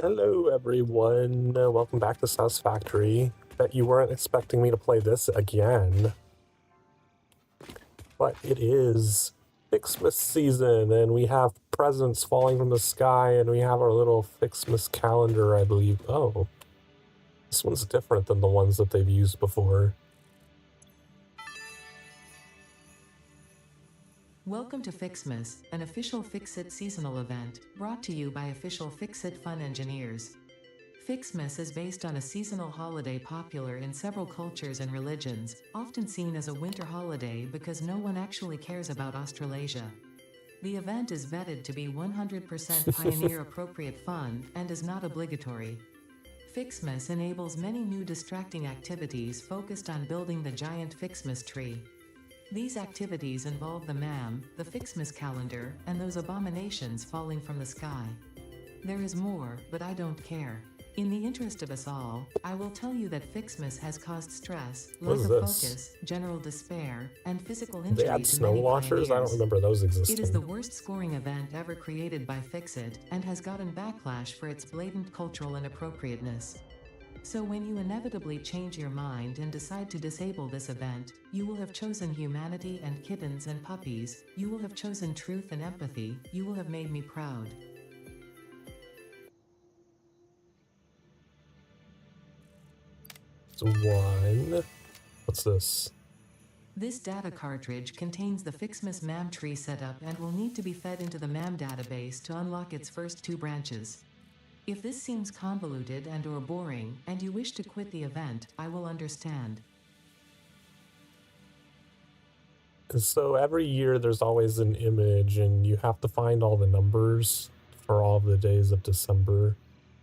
Hello, everyone. Welcome back to Satisfactory. Bet you weren't expecting me to play this again. But it is Fixmas season, and we have presents falling from the sky, and we have our little Fixmas calendar, I believe. Oh, this one's different than the ones that they've used before. Welcome to Fixmas, an official Fix-It seasonal event, brought to you by official Fix-It Fun engineers. Fixmas is based on a seasonal holiday popular in several cultures and religions, often seen as a winter holiday because no one actually cares about Australasia. The event is vetted to be 100% pioneer-appropriate fun and is not obligatory. Fixmas enables many new distracting activities focused on building the giant Fixmas tree. These activities involve the MAM, the Fixmas calendar, and those abominations falling from the sky. There is more, but I don't care. In the interest of us all, I will tell you that Fixmas has caused stress, lack of focus, general despair, and physical injury They had to snow many washers? I don't pioneers. remember those existing. It is the worst scoring event ever created by Fix-It, and has gotten backlash for its blatant cultural inappropriateness. So when you inevitably change your mind and decide to disable this event, you will have chosen humanity and kittens and puppies, you will have chosen truth and empathy, you will have made me proud. So one. What's this? This data cartridge contains the Fixmas MAM tree setup and will need to be fed into the MAM database to unlock its first two branches. If this seems convoluted and/or boring, and you wish to quit the event, I will understand. So every year there's always an image, and you have to find all the numbers for all of the days of December.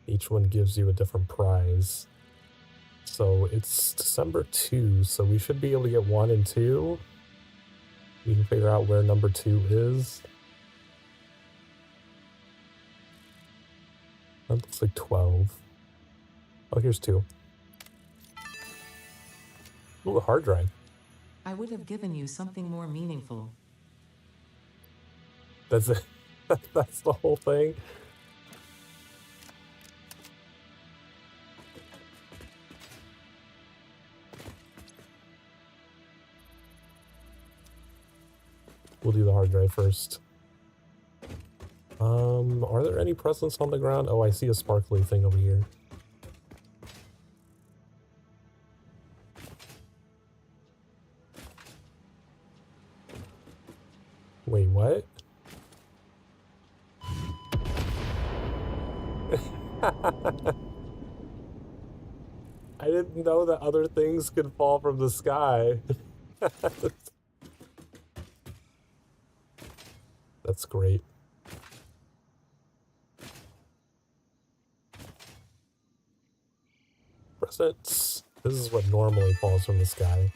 Each one gives you a different prize. So it's December 2, so we should be able to get 1 and 2. We can figure out where number 2 is. That looks like 12. Oh, here's 2. Ooh, a hard drive. I would have given you something more meaningful. That's it. That's the whole thing. We'll do the hard drive first. Are there any presents on the ground? Oh, I see a sparkly thing over here. Wait, what? I didn't know that other things could fall from the sky. That's great. Presents. This is what normally falls from the sky.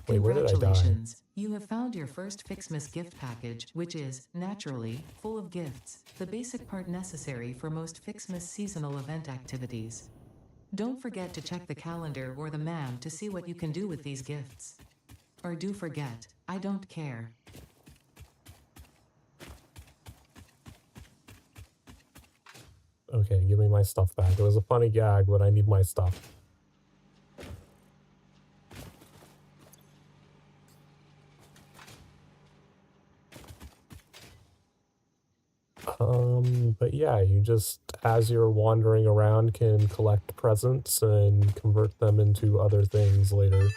Wait, where did I die? Congratulations! You have found your first Fixmas gift package, which is, naturally, full of gifts, the basic part necessary for most Fixmas seasonal event activities. Don't forget to check the calendar or the MAM to see what you can do with these gifts. Or do forget, I don't care. Okay, give me my stuff back. It was a funny gag, but I need my stuff. But yeah, you just, as you're wandering around, can collect presents and convert them into other things later.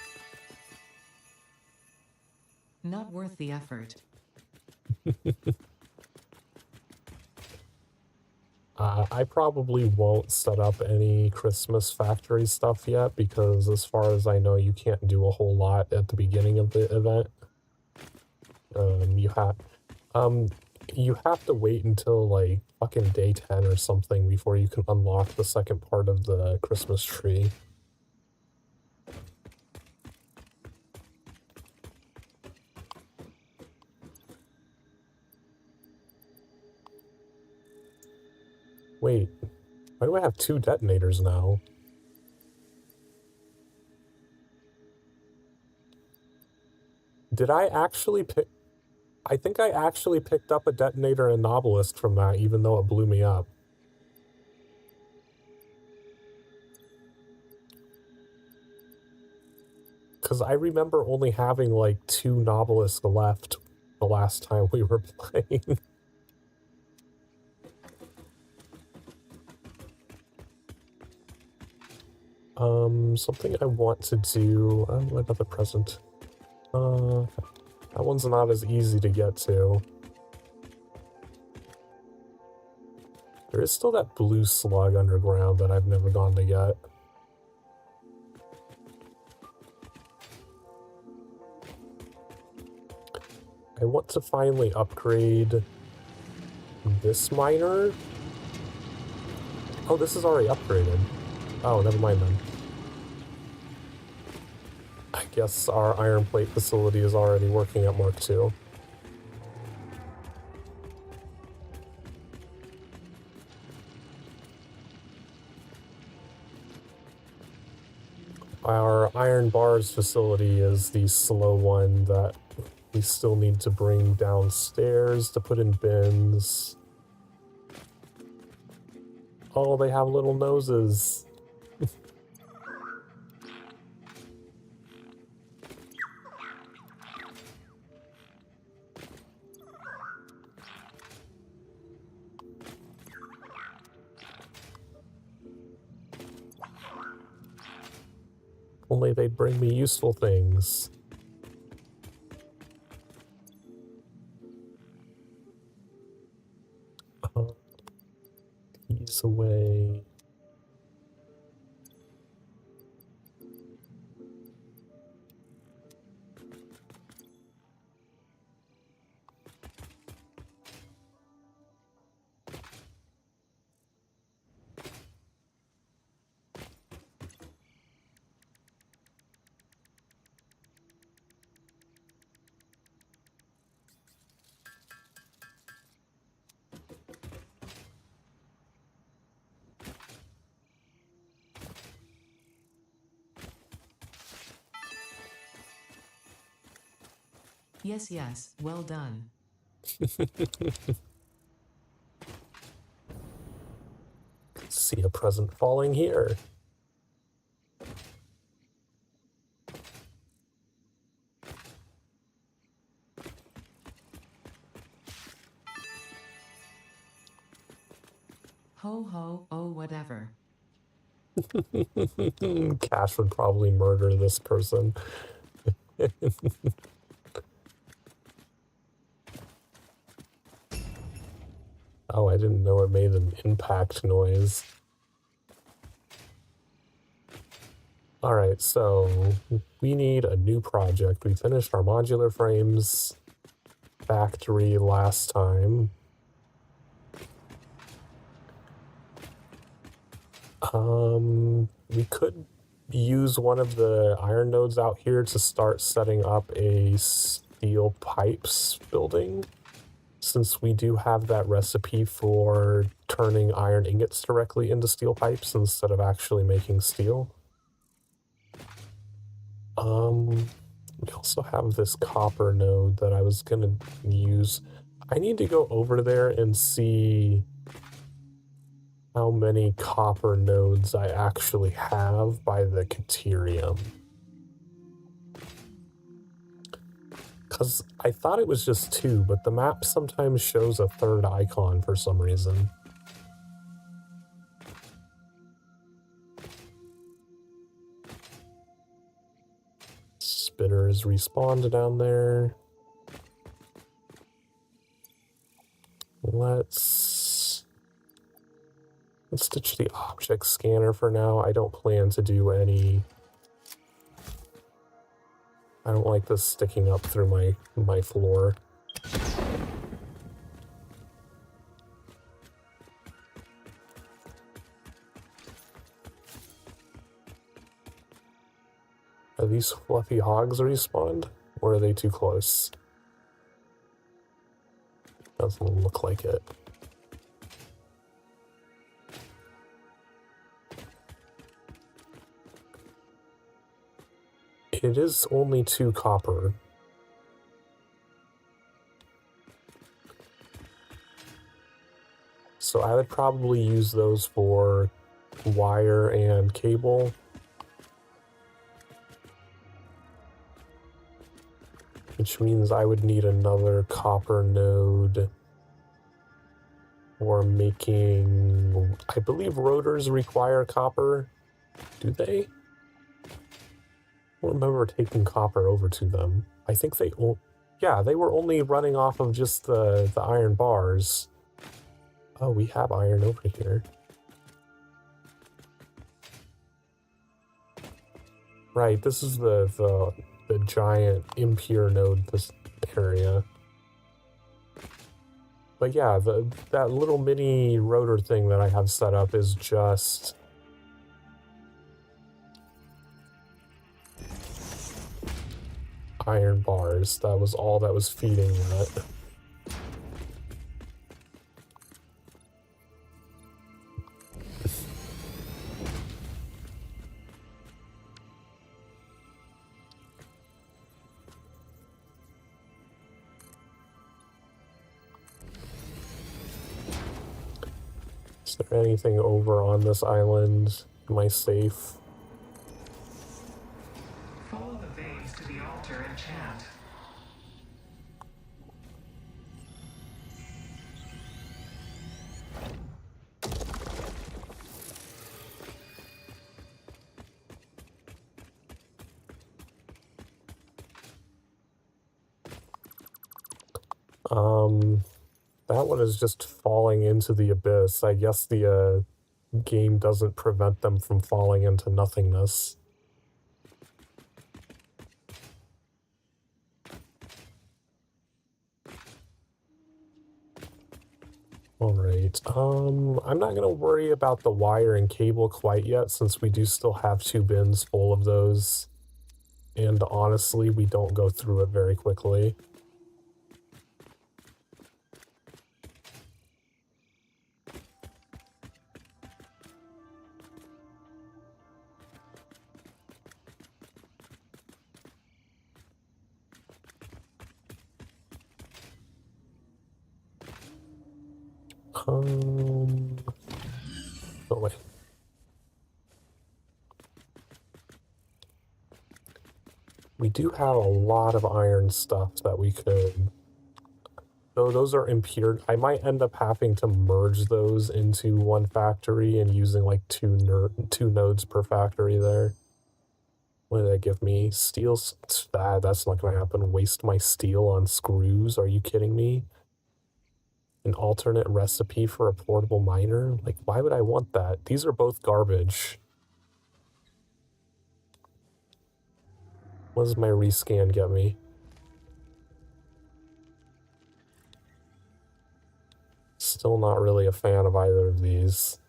Not worth the effort. I probably won't set up any Christmas factory stuff yet, because as far as I know, you can't do a whole lot at the beginning of the event. You have to wait until like fucking day 10 or something before you can unlock the second part of the Christmas tree. Wait, why do I have 2 detonators now? Did I actually pick... I think I actually picked up a detonator and an obelisk from that, even though it blew me up. Because I remember only having like 2 novelists left the last time we were playing. Something I want to do... another present. That one's not as easy to get to. There is still that blue slug underground that I've never gone to get. I want to finally upgrade this miner. Oh, this is already upgraded. Oh, never mind then. I guess our iron plate facility is already working at Mark II. Our iron bars facility is the slow one that we still need to bring downstairs to put in bins. Oh, they have little noses. Only they'd bring me useful things. These away. Yes, yes, well done. See a present falling here. Ho ho, oh whatever. Cash would probably murder this person. Oh, I didn't know it made an impact noise. Alright, so we need a new project. We finished our modular frames factory last time. We could use one of the iron nodes out here to start setting up a steel pipes building, since we do have that recipe for turning iron ingots directly into steel pipes instead of actually making steel. We also have this copper node that I was gonna use. I need to go over there and see how many copper nodes I actually have by the Caterium. Because I thought it was just 2, but the map sometimes shows a 3rd icon for some reason. Spinners respawned down there. Let's ditch the object scanner for now. I don't plan to do any... I don't like this sticking up through my floor. Are these fluffy hogs respawned? Or are they too close? Doesn't look like it. It is only 2 copper. So I would probably use those for wire and cable. which means I would need another copper node for making... I believe rotors require copper. Do they? I don't remember taking copper over to them. I think they... Yeah, they were only running off of just the iron bars. Oh, we have iron over here. Right, this is the giant impure node, this area. But yeah, that little mini rotor thing that I have set up is just... iron bars. That was all that was feeding that. Is there anything over on this island? Am I safe? Follow the veins to the altar and chant. That one is just falling into the abyss. I guess the game doesn't prevent them from falling into nothingness. Alright, I'm not gonna worry about the wire and cable quite yet, since we do still have 2 bins full of those. And honestly, we don't go through it very quickly. Oh wait. We do have a lot of iron stuff that we could... Though those are impure, I might end up having to merge those into one factory and using like two nodes per factory there. What did that give me? Steel... that's not gonna happen. Waste my steel on screws? Are you kidding me? An alternate recipe for a portable miner? Like, why would I want that? These are both garbage. What does my rescan get me? Still not really a fan of either of these.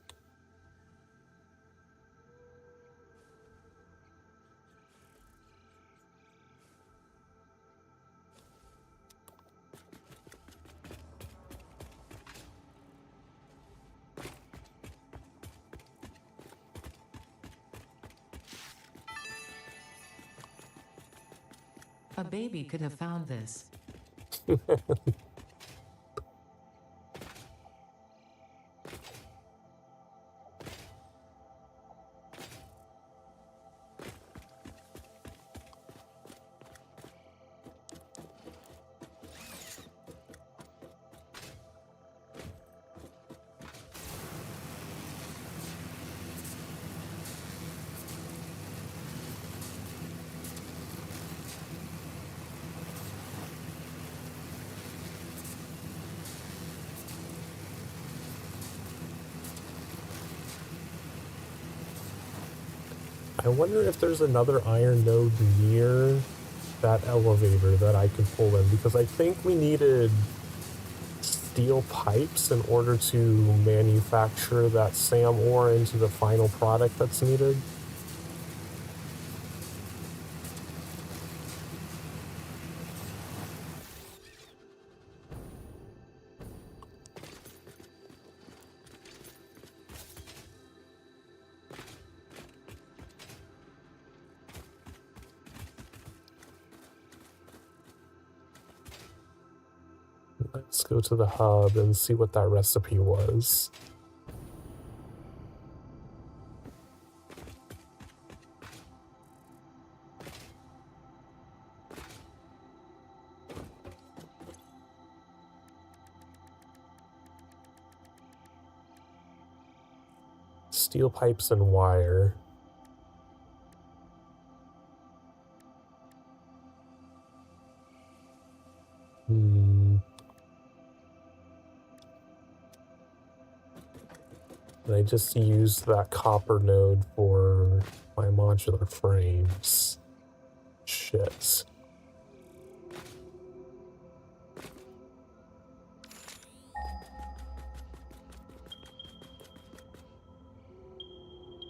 A baby could have found this. I wonder if there's another iron node near that elevator that I could pull in, because I think we needed steel pipes in order to manufacture that SAM ore into the final product that's needed. Let's go to the hub and see what that recipe was. Steel pipes and wire. And I just used that copper node for my modular frames. Shit.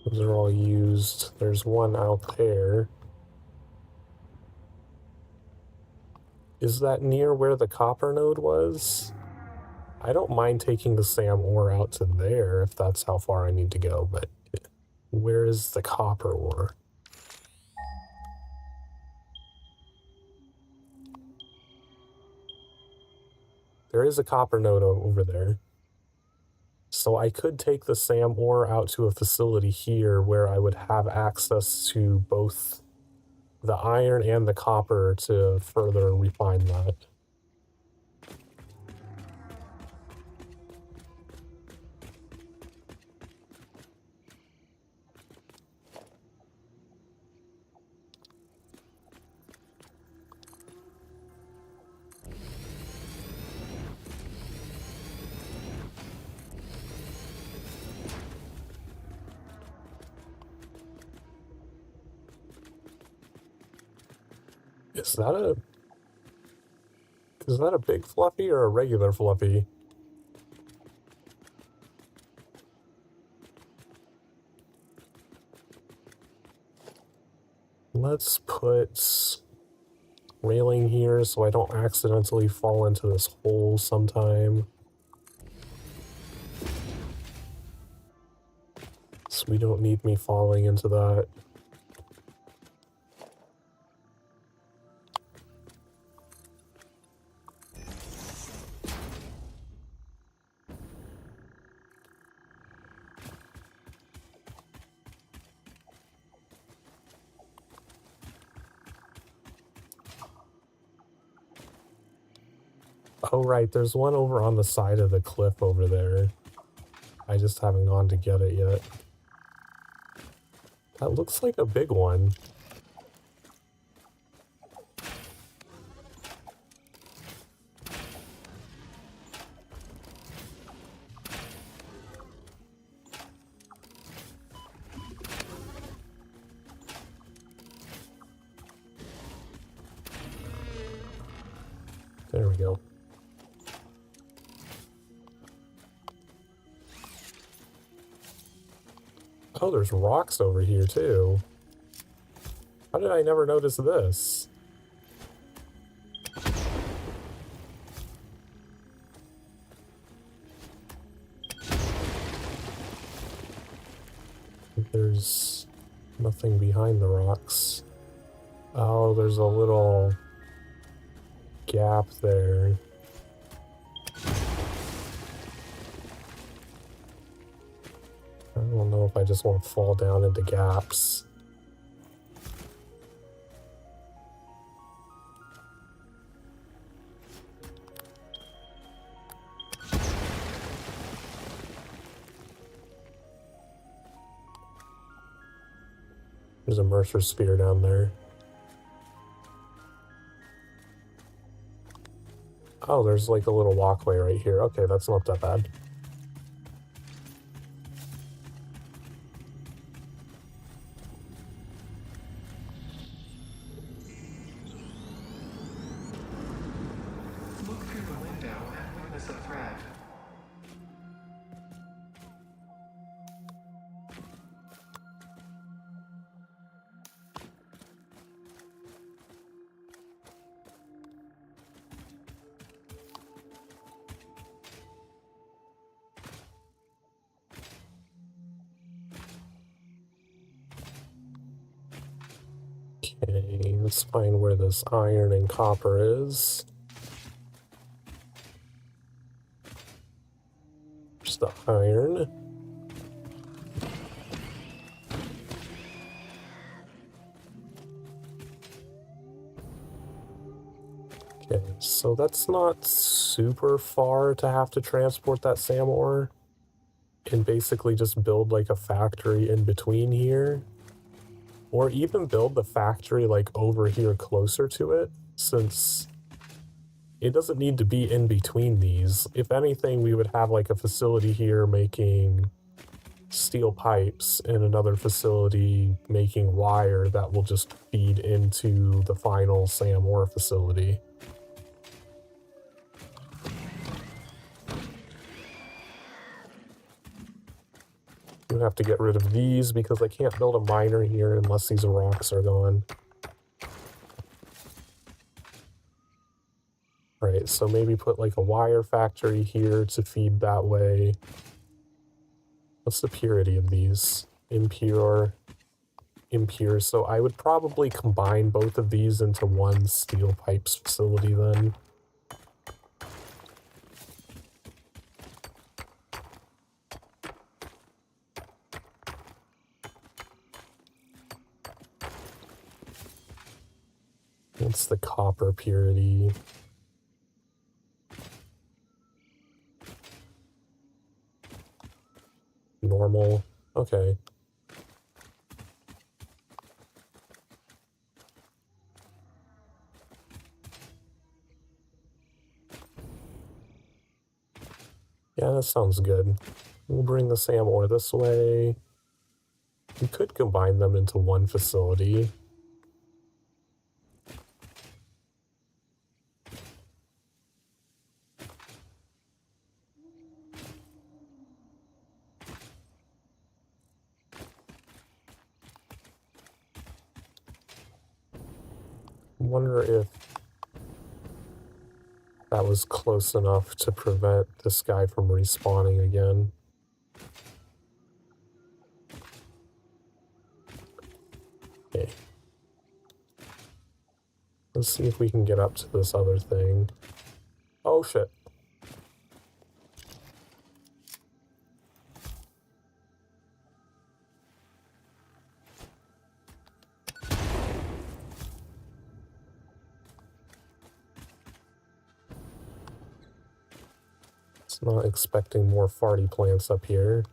Those are all used. There's one out there. Is that near where the copper node was? I don't mind taking the SAM ore out to there if that's how far I need to go, but where is the copper ore? There is a copper node over there. So I could take the SAM ore out to a facility here where I would have access to both the iron and the copper to further refine that. Is that a big fluffy or a regular fluffy? Let's put railing here so I don't accidentally fall into this hole sometime. So we don't need me falling into that. Oh right, there's one over on the side of the cliff over there. I just haven't gone to get it yet. That looks like a big one. There we go. Oh, there's rocks over here too. How did I never notice this? There's nothing behind the rocks. Oh, there's a little gap there. I don't know if I just want to fall down into gaps. There's a Mercer spear down there. Oh, there's like a little walkway right here. Okay, that's not that bad. Look through the window and witness a thread. Okay, let's find where this iron and copper is. There's the iron. Okay, so that's not super far to have to transport that SAM ore. and basically just build like a factory in between here. Or even build the factory like over here closer to it, since it doesn't need to be in between these. If anything, we would have like a facility here making steel pipes and another facility making wire that will just feed into the final Sam ore facility. You have to get rid of these because I can't build a miner here unless these rocks are gone. Right, so maybe put like a wire factory here to feed that way. What's the purity of these? Impure, impure. So I would probably combine both of these into one steel pipes facility then. What's the copper purity? Normal. Okay. Yeah, that sounds good. We'll bring the Sam ore this way. We could combine them into one facility. I wonder if that was close enough to prevent this guy from respawning again. Okay. Let's see if we can get up to this other thing. Oh shit. It's not expecting more farty plants up here.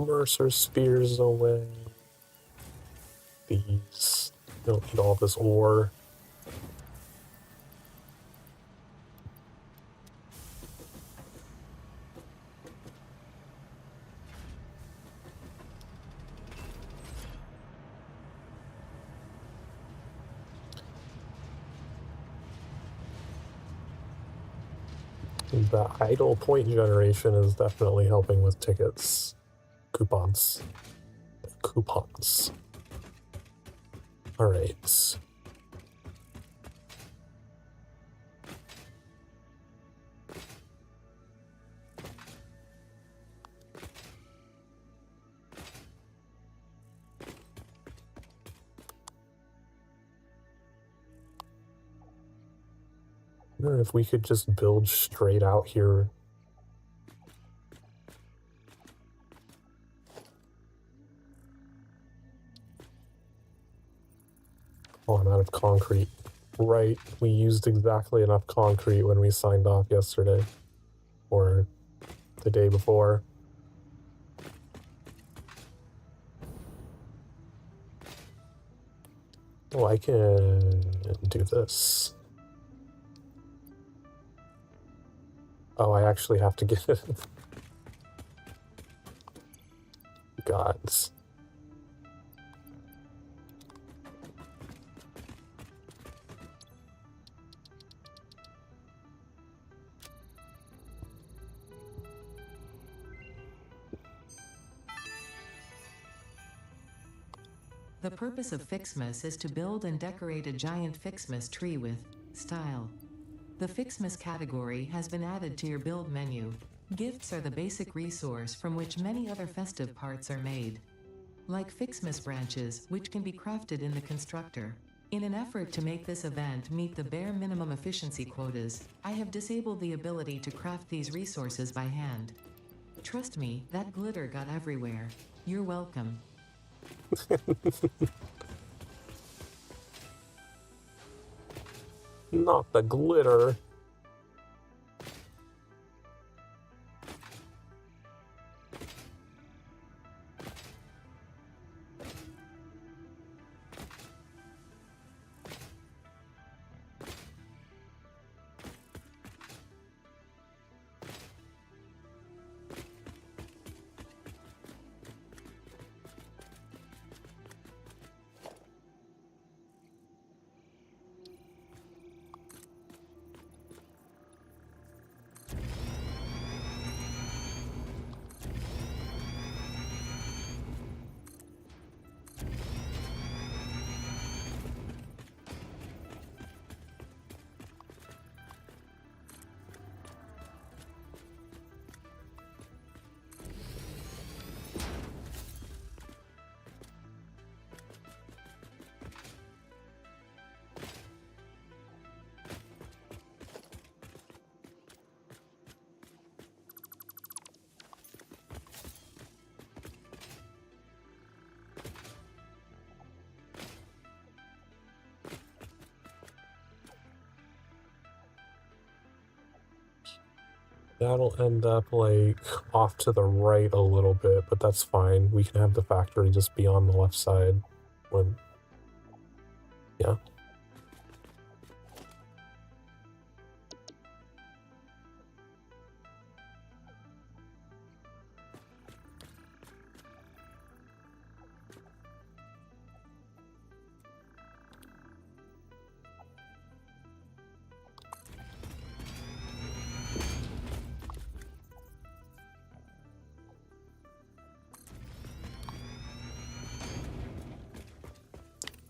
Mercer spears away. These. Don't need all this ore. The idle point generation is definitely helping with tickets. Coupons. Coupons. Alright. I wonder if we could just build straight out here. Oh, I'm out of concrete. Right, we used exactly enough concrete when we signed off yesterday. Or the day before. Oh, I can do this. Oh, I actually have to get it. Gods. The purpose of Fixmas is to build and decorate a giant Fixmas tree with style. The Fixmas category has been added to your build menu. Gifts are the basic resource from which many other festive parts are made, like Fixmas branches, which can be crafted in the constructor. In an effort to make this event meet the bare minimum efficiency quotas, I have disabled the ability to craft these resources by hand. Trust me, that glitter got everywhere. You're welcome. Not the glitter. That'll end up, like, off to the right a little bit, but that's fine. We can have the factory just be on the left side when... Yeah.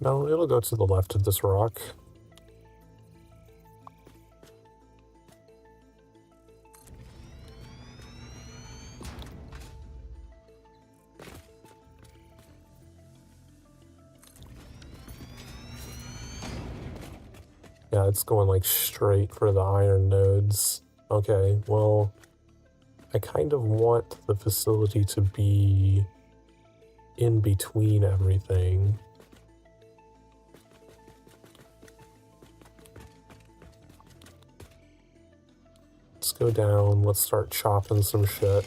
No, it'll go to the left of this rock. Yeah, it's going, like, straight for the iron nodes. Okay, well, I kind of want the facility to be in between everything. Let's go down, let's start chopping some shit.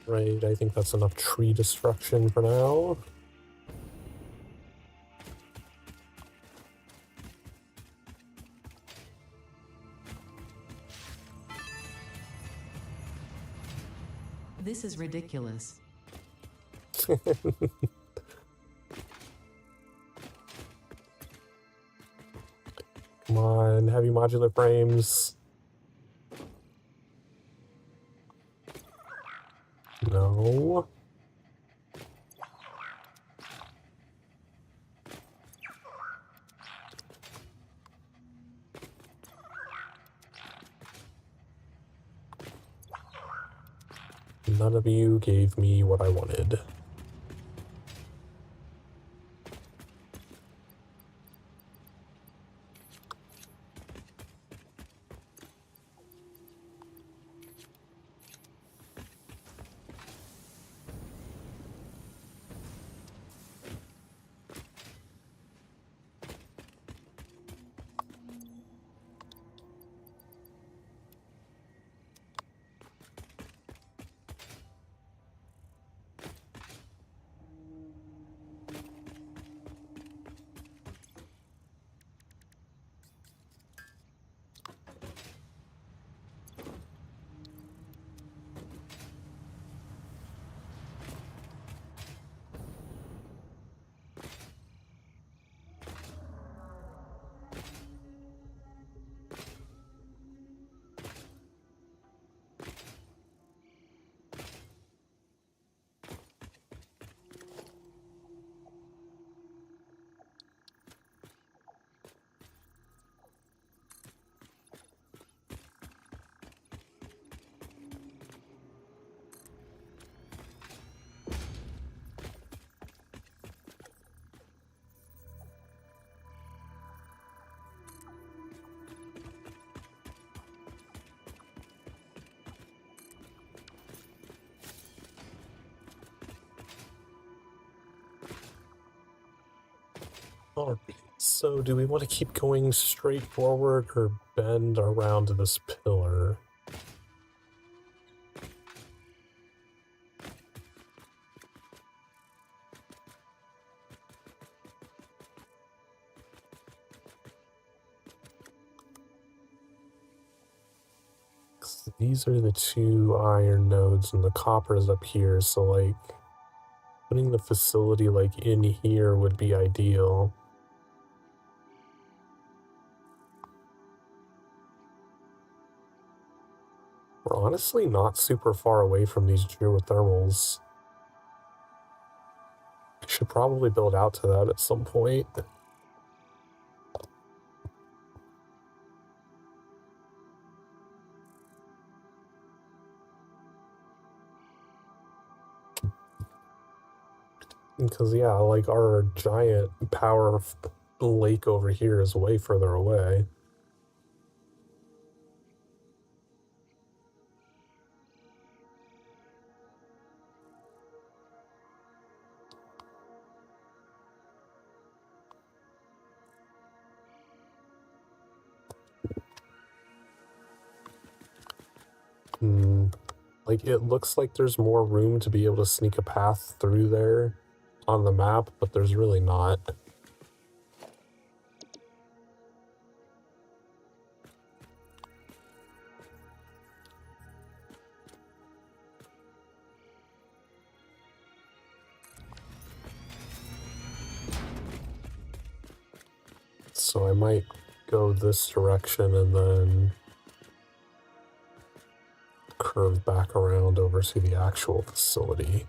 Right, I think that's enough tree destruction for now. This is ridiculous. Come on, heavy modular frames. No. None of you gave me what I wanted. Alright, so do we want to keep going straight forward or bend around to this pillar? These are the two iron nodes and the copper is up here, so like putting the facility like in here would be ideal. We're honestly not super far away from these geothermals. I should probably build out to that at some point. Because, yeah, like our giant power lake over here is way further away. Like, it looks like there's more room to be able to sneak a path through there on the map, but there's really not. So I might go this direction and then curve back around over to the actual facility.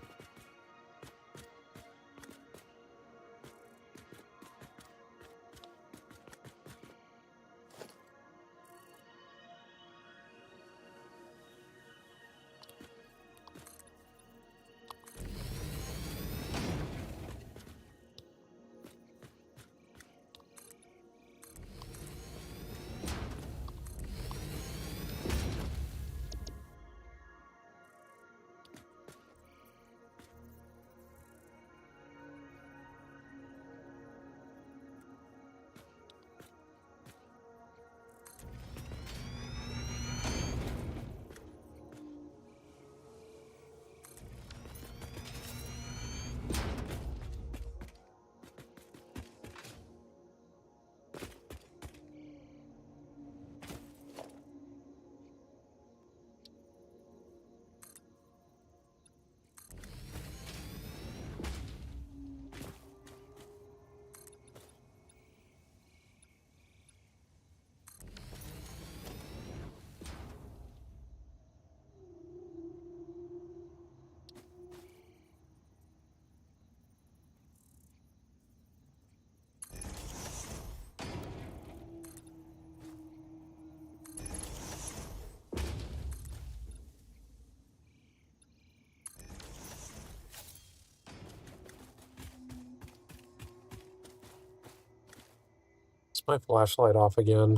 my flashlight off again.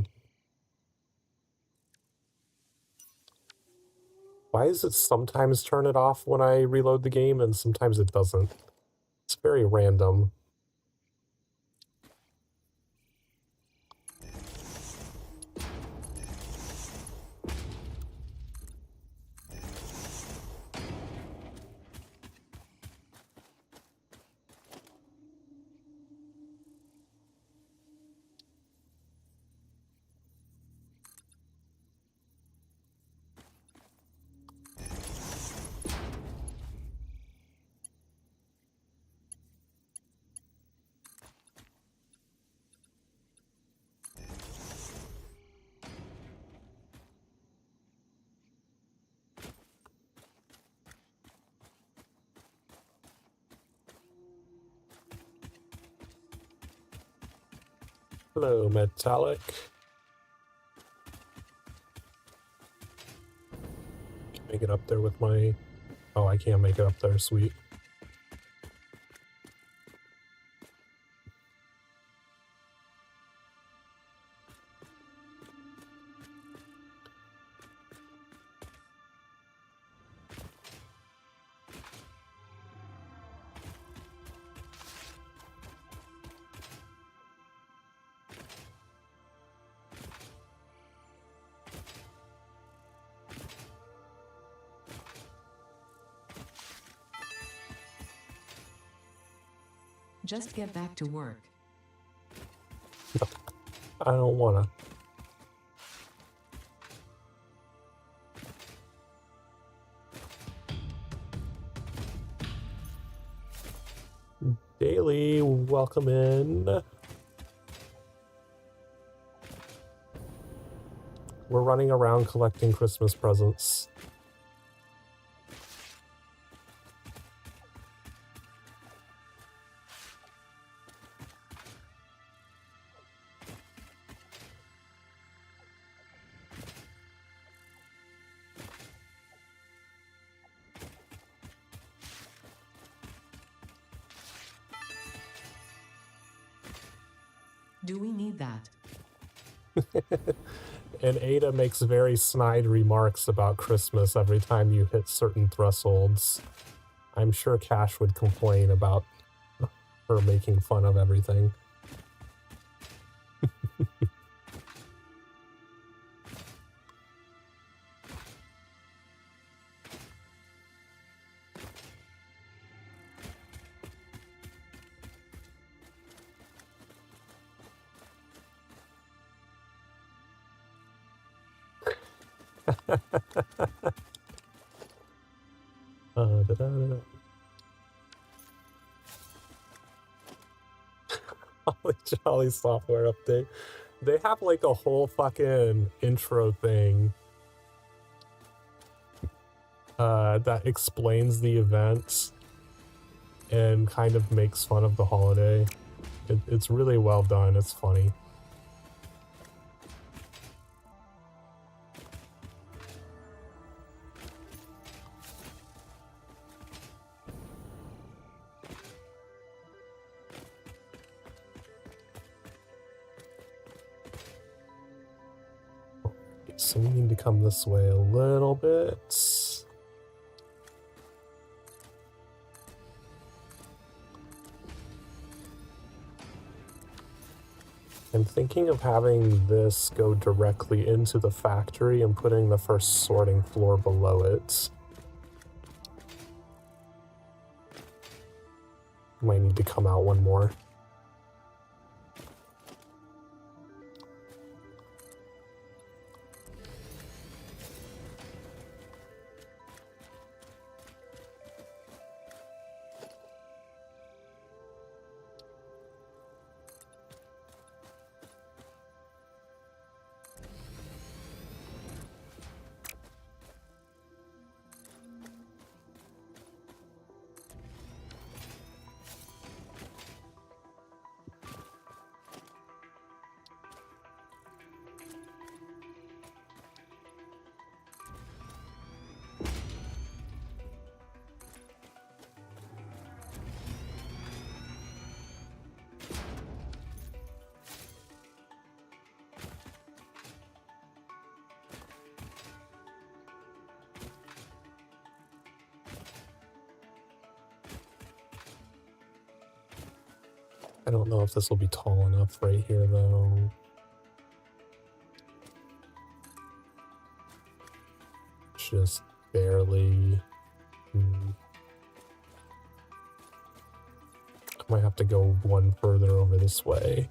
Why does it sometimes turn it off when I reload the game and sometimes it doesn't? It's very random. Hello, Metallic. Can I make it up there with my... Oh, I can't make it up there, sweet. Just get back to work. I don't wanna. Daily, welcome in. We're running around collecting Christmas presents. Do we need that? And Ada makes very snide remarks about Christmas every time you hit certain thresholds. I'm sure Cash would complain about her making fun of everything. Da-da-da-da. Holly Jolly software update. They have like a whole fucking intro thing that explains the events and kind of makes fun of the holiday. It's really well done. It's funny. So we need to come this way a little bit. I'm thinking of having this go directly into the factory and putting the first sorting floor below it. Might need to come out one more. don't know if this will be tall enough right here, though. Just barely. I might have to go one further over this way.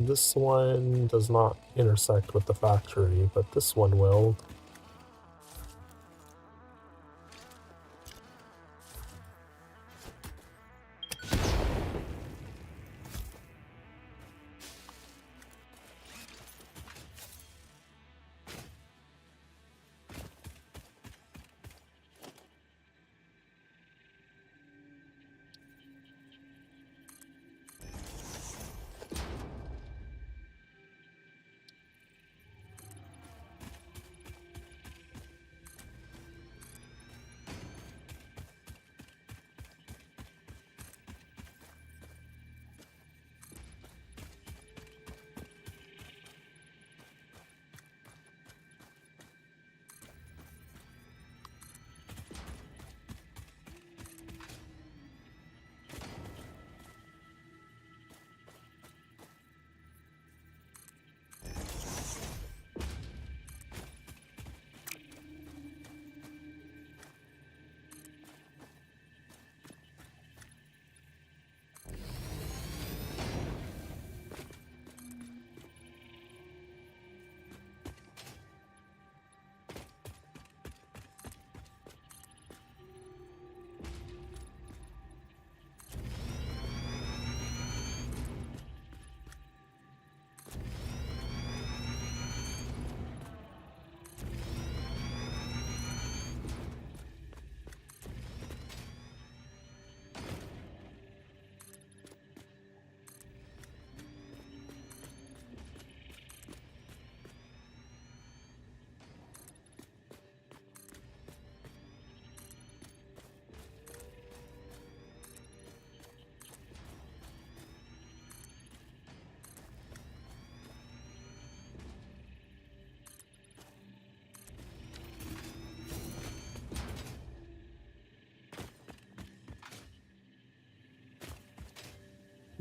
This one does not intersect with the factory, but this one will.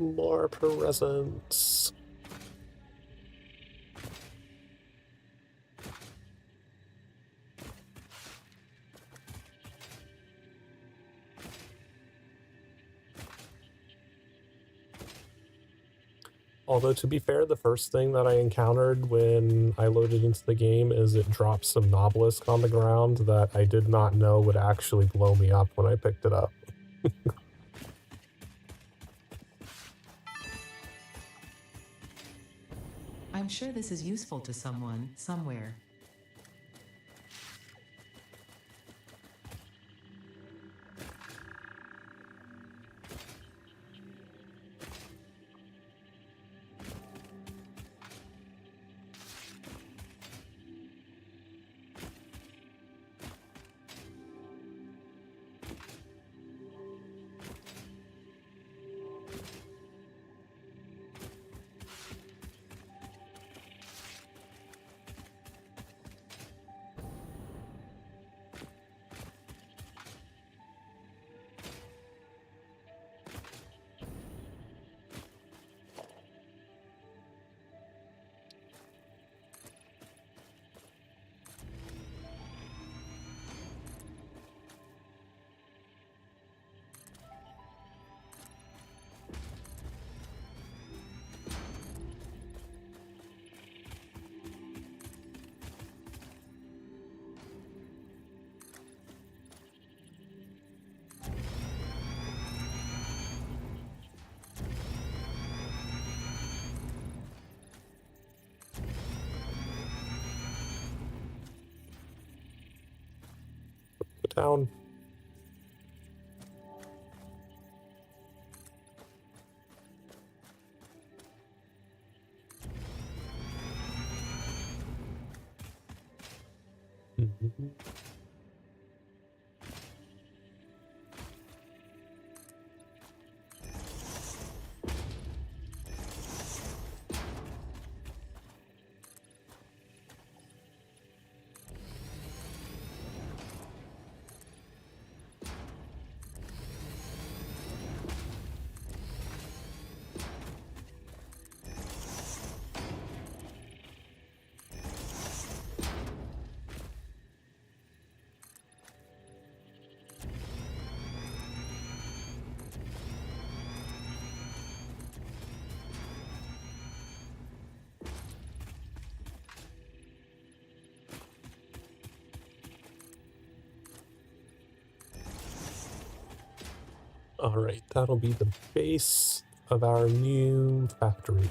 More presents. Although, to be fair, the first thing that I encountered when I loaded into the game is it dropped some Obelisk on the ground that I did not know would actually blow me up when I picked it up. I'm sure this is useful to someone, somewhere. Put down. Mhm. Alright, that'll be the base of our new factory.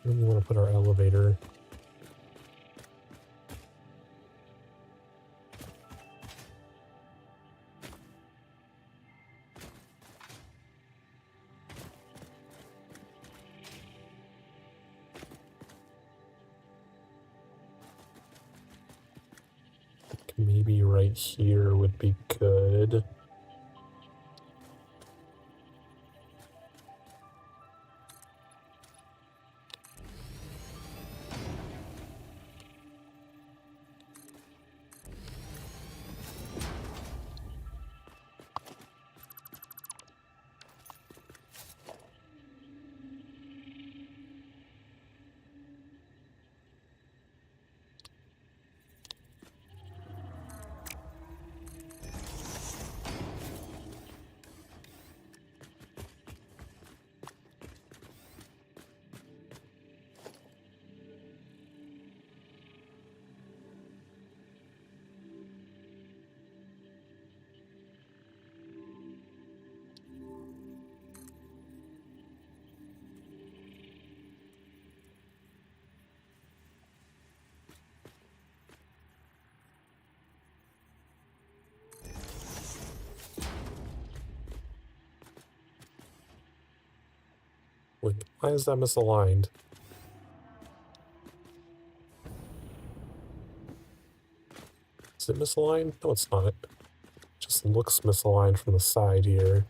And we want to put our elevator. Maybe right here would be good. Wait, why is that misaligned? Is it misaligned? No, it's not. It just looks misaligned from the side here.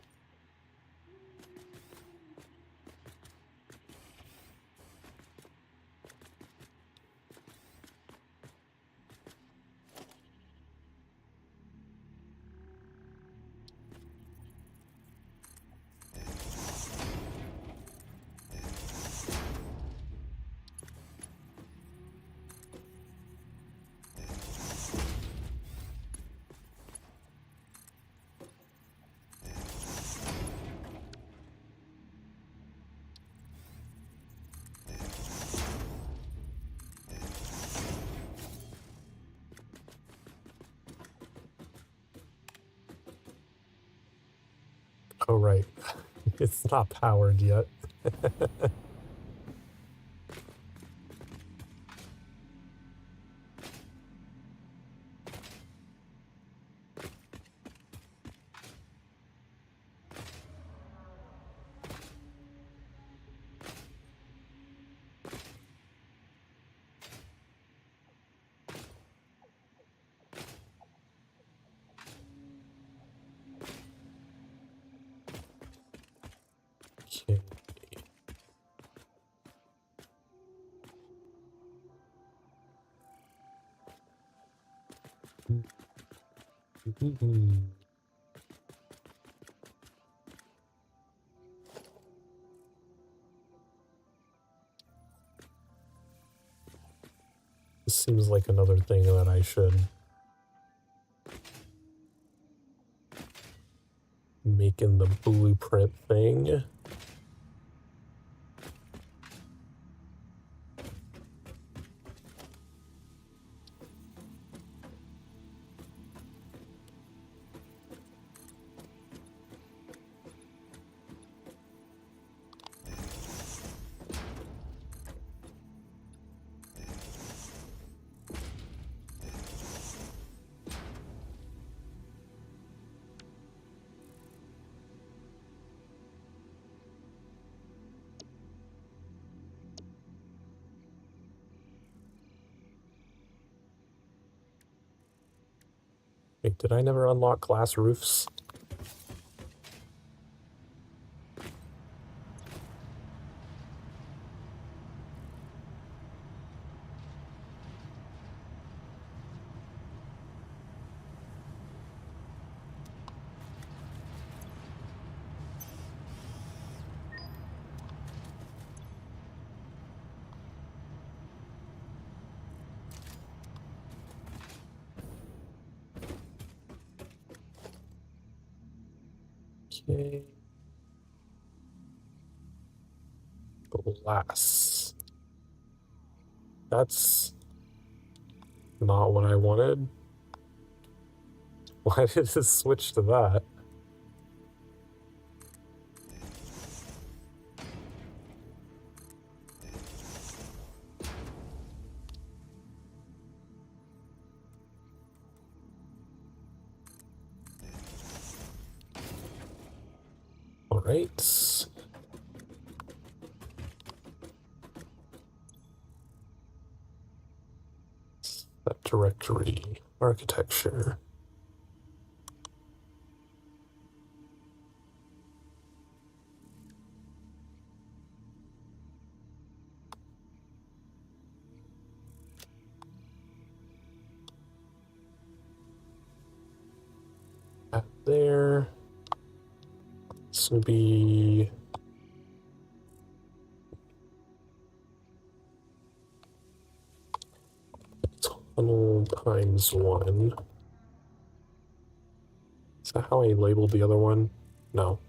Oh, right. It's not powered yet. Okay. This seems like another thing that I should make in the blueprint thing. Wait, did I never unlock glass roofs? Okay. Glass. That's not what I wanted. Why did it switch to that? All right. That directory. Architecture. That there. This would be tunnel times 1. Is that how I labeled the other one? No.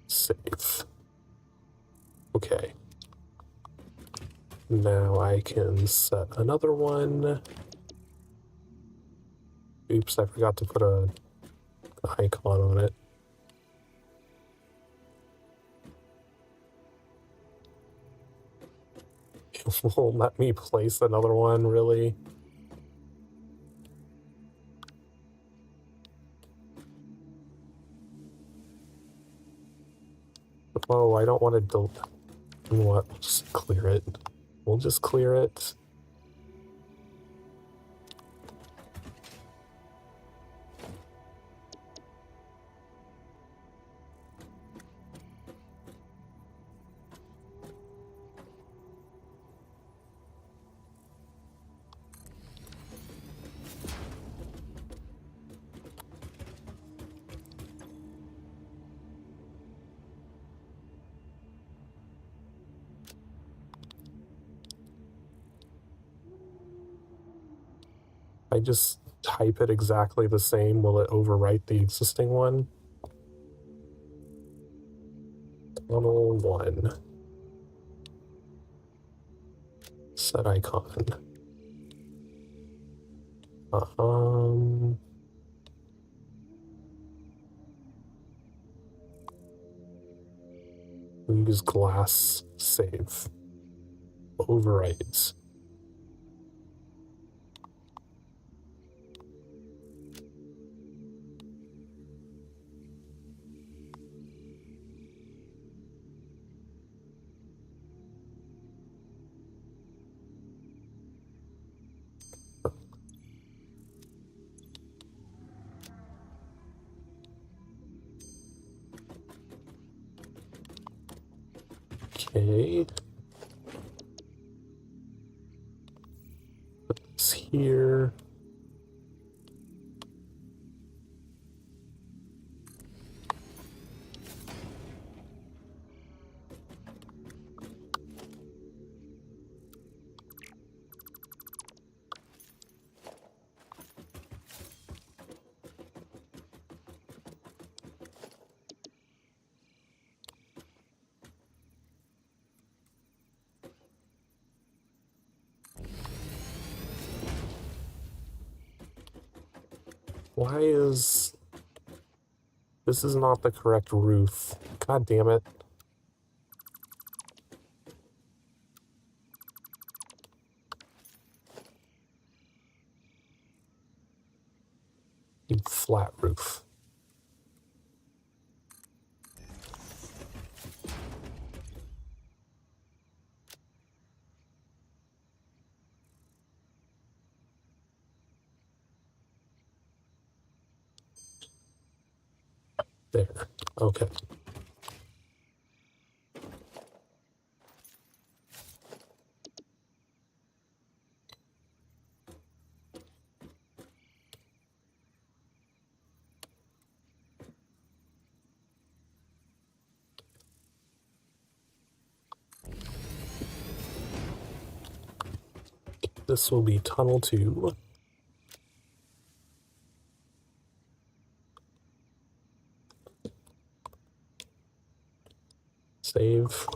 Save. Okay. Now I can set another one. Oops, I forgot to put an icon on it. It won't let me place another one, really? Oh, I don't want to you know what? We'll just clear it. We'll just clear it. I just type it exactly the same. Will it overwrite the existing one? Tunnel 1. Set icon. Use glass save. Overrides. Okay. Put this here. Why is... This is not the correct roof. God damn it. Need flat roof. There. Okay. This will be tunnel 2. Save.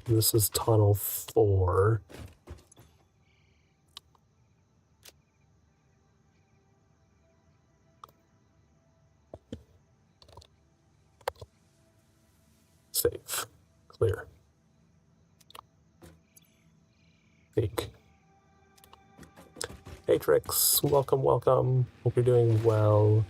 This is tunnel 4. Save. Clear. Take. Hey Trix, welcome, welcome. Hope you're doing well.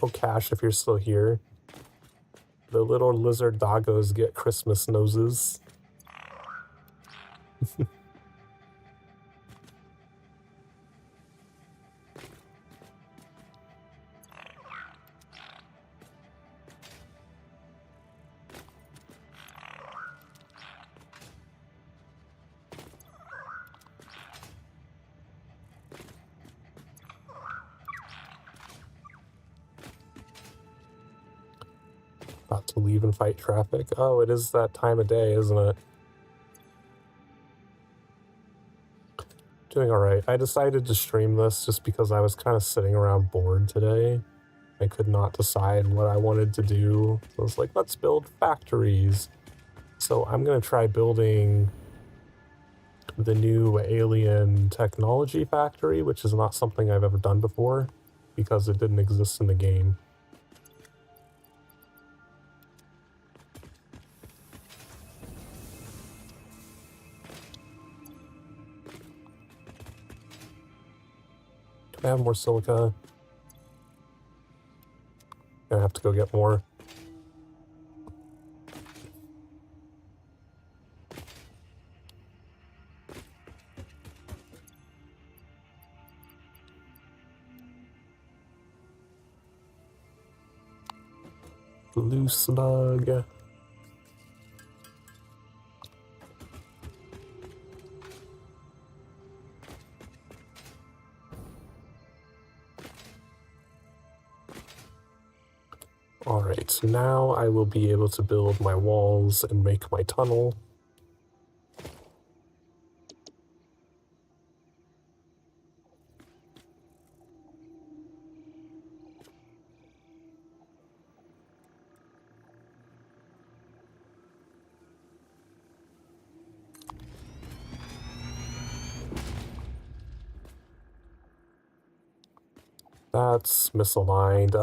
Oh, Cash, if you're still here. The little lizard doggos get Christmas noses. About to leave and fight traffic. Oh, it is that time of day, isn't it? Doing alright. I decided to stream this just because I was kind of sitting around bored today. I could not decide what I wanted to do. So I was like, let's build factories. So I'm going to try building the new alien technology factory, which is not something I've ever done before because it didn't exist in the game. Do I have more silica? I have to go get more. Blue slug. Alright, now I will be able to build my walls and make my tunnel. That's misaligned.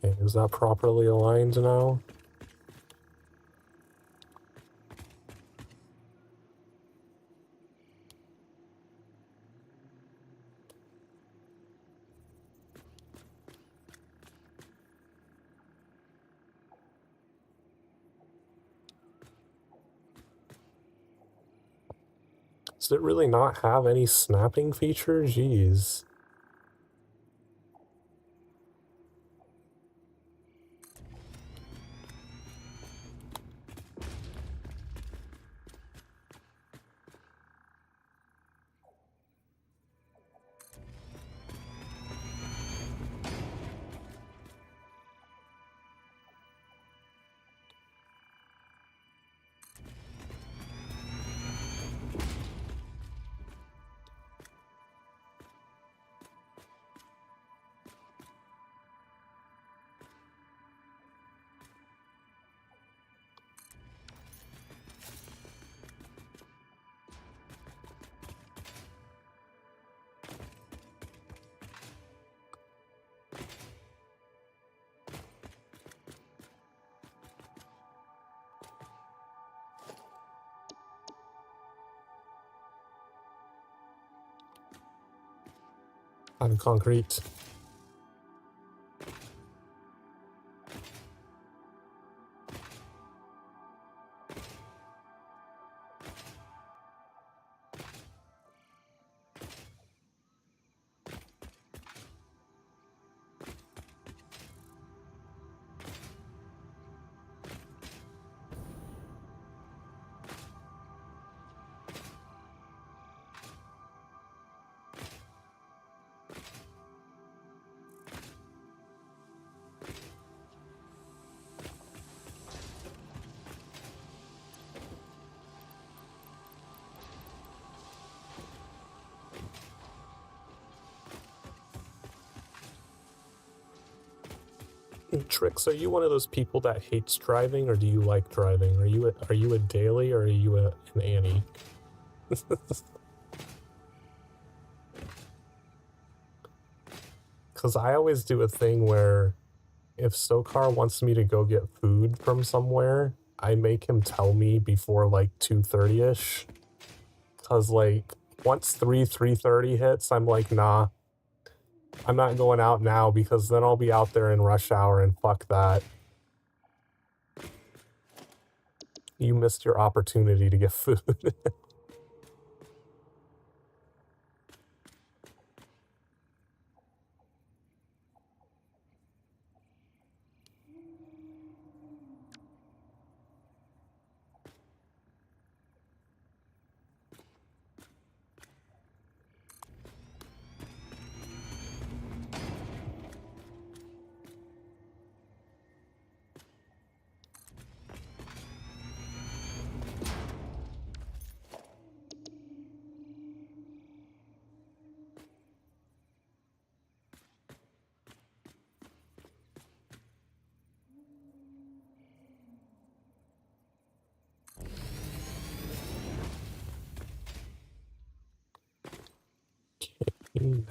Okay, is that properly aligned now? Does it really not have any snapping feature? Jeez. On concrete. Trix, are you one of those people that hates driving, or do you like driving? Are you a daily, or are you an Annie? Because I always do a thing where if Sokar wants me to go get food from somewhere, I make him tell me before like 2:30ish. Because like once 3:30 hits, I'm like, nah, I'm not going out now because then I'll be out there in rush hour and fuck that. You missed your opportunity to get food.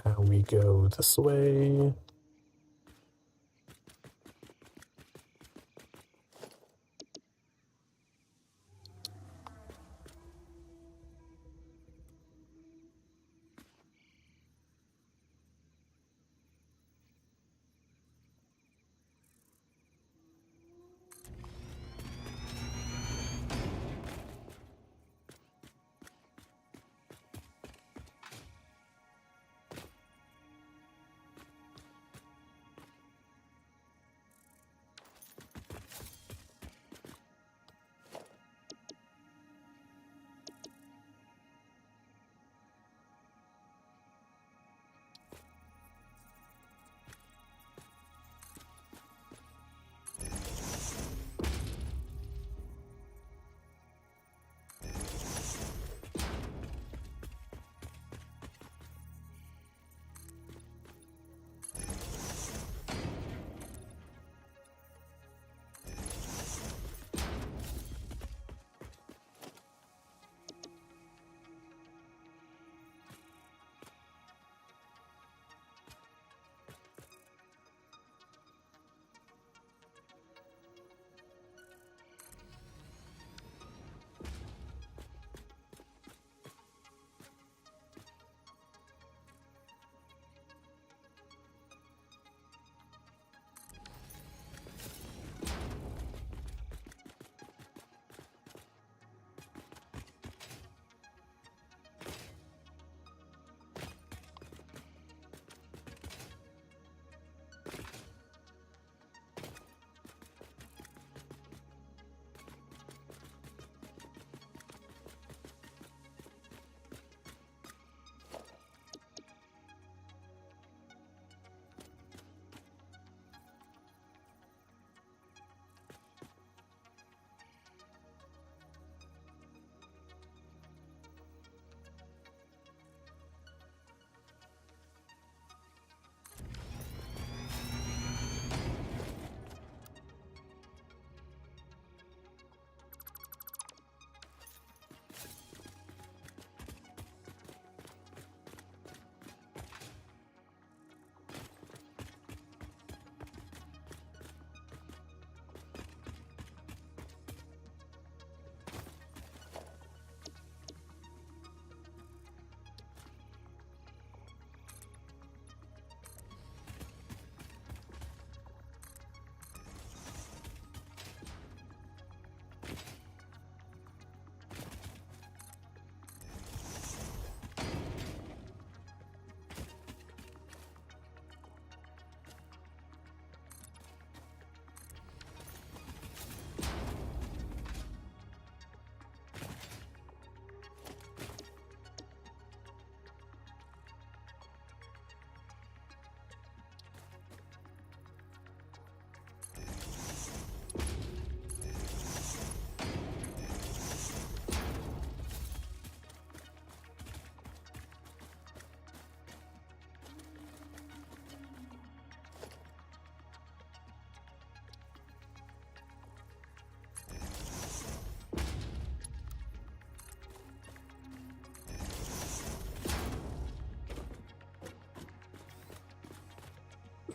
Now we go this way.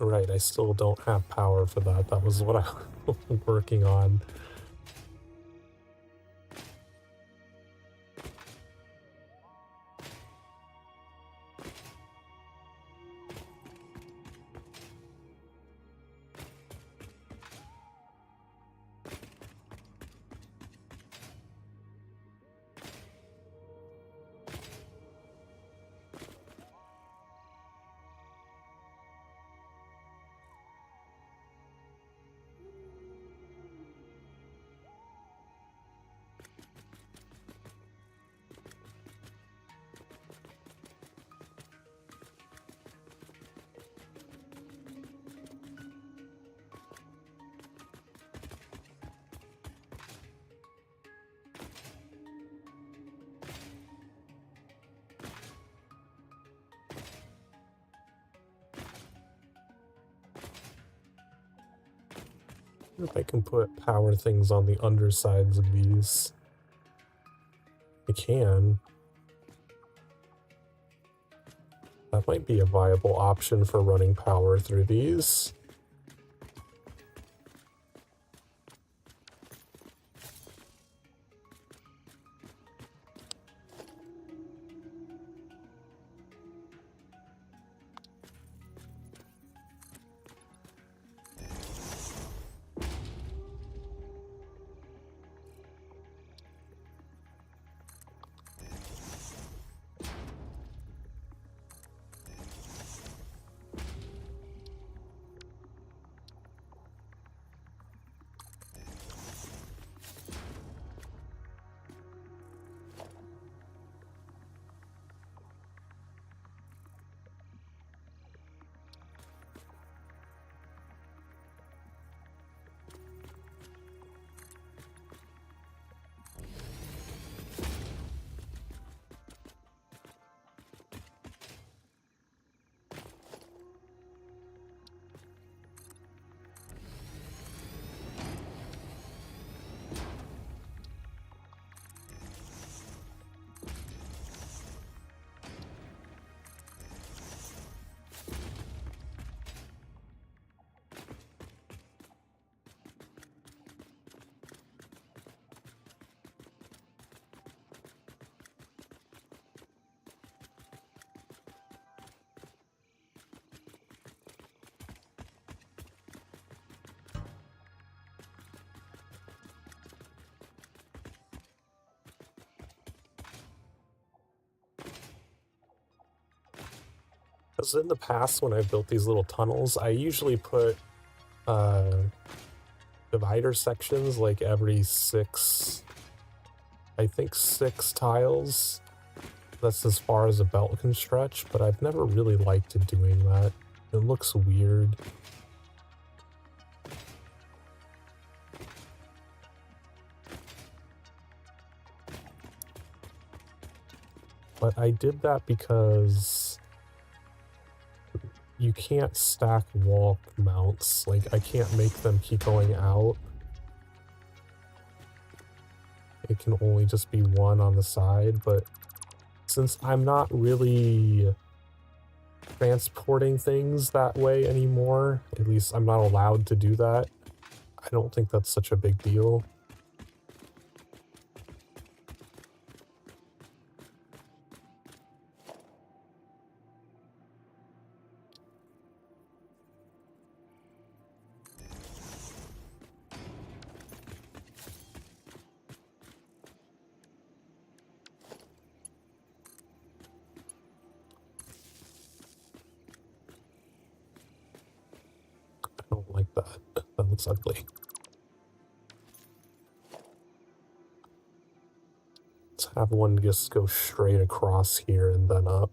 Right, I still don't have power for that. That was what I was working on. If I can put power things on the undersides of these, I can. That might be a viable option for running power through these. Because in the past, when I built these little tunnels, I usually put divider sections like every I think 6 tiles. That's as far as a belt can stretch, but I've never really liked doing that. It looks weird. But I did that because you can't stack wall mounts. Like, I can't make them keep going out. It can only just be one on the side, but since I'm not really transporting things that way anymore, at least I'm not allowed to do that, I don't think that's such a big deal. I don't like that. That looks ugly. Let's have one just go straight across here and then up.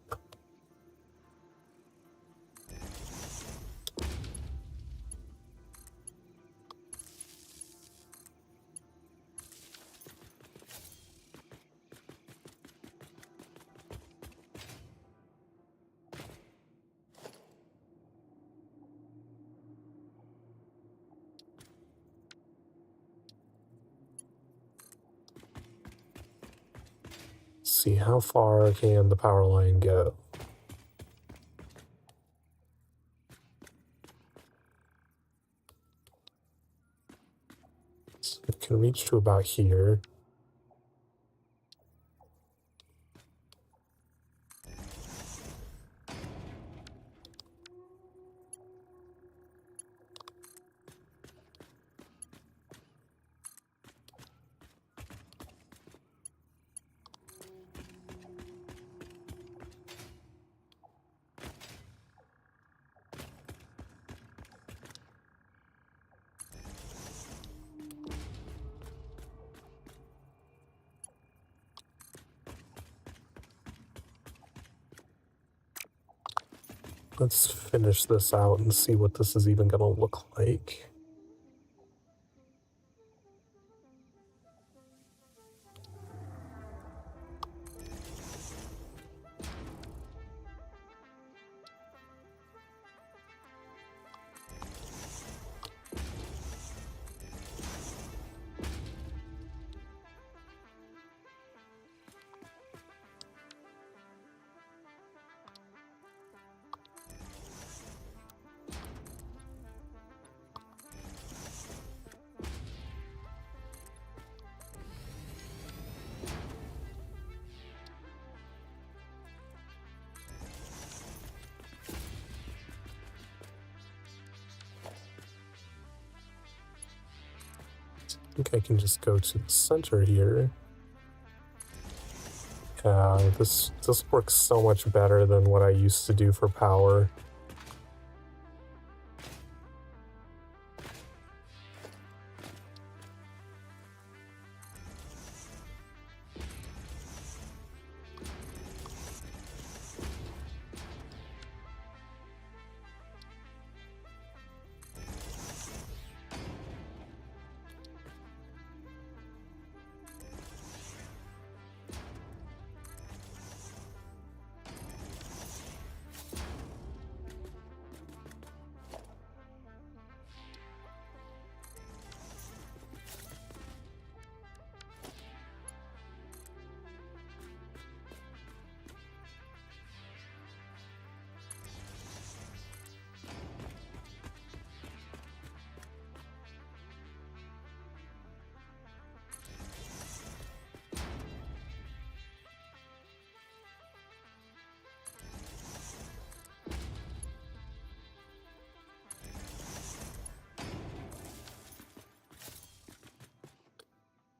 See, how far can the power line go? So it can reach to about here. Let's finish this out and see what this is even going to look like. I think I can just go to the center here. This works so much better than what I used to do for power.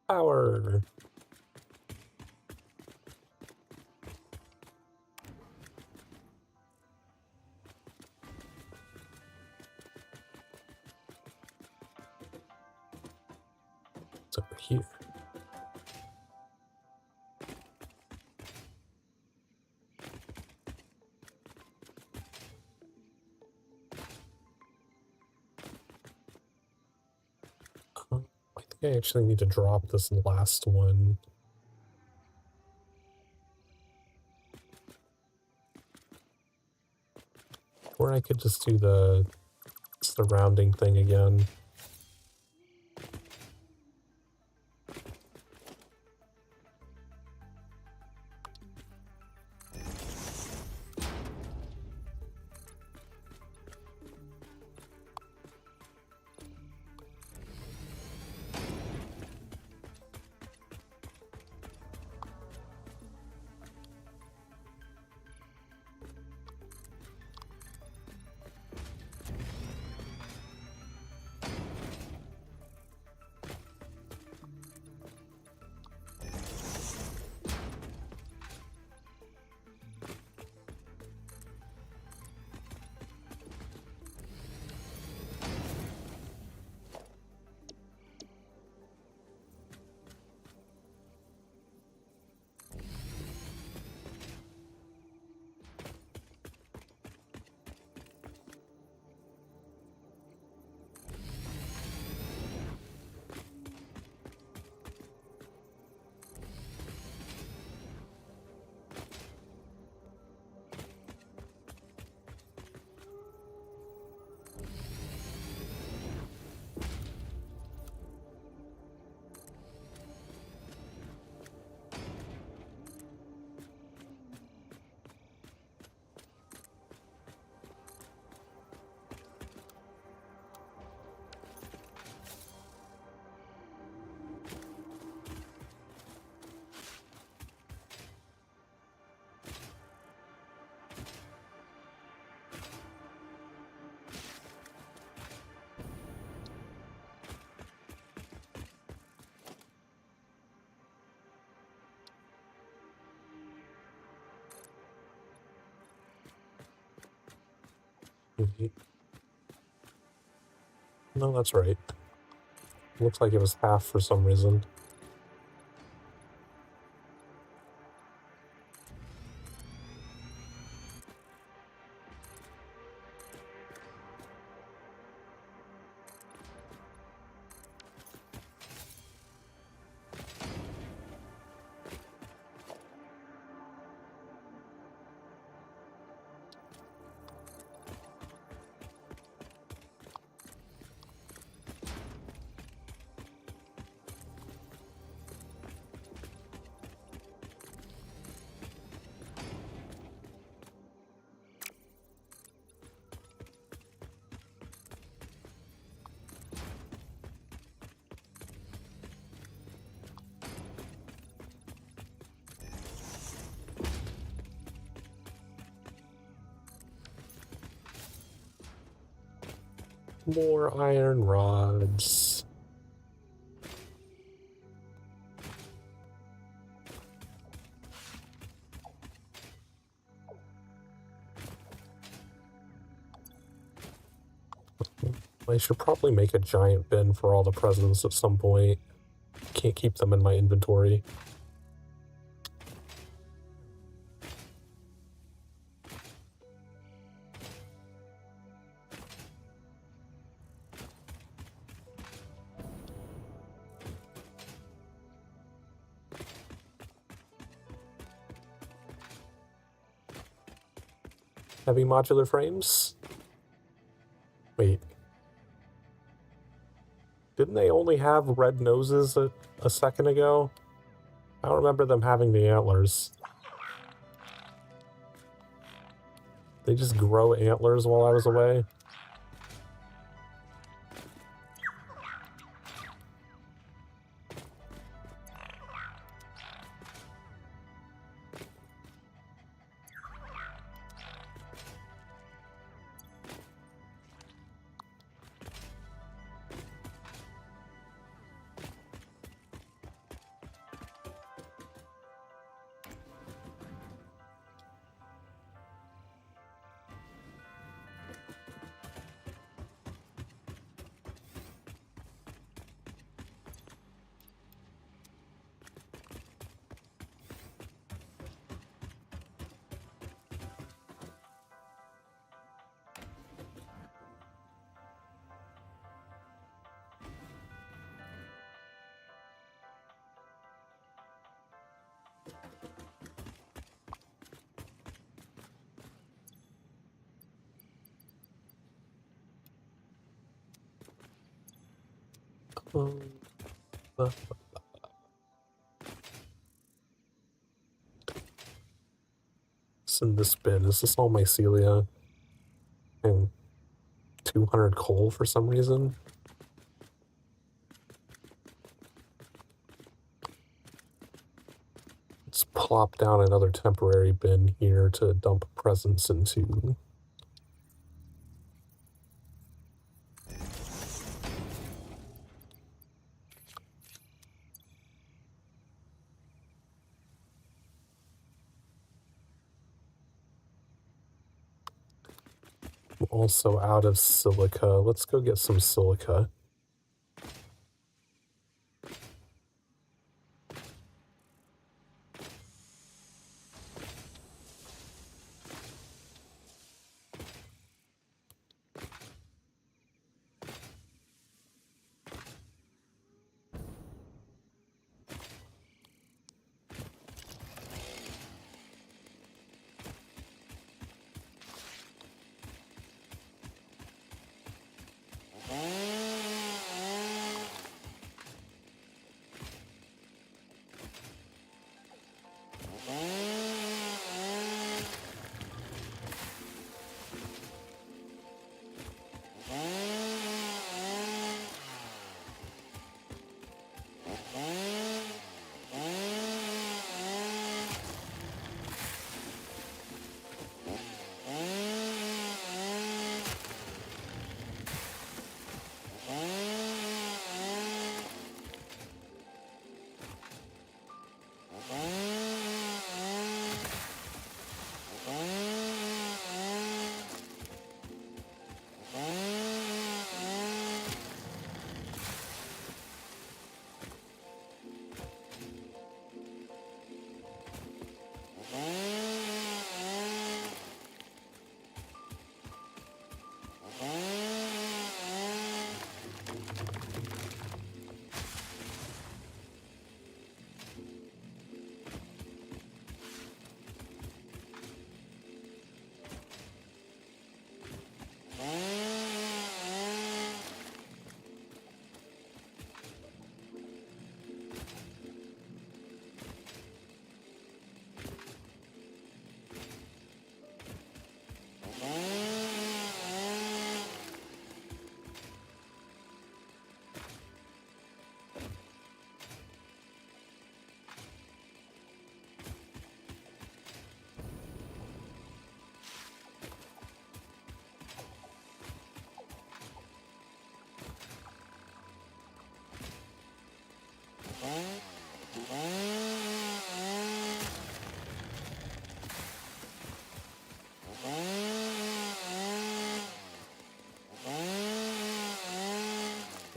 Power. It's over here. I think I actually need to drop this last one. Or I could just do the rounding thing again. No, that's right. Looks like it was half for some reason. More iron rods. I should probably make a giant bin for all the presents at some point. Can't keep them in my inventory. Heavy modular frames? Wait. Didn't they only have red noses a second ago? I don't remember them having the antlers. They just grow antlers while I was away. What's in this bin? Is this all mycelia? And 200 coal for some reason? Let's plop down another temporary bin here to dump presents into. I'm also out of silica. Let's go get some silica.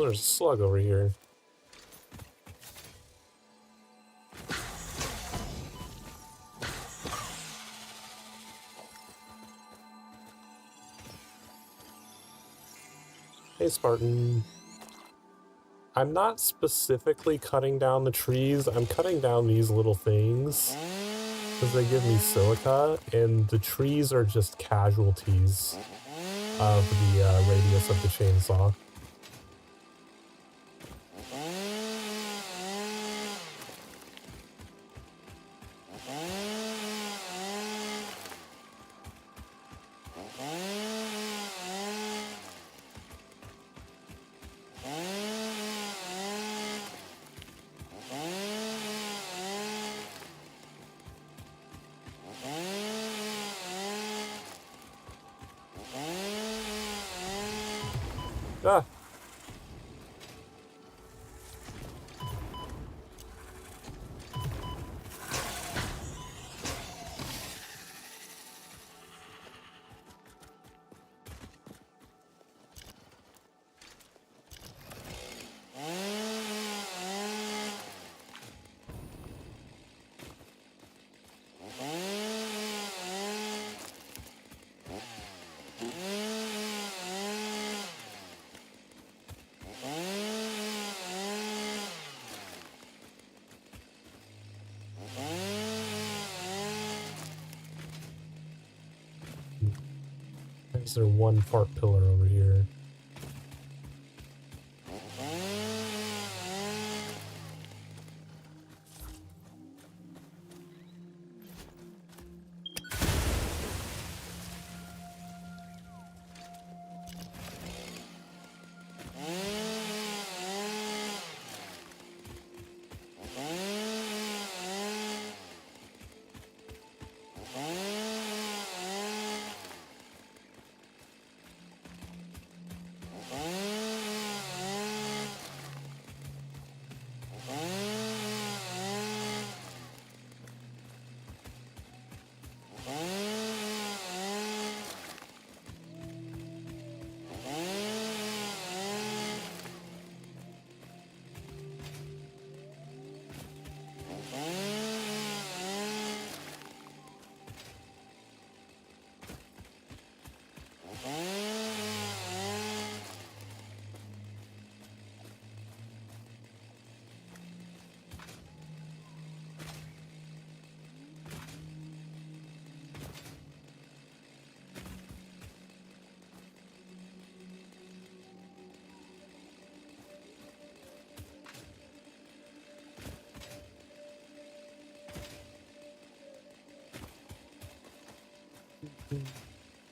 There's a slug over here. Hey, Spartan. I'm not specifically cutting down the trees. I'm cutting down these little things because they give me silica, and the trees are just casualties of the radius of the chainsaw. Ah! Why is there one fart pillar over here?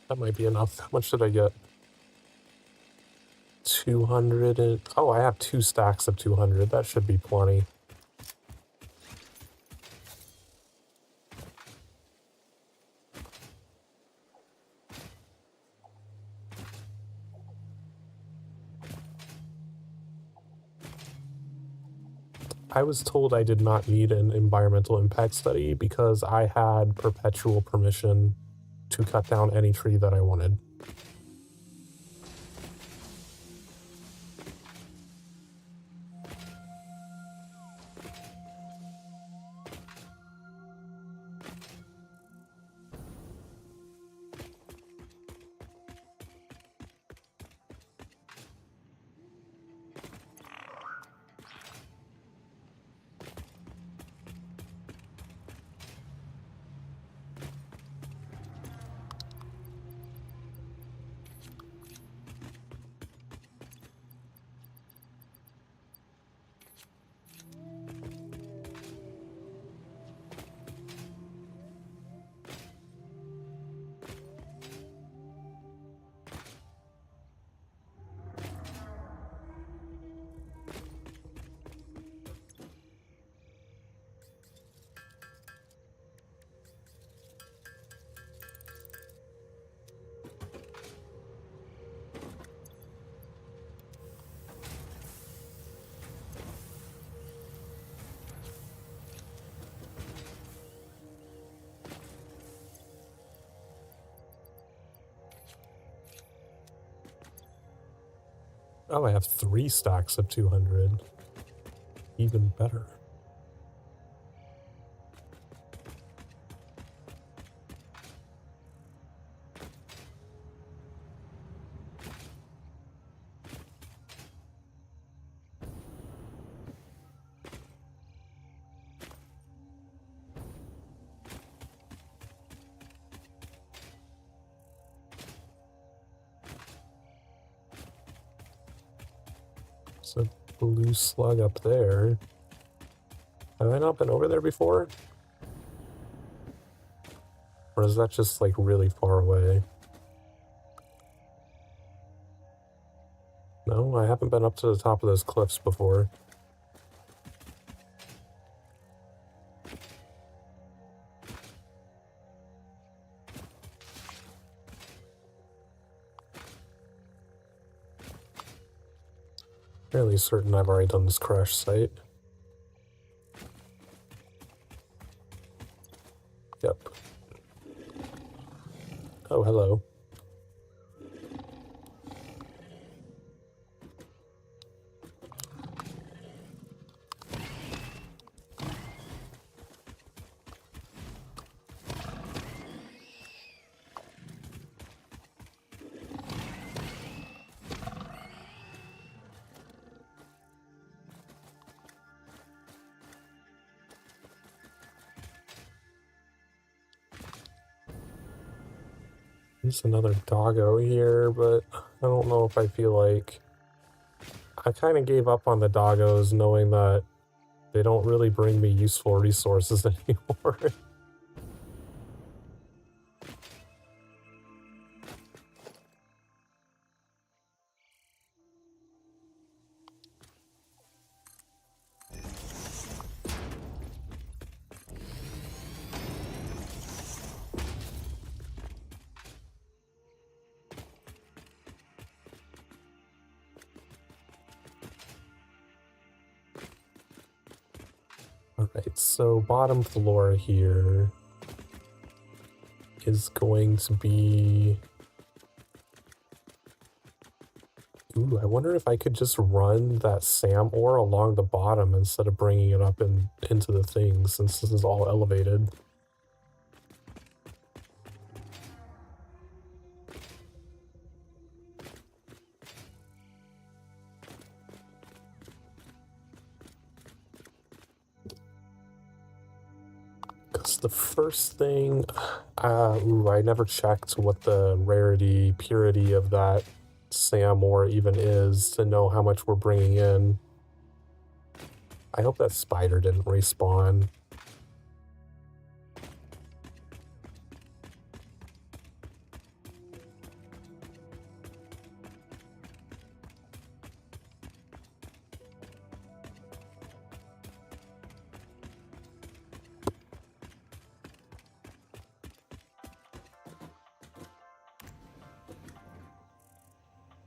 That might be enough. How much did I get? 200 and... Oh, I have 2 stacks of 200. That should be plenty. I was told I did not need an environmental impact study because I had perpetual permission to cut down any tree that I wanted. Oh, I have 3 stacks of 200. Even better. There's a blue slug up there. Have I not been over there before? Or is that just like really far away? No, I haven't been up to the top of those cliffs before. Fairly certain I've already done this crash site. Yep. Oh, hello. There's another doggo here, but I don't know if I feel like... I kind of gave up on the doggos knowing that they don't really bring me useful resources anymore. Alright, so bottom floor here is going to be... Ooh, I wonder if I could just run that SAM ore along the bottom instead of bringing it up into the thing, since this is all elevated. Because the first thing... ooh, I never checked what the rarity, purity of that SAM ore even is to know how much we're bringing in. I hope that spider didn't respawn.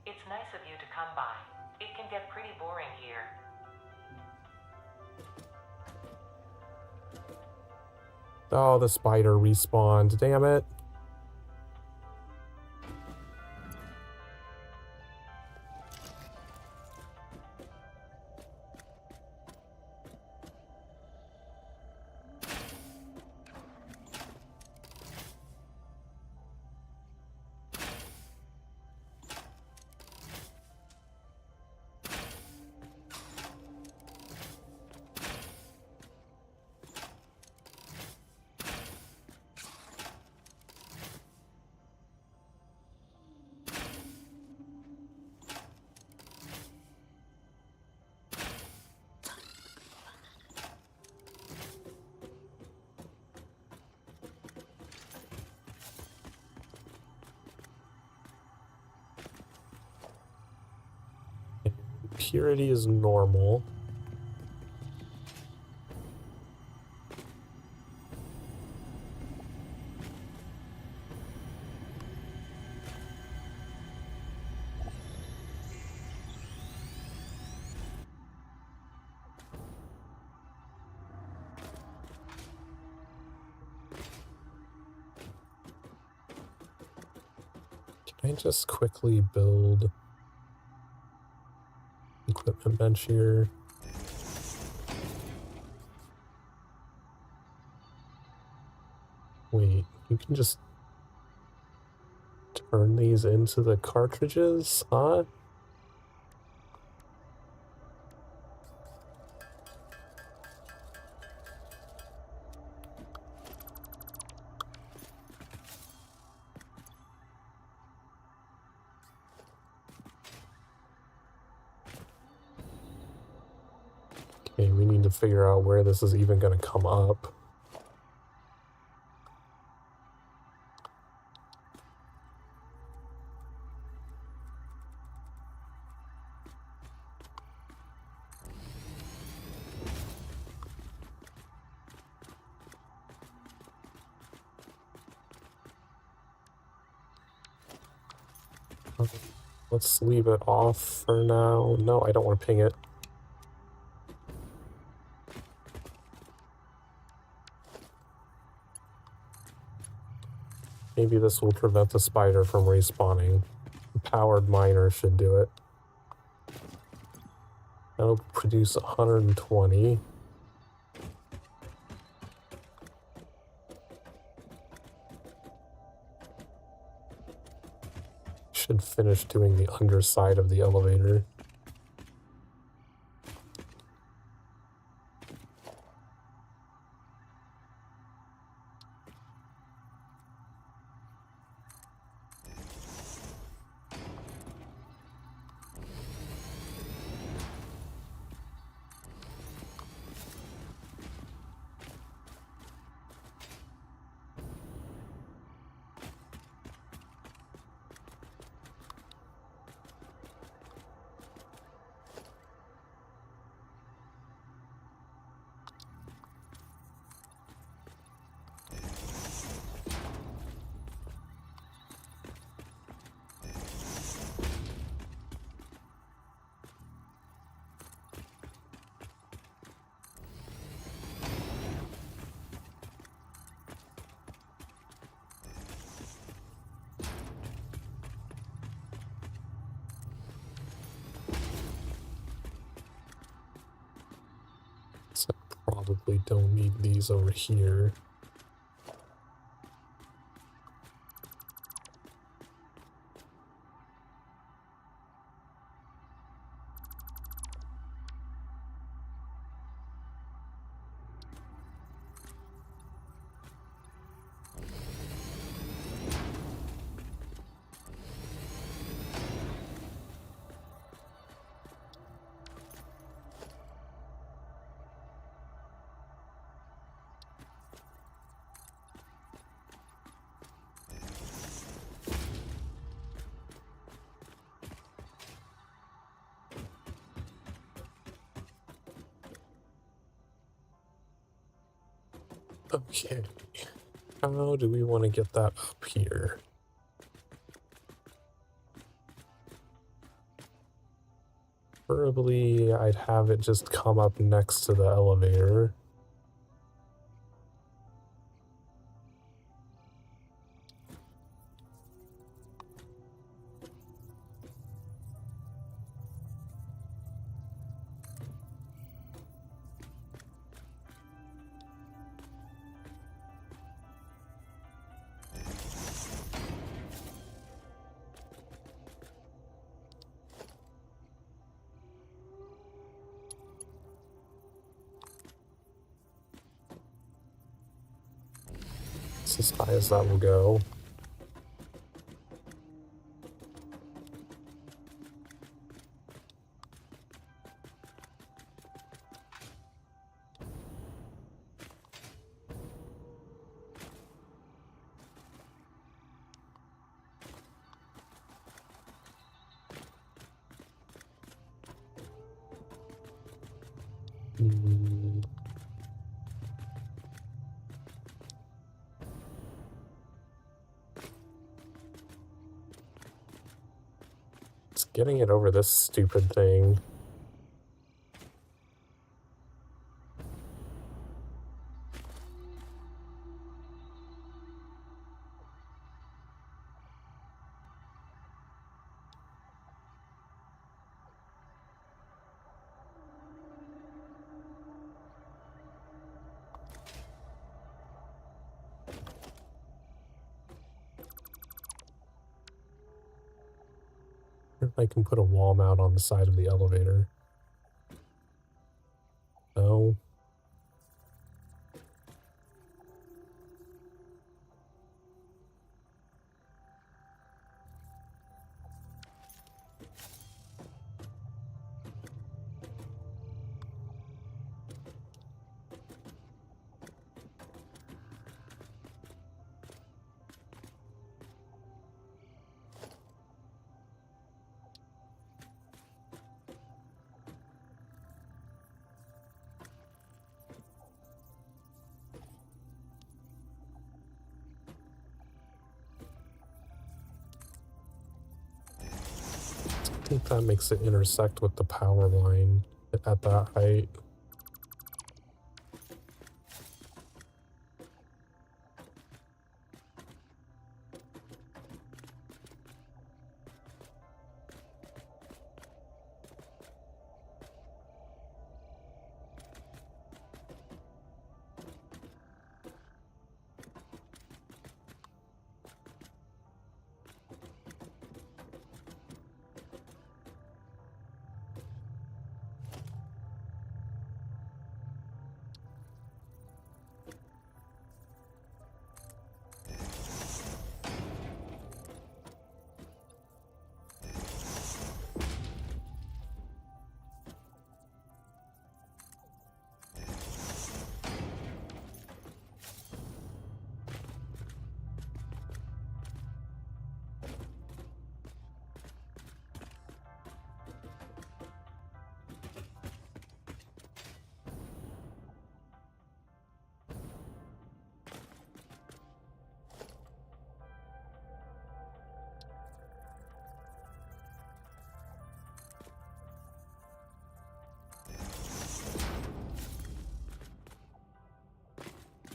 It's nice of you to come by. It can get pretty boring here. Oh, the spider respawned. Damn it. Purity is normal. Can I just quickly build... equipment bench here. Wait, you can just turn these into the cartridges, huh? Okay, we need to figure out where this is even going to come up. Let's leave it off for now. No, I don't want to ping it. Maybe this will prevent the spider from respawning. The powered miner should do it. That'll produce 120. Should finish doing the underside of the elevator. So probably don't need these over here. Okay, how do we want to get that up here? Preferably, I'd have it just come up next to the elevator. It's as high as that will go. Hmm. It's getting it over this stupid thing. I can put a wall mount on the side of the elevator. No. I think that makes it intersect with the power line at that height.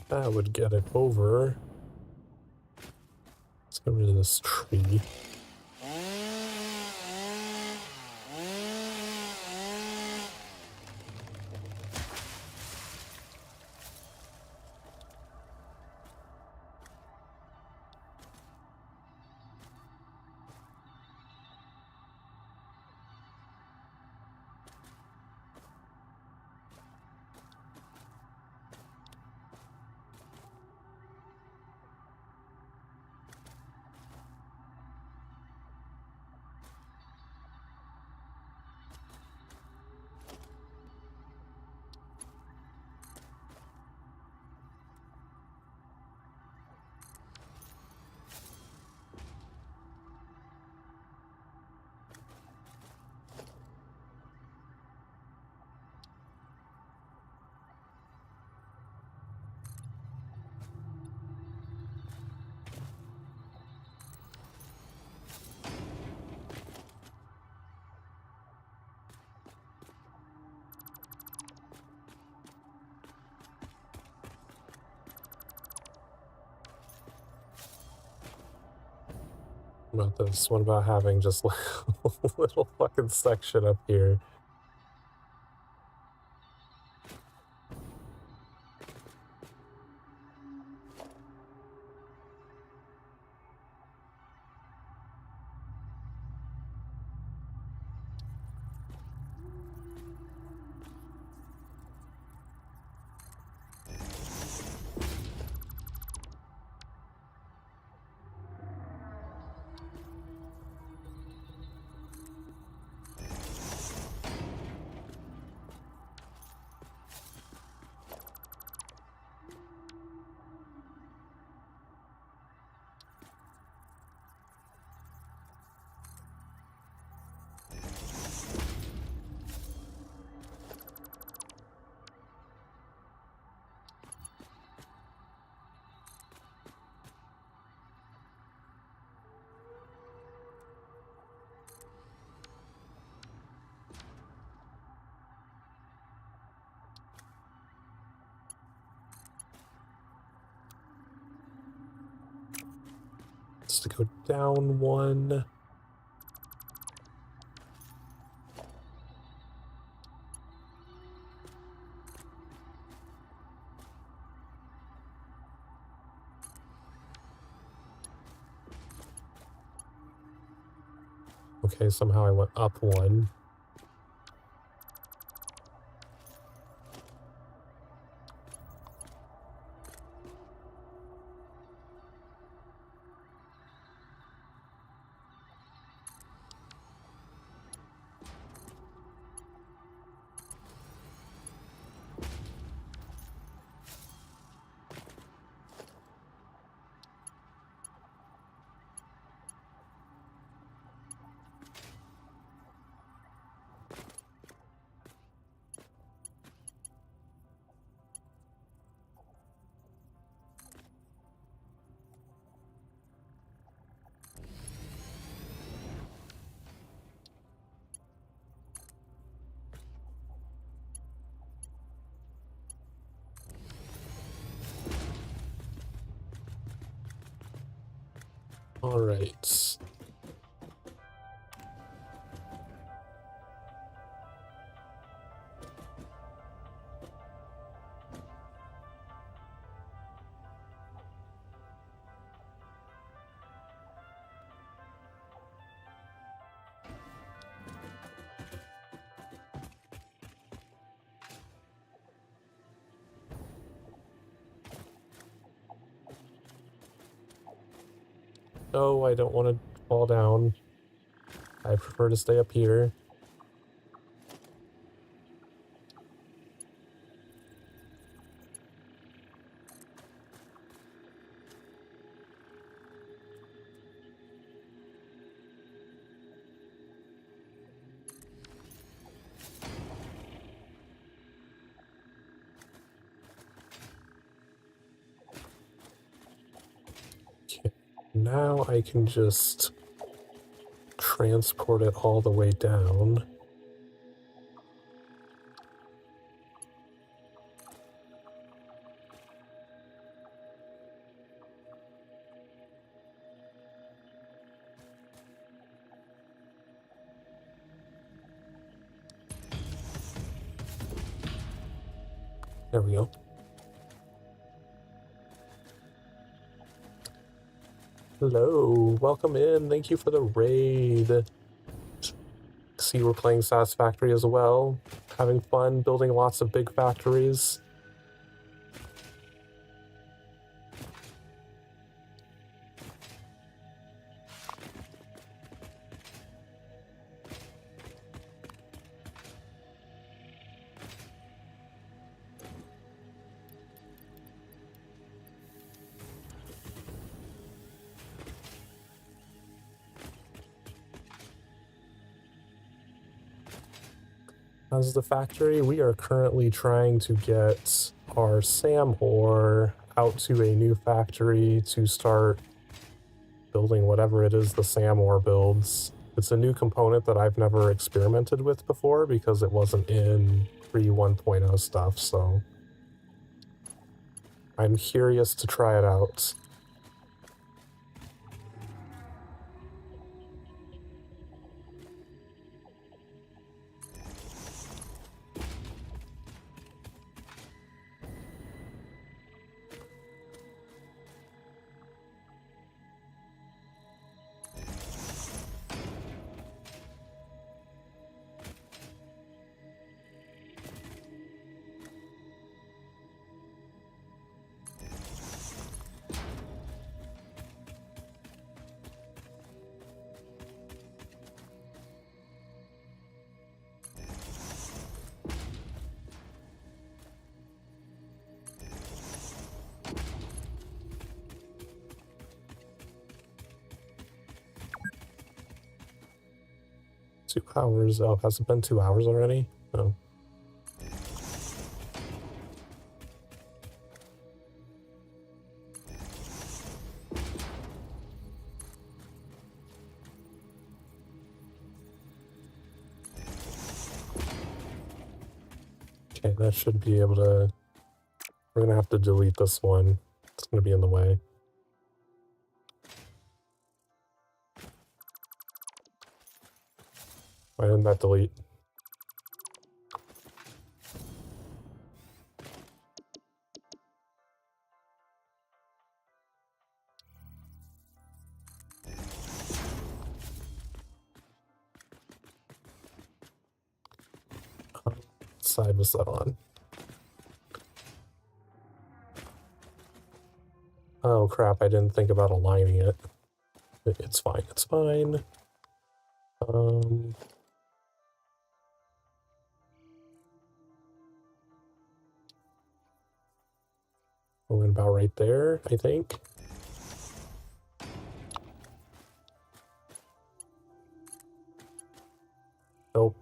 That would get it over. Let's get rid of this tree. About this? What about having just like a little fucking section up here? Just to go down one. Okay, somehow I went up one. All right. No, I don't want to fall down. I prefer to stay up here. Okay. Now I can just transport it all the way down. There we go. Hello, welcome in. Thank you for the raid. See, we're playing Satisfactory as well. Having fun building lots of big factories. How's the factory? We are currently trying to get our SAM ore out to a new factory to start building whatever it is the SAM ore builds. It's a new component that I've never experimented with before because it wasn't in pre 1.0 stuff, so I'm curious to try it out. 2 hours. Oh, has it been 2 hours already? Oh. Okay, that should be able to... We're gonna have to delete this one. It's gonna be in the way. Why didn't that delete? side was that on? Oh crap, I didn't think about aligning it. It's fine, it's fine. Going about right there, I think. Nope.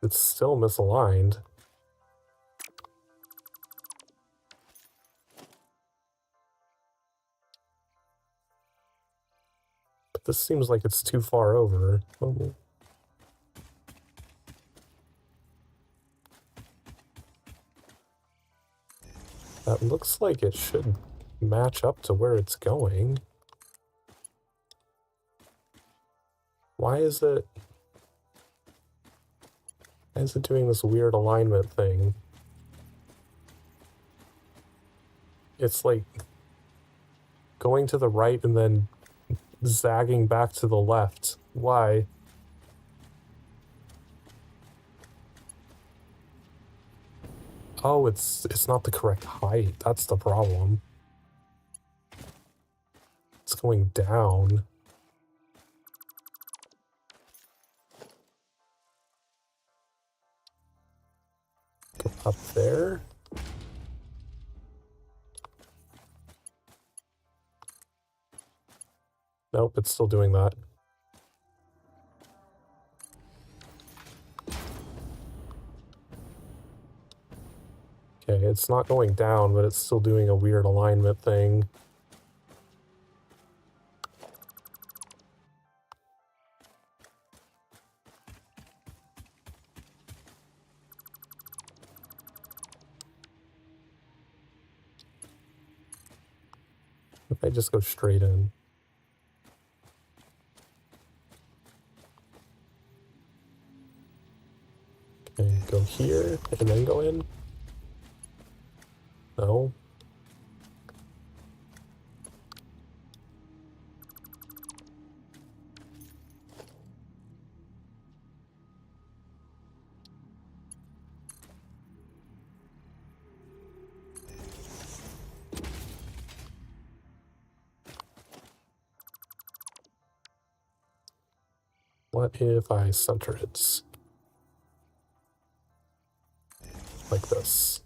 It's still misaligned. But this seems like it's too far over. That looks like it should match up to where it's going. Why is it doing this weird alignment thing? It's like going to the right and then zagging back to the left. Why? Oh, it's not the correct height. That's the problem. It's going down. Go up there. Nope, it's still doing that. Okay, it's not going down, but it's still doing a weird alignment thing. If I just go straight in. Okay, go here and then go in. No. What if I center it? Like this.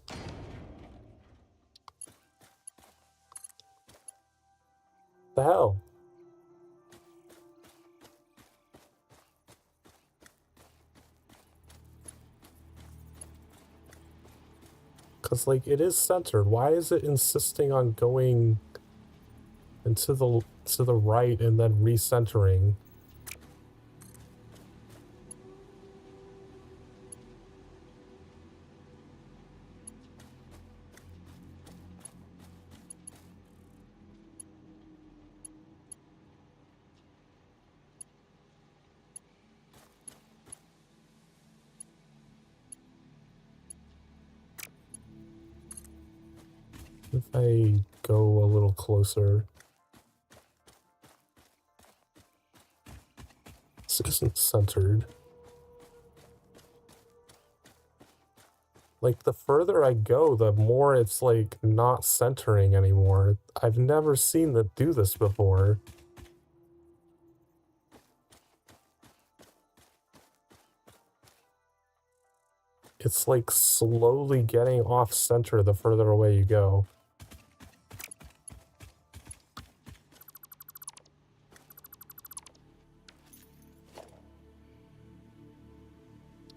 The hell? Because, like, it is centered. Why is it insisting on going into the right and then recentering? If I go a little closer. This isn't centered. Like, the further I go, the more it's, like, not centering anymore. I've never seen it do this before. It's, like, slowly getting off center the further away you go.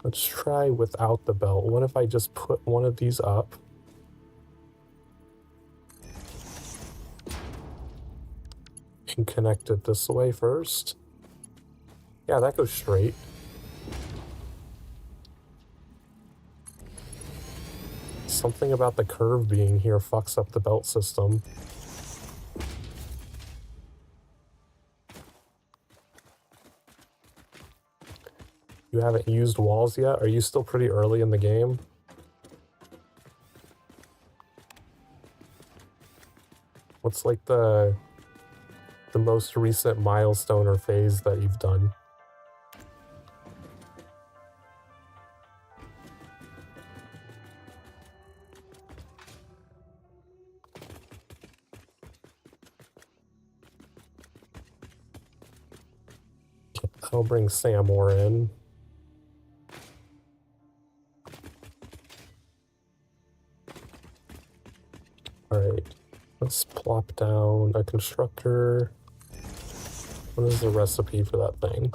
Let's try without the belt. What if I just put one of these up? And connect it this way first? Yeah, that goes straight. Something about the curve being here fucks up the belt system. You haven't used walls yet? Are you still pretty early in the game? What's like the most recent milestone or phase that you've done? I'll bring Samor in. Alright, let's plop down a constructor. What is the recipe for that thing?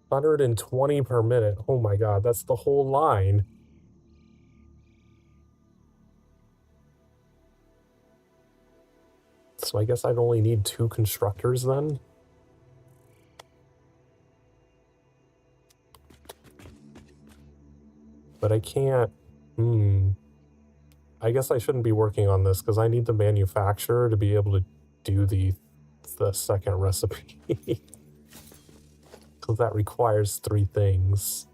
120 per minute. Oh my god, that's the whole line. So I guess I'd only need 2 constructors then? But I can't... I guess I shouldn't be working on this because I need the manufacturer to be able to do the second recipe. Because that requires 3 things.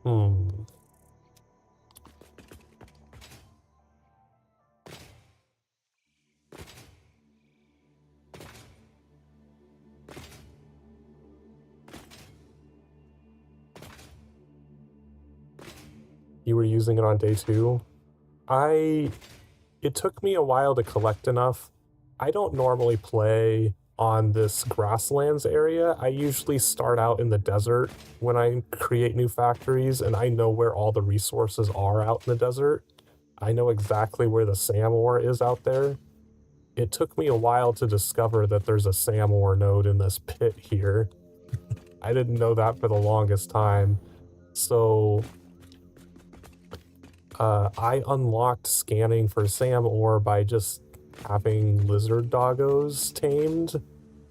Hmm. You were using it on day 2? It took me a while to collect enough. I don't normally play on this grasslands area. I usually start out in the desert when I create new factories, and I know where all the resources are out in the desert. I know exactly where the SAM ore is out there. It took me a while to discover that there's a SAM ore node in this pit here. I didn't know that for the longest time. So I unlocked scanning for SAM ore by just having lizard doggos tamed,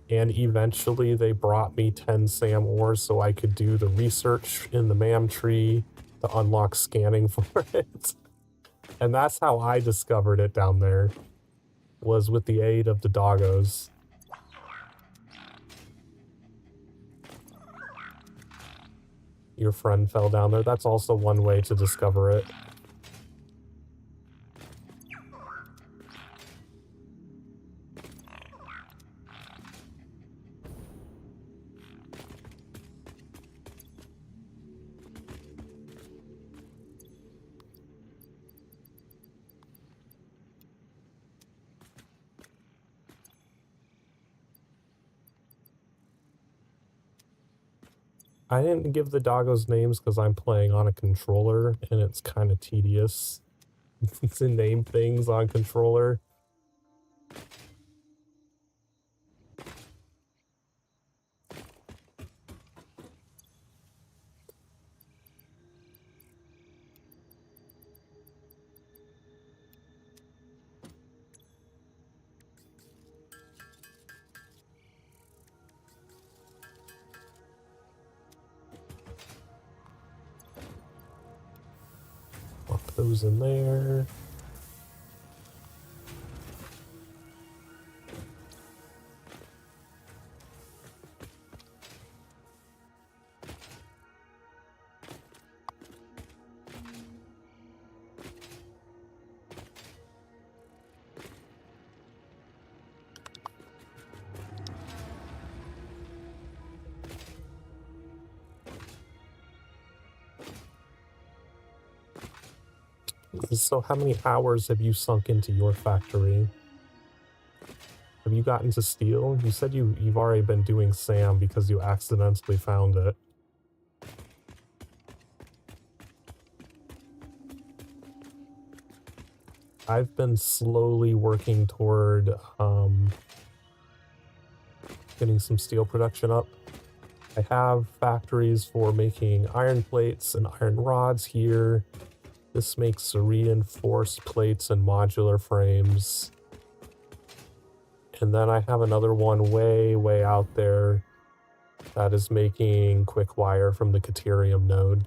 and eventually they brought me 10 SAM ores so I could do the research in the MAM tree to unlock scanning for it. And that's how I discovered it down there, was with the aid of the doggos. Your friend fell down there. That's also one way to discover it. I didn't give the doggos names because I'm playing on a controller and it's kind of tedious to name things on controller. Pop those in there. So how many hours have you sunk into your factory? Have you gotten to steel? You said you've already been doing SAM because you accidentally found it. I've been slowly working toward getting some steel production up. I have factories for making iron plates and iron rods here. This makes reinforced plates and modular frames. And then I have another one way out there that is making quick wire from the Caterium node.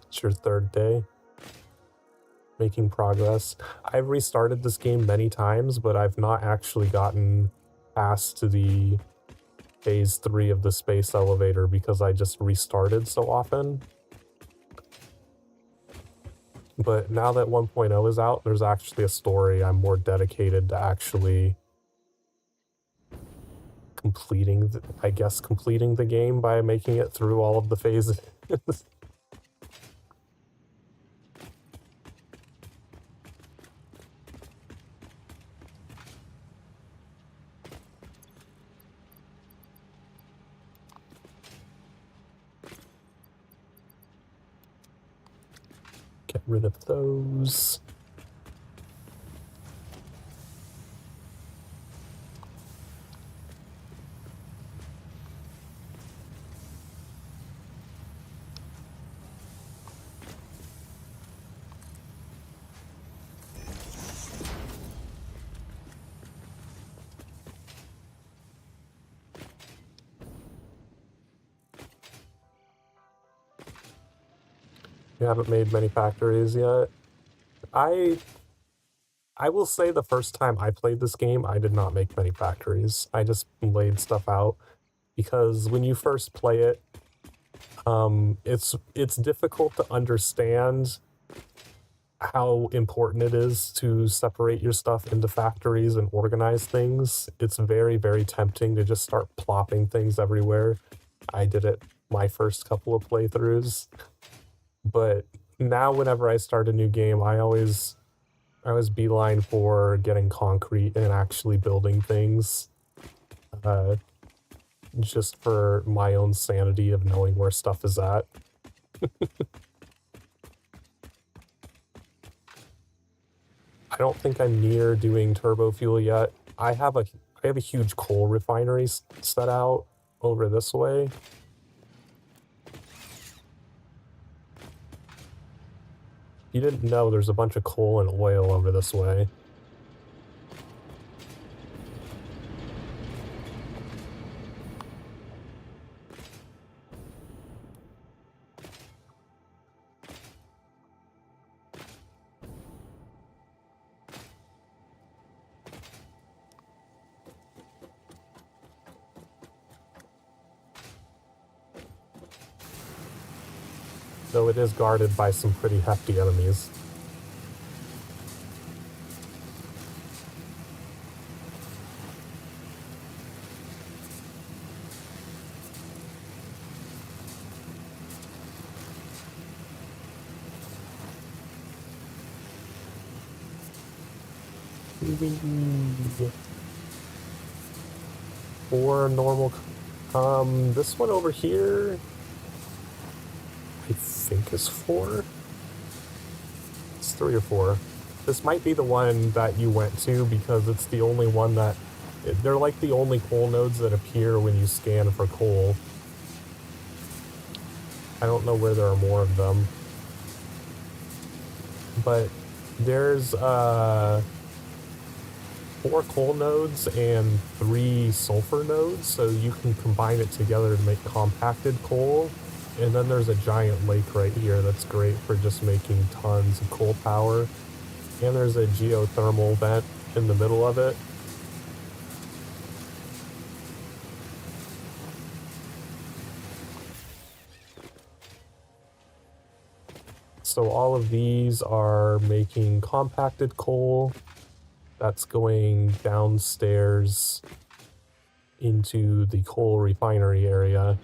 It's your 3rd day. making progress. I've restarted this game many times, but I've not actually gotten past to the phase 3 of the space elevator because I just restarted so often. But now that 1.0 is out, there's actually a story. I'm more dedicated to actually completing the game by making it through all of the phases. Get rid of those. We haven't made many factories yet. I will say the first time I played this game, I did not make many factories. I just laid stuff out because when you first play it, it's difficult to understand how important it is to separate your stuff into factories and organize things. It's very, very tempting to just start plopping things everywhere. I did it my first couple of playthroughs. But now whenever I start a new game, I always beeline for getting concrete and actually building things. Just for my own sanity of knowing where stuff is at. I don't think I'm near doing turbo fuel yet. I have a huge coal refinery set out over this way. You didn't know there's a bunch of coal and oil over this way. Though it is guarded by some pretty hefty enemies. Four normal. This one over here, I think is 4. It's 3 or 4. This might be the one that you went to because it's the only one that... They're like the only coal nodes that appear when you scan for coal. I don't know where there are more of them. But there's 4 coal nodes and 3 sulfur nodes, so you can combine it together to make compacted coal. And then there's a giant lake right here that's great for just making tons of coal power. And there's a geothermal vent in the middle of it. So all of these are making compacted coal. That's going downstairs into the coal refinery area.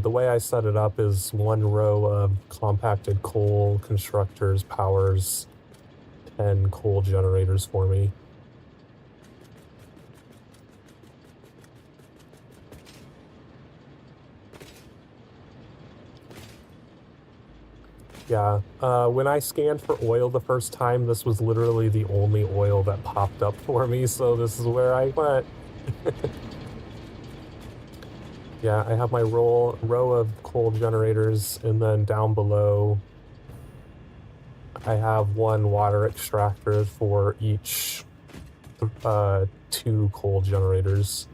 The way I set it up is 1 row of compacted coal constructors powers 10 coal generators for me. Yeah, when I scanned for oil the first time, this was literally the only oil that popped up for me, so this is where I went. Yeah, I have my row of coal generators, and then down below I have 1 water extractor for each 2 coal generators.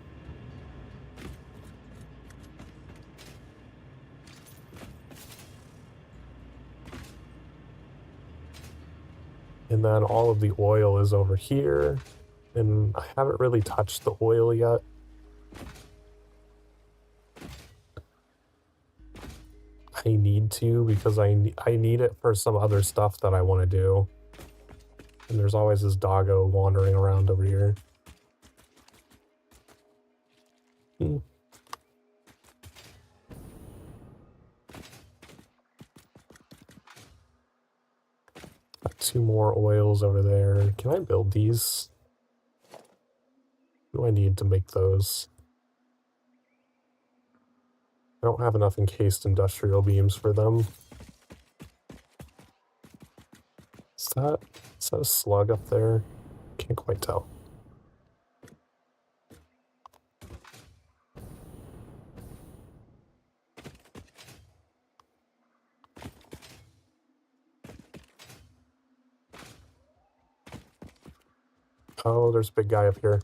And then all of the oil is over here. And I haven't really touched the oil yet. I need to because I need it for some other stuff that I want to do. And there's always this doggo wandering around over here. Got 2 more oils over there. Can I build these? What do I need to make those? I don't have enough encased industrial beams for them. Is that a slug up there? Can't quite tell. Oh, there's a big guy up here.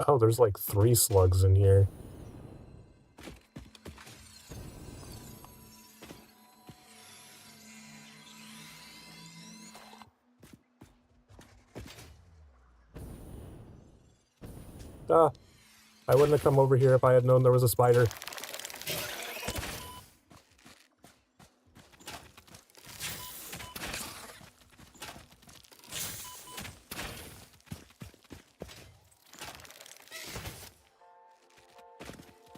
Oh, there's like 3 slugs in here. Ah, I wouldn't have come over here if I had known there was a spider.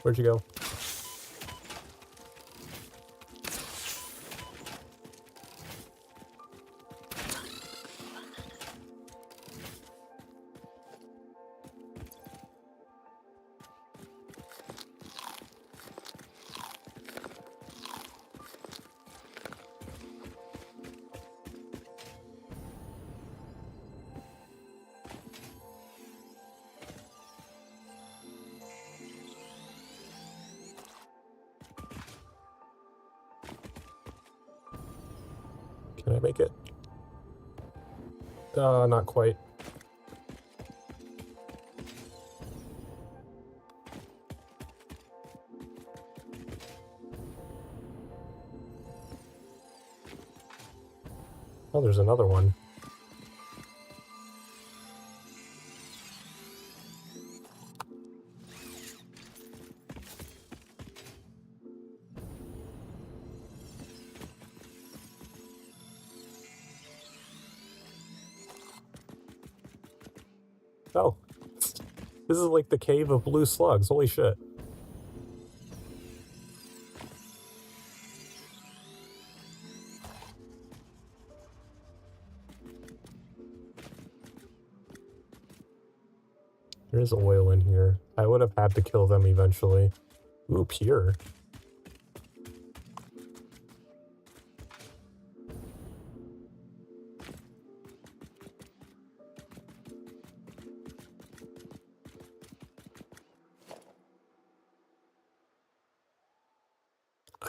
Where'd you go? Can I make it? Not quite. Oh, there's another one. Oh, this is like the cave of blue slugs. Holy shit. There is oil in here. I would have had to kill them eventually. Ooh, pure.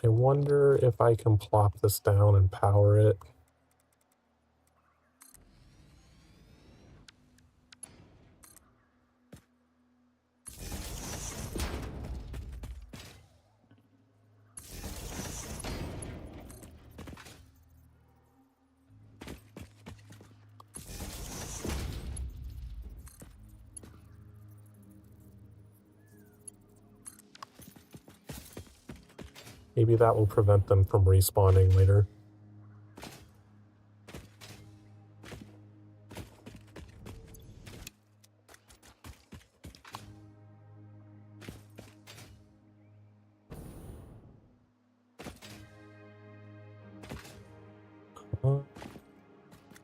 I wonder if I can plop this down and power it. Maybe that will prevent them from respawning later.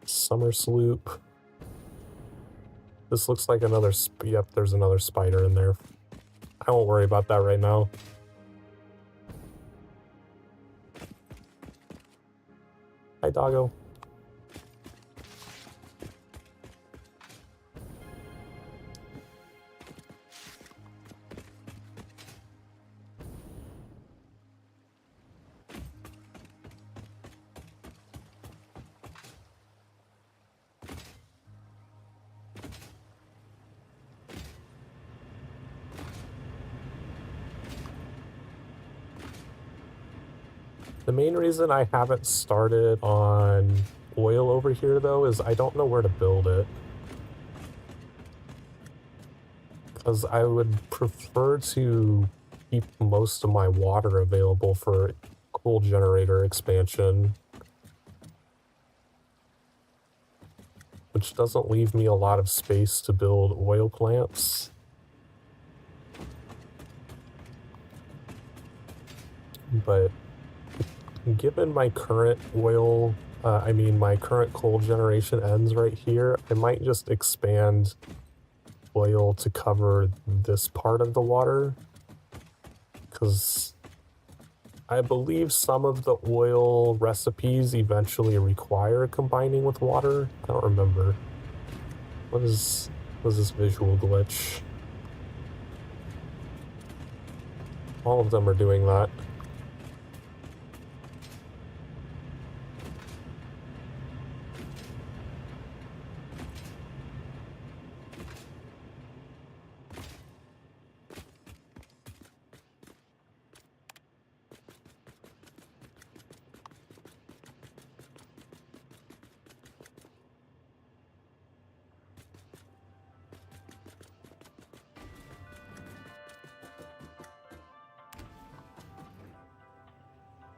Summer sloop. This looks like another yep, there's another spider in there. I won't worry about that right now. Hi, doggo. The main reason I haven't started on oil over here, though, is I don't know where to build it. Because I would prefer to keep most of my water available for coal generator expansion, which doesn't leave me a lot of space to build oil plants. But given my current my current coal generation ends right here, I might just expand oil to cover this part of the water, because I believe some of the oil recipes eventually require combining with water. I don't remember. What is this visual glitch? All of them are doing that.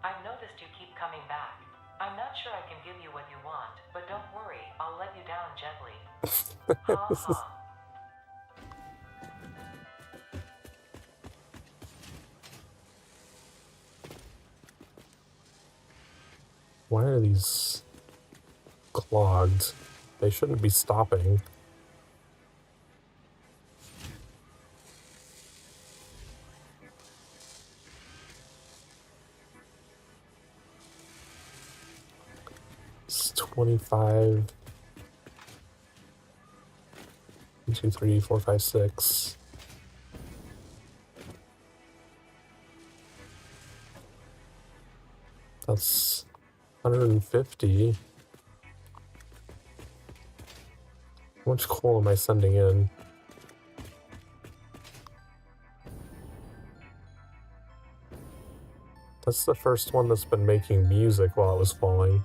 I've noticed you keep coming back. I'm not sure I can give you what you want, but don't worry, I'll let you down gently. Ha ha. Why are these clogged? They shouldn't be stopping. It's 25. 1, 2, 3, 4, 5, 6. That's 150. How much coal am I sending in? That's the first one that's been making music while it was falling.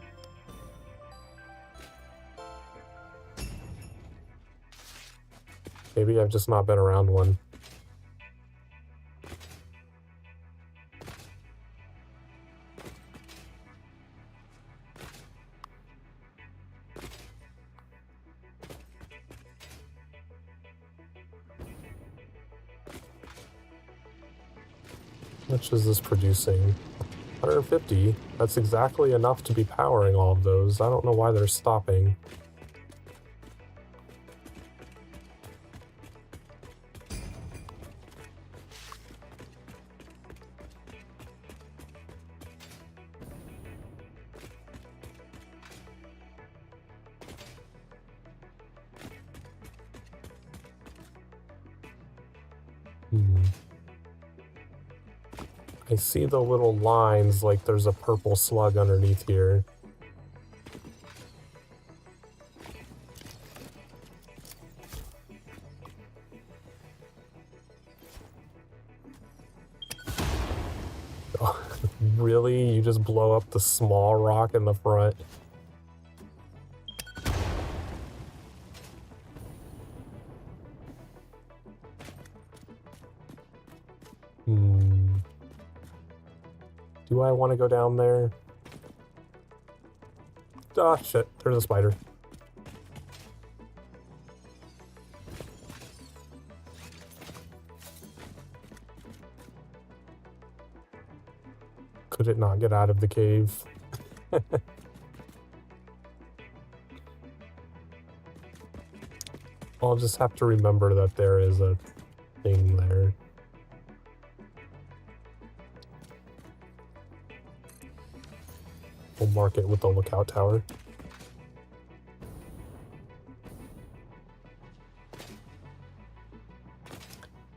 Maybe I've just not been around one. How much is this producing? 150. That's exactly enough to be powering all of those. I don't know why they're stopping. I see the little lines like there's a purple slug underneath here. Oh, really? You just blow up the small rock in the front? Do I want to go down there? Ah, shit. There's a spider. Could it not get out of the cave? I'll just have to remember that there is a thing there. We'll mark it with the lookout tower.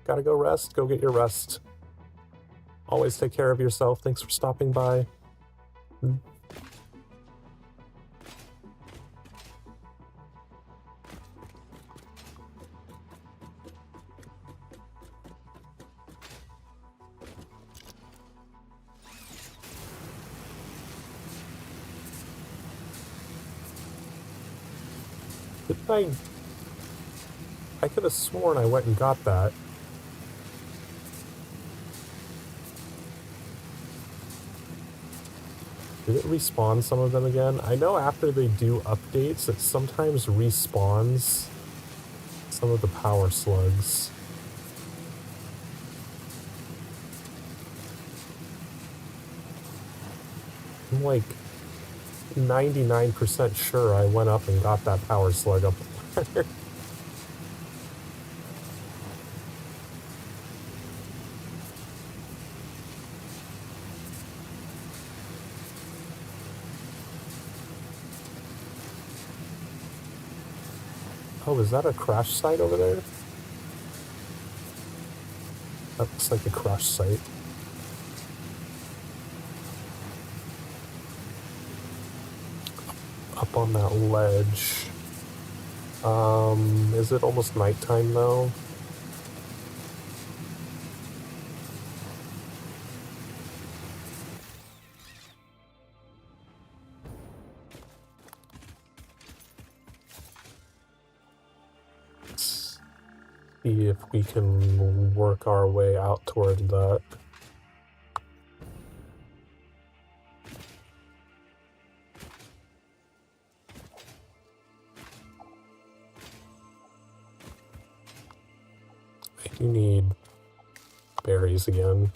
Gotta go rest. Go get your rest. Always take care of yourself. Thanks for stopping by. I could have sworn I went and got that. Did it respawn some of them again? I know after they do updates, it sometimes respawns some of the power slugs. I'm like 99% sure I went up and got that power slug up there. Oh, is that a crash site over there? That looks like a crash site. Up on that ledge. Is it almost nighttime though? Let's see if we can work our way out toward that. I do need berries again.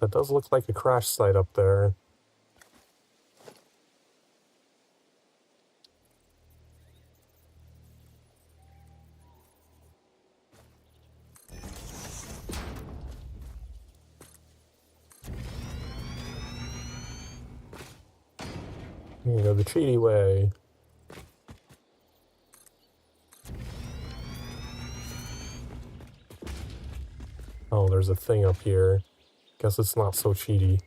That does look like a crash site up there. Here you go, the cheaty way. Oh, there's a thing up here. Guess it's not so cheaty.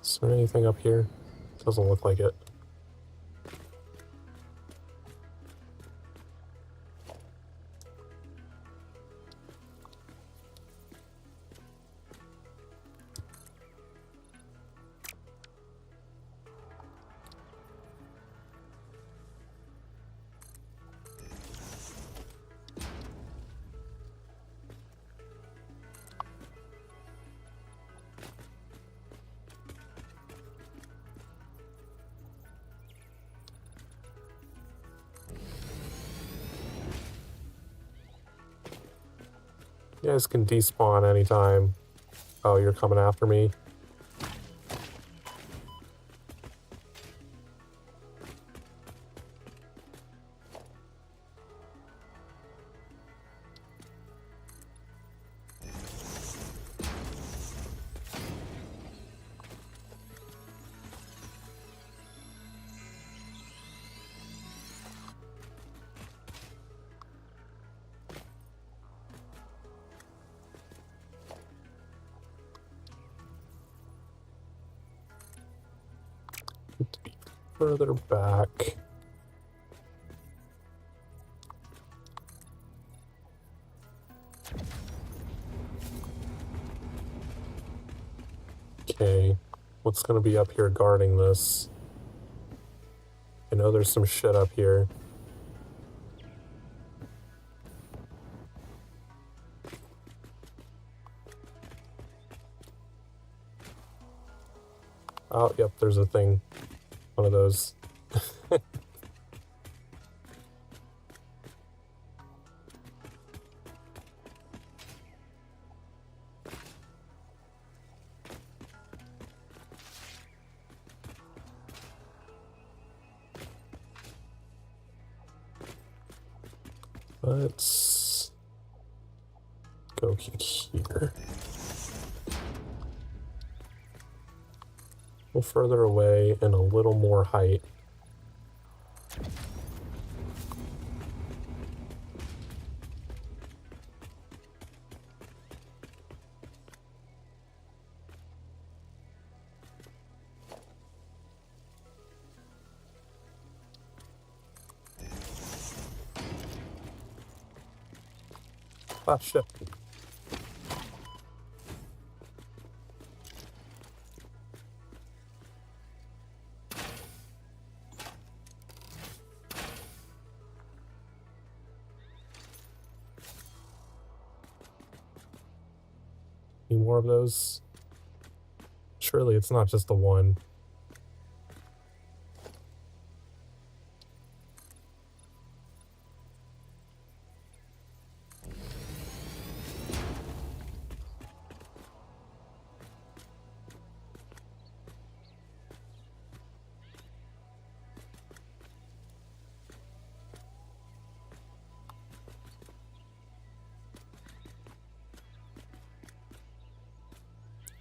Is there anything up here? Doesn't look like it. You guys can despawn anytime. Oh, you're coming after me? To be further back. Okay, what's gonna be up here guarding this? I know there's some shit up here. Oh, yep, there's a thing. One of those. Let's go here. A little further away and a little more height. Ah, shit. Any more of those? Surely it's not just the one.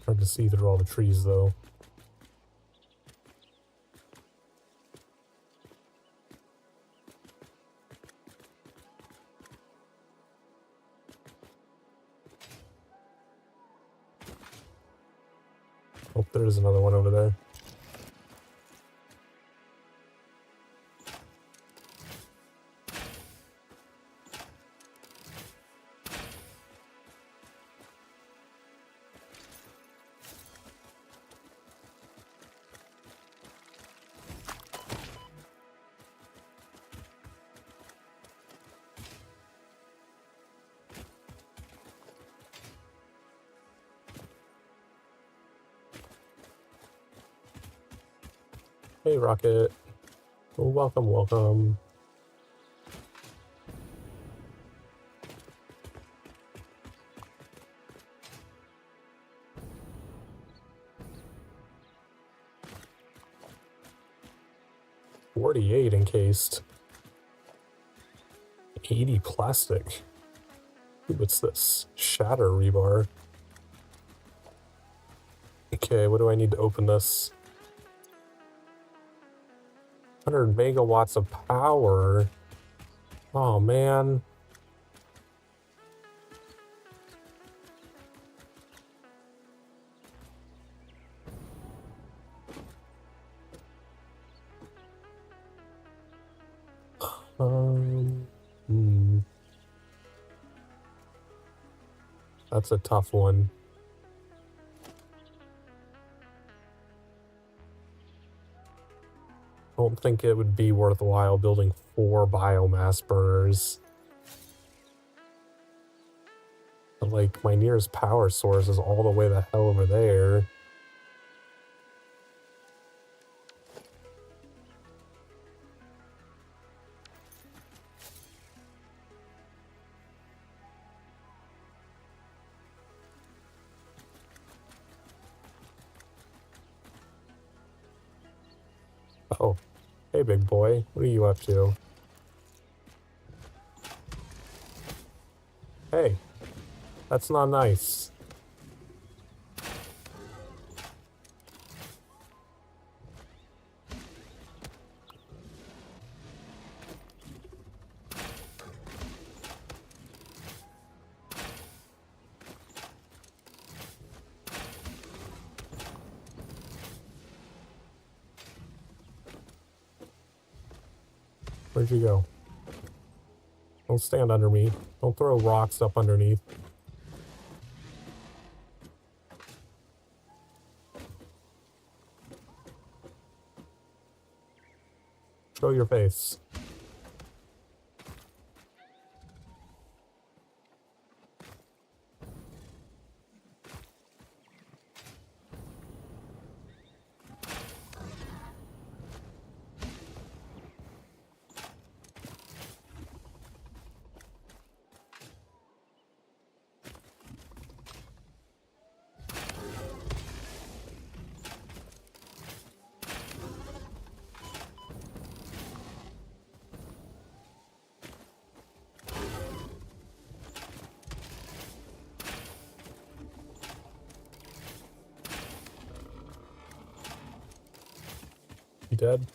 Hard to see through all the trees, though. Oh, there's another one over there. Hey, Rocket. Oh, welcome, welcome. $48 encased. 80 plastic. Ooh, what's this? Shatter rebar. Okay, what do I need to open this? 100 megawatts of power. Oh, man. Hmm. That's a tough one. I don't think it would be worthwhile building 4 biomass burners. But, like, my nearest power source is all the way the hell over there. Oh, hey, big boy. What are you up to? Hey, that's not nice. Where'd you go? Don't stand under me. Don't throw rocks up underneath. Show your face. You dead?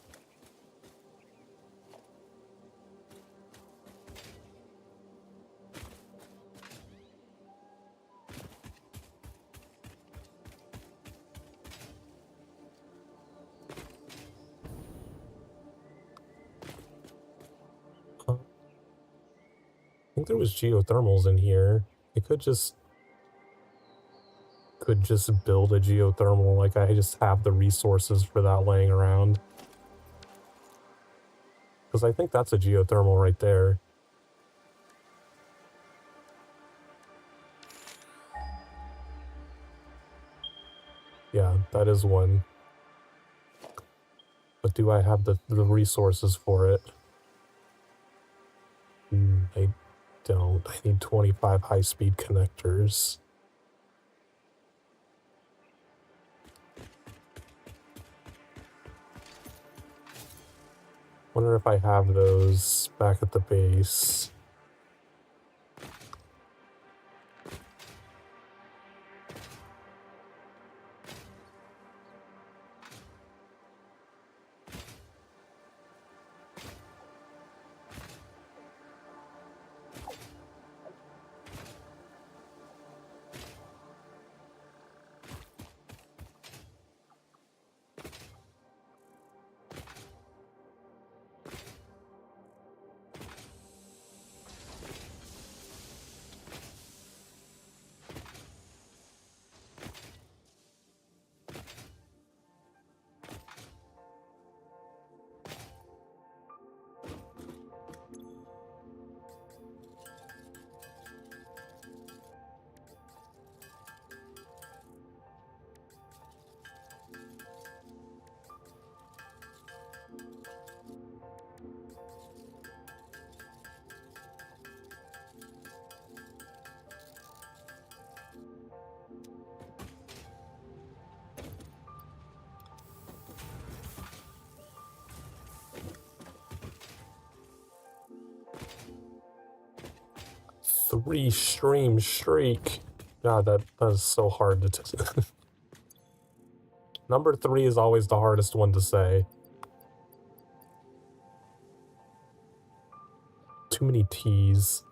think there was geothermals in here. I could just build a geothermal, like I just have the resources for that laying around. Because I think that's a geothermal right there. Yeah, that is one. But do I have the resources for it? I don't. I need 25 high-speed connectors. Wonder if I have those back at the base. Three stream streak. God, that is so hard to Number 3 is always the hardest one to say. Too many T's.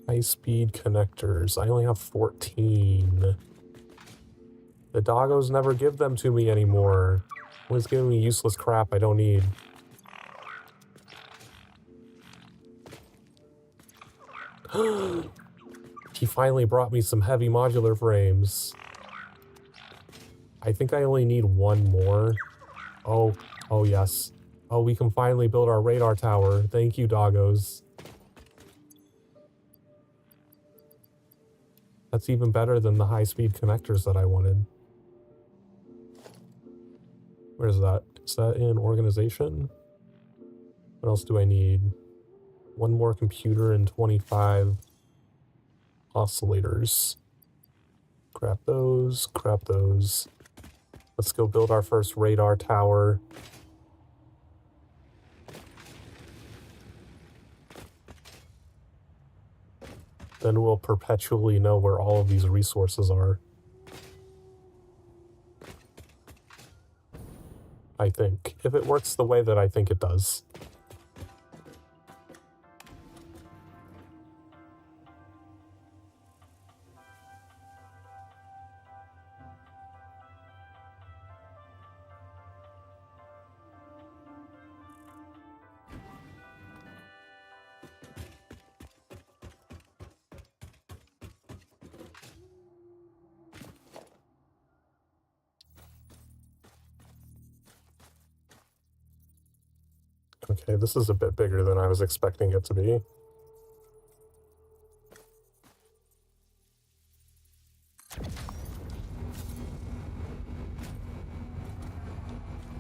High-speed connectors. I only have 14. The doggos never give them to me anymore. Always giving me useless crap I don't need. He finally brought me some heavy modular frames. I think I only need one more. Oh yes. Oh, we can finally build our radar tower. Thank you, doggos. That's even better than the high-speed connectors that I wanted. Where's that? Is that in organization? What else do I need? One more computer and 25 oscillators. Grab those, grab those. Let's go build our first radar tower. Then we'll perpetually know where all of these resources are. I think. If it works the way that I think it does. Okay, this is a bit bigger than I was expecting it to be.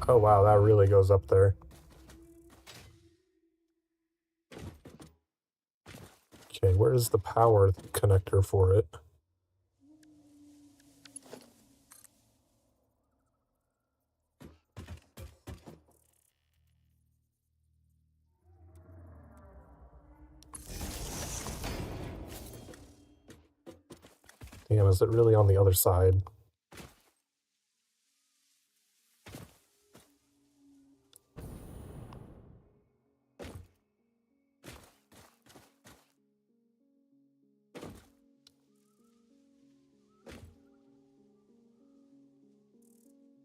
Oh wow, that really goes up there. Okay, where is the power connector for it? Damn, is it really on the other side?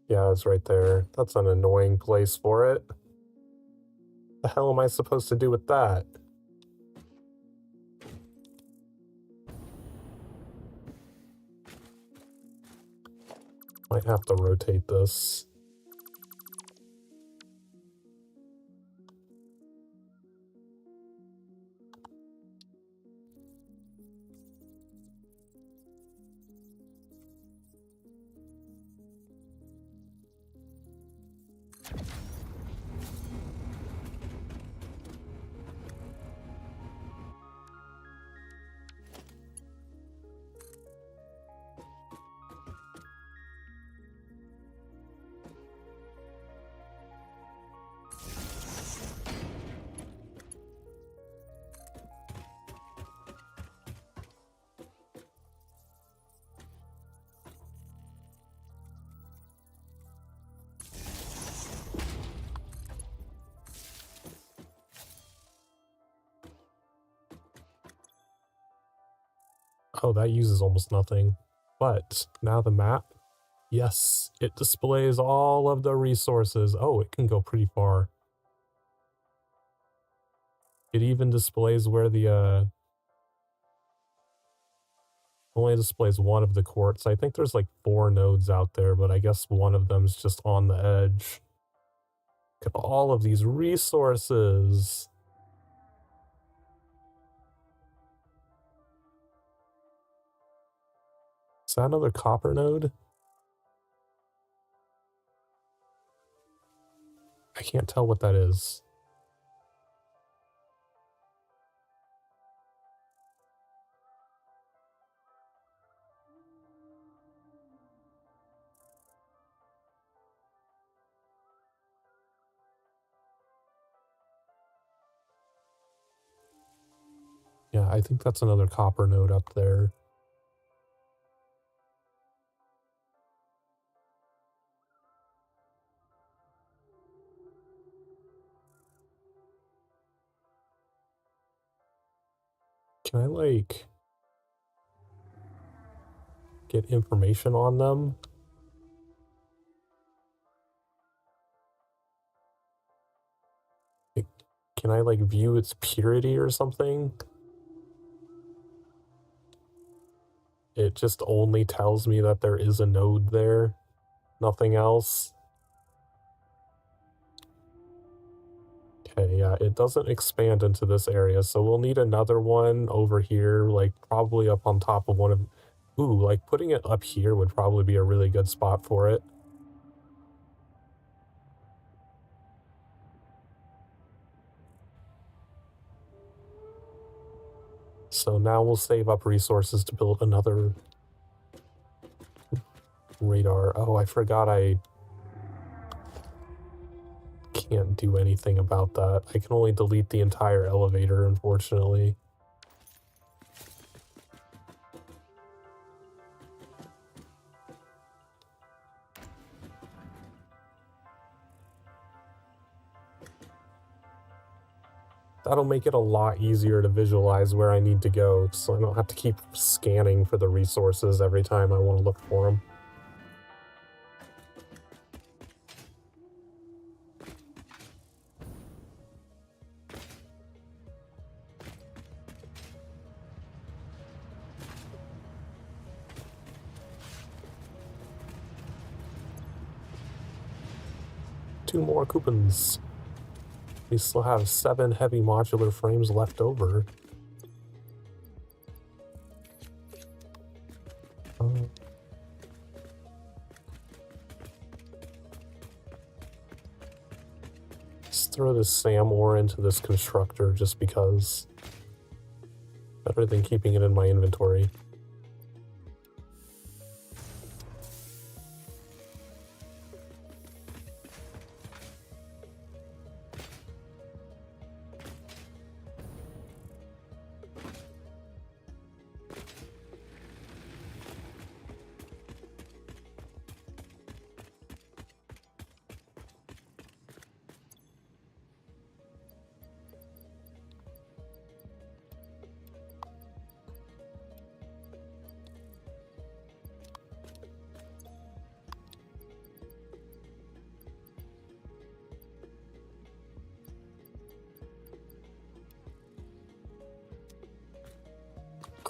Yeah, it's right there. That's an annoying place for it. The hell am I supposed to do with that? Might have to rotate this. Oh, that uses almost nothing. But now the map, yes, it displays all of the resources. Oh, it can go pretty far. It even displays where the, only displays one of the quartz. I think there's like 4 nodes out there, but I guess one of them's just on the edge. Look at all of these resources. Is that another copper node? I can't tell what that is. Yeah, I think that's another copper node up there. Can I, like, get information on them? Like, can I, like, view its purity or something? It just only tells me that there is a node there. Nothing else. Okay, yeah, it doesn't expand into this area, so we'll need another one over here, like, probably up on top of one of... Ooh, like, putting it up here would probably be a really good spot for it. So now we'll save up resources to build another radar. Oh, I forgot I can't do anything about that. I can only delete the entire elevator, unfortunately. That'll make it a lot easier to visualize where I need to go, so I don't have to keep scanning for the resources every time I want to look for them. Two more coupons. We still have 7 heavy modular frames left over. Let's throw this SAM ore into this constructor just because. Better than keeping it in my inventory.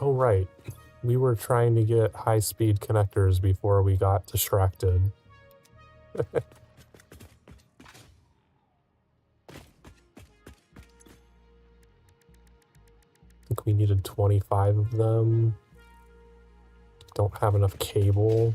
Oh, right. We were trying to get high-speed connectors before we got distracted. I think we needed 25 of them. Don't have enough cable.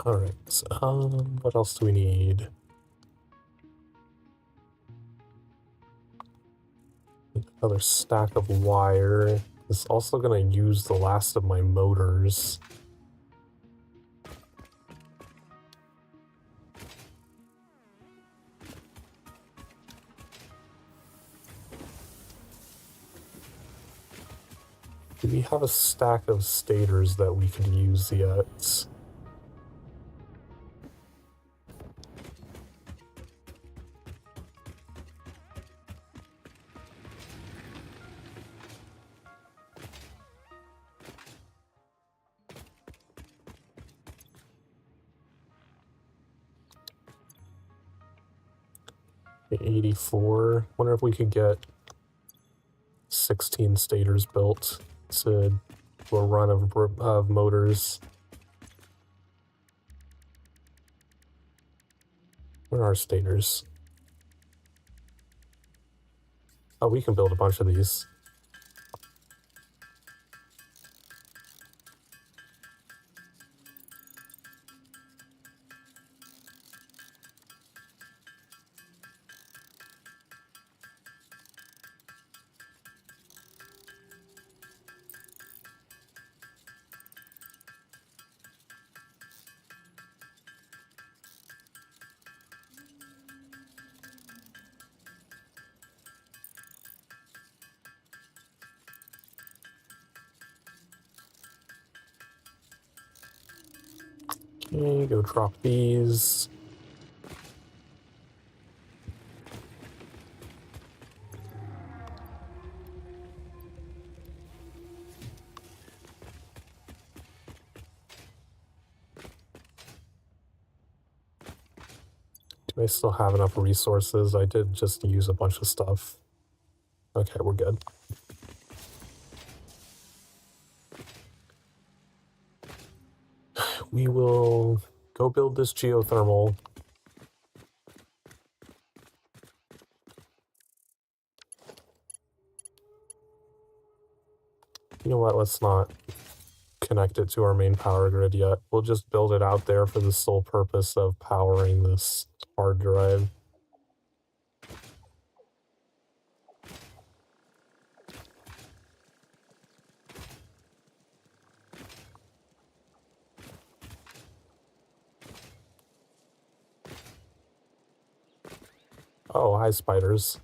Alright, what else do we need? Another stack of wire. It's also gonna use the last of my motors. Do we have a stack of stators that we could use yet? The 84. Wonder if we could get 16 stators built to do a run of motors. Where are stators? Oh, we can build a bunch of these. Okay, go drop these. Do I still have enough resources? I did just use a bunch of stuff. Okay, we're good. We will go build this geothermal. You know what, let's not connect it to our main power grid yet. We'll just build it out there for the sole purpose of powering this hard drive. Oh, hi spiders.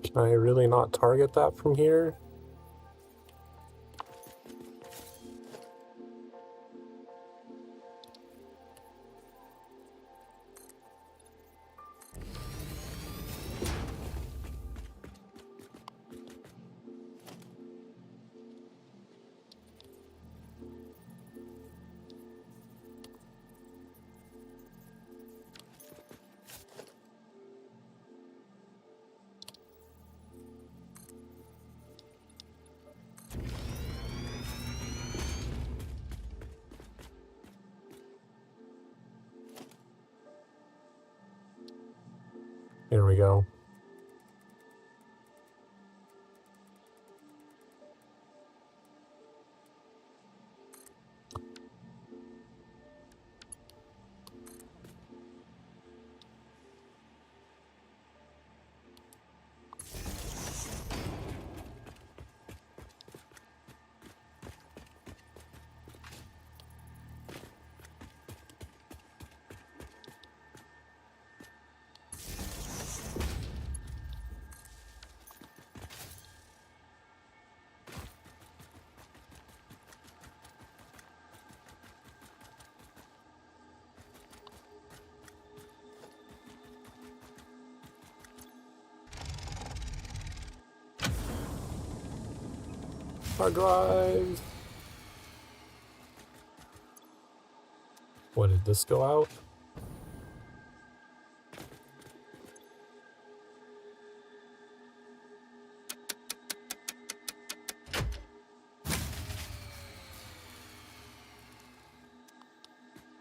Can I really not target that from here? Here we go. Hard drive. What, did this go out?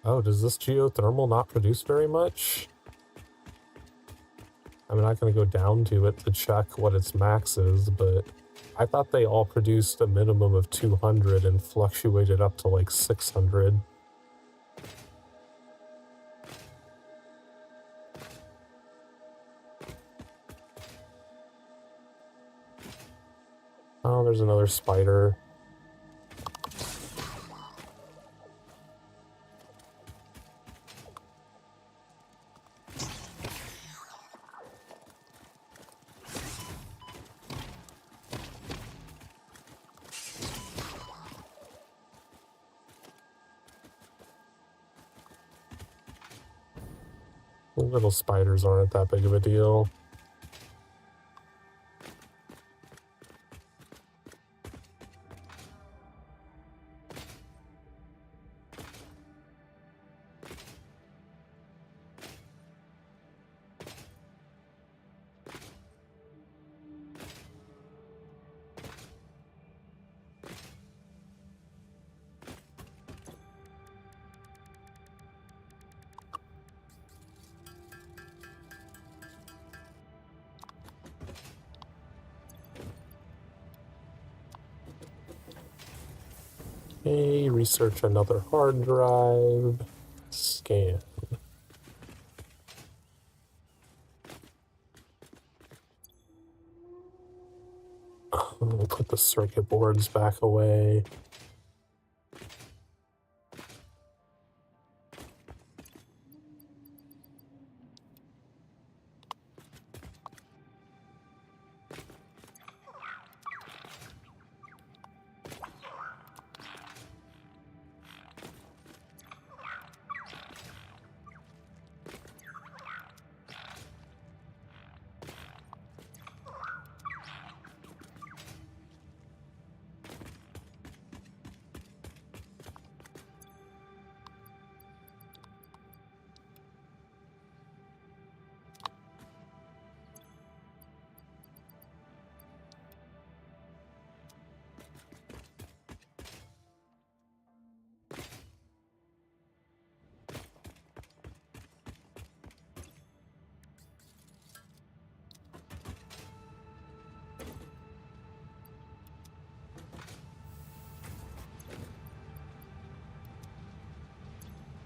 Oh, does this geothermal not produce very much? I'm not going to go down to it to check what its max is, but I thought they all produced a minimum of 200 and fluctuated up to like 600. Oh, there's another spider. Little spiders aren't that big of a deal. Okay, research another hard drive. Scan. Put the circuit boards back away.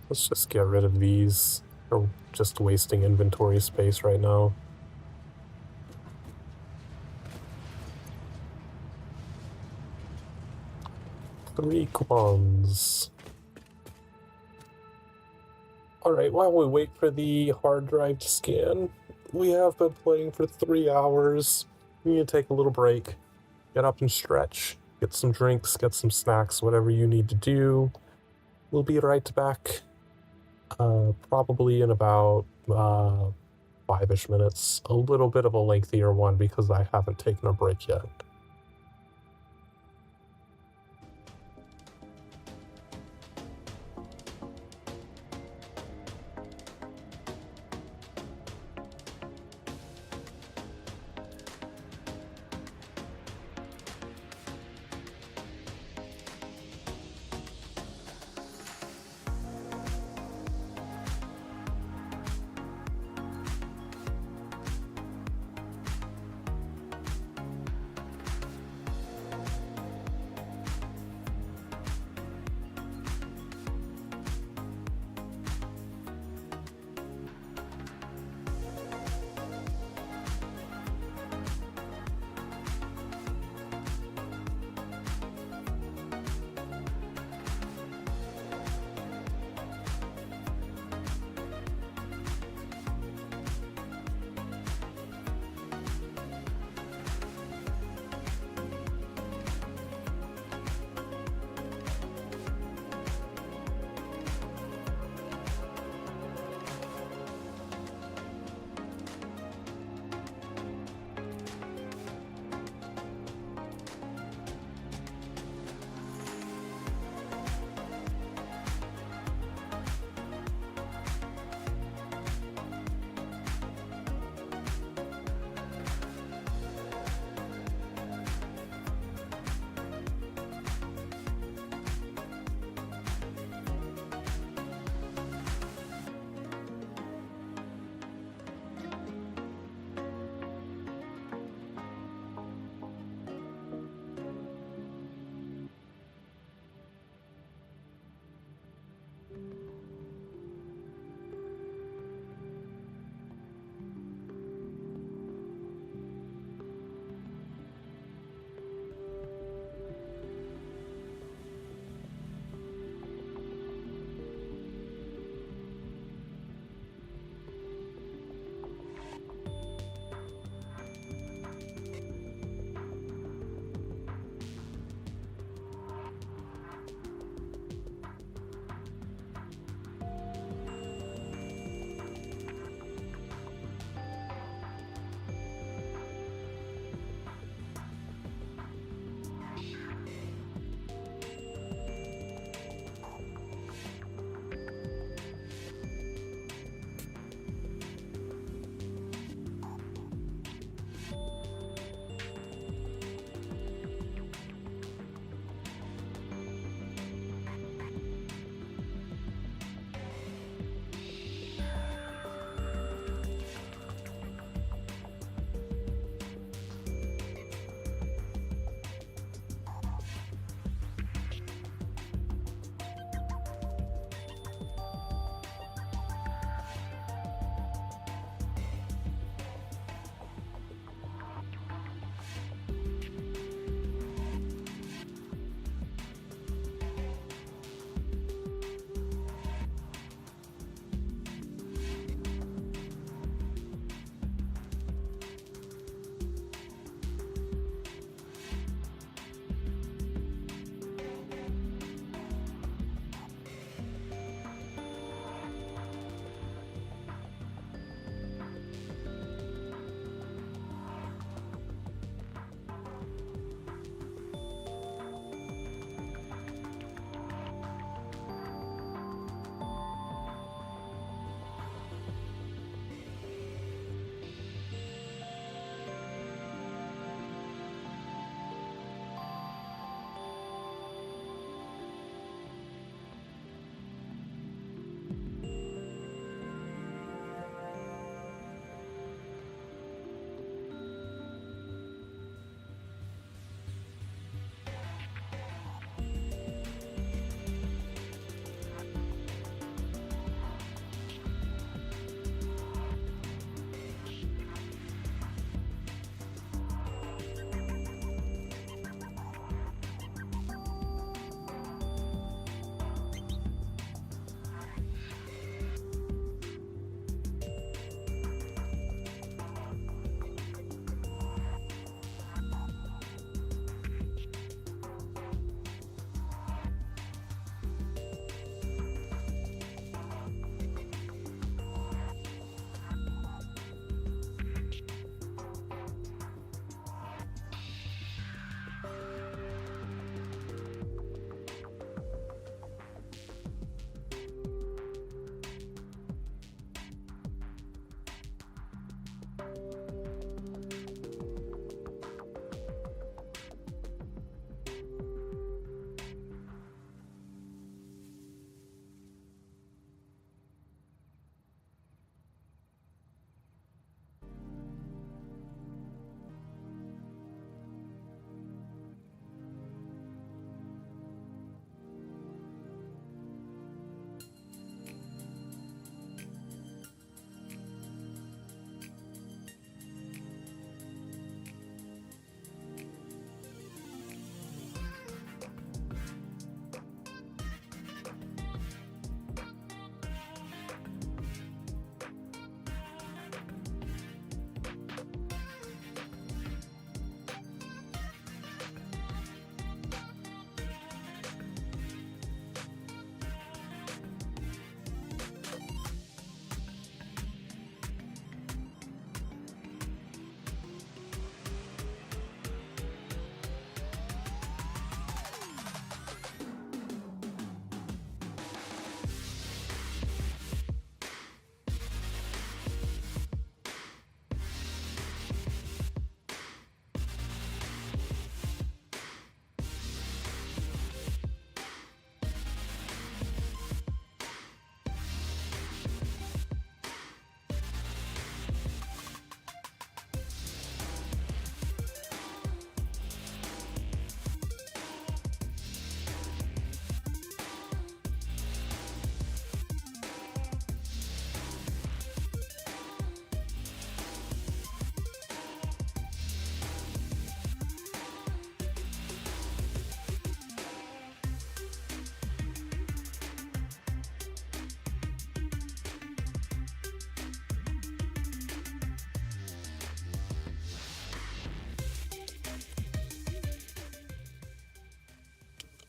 Let's just get rid of these. They're just wasting inventory space right now. Three coupons. Alright, while we wait for the hard drive to scan, we have been playing for 3 hours. We need to take a little break, get up and stretch, get some drinks, get some snacks, whatever you need to do. We'll be right back, probably in about 5-ish minutes. A little bit of a lengthier one because I haven't taken a break yet.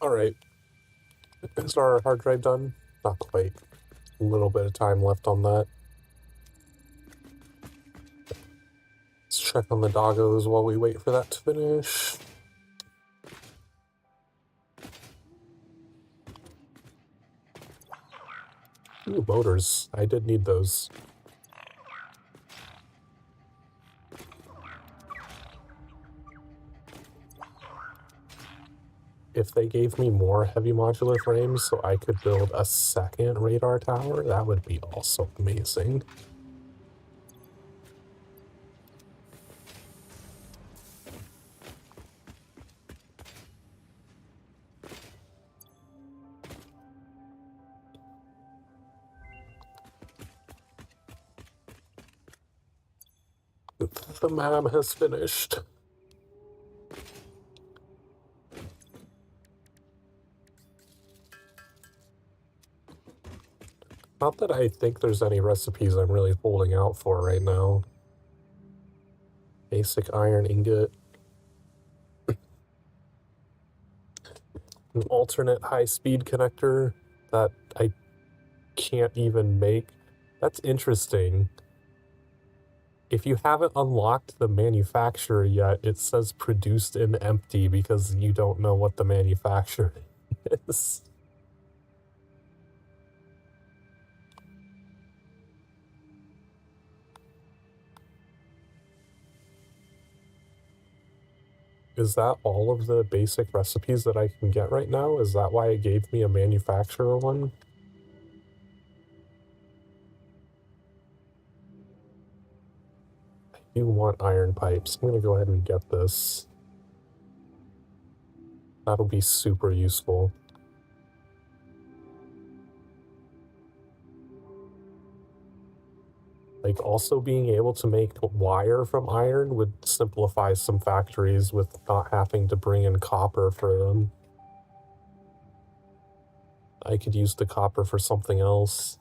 Alright. Is our hard drive done? Not quite. A little bit of time left on that. Let's check on the doggos while we wait for that to finish. Ooh, motors. I did need those. If they gave me more heavy modular frames so I could build a second radar tower, that would be also amazing. The map has finished. Not that I think there's any recipes I'm really holding out for right now. Basic iron ingot. An alternate high-speed connector that I can't even make. That's interesting. If you haven't unlocked the manufacturer yet, it says produced in empty because you don't know what the manufacturer is. Is that all of the basic recipes that I can get right now? Is that why it gave me a manufacturer one? I do want iron pipes. I'm gonna go ahead and get this. That'll be super useful. Like, also being able to make wire from iron would simplify some factories with not having to bring in copper for them. I could use the copper for something else.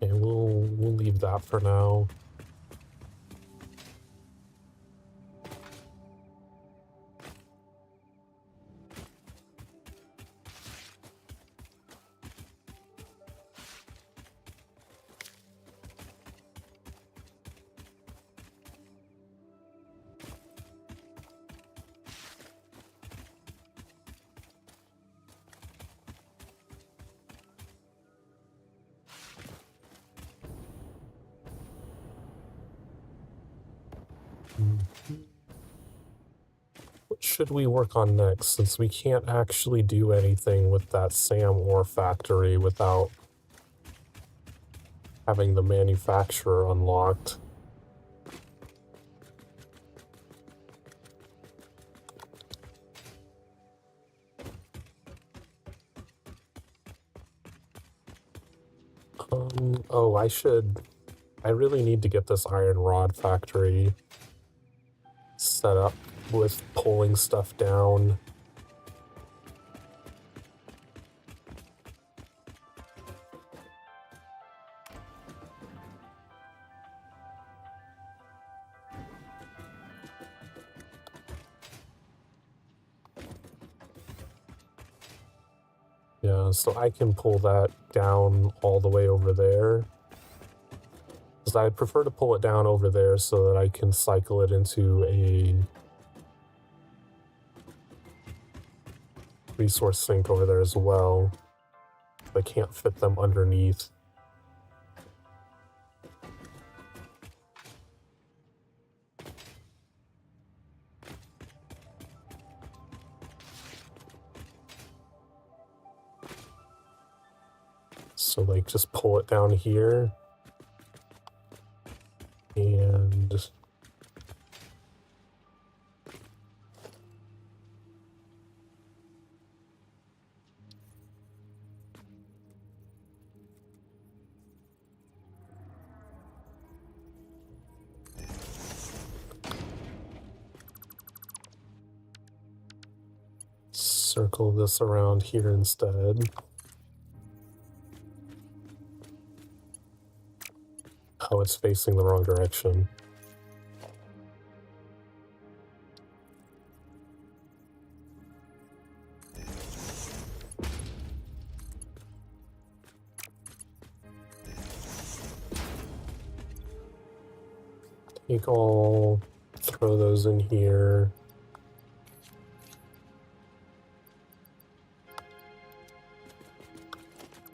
Okay, we'll leave that for now. What should we work on next, since we can't actually do anything with that SAM ore factory without having the manufacturer unlocked? Oh, I really need to get this iron rod factory set up with pulling stuff down. Yeah, so I can pull that down all the way over there. Because I'd prefer to pull it down over there so that I can cycle it into a resource sink over there as well. I can't fit them underneath. So, like, just pull it down here. wood. Circle this around here instead. Oh, it's facing the wrong direction. Take all, throw those in here.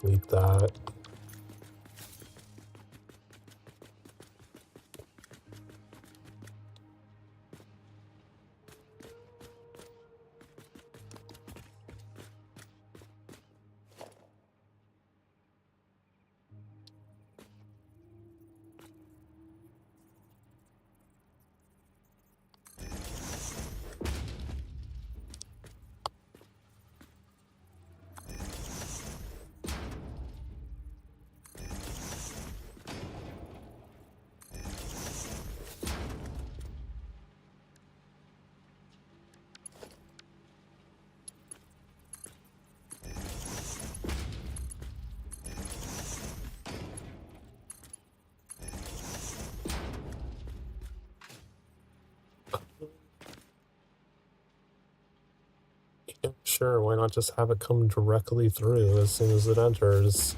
Delete that. Yeah, sure, why not just have it come directly through as soon as it enters?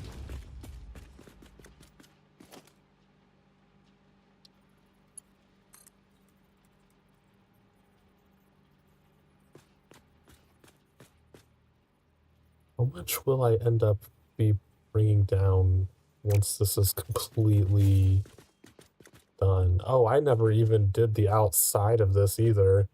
How much will I end up be bringing down once this is completely done? Oh, I never even did the outside of this either.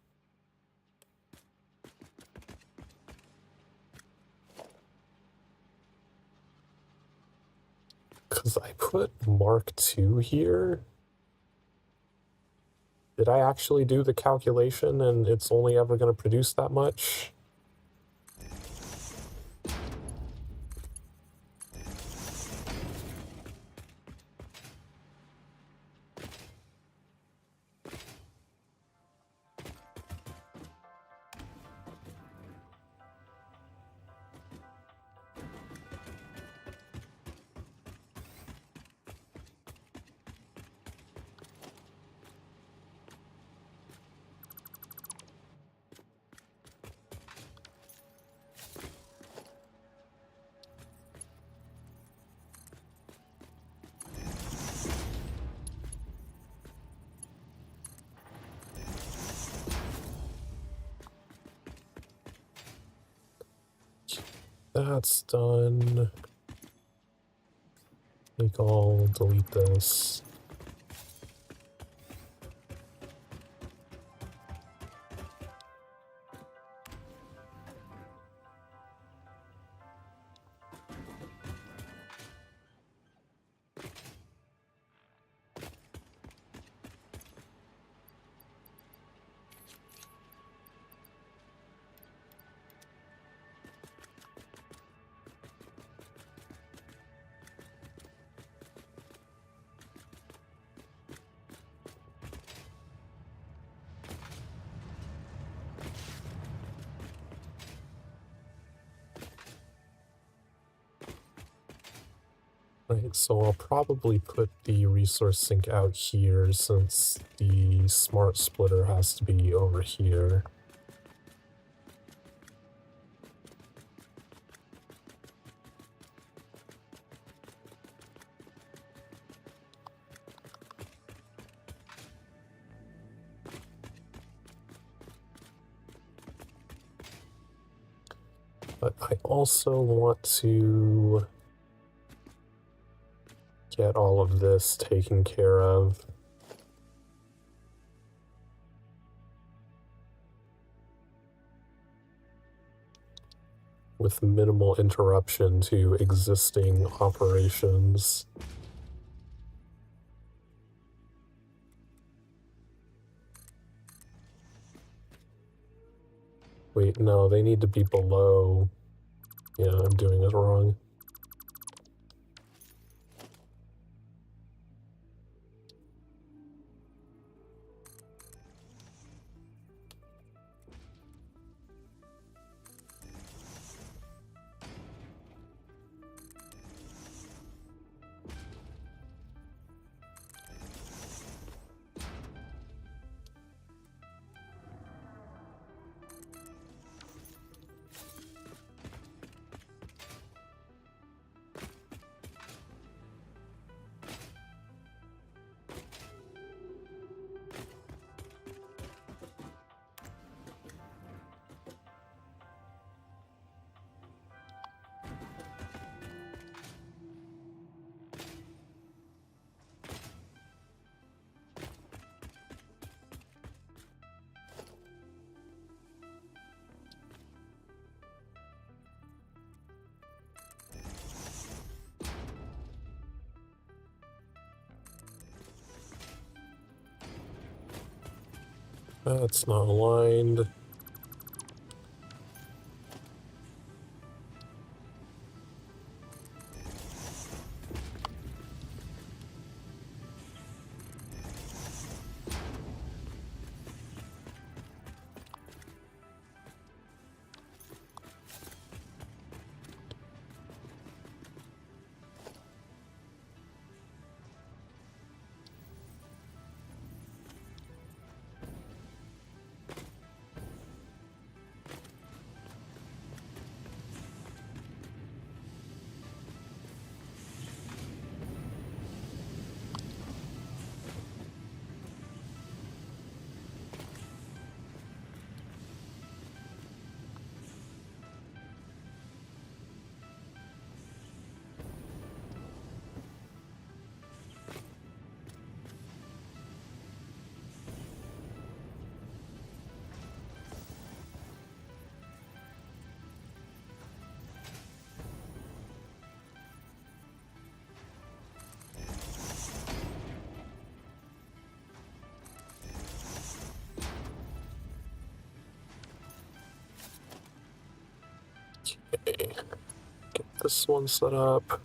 Because I put Mark II here. Did I actually do the calculation and it's only ever going to produce that much? That's done. I think I'll delete this. Right, so I'll probably put the resource sink out here since the smart splitter has to be over here. But I also want to get all of this taken care of. With minimal interruption to existing operations. Wait, no, they need to be below. Yeah, I'm doing it wrong. That's not aligned. Okay, get this one set up.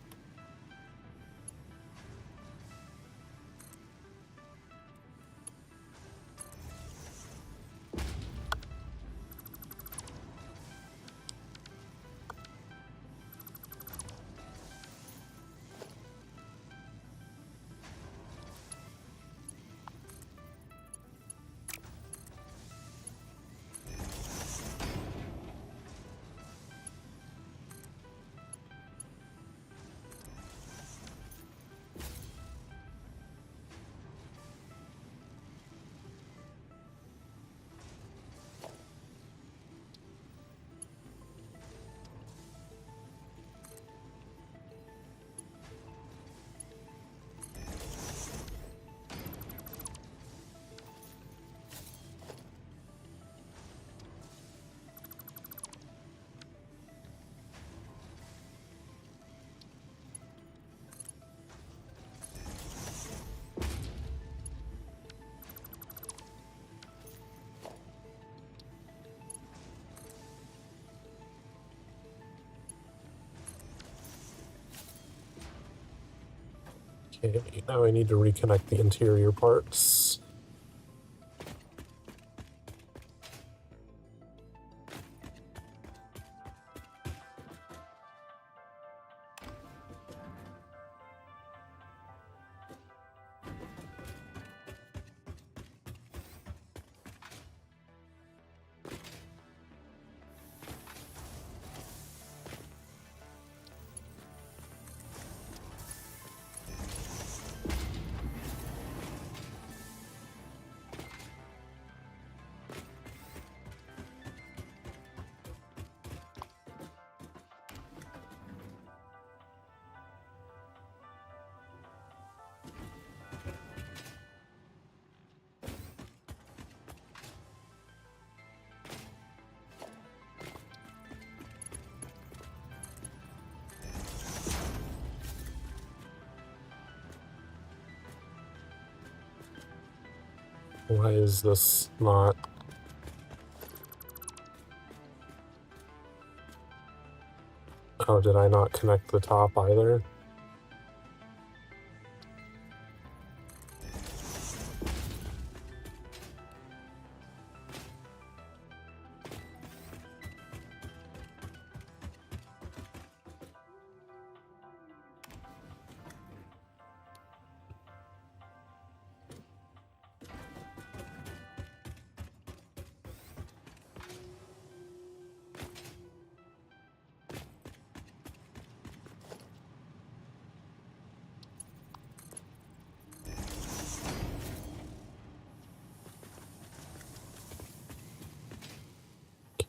Okay, now I need to reconnect the interior parts. Why is this not? Oh, did I not connect the top either?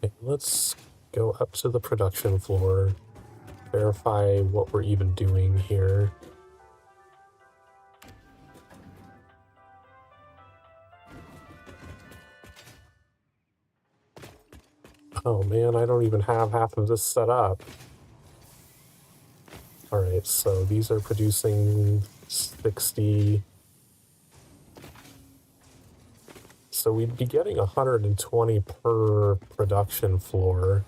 Okay, let's go up to the production floor, verify what we're even doing here. Oh man, I don't even have half of this set up. Alright, so these are producing 60. So we'd be getting 120 per production floor.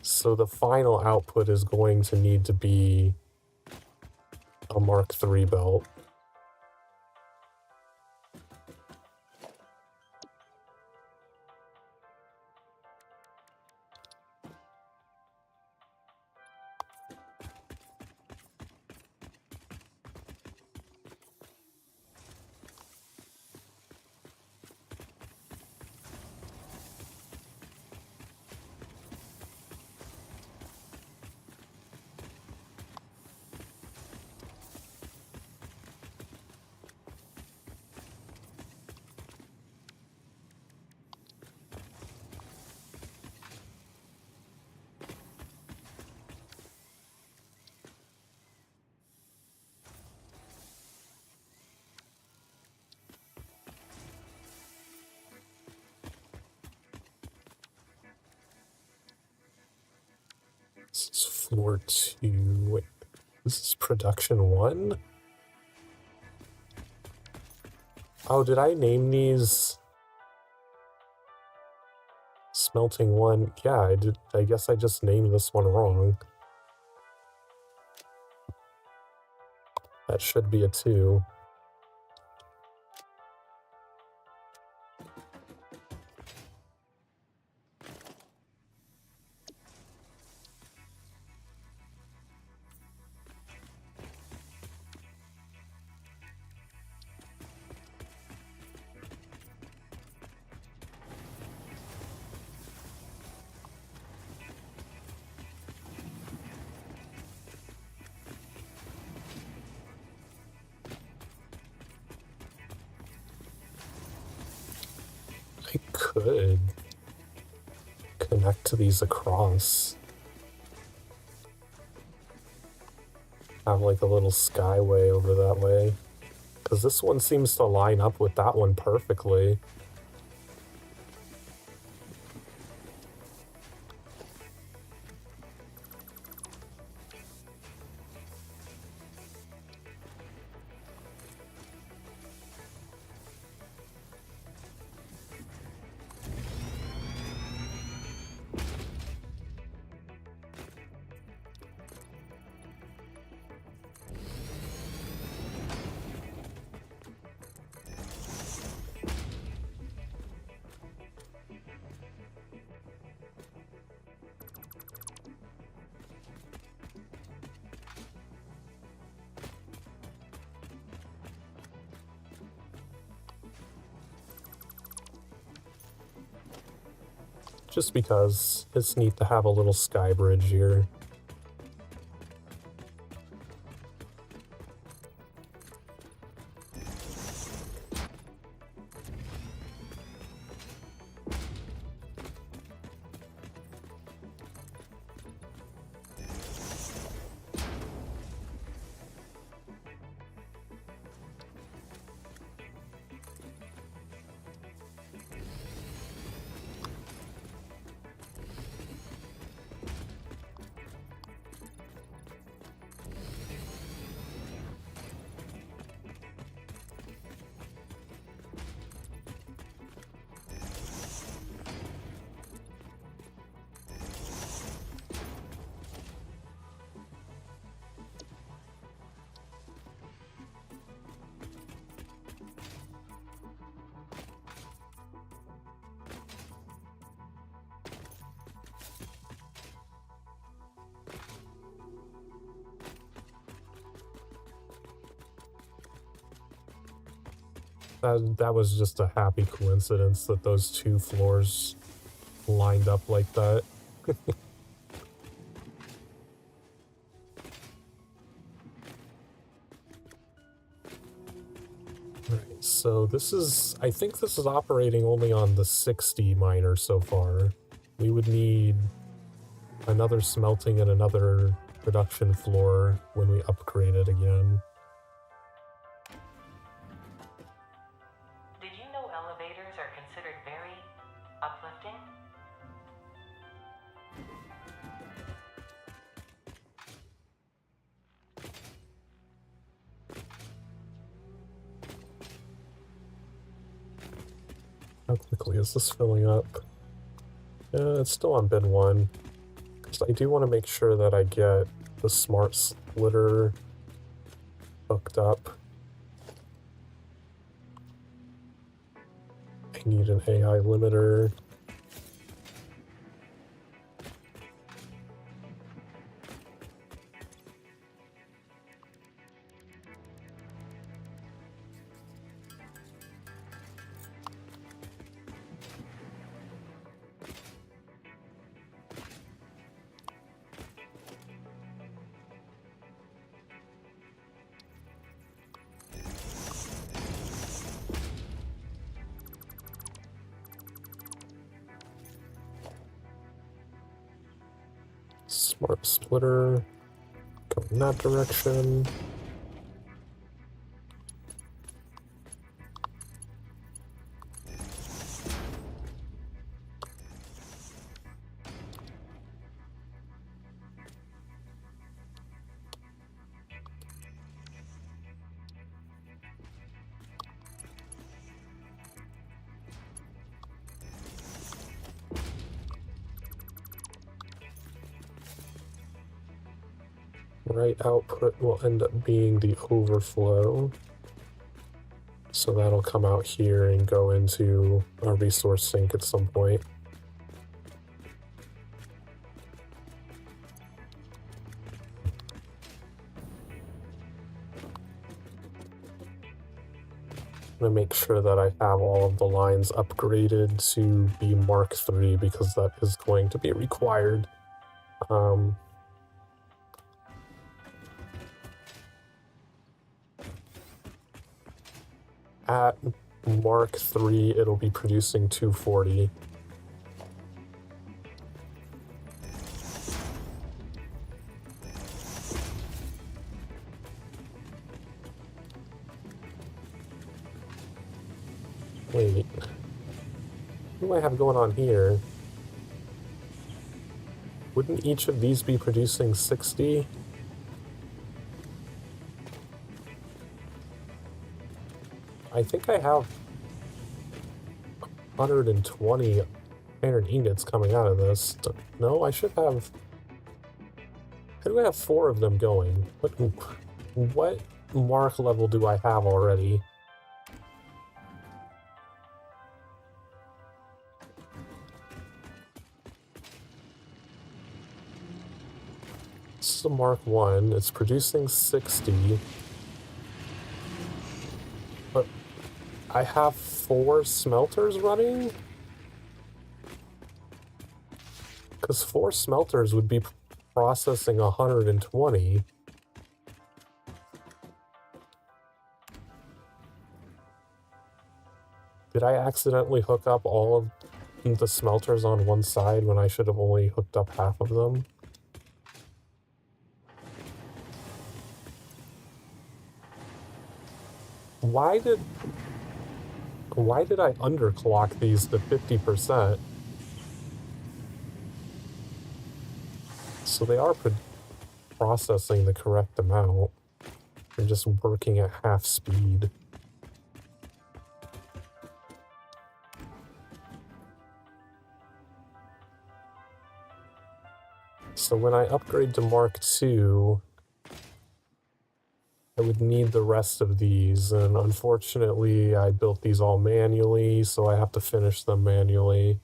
So the final output is going to need to be a Mark III belt. This is floor 2. Wait, this is production 1? Oh, did I name these smelting 1? Yeah, I did. I guess I just named this one wrong. That should be a 2. I could connect to these across. Have like a little skyway over that way. Because this one seems to line up with that one perfectly. Just because it's neat to have a little sky bridge here. That was just a happy coincidence that those two floors lined up like that. Alright, so this is... I think this is operating only on the 60 miner so far. We would need another smelting and another production floor when we upgrade it again. Did you know elevators are considered very uplifting? How quickly is this filling up? It's still on bin 1. Because I do want to make sure that I get the smart splitter hooked up. I need an AI limiter. Smart splitter. Go in that direction. Right output will end up being the overflow. So that'll come out here and go into a resource sink at some point. I'm gonna make sure that I have all of the lines upgraded to be Mark III because that is going to be required. At Mark III, it'll be producing 240. Wait. What do I have going on here? Wouldn't each of these be producing 60? I think I have 120 iron ingots coming out of this. No, I should have... How do I have 4 of them going? What mark level do I have already? This is a Mark 1. It's producing 60. But I have 4 smelters running? Because 4 smelters would be processing 120. Did I accidentally hook up all of the smelters on one side when I should have only hooked up half of them? Why did I underclock these to 50%? So they are processing the correct amount. They're just working at half speed. So when I upgrade to Mark II, I would need the rest of these, and unfortunately I built these all manually, so I have to finish them manually.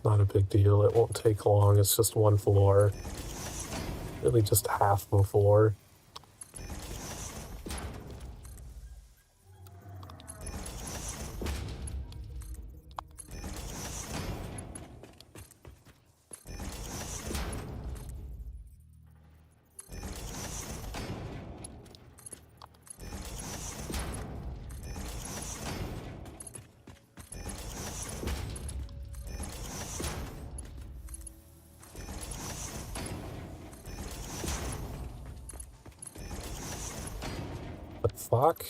not a big deal. It won't take long. It's just one floor. Really just half of a floor. The fuck?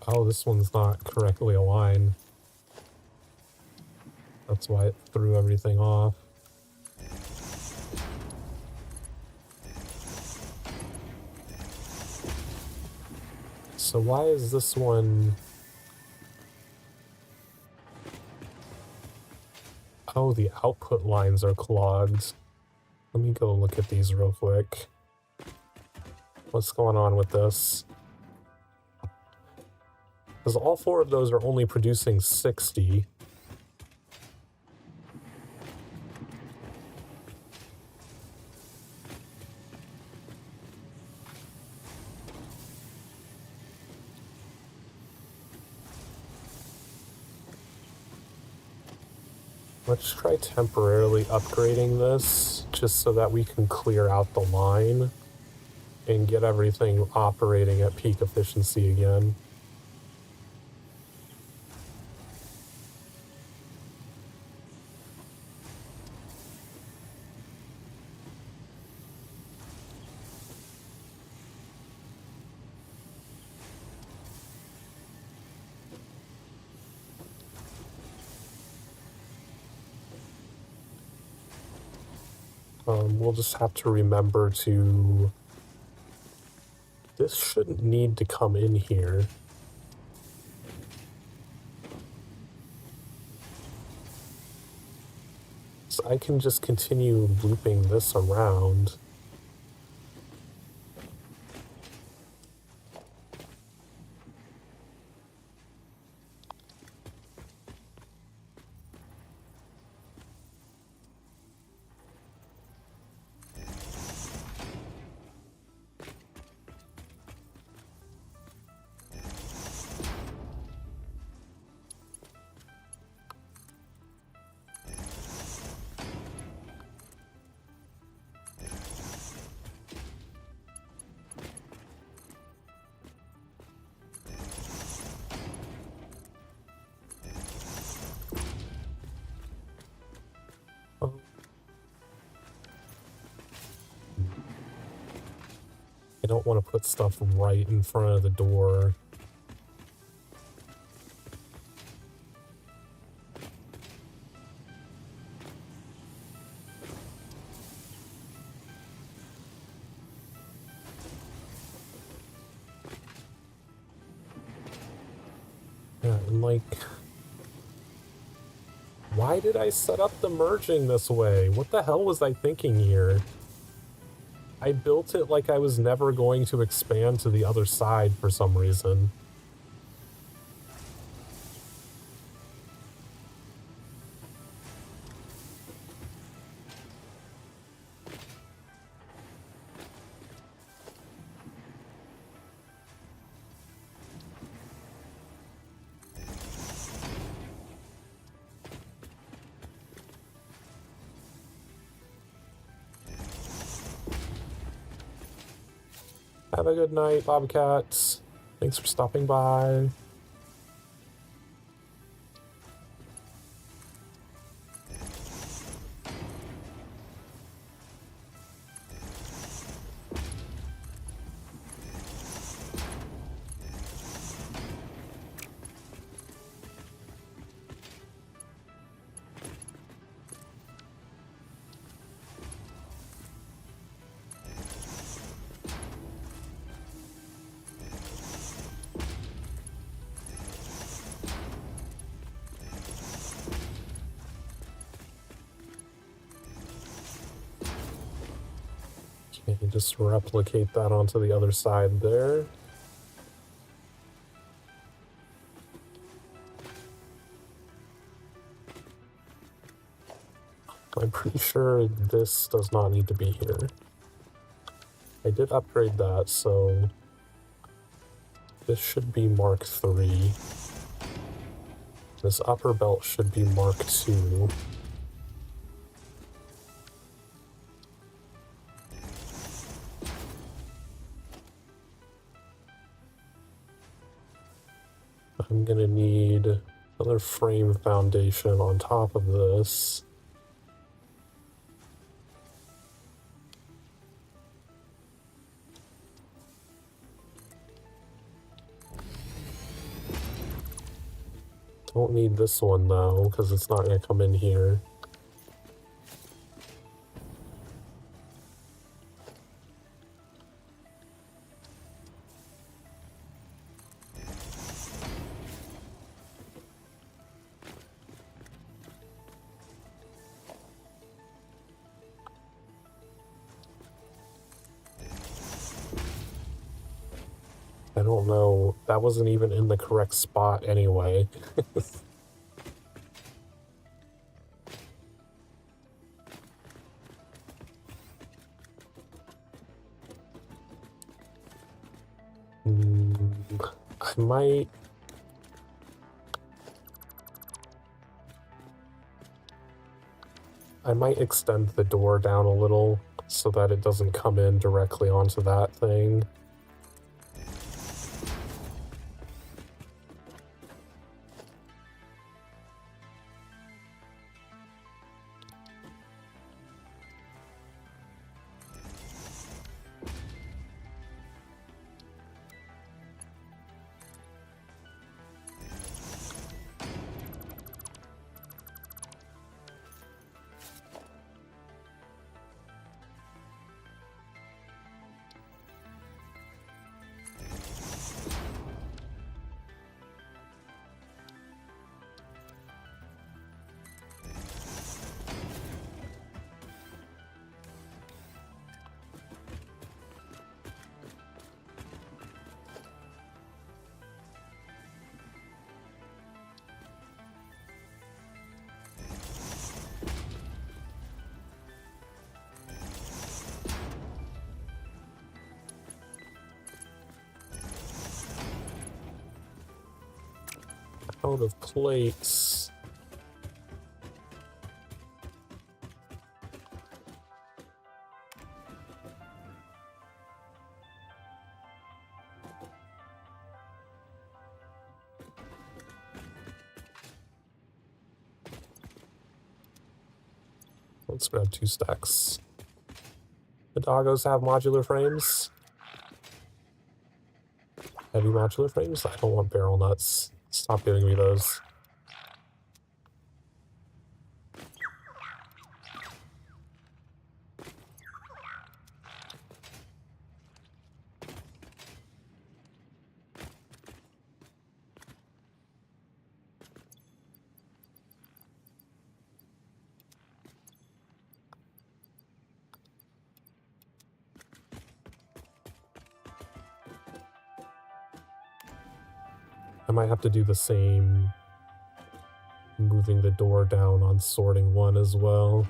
Oh, this one's not correctly aligned. That's why it threw everything off. So why is this one... Oh, the output lines are clogged. Let me go look at these real quick. What's going on with this? Because all four of those are only producing 60. Let's try temporarily upgrading this, just so that we can clear out the line and get everything operating at peak efficiency again. We'll just have to remember to... This shouldn't need to come in here. So I can just continue looping this around. I don't want to put stuff right in front of the door. Yeah, and like... Why did I set up the merging this way? What the hell was I thinking here? I built it like I was never going to expand to the other side for some reason. Have a good night, Bobcats. Thanks for stopping by. Okay, just replicate that onto the other side there. pretty sure this does not need to be here. I did upgrade that, so this should be Mark 3. This upper belt should be Mark 2. I'm gonna need another frame foundation on top of this. Don't need this one though, because it's not gonna come in here. I don't know, that wasn't even in the correct spot anyway. I might extend the door down a little so that it doesn't come in directly onto that thing. Out of plates. Let's grab 2 stacks. The doggos have modular frames. Heavy modular frames? I don't want barrel nuts. Stop giving me those. I might have to do the same, moving the door down on sorting 1 as well.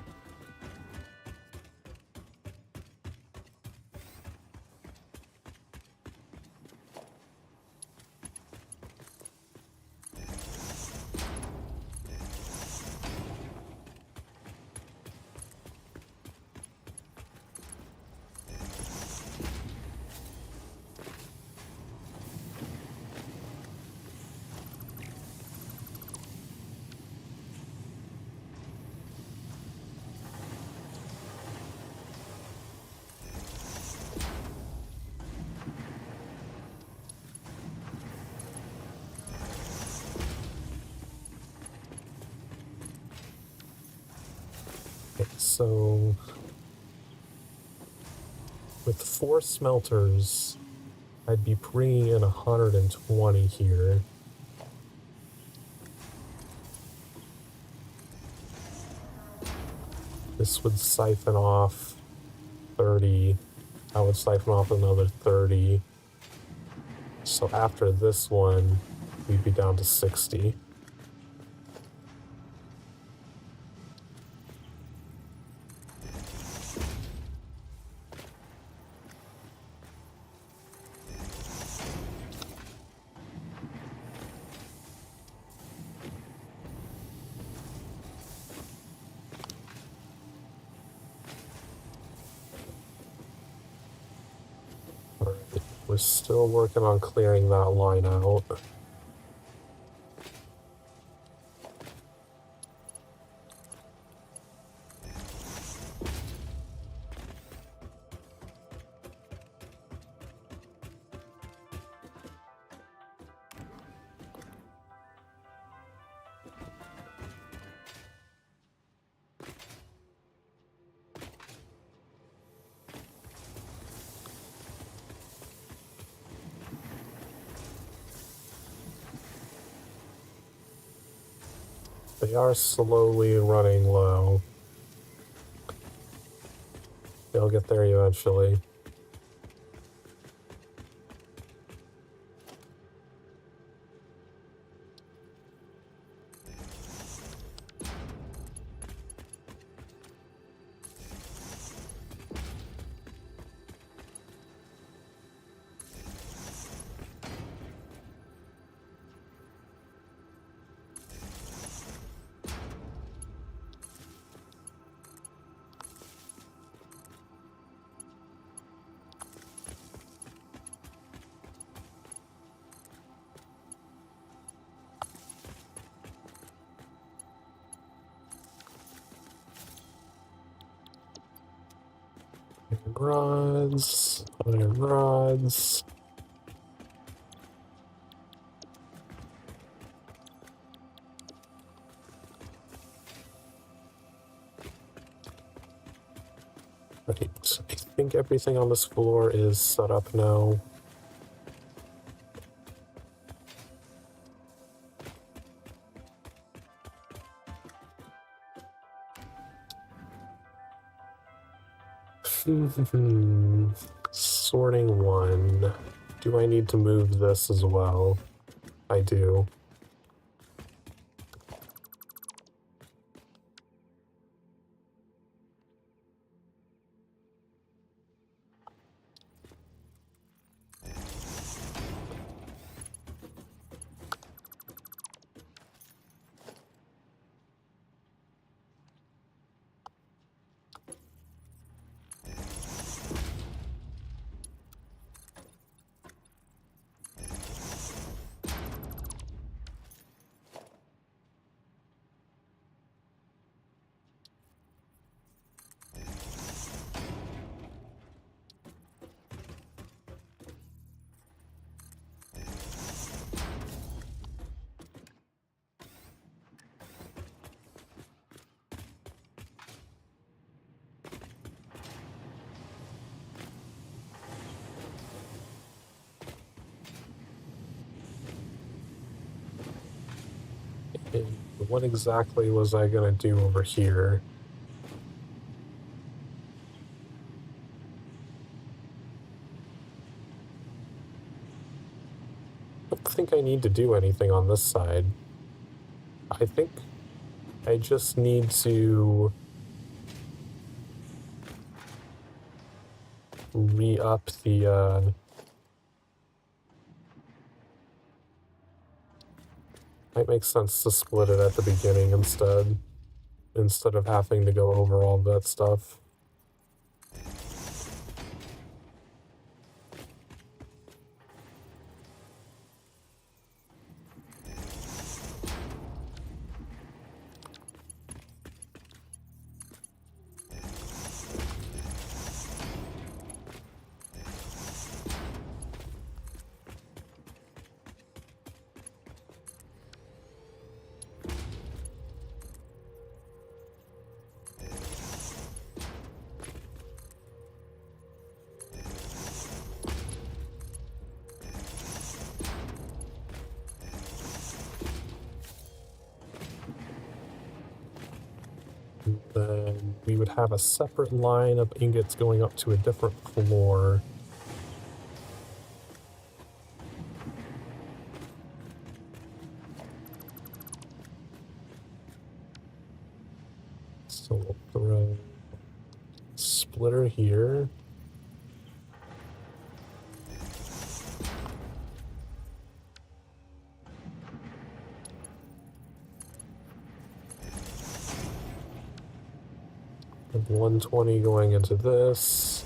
So, with 4 smelters, I'd be bringing in 120 here. This would siphon off 30. I would siphon off another 30. So after this one, we'd be down to 60. We're still working on clearing that line out. They are slowly running low. They'll get there eventually. Rods, iron rods. Right, I think everything on this floor is set up now. Sorting one. Do I need to move this as well? I do. And what exactly was I gonna do over here? I don't think I need to do anything on this side. I think I just need to re-up the, might make sense to split it at the beginning instead of having to go over all that stuff. Then we would have a separate line of ingots going up to a different floor. So we'll throw a splitter here. And 120 going into this.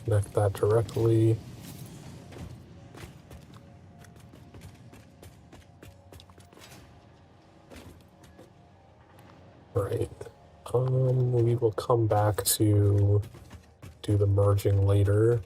connect that directly. Right. We will come back to do the merging later.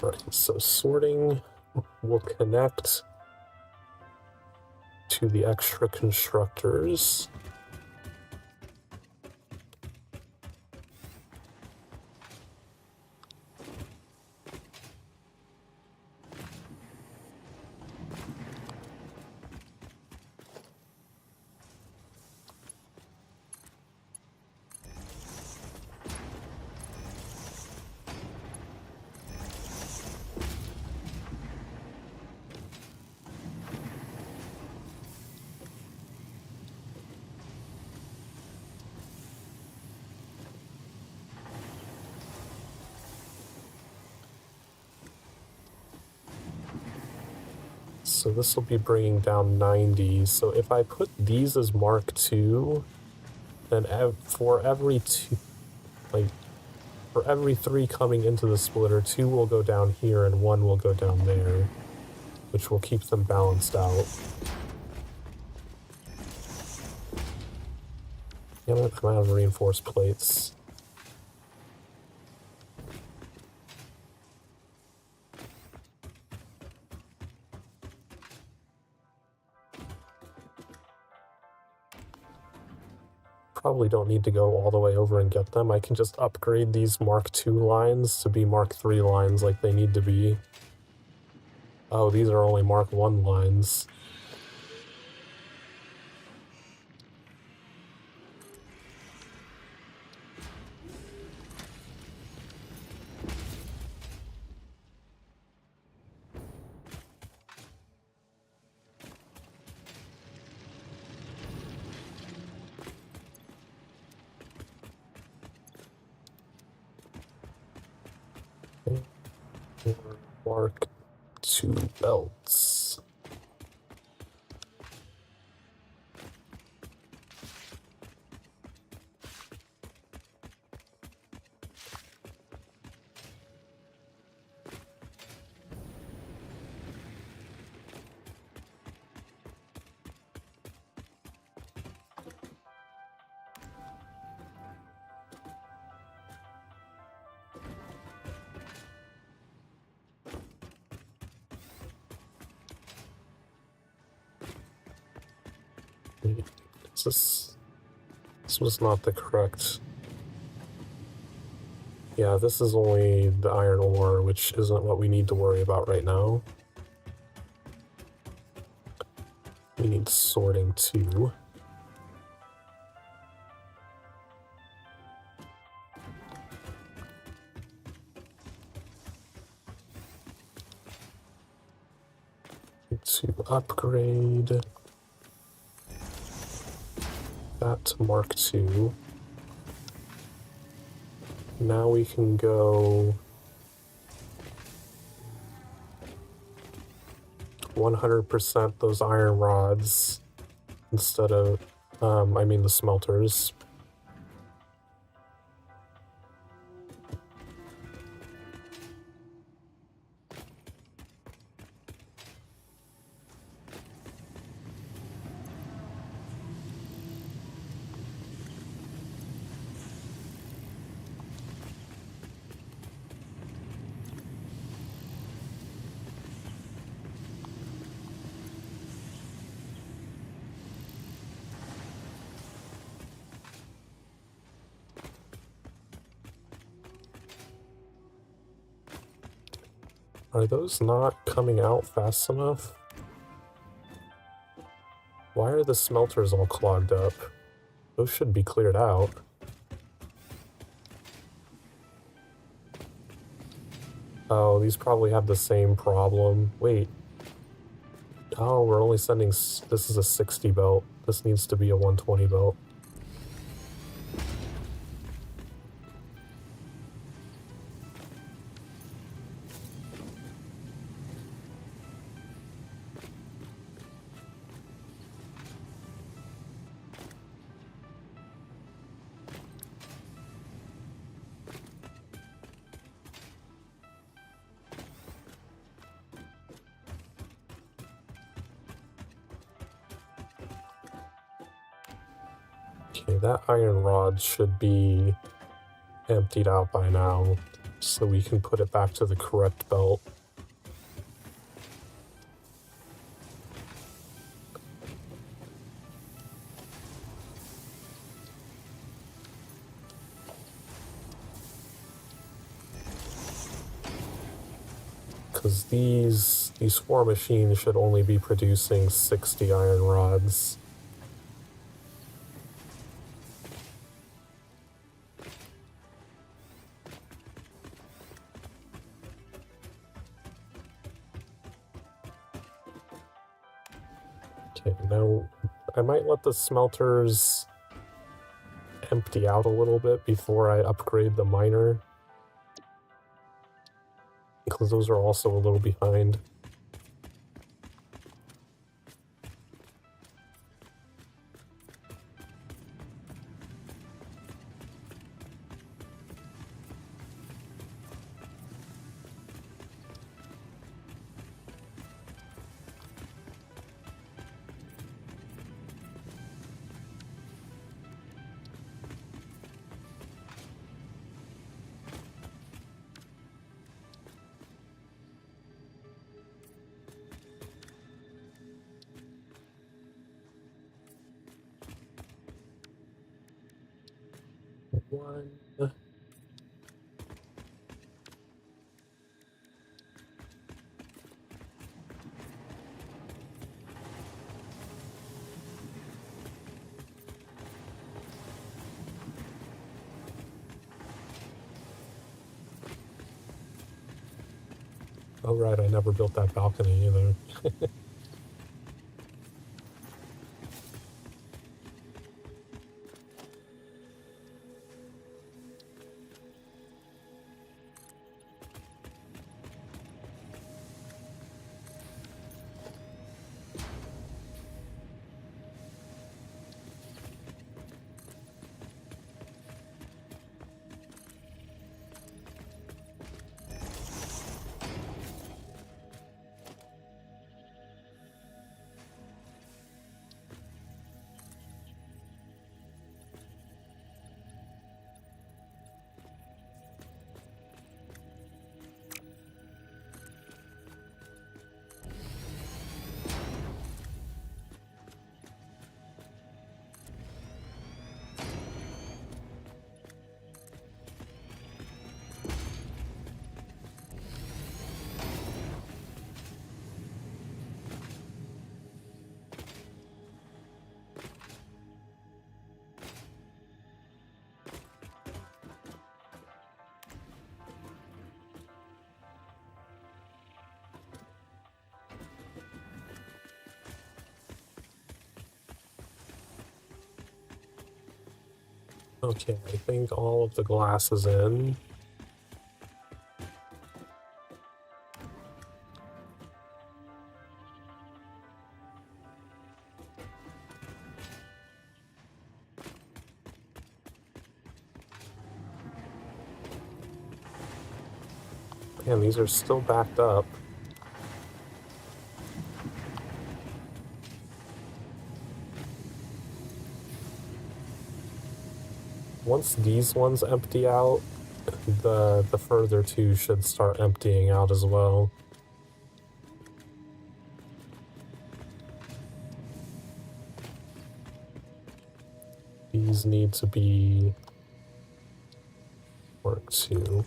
Right, so sorting will connect to the extra constructors. So this will be bringing down 90. So if I put these as Mark II, then for every for every 3 coming into the splitter, 2 will go down here and 1 will go down there, which will keep them balanced out. Damn it, I'm out of reinforced plates. Probably don't need to go all the way over and get them. I can just upgrade these Mark II lines to be Mark III lines like they need to be. Oh, these are only Mark I lines. Mark II belts. This was not the correct. Yeah, this is only the iron ore, which isn't what we need to worry about right now. We need sorting too. To upgrade that to Mark II. Now we can go 100% those iron rods instead of, I mean the smelters. Are those not coming out fast enough? Why are the smelters all clogged up? Those should be cleared out. Oh, these probably have the same problem. Wait. Oh, we're only sending... This is a 60 belt. This needs to be a 120 belt. Okay, that iron rod should be emptied out by now, so we can put it back to the correct belt. Because these 4 machines should only be producing 60 iron rods. Okay, now I might let the smelters empty out a little bit before I upgrade the miner, because those are also a little behind. One. Oh right, I never built that balcony either. Okay, I think all of the glass is in. Man, these are still backed up. Once these ones empty out, the further two should start emptying out as well. These need to be worked too.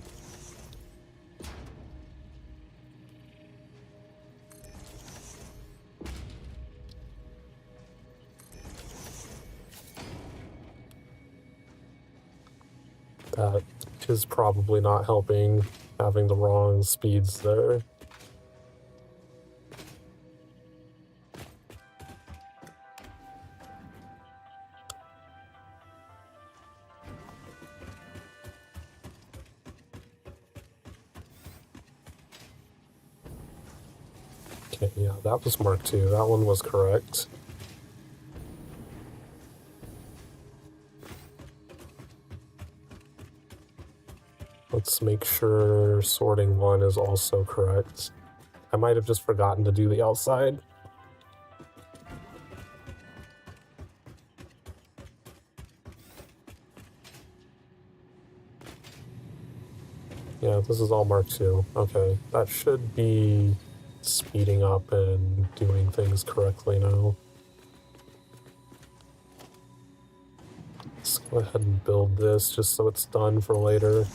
That is probably not helping, having the wrong speeds there. Okay, yeah, that was Mark 2. That one was correct. Let's make sure sorting 1 is also correct. I might have just forgotten to do the outside. Yeah, this is all Mark 2. Okay, that should be speeding up and doing things correctly now. Let's go ahead and build this just so it's done for later.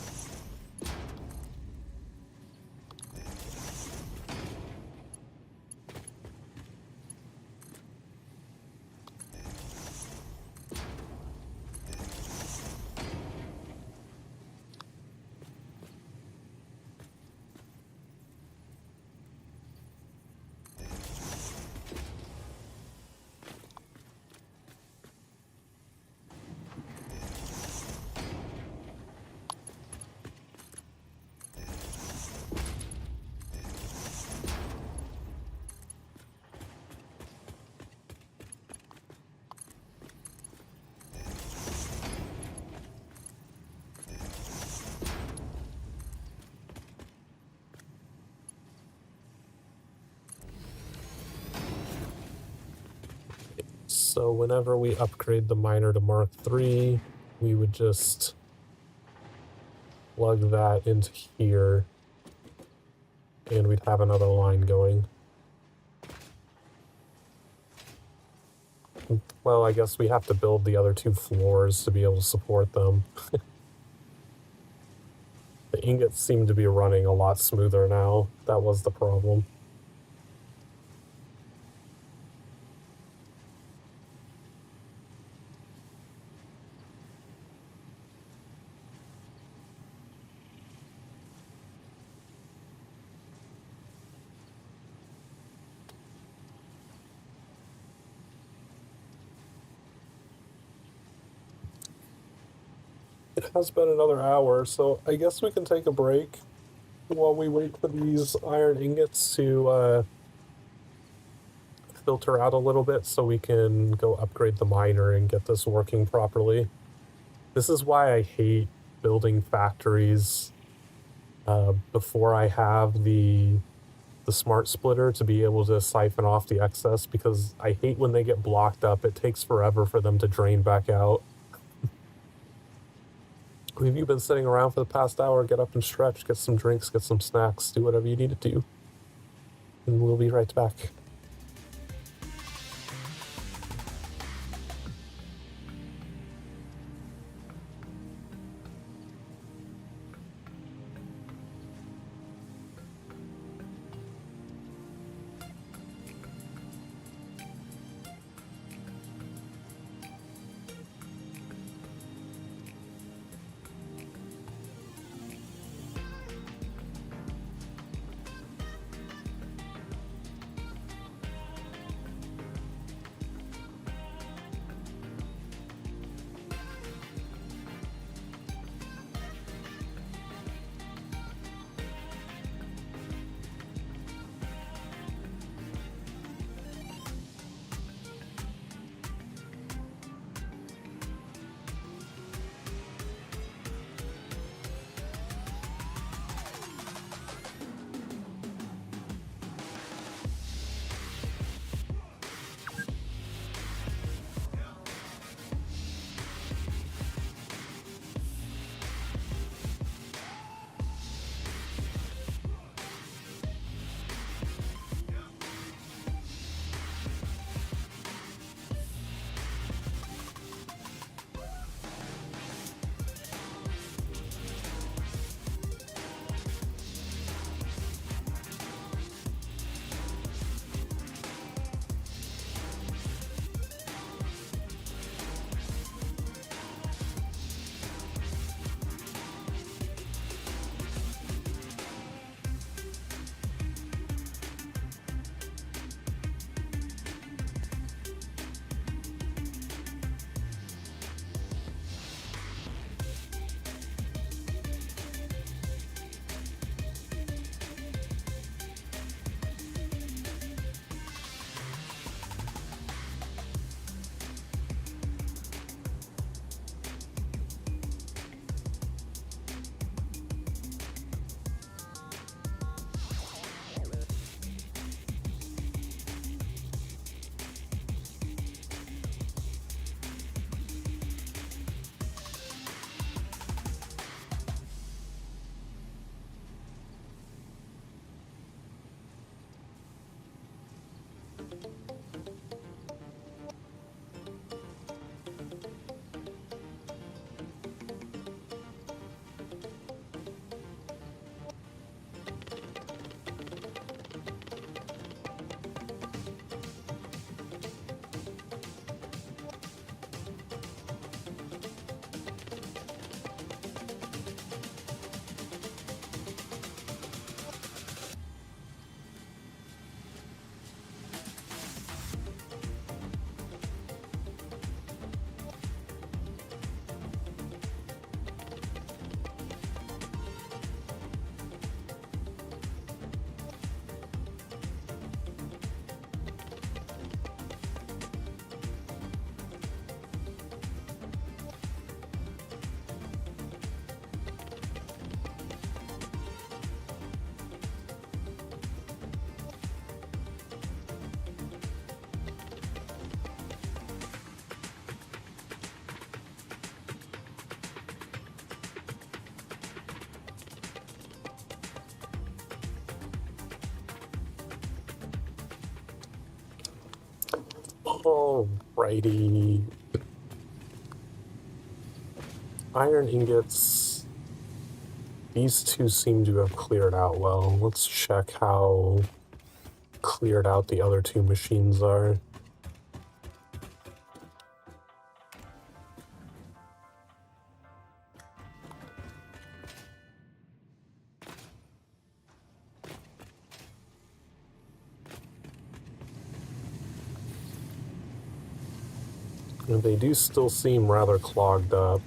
So whenever we upgrade the miner to Mark 3, we would just plug that into here, and we'd have another line going. Well, I guess we have to build the other 2 floors to be able to support them. The ingots seem to be running a lot smoother now. That was the problem. It has been another hour, so I guess we can take a break while we wait for these iron ingots to filter out a little bit so we can go upgrade the miner and get this working properly. This is why I hate building factories before I have the smart splitter to be able to siphon off the excess, because I hate when they get blocked up. It takes forever for them to drain back out. If you've been sitting around for the past hour, get up and stretch, get some drinks, get some snacks, do whatever you need to do. And we'll be right back. Alrighty. Iron ingots. These two seem to have cleared out well. Let's check how cleared out the other two machines are. And they do still seem rather clogged up.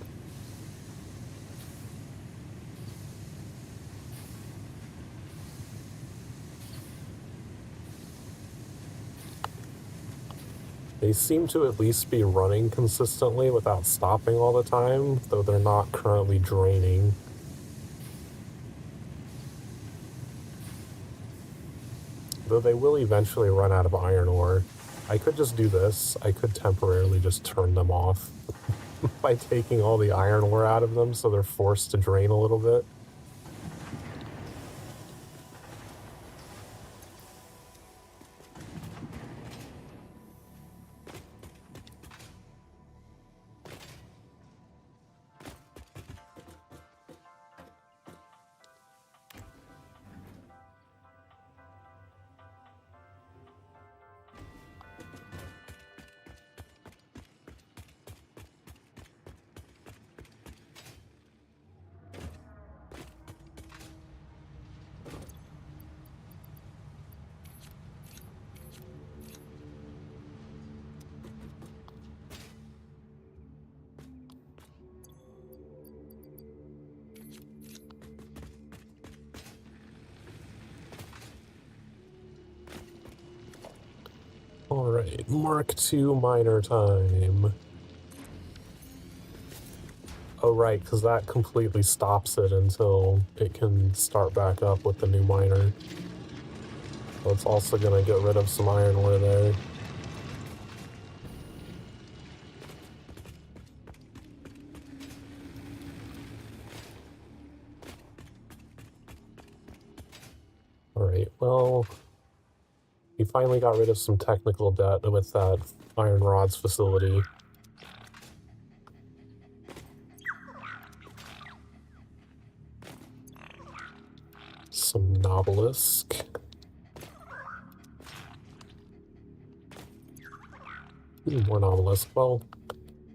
They seem to at least be running consistently without stopping all the time, though they're not currently draining. Though they will eventually run out of iron ore. I could just do this. I could temporarily just turn them off by taking all the iron ore out of them so they're forced to drain a little bit. Alright, Mark II miner time. Oh right, because that completely stops it until it can start back up with the new miner. So it's also going to get rid of some iron ore there. Alright, well, we finally got rid of some technical debt with that iron rods facility. Some obelisk. More obelisk. Well,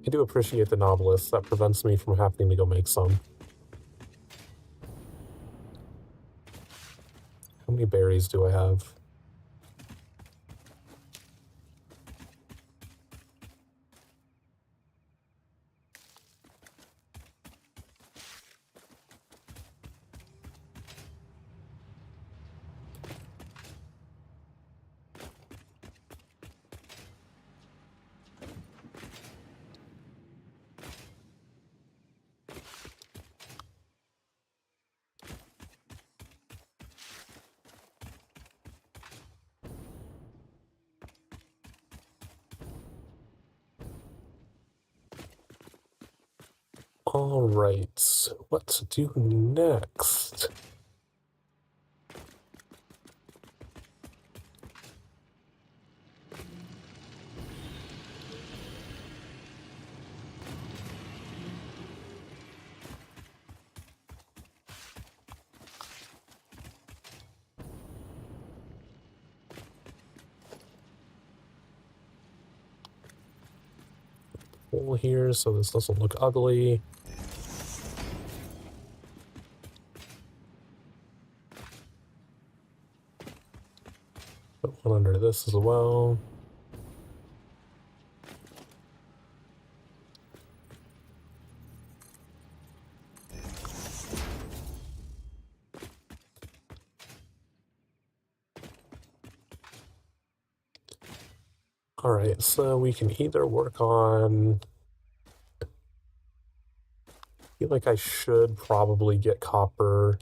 I do appreciate the obelisk. That prevents me from having to go make some. How many berries do I have? Alright, what to do next? Hole here so this doesn't look ugly. Put one under this as well. Alright, so we can either work on... I feel like I should probably get copper,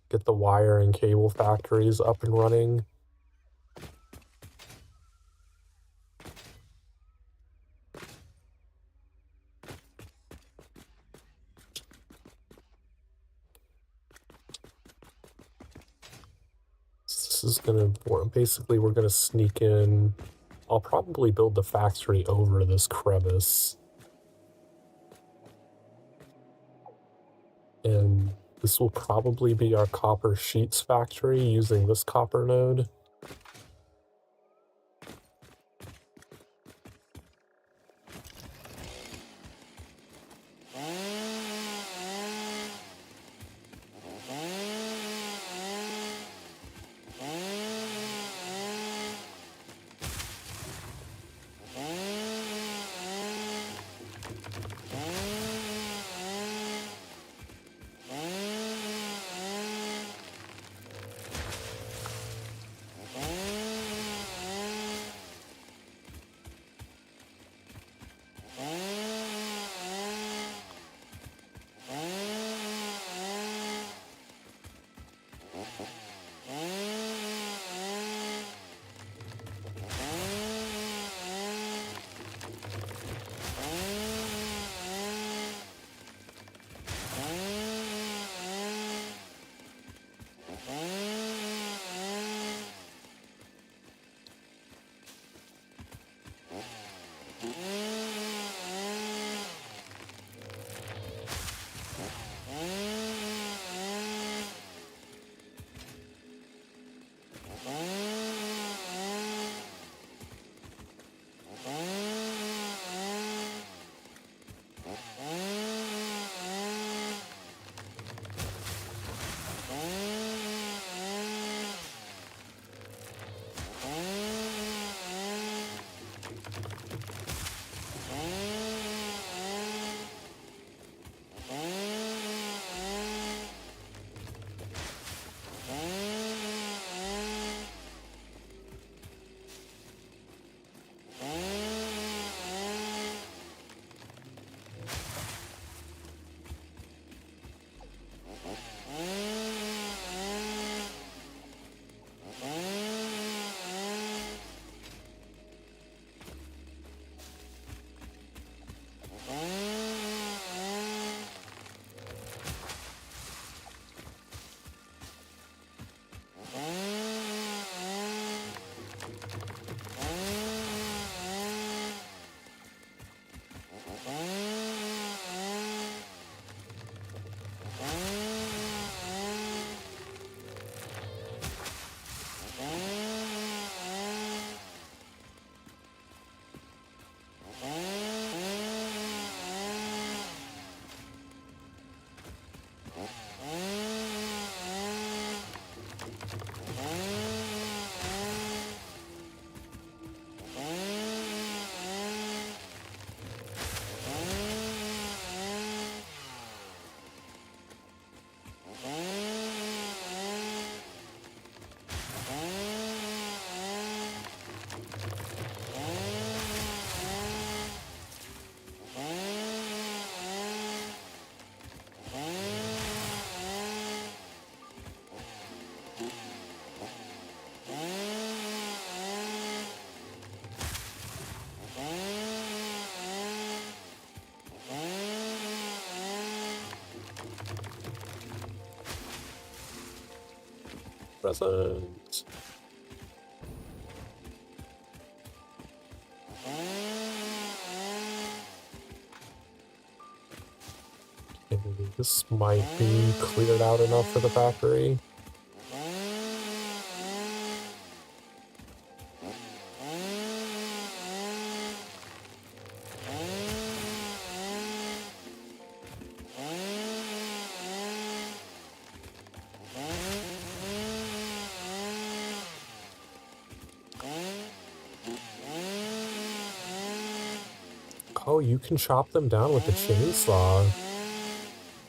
get the wire and cable factories up and running. This is gonna, basically we're gonna sneak in I'll probably build the factory over this crevice. And this will probably be our copper sheets factory using this copper node. Present. Okay, this might be cleared out enough for the factory. Oh, you can chop them down with the chainsaw.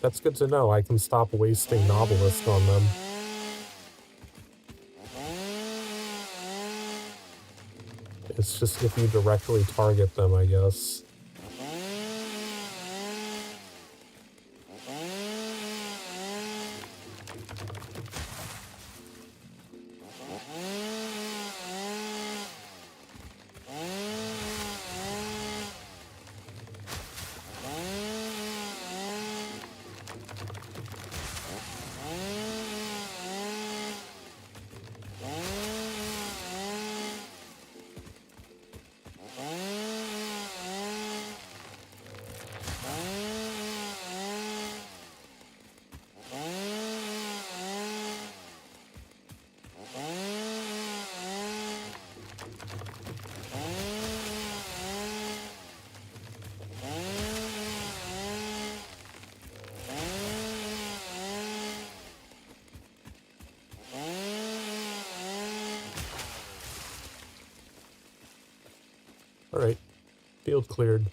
That's good to know. I can stop wasting Novelist on them. It's just if you directly target them, I guess. Alright, field cleared.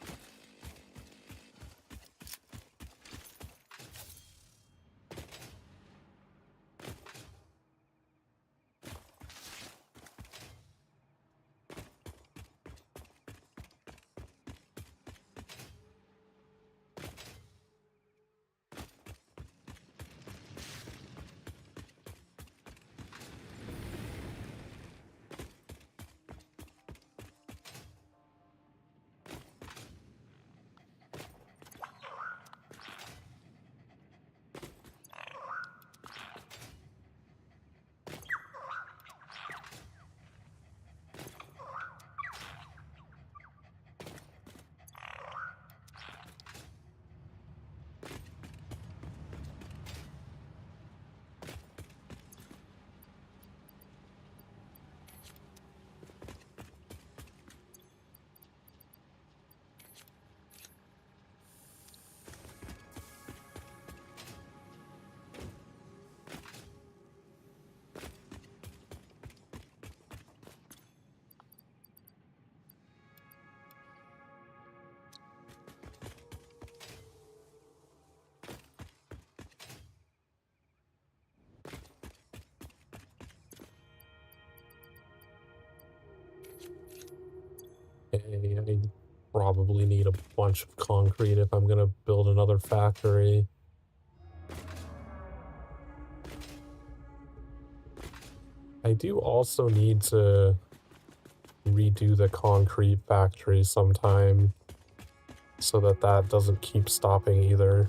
Okay, I probably need a bunch of concrete if I'm gonna build another factory. I do also need to redo the concrete factory sometime so that that doesn't keep stopping either.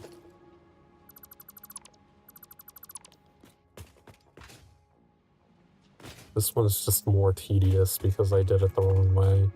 This one's just more tedious because I did it the wrong way.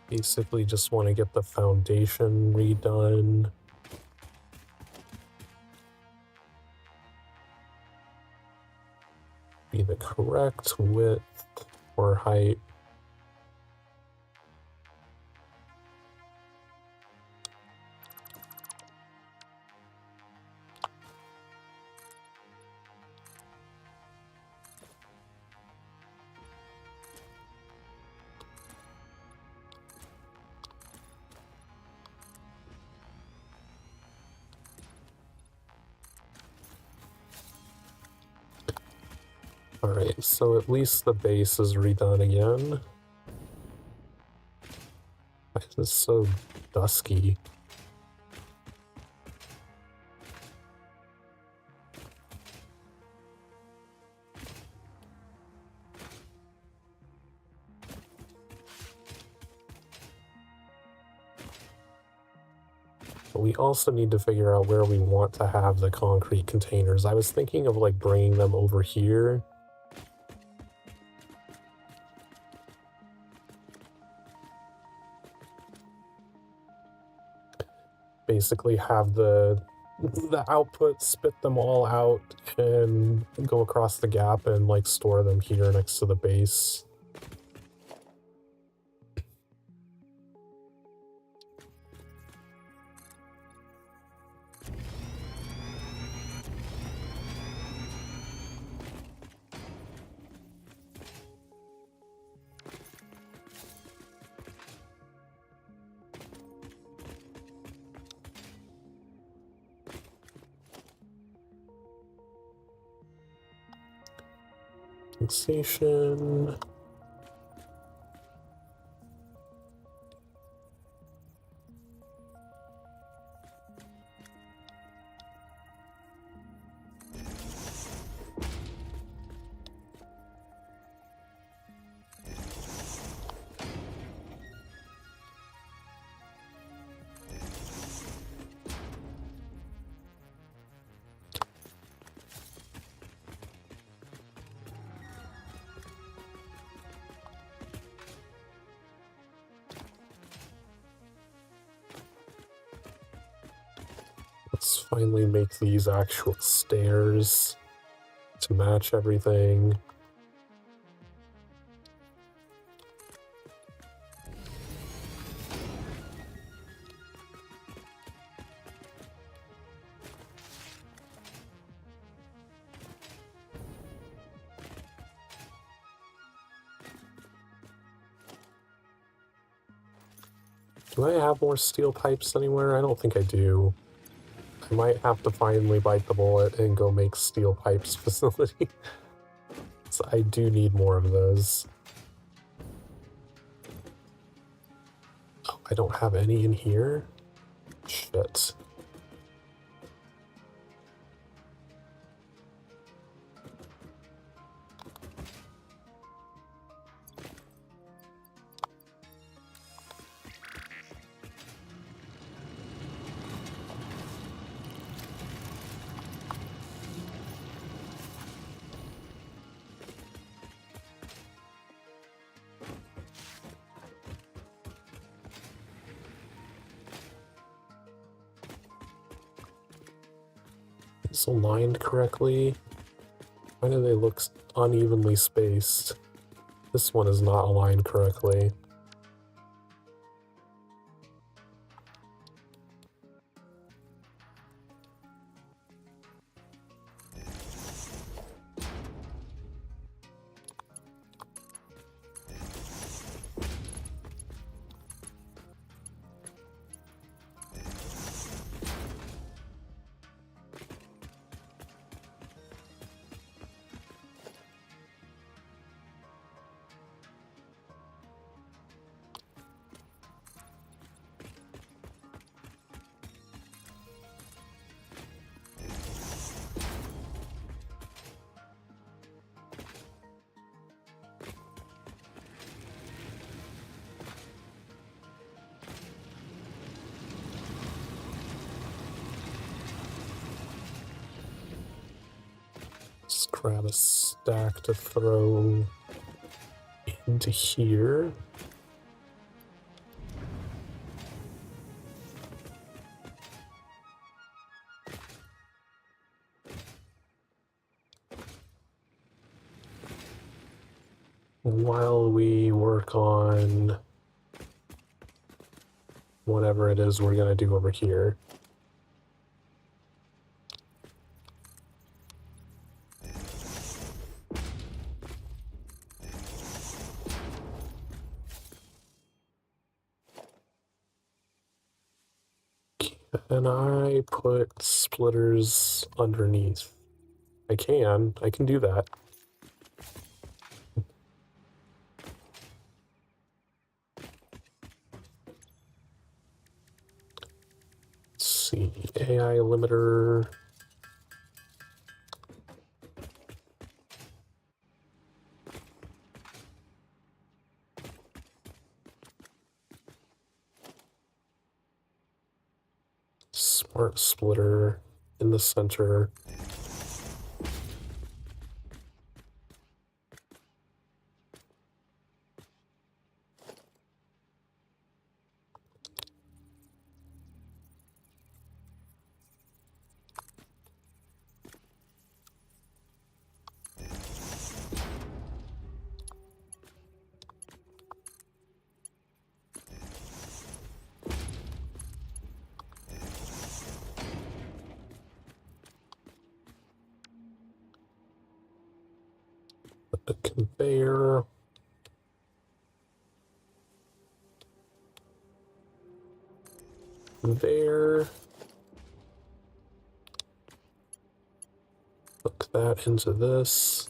Basically just want to get the foundation redone. Be the correct width or height. Alright, so at least the base is redone again. It's so dusky. We also need to figure out where we want to have the concrete containers. I was thinking of like bringing them over here. Basically have the output, spit them all out, and go across the gap and like store them here next to the base. Fixation. Let's finally make these actual stairs to match everything. Do I have more steel pipes anywhere? I don't think I do. I might have to finally bite the bullet and go make steel pipes facility. So I do need more of those. Oh, I don't have any in here? Shit. It's aligned correctly. Why do they look unevenly spaced? This one is not aligned correctly. Let's grab a stack to throw into here. While we work on whatever it is we're gonna do over here. Can I put splitters underneath? I can do that. see, AI limiter. Smart splitter in the center. A conveyor. There. Hook that into this.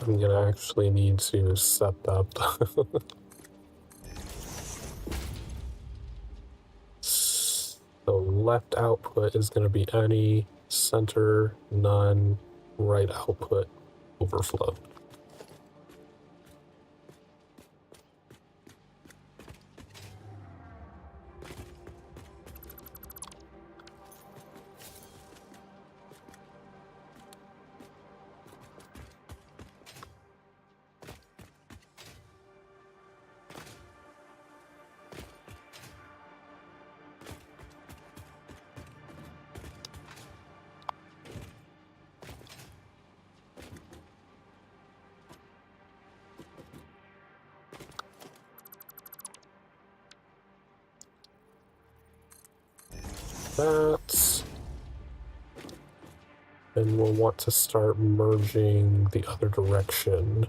I'm gonna actually need to set up. The left output is gonna be any, center, none, right output, overflow. That. And we'll want to start merging the other direction.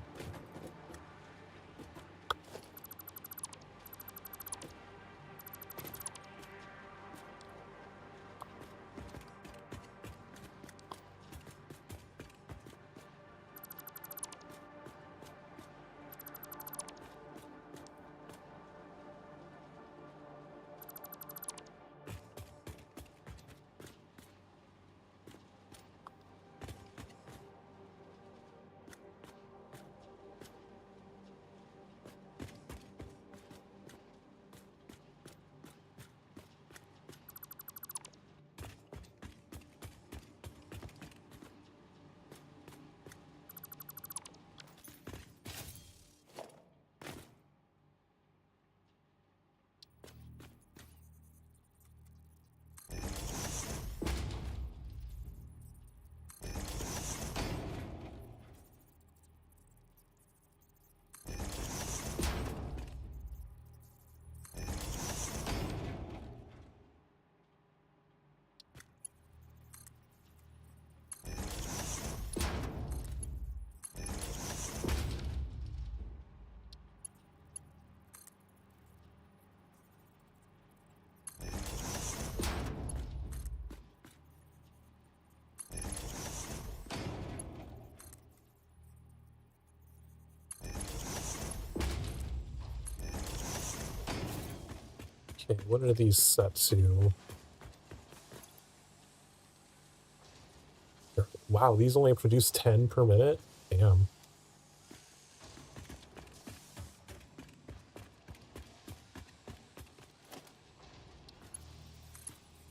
Okay, what are these set to? Wow, these only produce 10 per minute? Damn.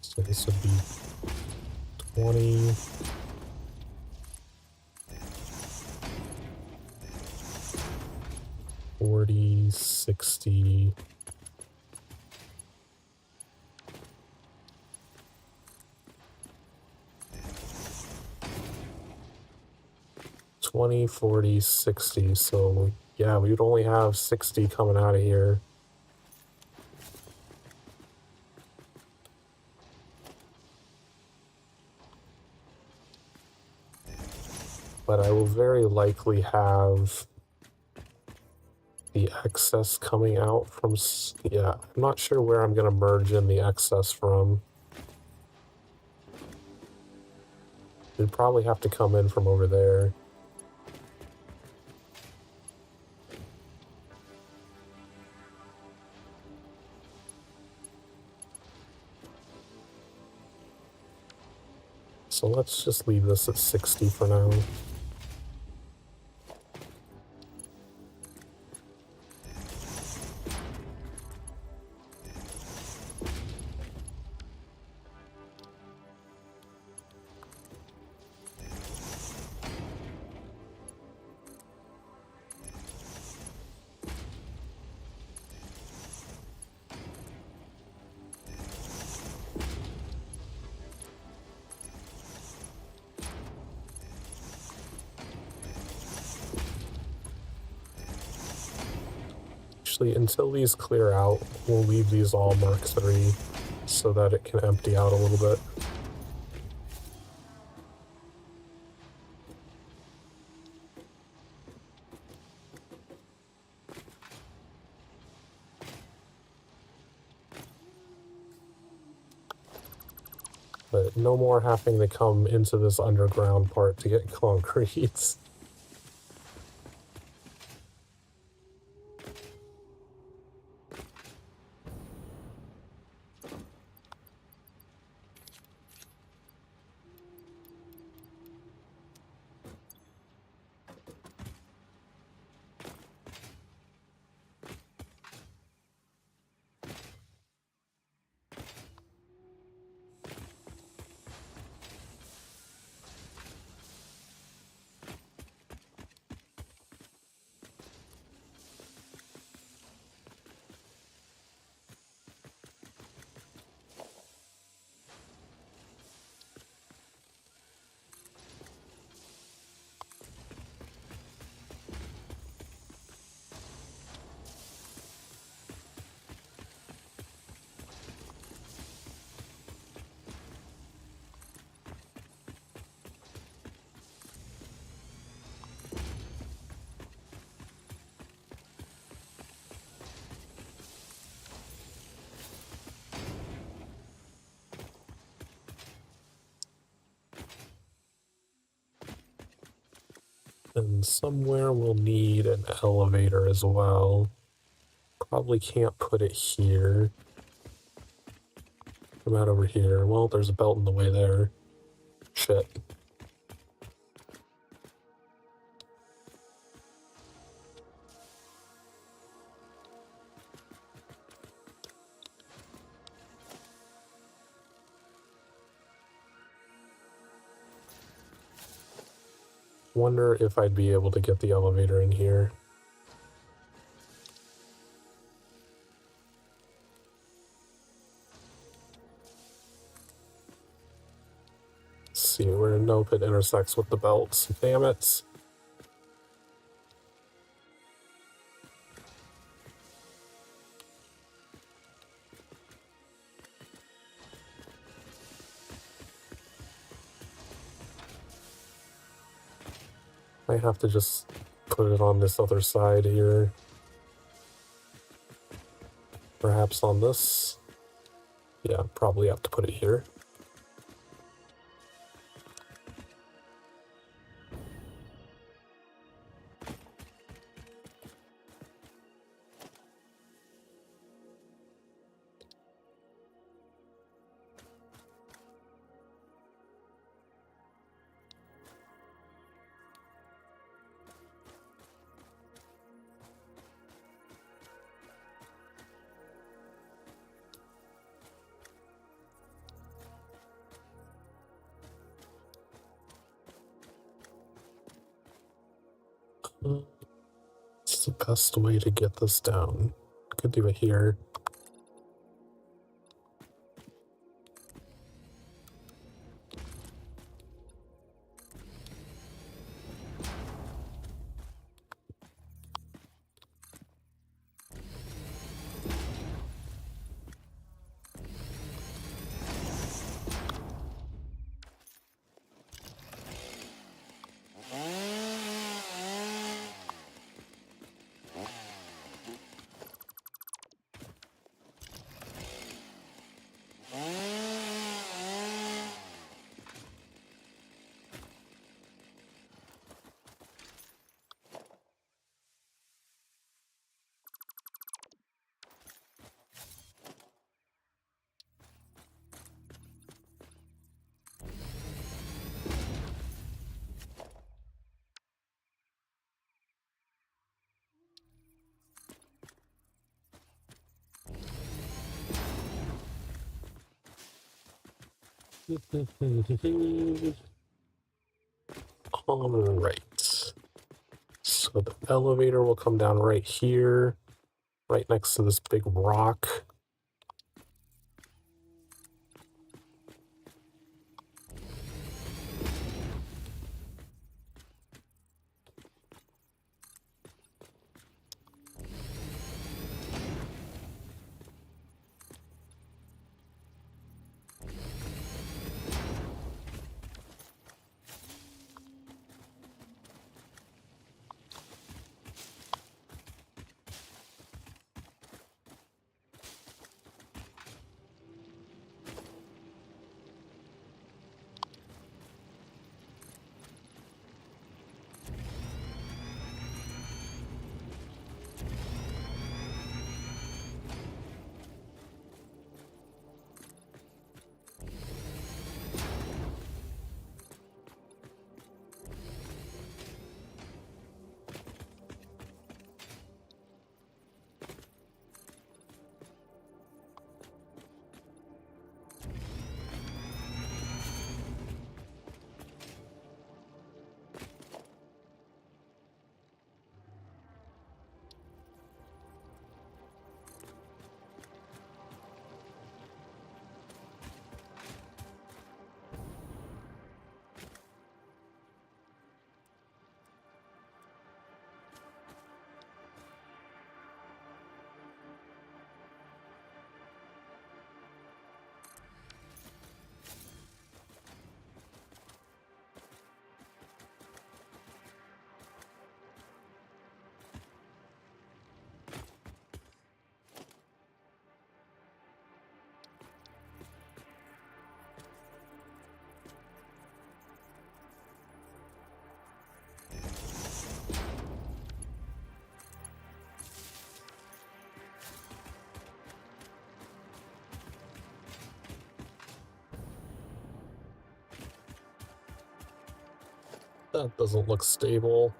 So this would be 20. 40, 60. 20, 40, 60. So yeah, we would only have 60 coming out of here. But I will very likely have the excess coming out from, yeah, I'm not sure where I'm gonna merge in the excess from. It'd probably have to come in from over there. So let's just leave this at 60 for now. Actually, until these clear out, we'll leave these all Mark 3 so that it can empty out a little bit. But no more having to come into this underground part to get concrete. And somewhere we'll need an elevator as well. Probably can't put it here. Come out over here. Well, there's a belt in the way there. Shit. Wonder if I'd be able to get the elevator in here. Let's see, where nope, it intersects with the belts. Damn it. I have to just put it on this other side here. Perhaps on this. Yeah, probably have to put it here. What's the best way to get this down? Could do it here. Alright. So the elevator will come down right here, right next to this big rock. That doesn't look stable.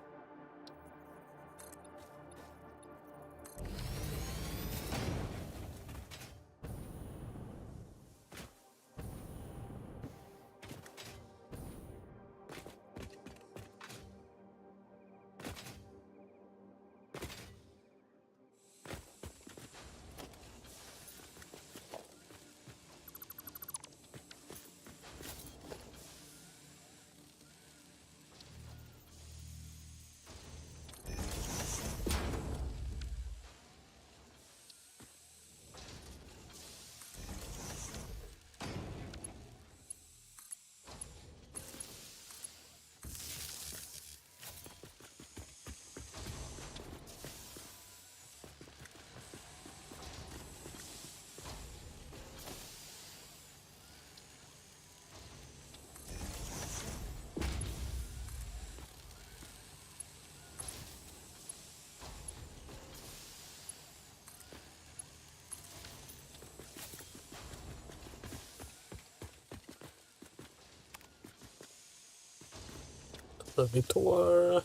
The Victoire.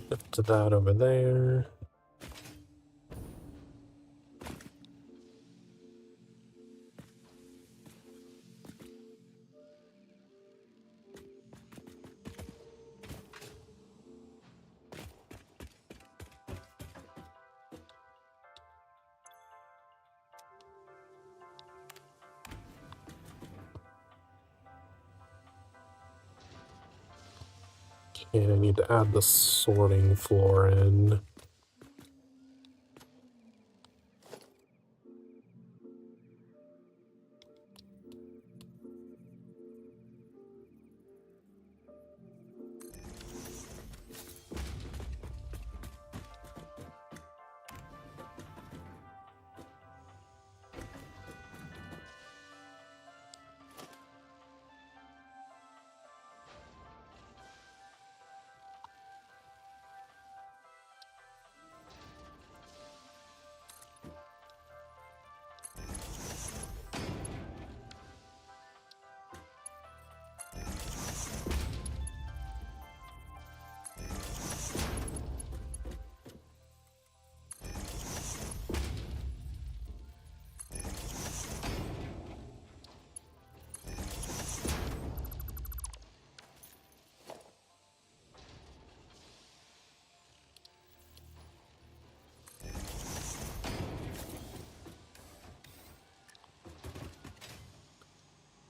Shift to that over there. Okay, I need to add the sorting floor in.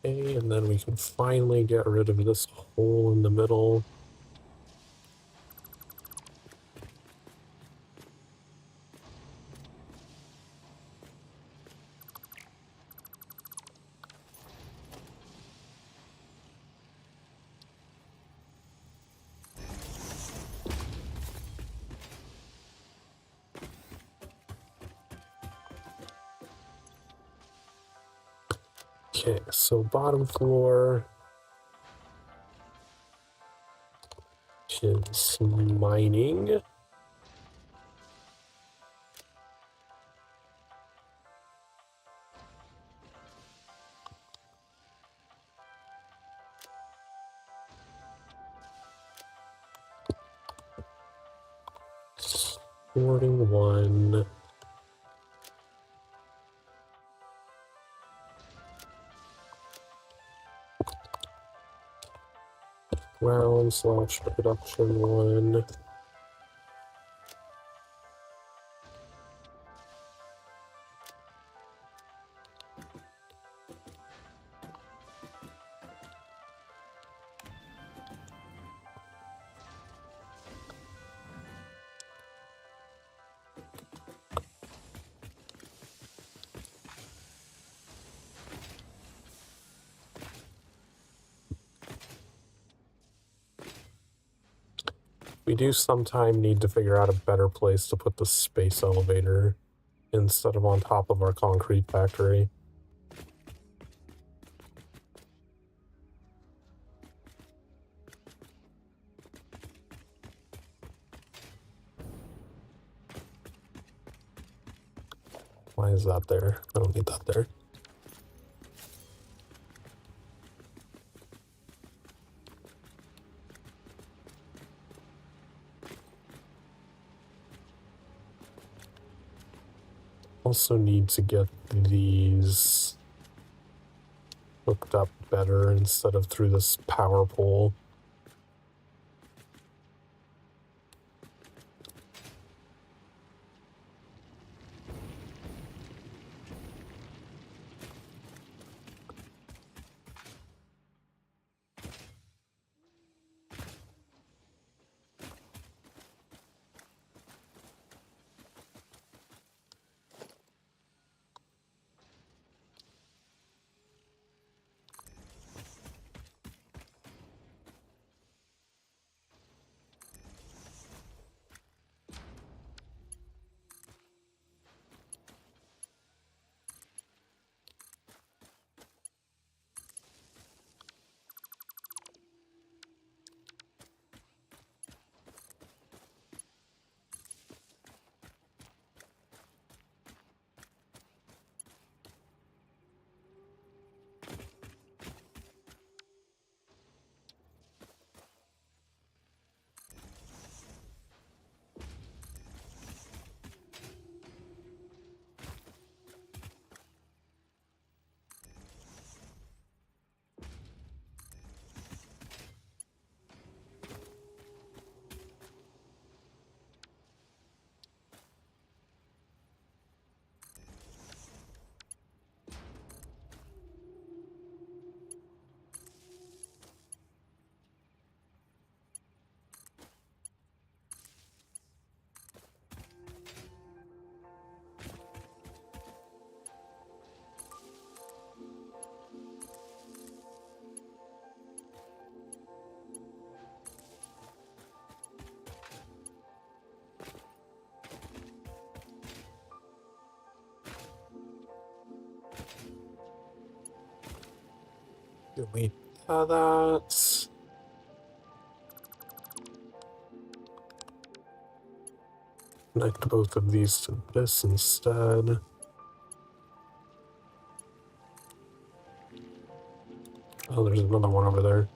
Okay, and then we can finally get rid of this hole in the middle. Okay, so bottom floor is mining. Sorting one. Ground slash production one. We do sometime need to figure out a better place to put the space elevator instead of on top of our concrete factory. Why is that there? I don't need that there. Also need to get these hooked up better instead of through this power pole. Delete that. Connect both of these to this instead. Oh, there's another one over there.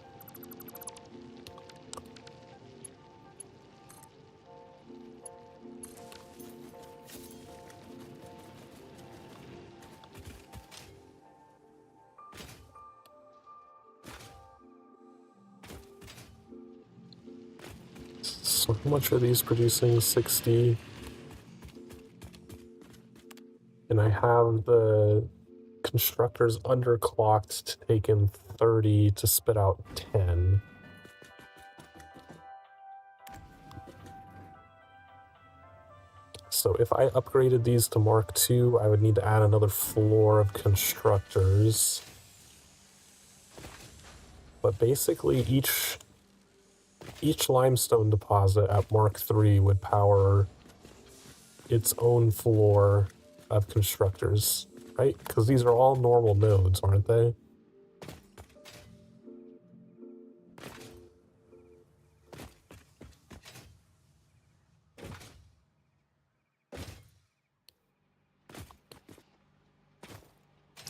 So how much are these producing? 60. And I have the constructors underclocked to take in 30 to spit out 10. So if I upgraded these to Mark II, I would need to add another floor of constructors. But basically each limestone deposit at Mark III would power its own floor of constructors, right? Because these are all normal nodes, aren't they?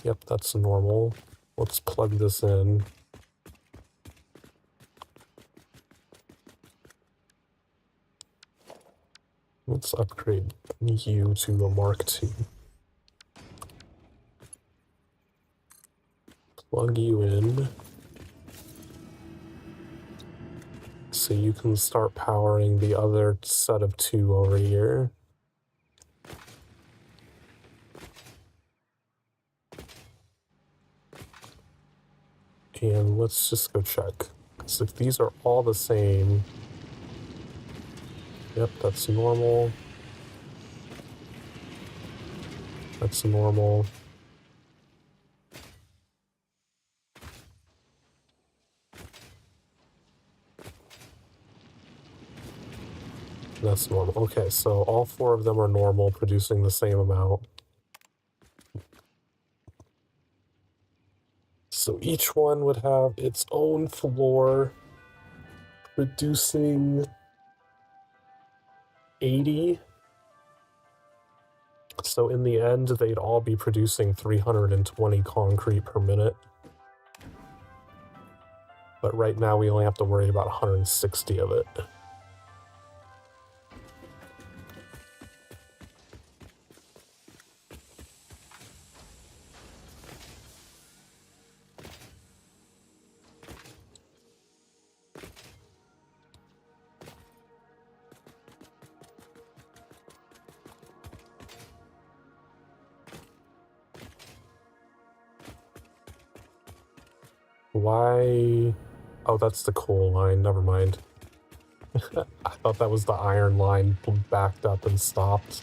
Yep, that's normal. Let's plug this in. Let's upgrade you to a Mark II. Plug you in. So you can start powering the other set of 2 over here. And let's just go check. So if these are all the same, yep, that's normal. That's normal. That's normal. Okay, so all 4 of them are normal, producing the same amount. So each one would have its own floor, producing 80. So in the end, they'd all be producing 320 concrete per minute. But right now, we only have to worry about 160 of it. Why? Oh, that's the coal line. Never mind. I thought that was the iron line backed up and stopped.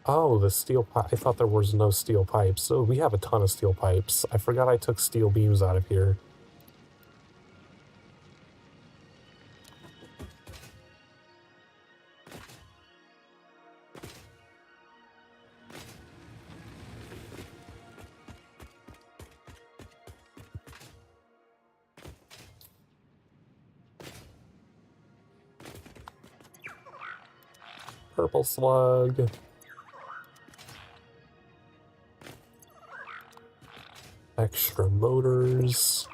Oh, the steel pipe. I thought there was no steel pipes. So we have a ton of steel pipes. I forgot I took steel beams out of here. Purple slug. Extra motors.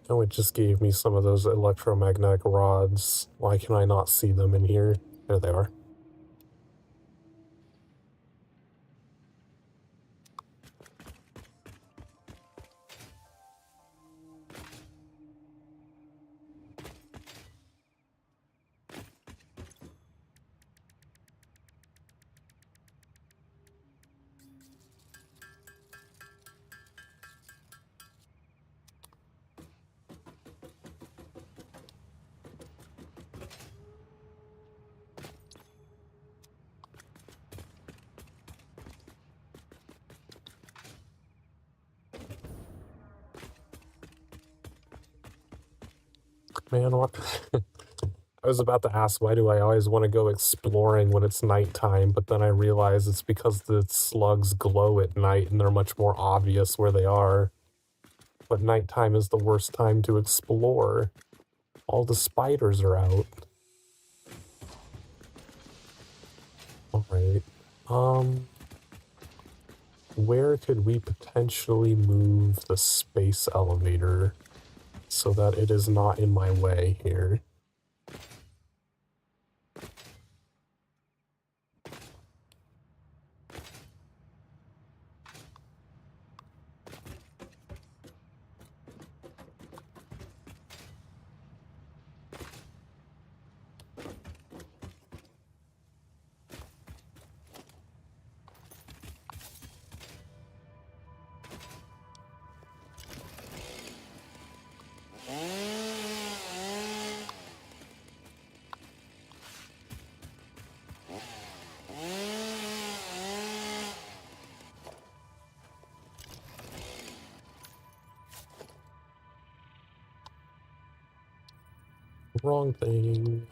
Oh, it just gave me some of those electromagnetic rods. Why can I not see them in here? There they are. Man, what? I was about to ask, why do I always want to go exploring when it's nighttime, but then I realize it's because the slugs glow at night and they're much more obvious where they are. But nighttime is the worst time to explore. All the spiders are out. Alright. Where could we potentially move the space elevator so that it is not in my way here? Wrong thing.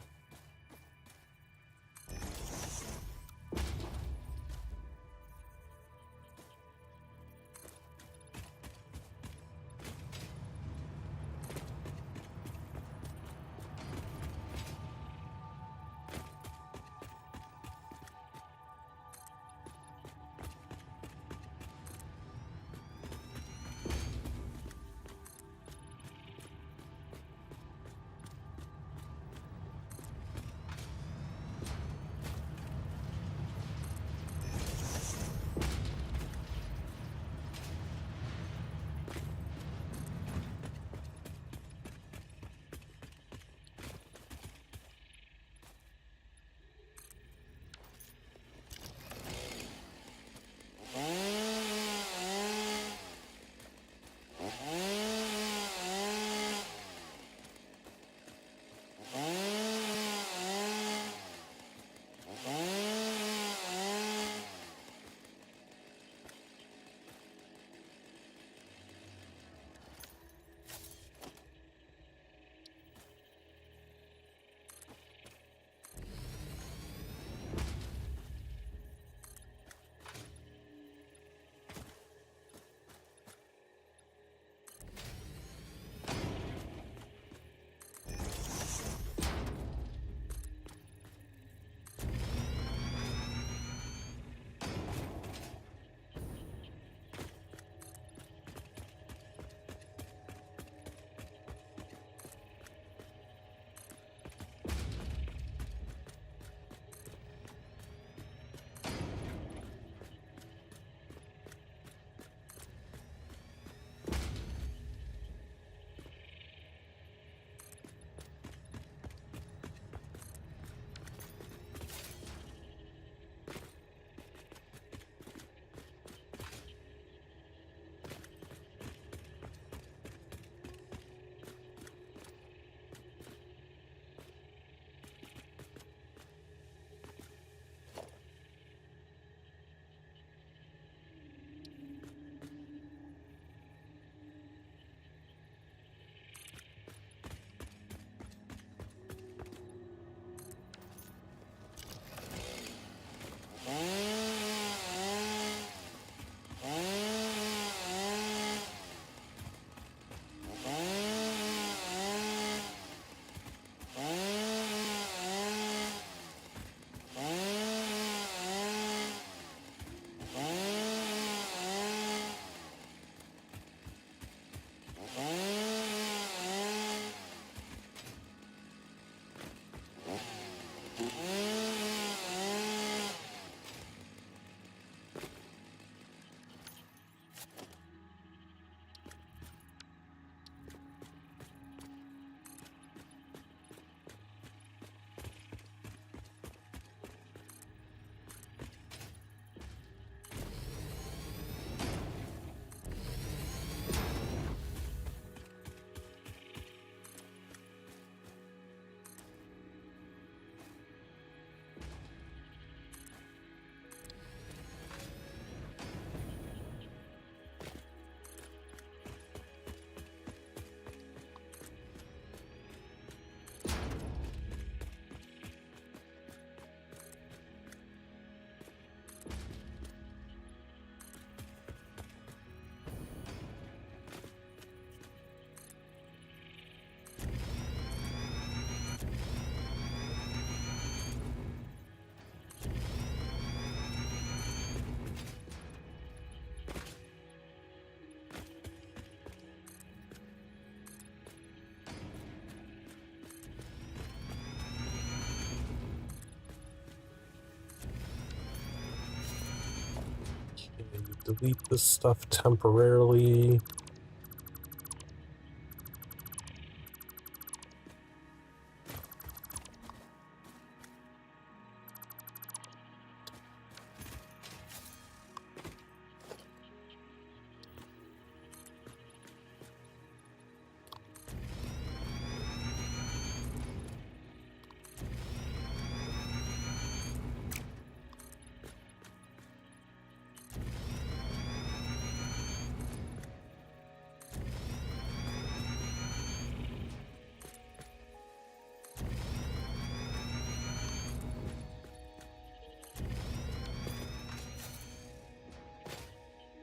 delete this stuff temporarily.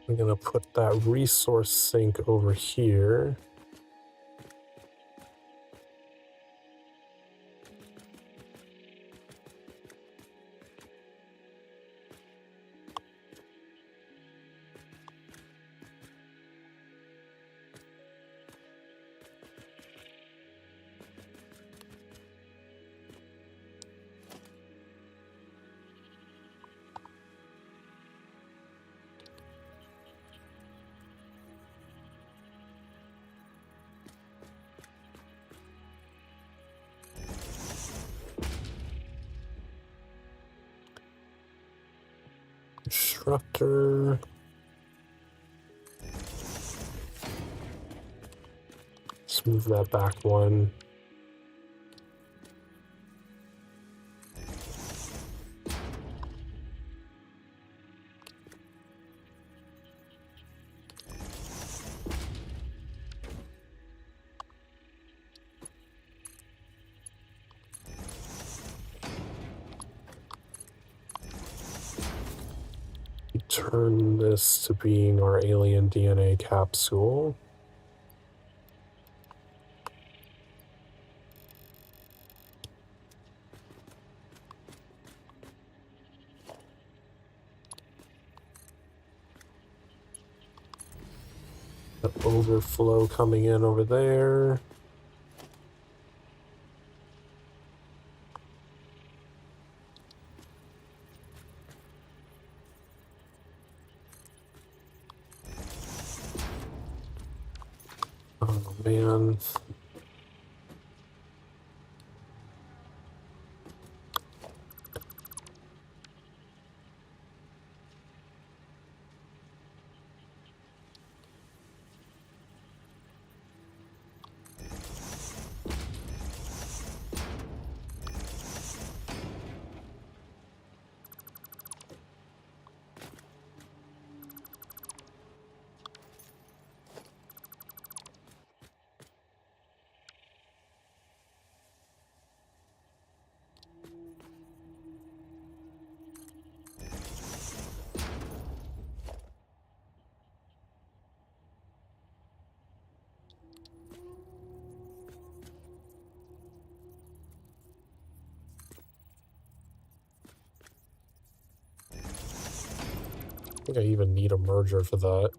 I'm gonna put that resource sink over here. Disruptor. Let's move that back one. Turn this to being our alien DNA capsule. The overflow coming in over there. Oh man. I think I even need a merger for that.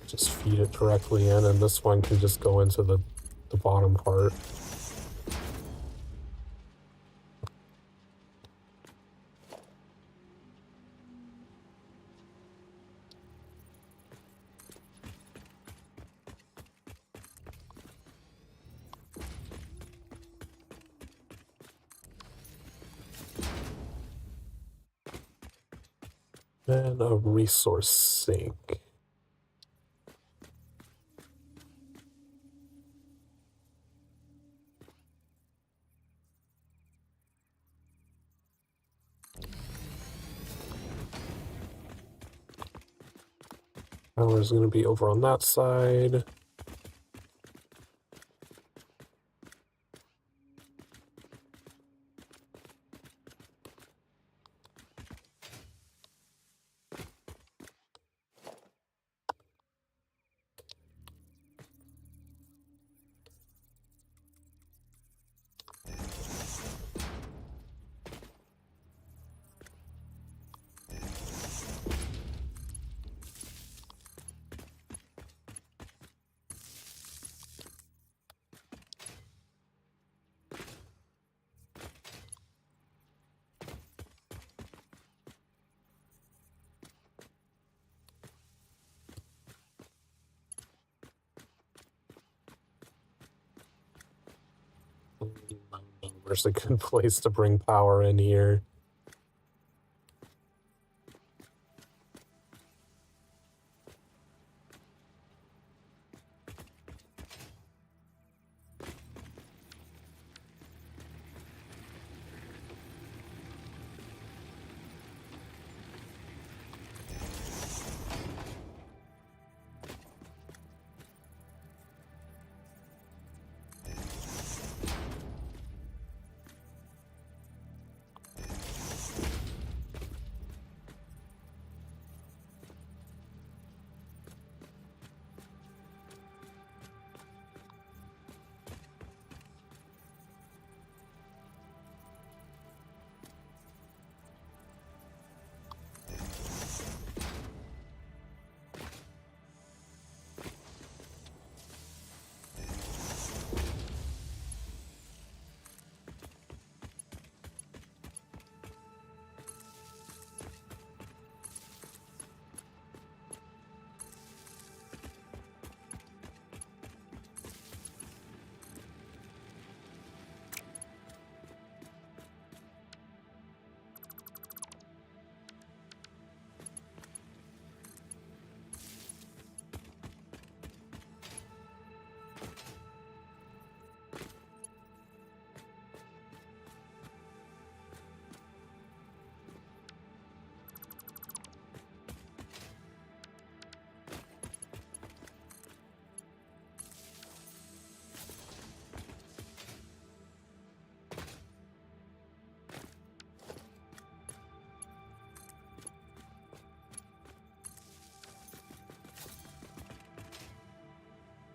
Just feed it directly in, and this one can just go into the bottom part. And a resource sink. Power's going to be over on that side. Where's a good place to bring power in here?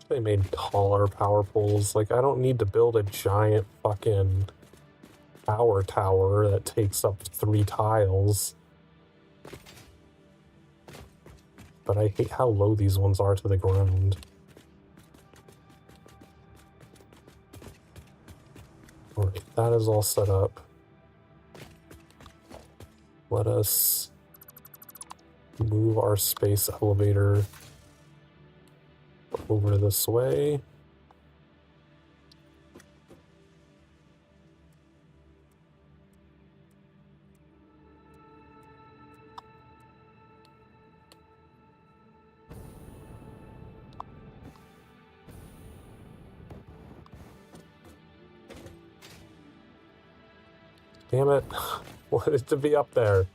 They made taller power poles. Like, I don't need to build a giant fucking power tower that takes up 3 tiles. But I hate how low these ones are to the ground. Alright, that is all set up. Let us move our space elevator over this way. Damn it. Wanted it to be up there.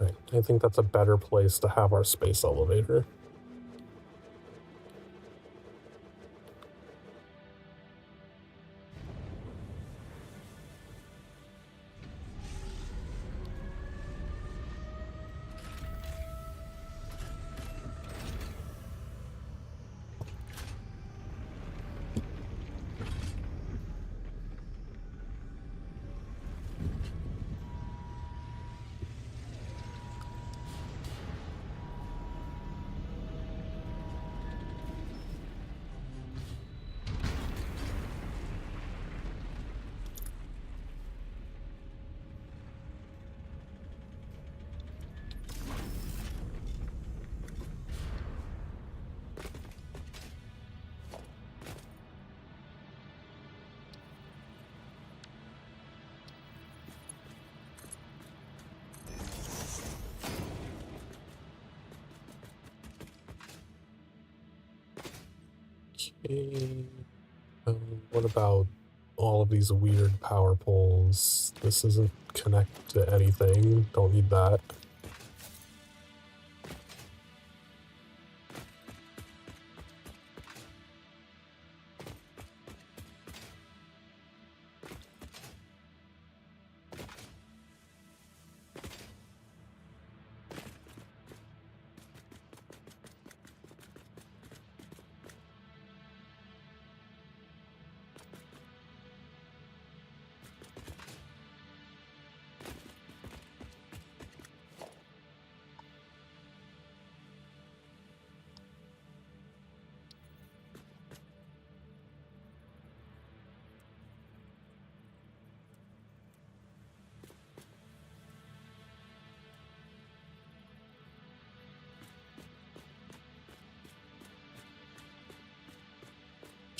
Right, I think that's a better place to have our space elevator. Okay. What about all of these weird power poles? This isn't connected to anything. Don't need that.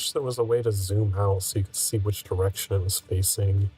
wish there was a way to zoom out so you could see which direction it was facing.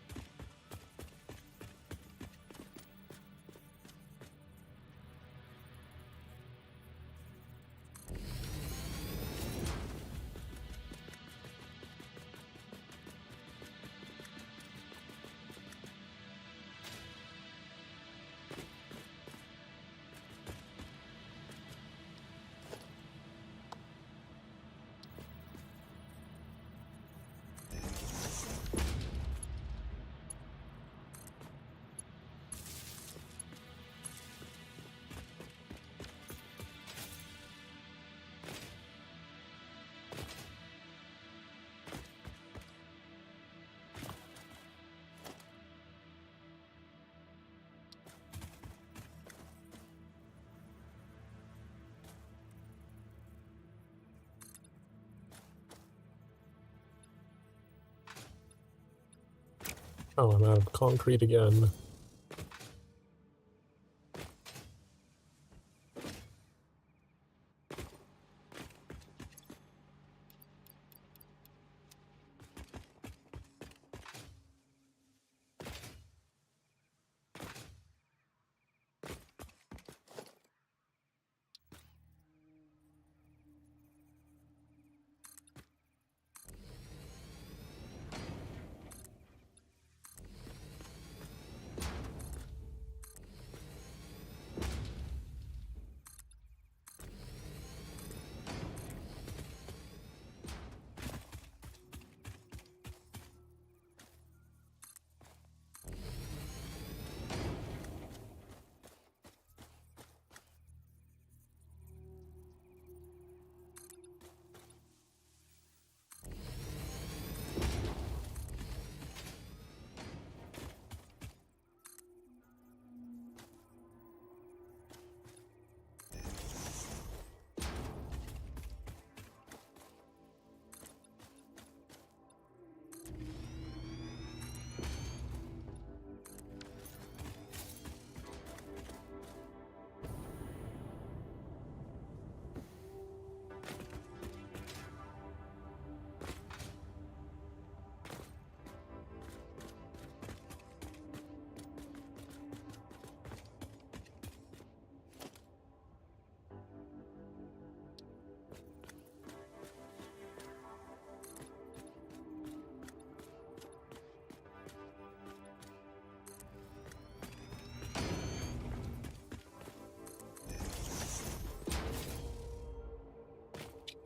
Oh, I'm out of concrete again.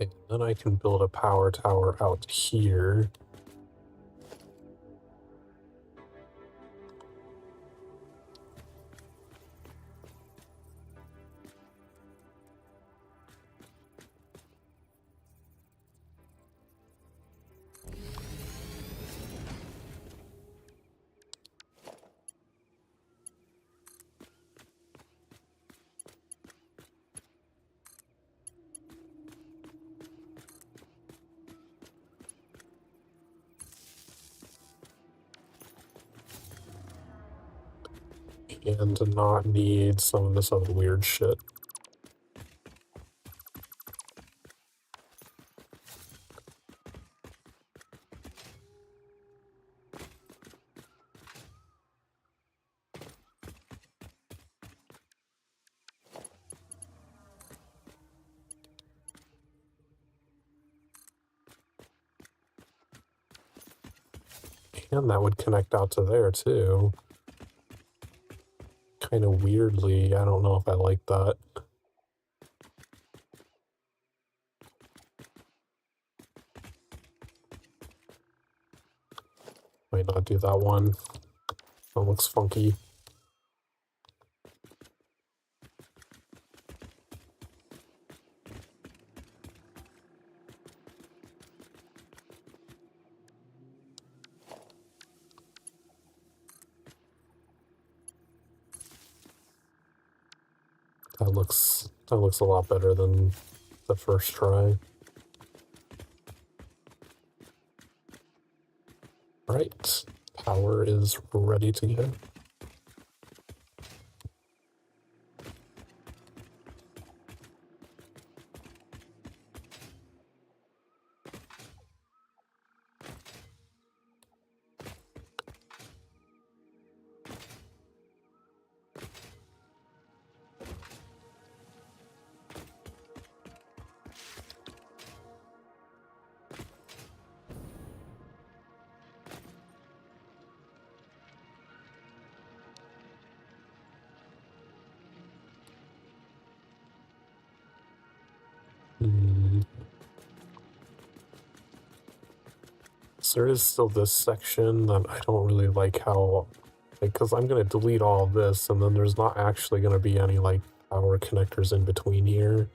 Okay, then I can build a power tower out here. And to not need some of this other weird shit. And that would connect out to there too. Kind of weirdly, I don't know if I like that. Might not do that one. That looks funky. That looks a lot better than the first try. Right, power is ready to go. So there is still this section that I don't really like how, because I'm going to delete all this, and then there's not actually going to be any, like, power connectors in between here.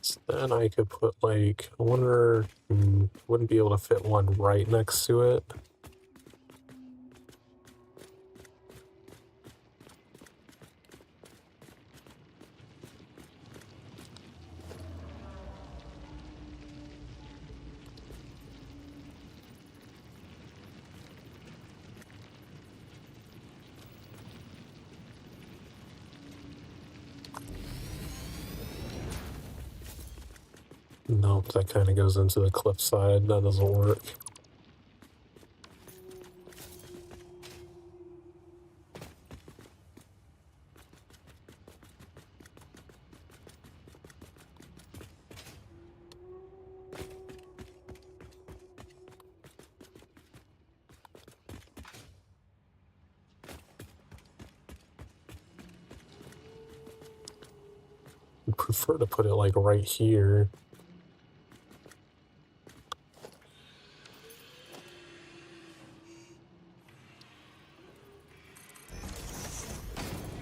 So then I could put, like, I wonder, wouldn't be able to fit one right next to it. Nope, that kind of goes into the cliff side. That doesn't work. I'd prefer to put it, like, right here.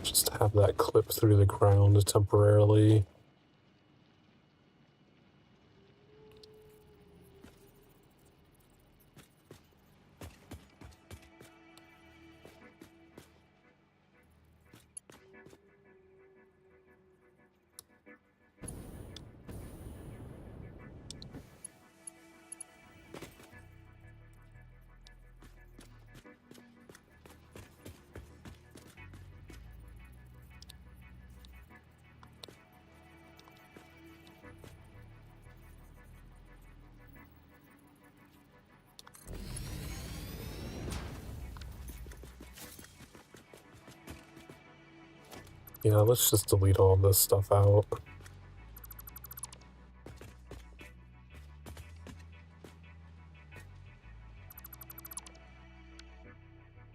Just have that clip through the ground temporarily. Yeah, let's just delete all this stuff out.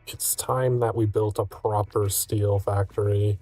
It's time that we built a proper steel factory.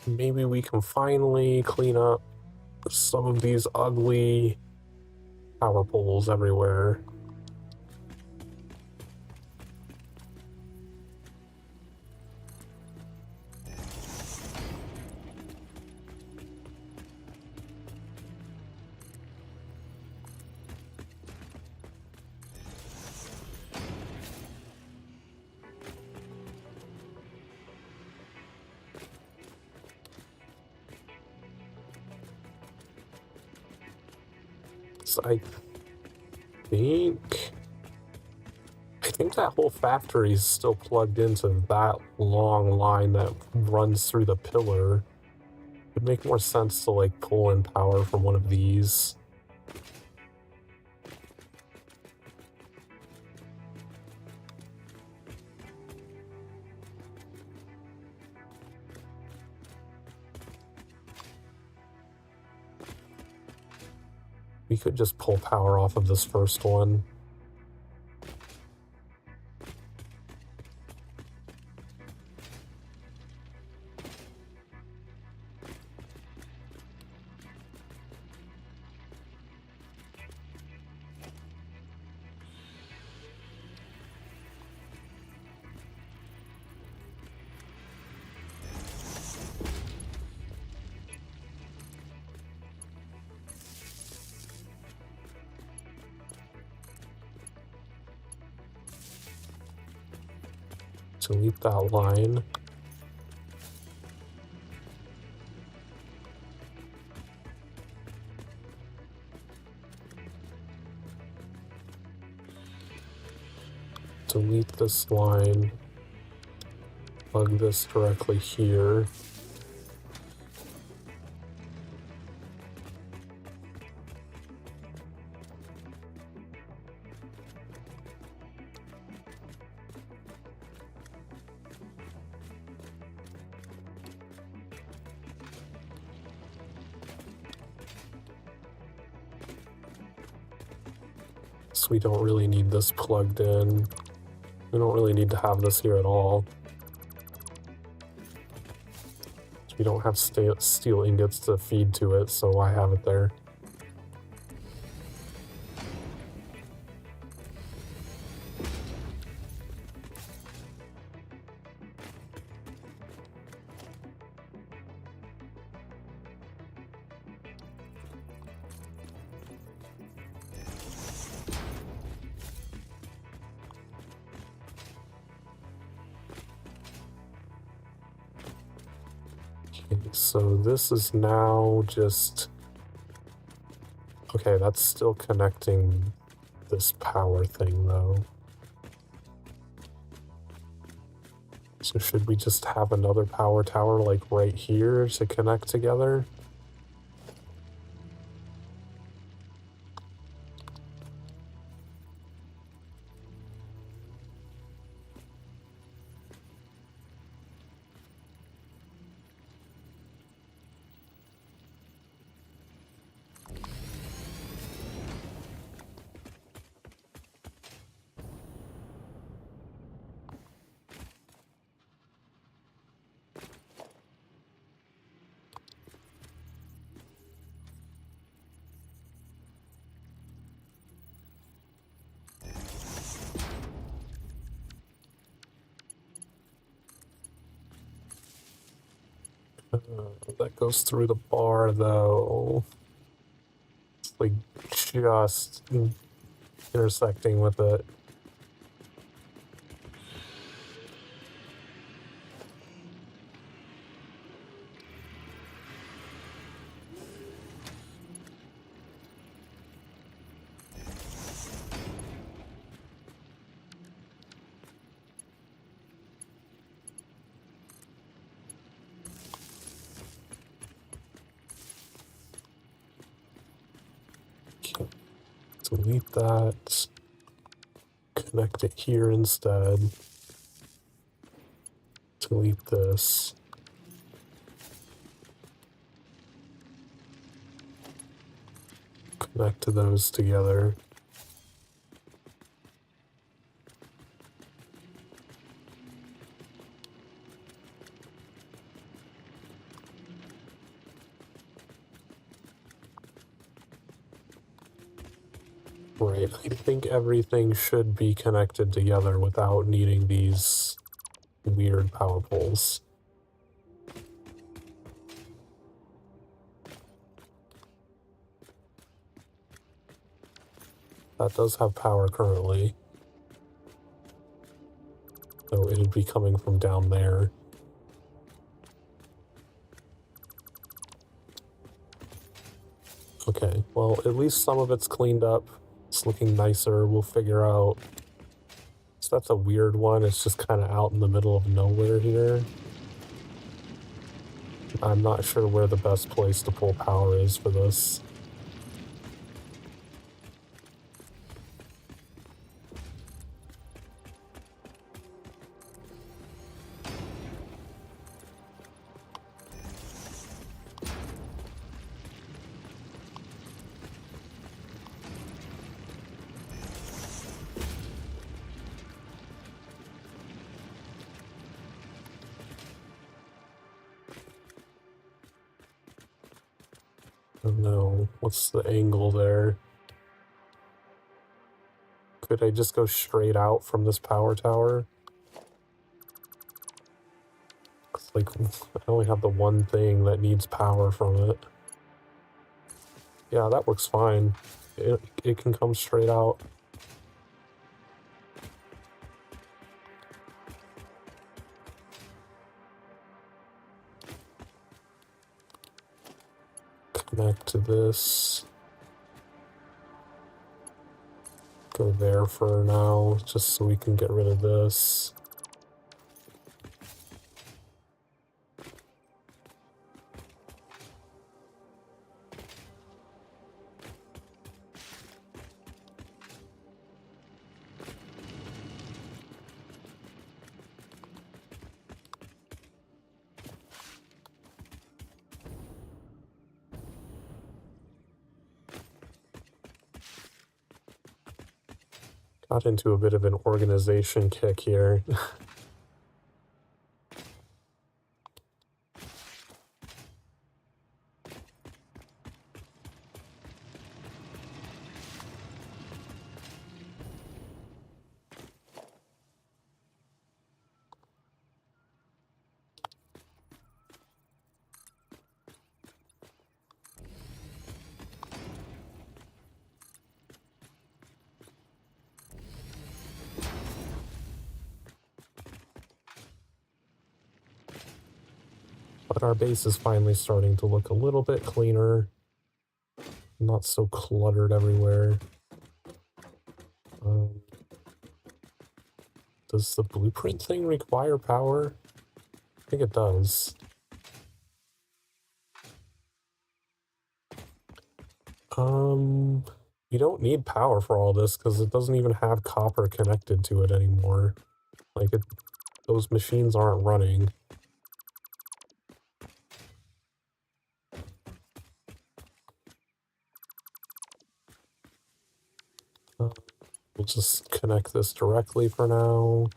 maybe we can finally clean up some of these ugly power poles everywhere. So I think that whole factory is still plugged into that long line that runs through the pillar. It would make more sense to like pull in power from one of these. We could just pull power off of this first one. Delete that line. Delete this line. Plug this directly here. So we don't really need this plugged in. We don't really need to have this here at all. We don't have steel ingots to feed to it, so I have it there. So this is now just... Okay, that's still connecting this power thing, though. So should we just have another power tower, like, right here to connect together? That goes through the bar, though. It's like just intersecting with it. Okay. Delete that. Connect it here instead. Delete this. Connect to those together. Right, I think everything should be connected together without needing these weird power poles. That does have power currently. So it'd be coming from down there. Okay, well, at least some of it's cleaned up. It's looking nicer. We'll figure out. So that's a weird one. It's just kind of out in the middle of nowhere here. I'm not sure where the best place to pull power is for this. Oh no, what's the angle there? Could I just go straight out from this power tower? Like, I only have the one thing that needs power from it. Yeah, that works fine. It can come straight out. Connect to this. Go there for now, just so we can get rid of this. Got into a bit of an organization kick here. But our base is finally starting to look a little bit cleaner. Not so cluttered everywhere. Does the blueprint thing require power? I think it does. You don't need power for all this because it doesn't even have copper connected to it anymore. Like, those machines aren't running. We'll just connect this directly for now.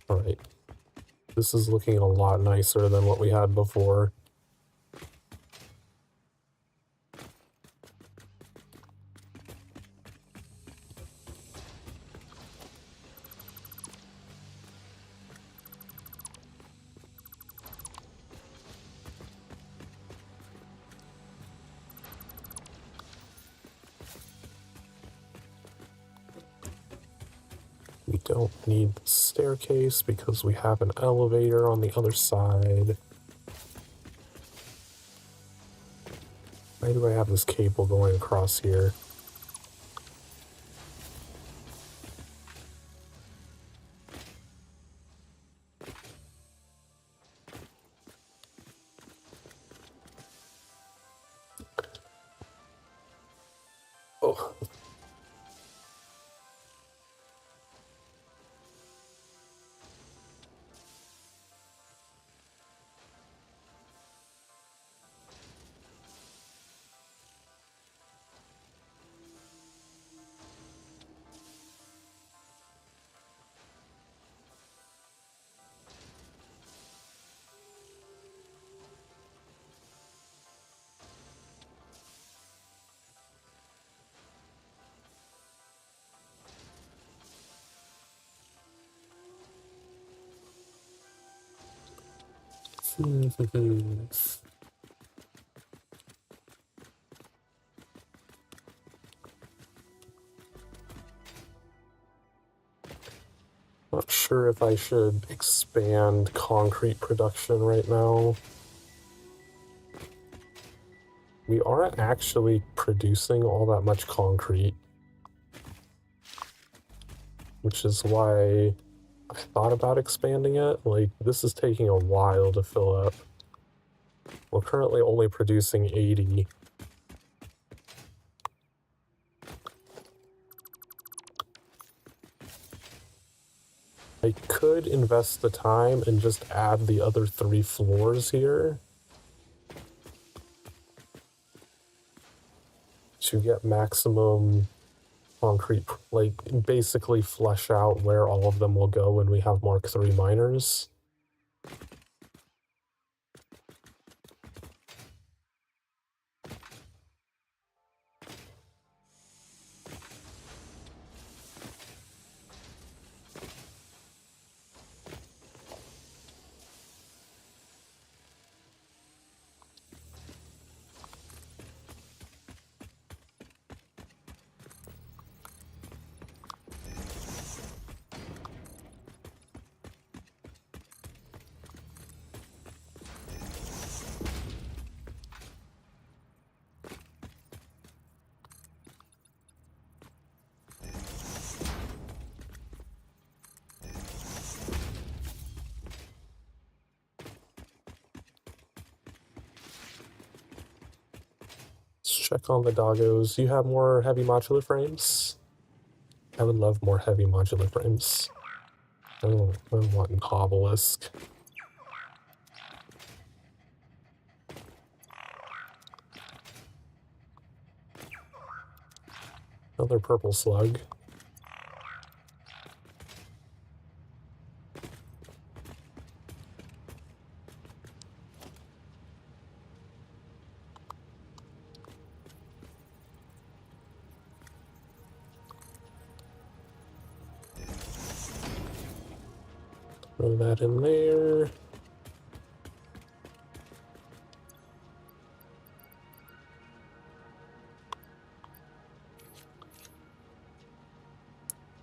Alright. This is looking a lot nicer than what we had before. We don't need the staircase because we have an elevator on the other side. Why do I have this cable going across here? Oh. Not sure if I should expand concrete production right now. We aren't actually producing all that much concrete, which is why I thought about expanding it. Like, this is taking a while to fill up. We're currently only producing 80. I could invest the time and just add the other 3 floors here to get maximum concrete, like basically flesh out where all of them will go when we have Mark III miners. Let's check on the doggos. You have more heavy modular frames? I would love more heavy modular frames. Oh, I want an obelisk. Another purple slug. Throw that in there.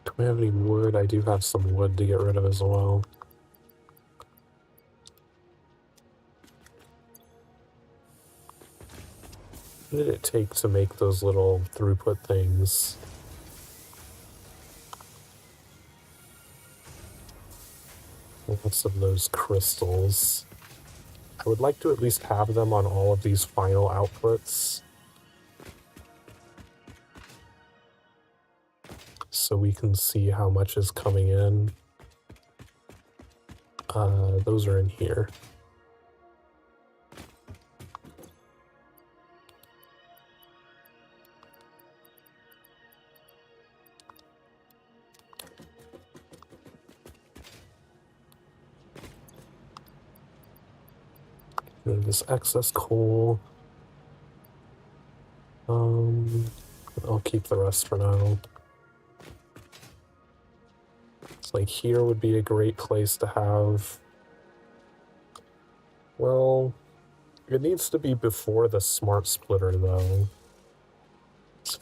Do we have any wood? I do have some wood to get rid of as well. What did it take to make those little throughput things? Lots of those crystals. I would like to at least have them on all of these final outputs, so we can see how much is coming in. Those are in here. And this excess coal. I'll keep the rest for now. It's like here would be a great place to have. Well, it needs to be before the smart splitter though. So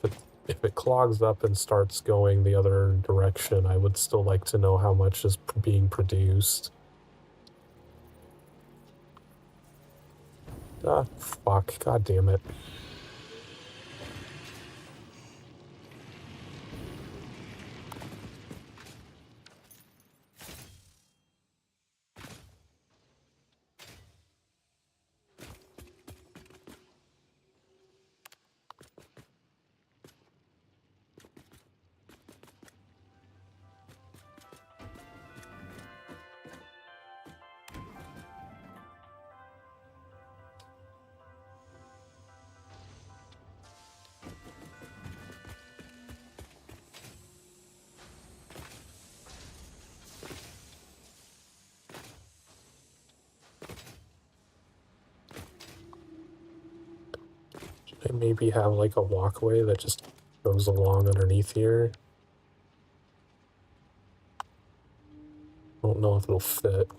if it clogs up and starts going the other direction, I would still like to know how much is being produced. Ah, fuck. God damn it. I maybe have like a walkway that just goes along underneath here. I don't know if it'll fit.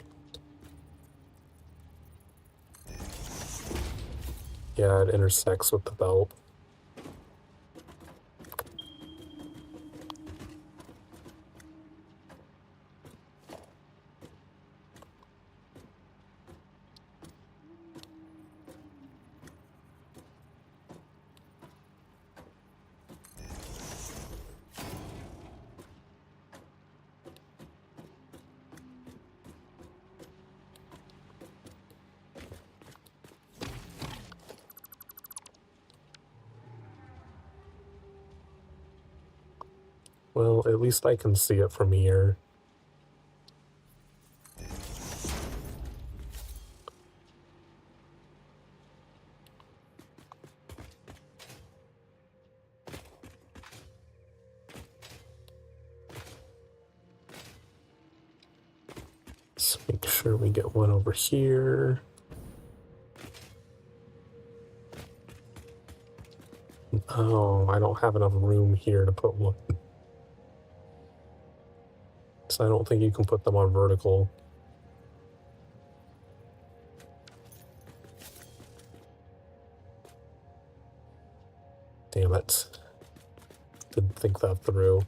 Yeah, it intersects with the belt. Well, at least I can see it from here. Let's make sure we get one over here. Oh, I don't have enough room here to put one. So I don't think you can put them on vertical. Damn it. Didn't think that through.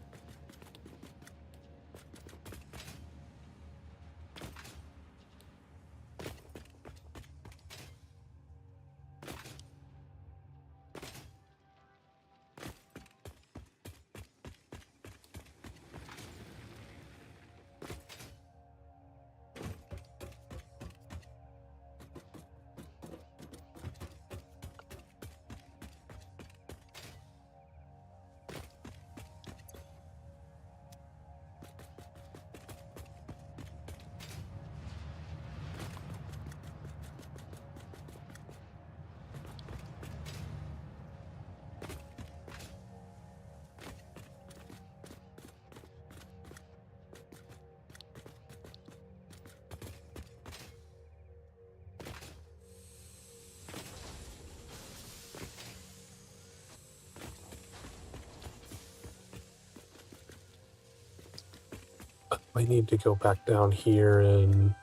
I need to go back down here and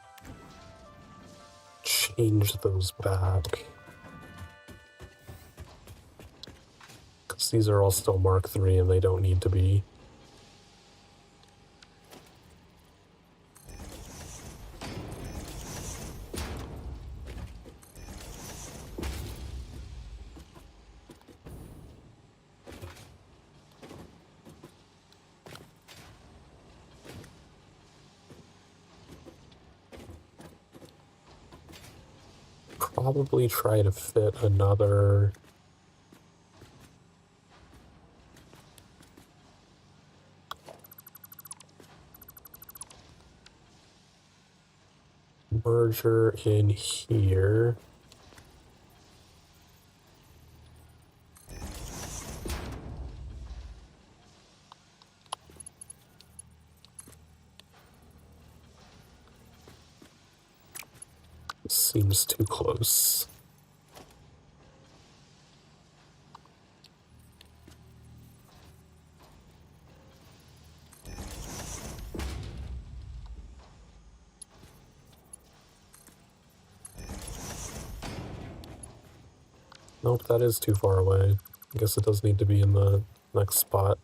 change those back. Because these are all still Mark III and they don't need to be. Probably try to fit another merger in here. Seems too close. Nope, that is too far away. I guess it does need to be in the next spot.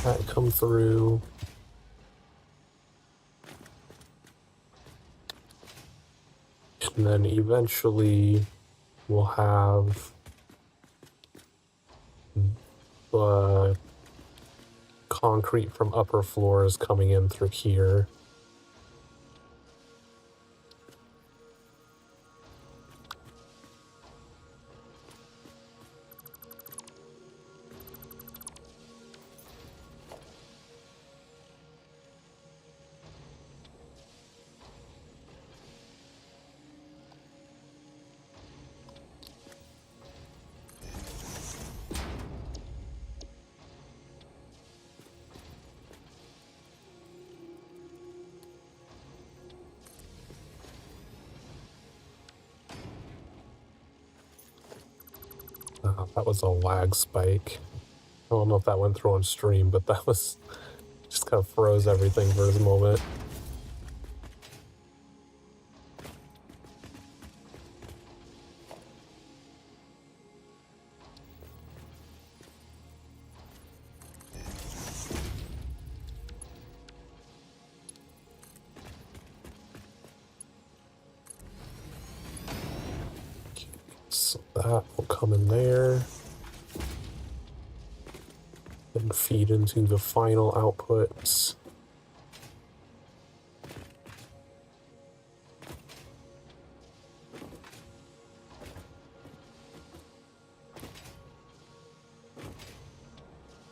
Alright, come through. And then eventually we'll have the concrete from upper floors coming in through here. Wow, that was a lag spike. I don't know if that went through on stream, but that was just kind of froze everything for a moment. So that will come in there and feed into the final outputs.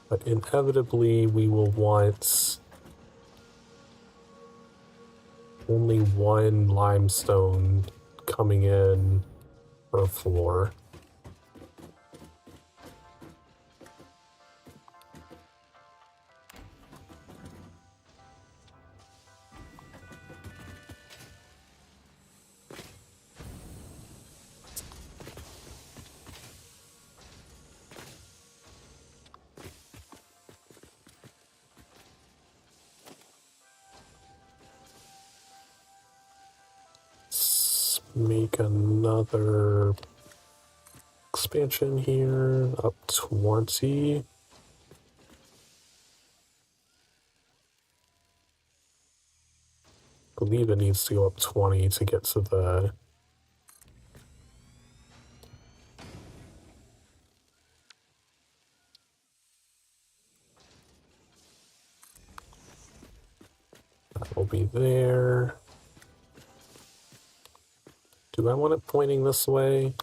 But inevitably, we will want only one limestone coming in per floor. Let's make another expansion here, up 20. I believe it needs to go up 20 to get to the that will be there. Do I want it pointing this way?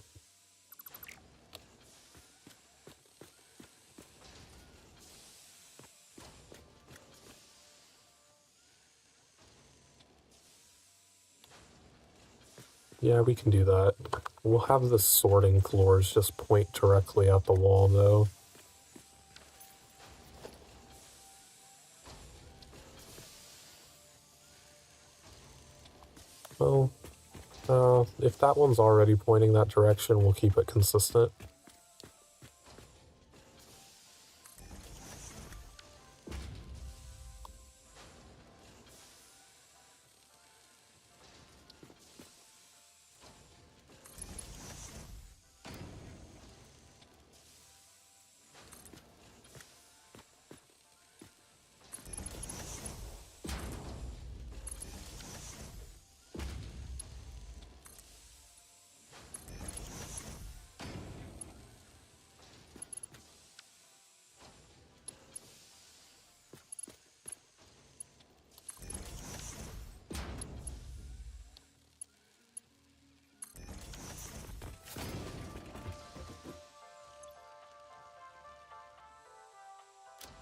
Yeah, we can do that. We'll have the sorting floors just point directly at the wall, though. Well, if that one's already pointing that direction, we'll keep it consistent.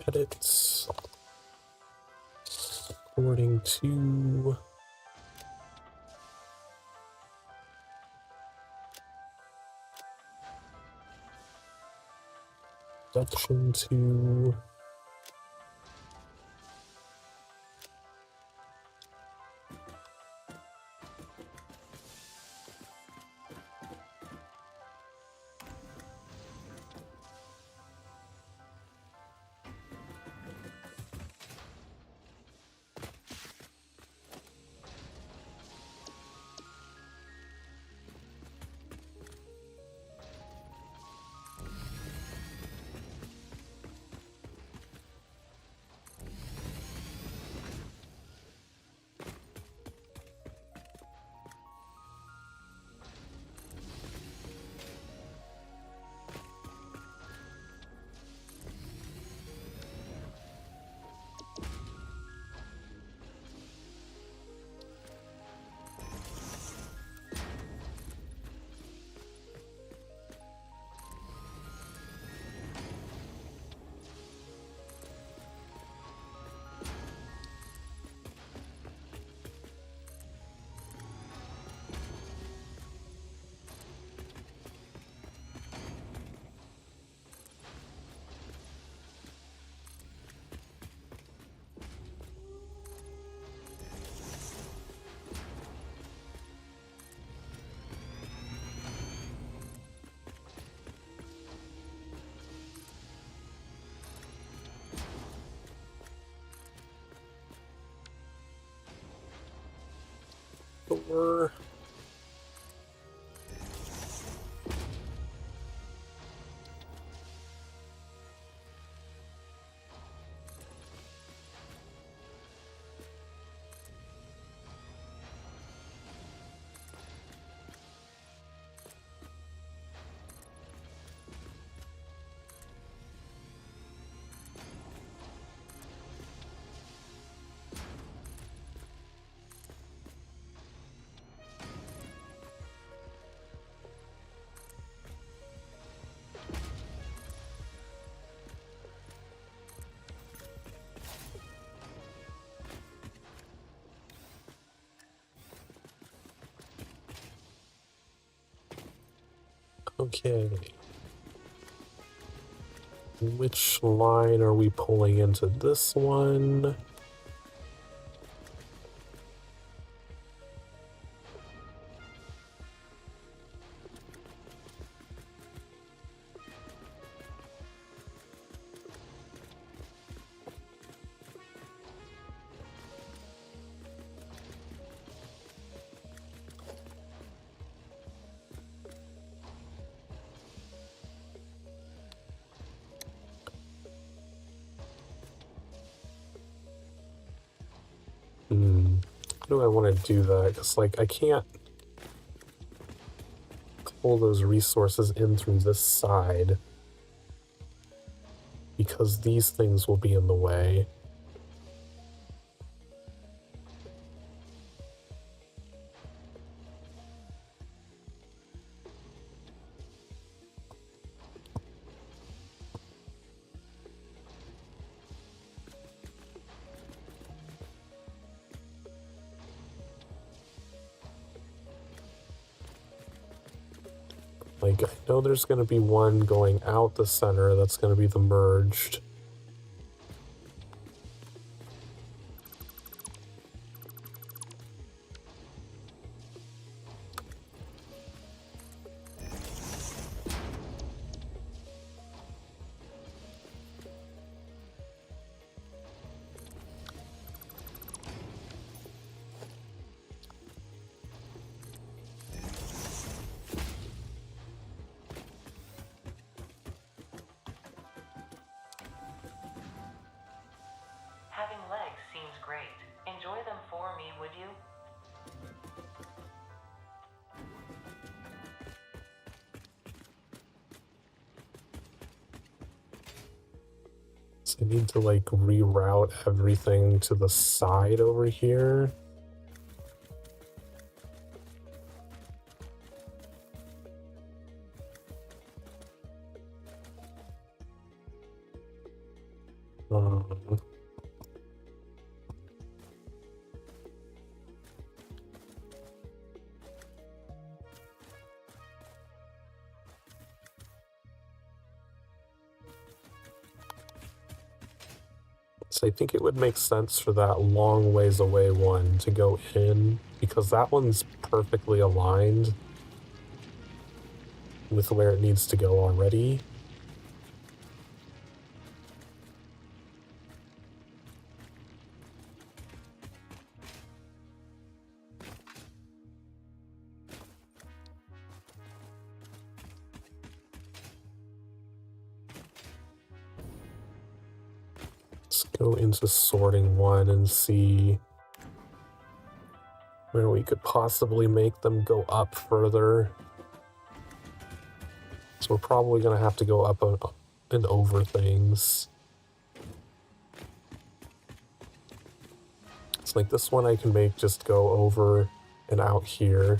Edits. According to reduction to 4. Okay. Which line are we pulling into this one? How do I want to do that? Because, like, I can't pull those resources in through this side because these things will be in the way. Like, I know there's going to be one going out the center that's going to be the merged. Having legs seems great. Enjoy them for me, would you? So I need to, like, reroute everything to the side over here. Um, So I think it would make sense for that long ways away one to go in, because that one's perfectly aligned with where it needs to go already. Let's go into sorting one and see where we could possibly make them go up further. So we're probably going to have to go up and over things. It's like this one I can make just go over and out here.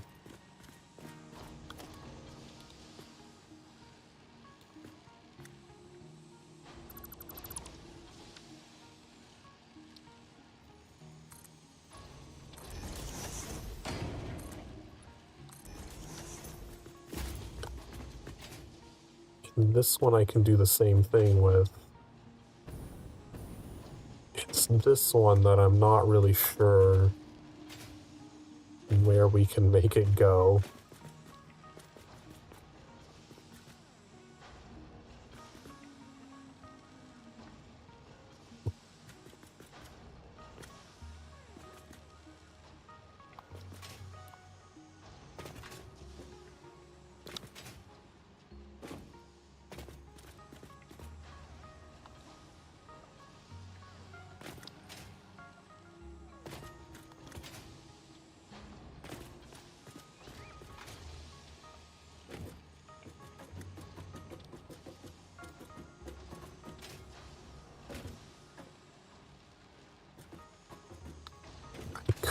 And this one I can do the same thing with. It's this one that I'm not really sure where we can make it go.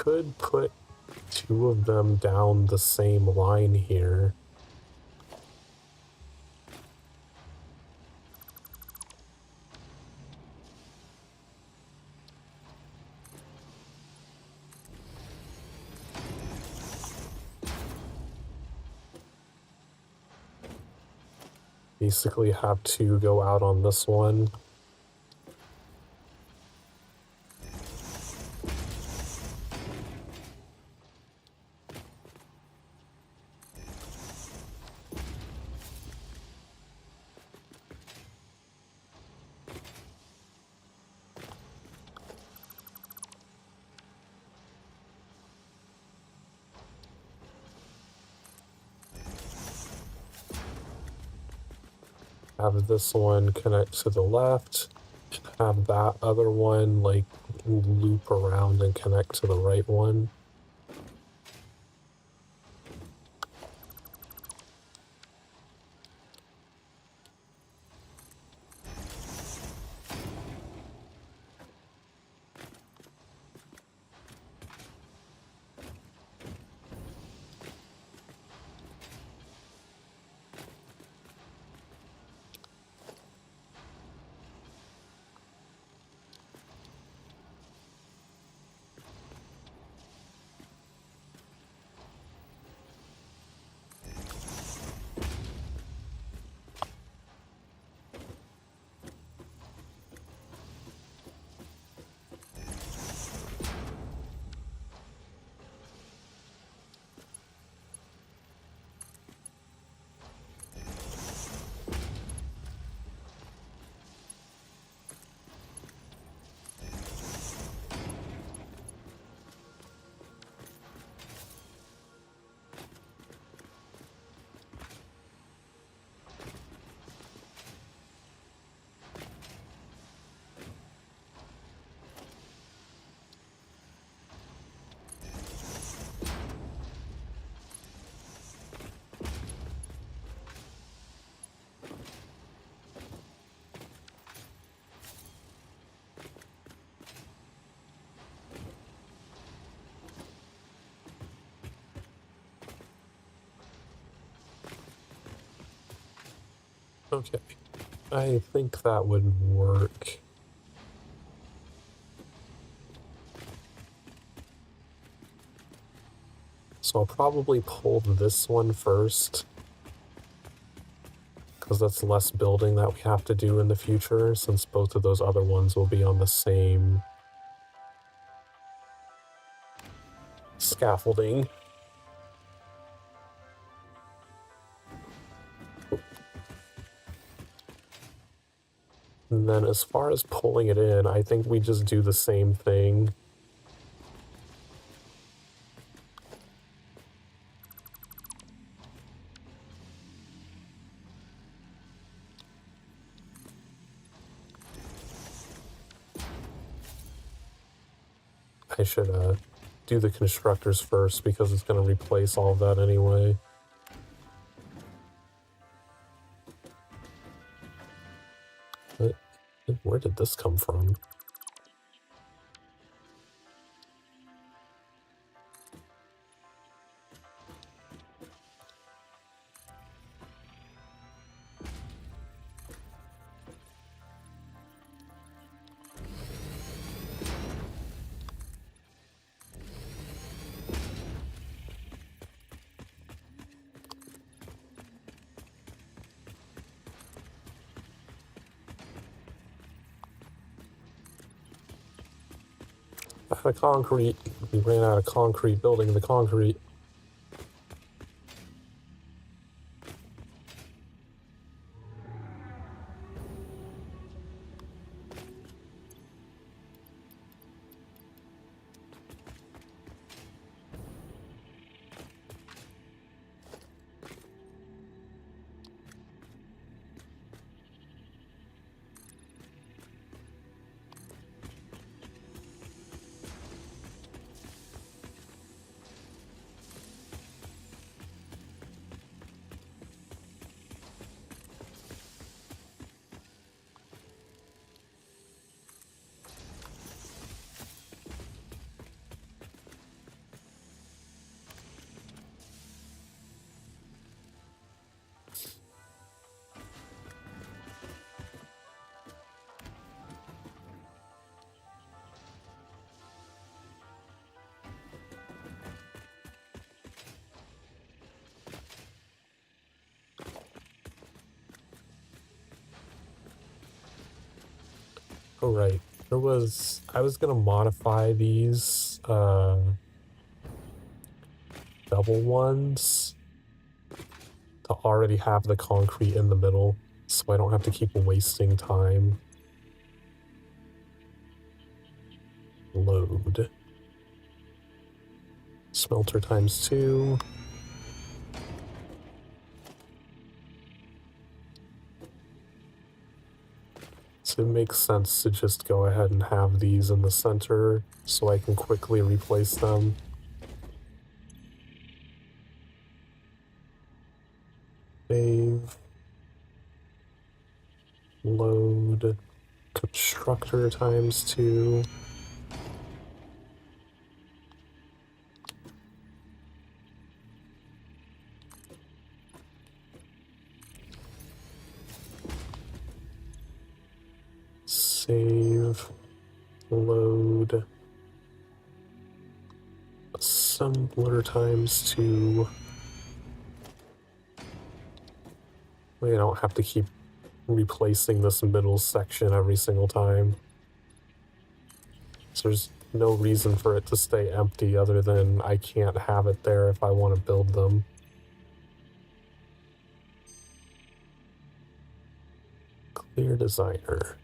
could put two of them down the same line here. Basically have two go out on this one. Have this one connect to the left, have that other one like loop around and connect to the right one. Okay, I think that would work. So I'll probably pull this one first, because that's less building that we have to do in the future, since both of those other ones will be on the same scaffolding. And then as far as pulling it in, I think we just do the same thing. I should do the constructors first because it's going to replace all of that anyway. But where did this come from? Out of concrete. We ran out of concrete building the concrete. Oh, right. I was gonna modify these, double ones to already have the concrete in the middle, so I don't have to keep wasting time. Load. Smelter times 2. So it makes sense to just go ahead and have these in the center so I can quickly replace them. Save. Load. Constructor times 2. Save. Load. Assembler times 2. I don't have to keep replacing this middle section every single time. So there's no reason for it to stay empty other than I can't have it there if I want to build them. Clear designer.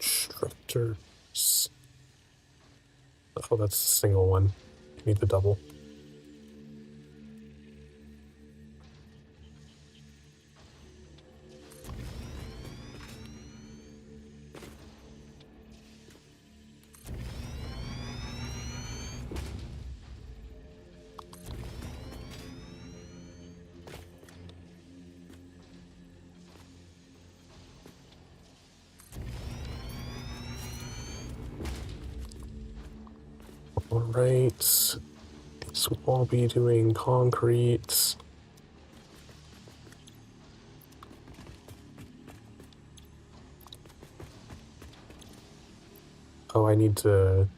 Structures. Oh, that's a single one. Need the double. Alright. So I'll be doing concrete. Oh, I need to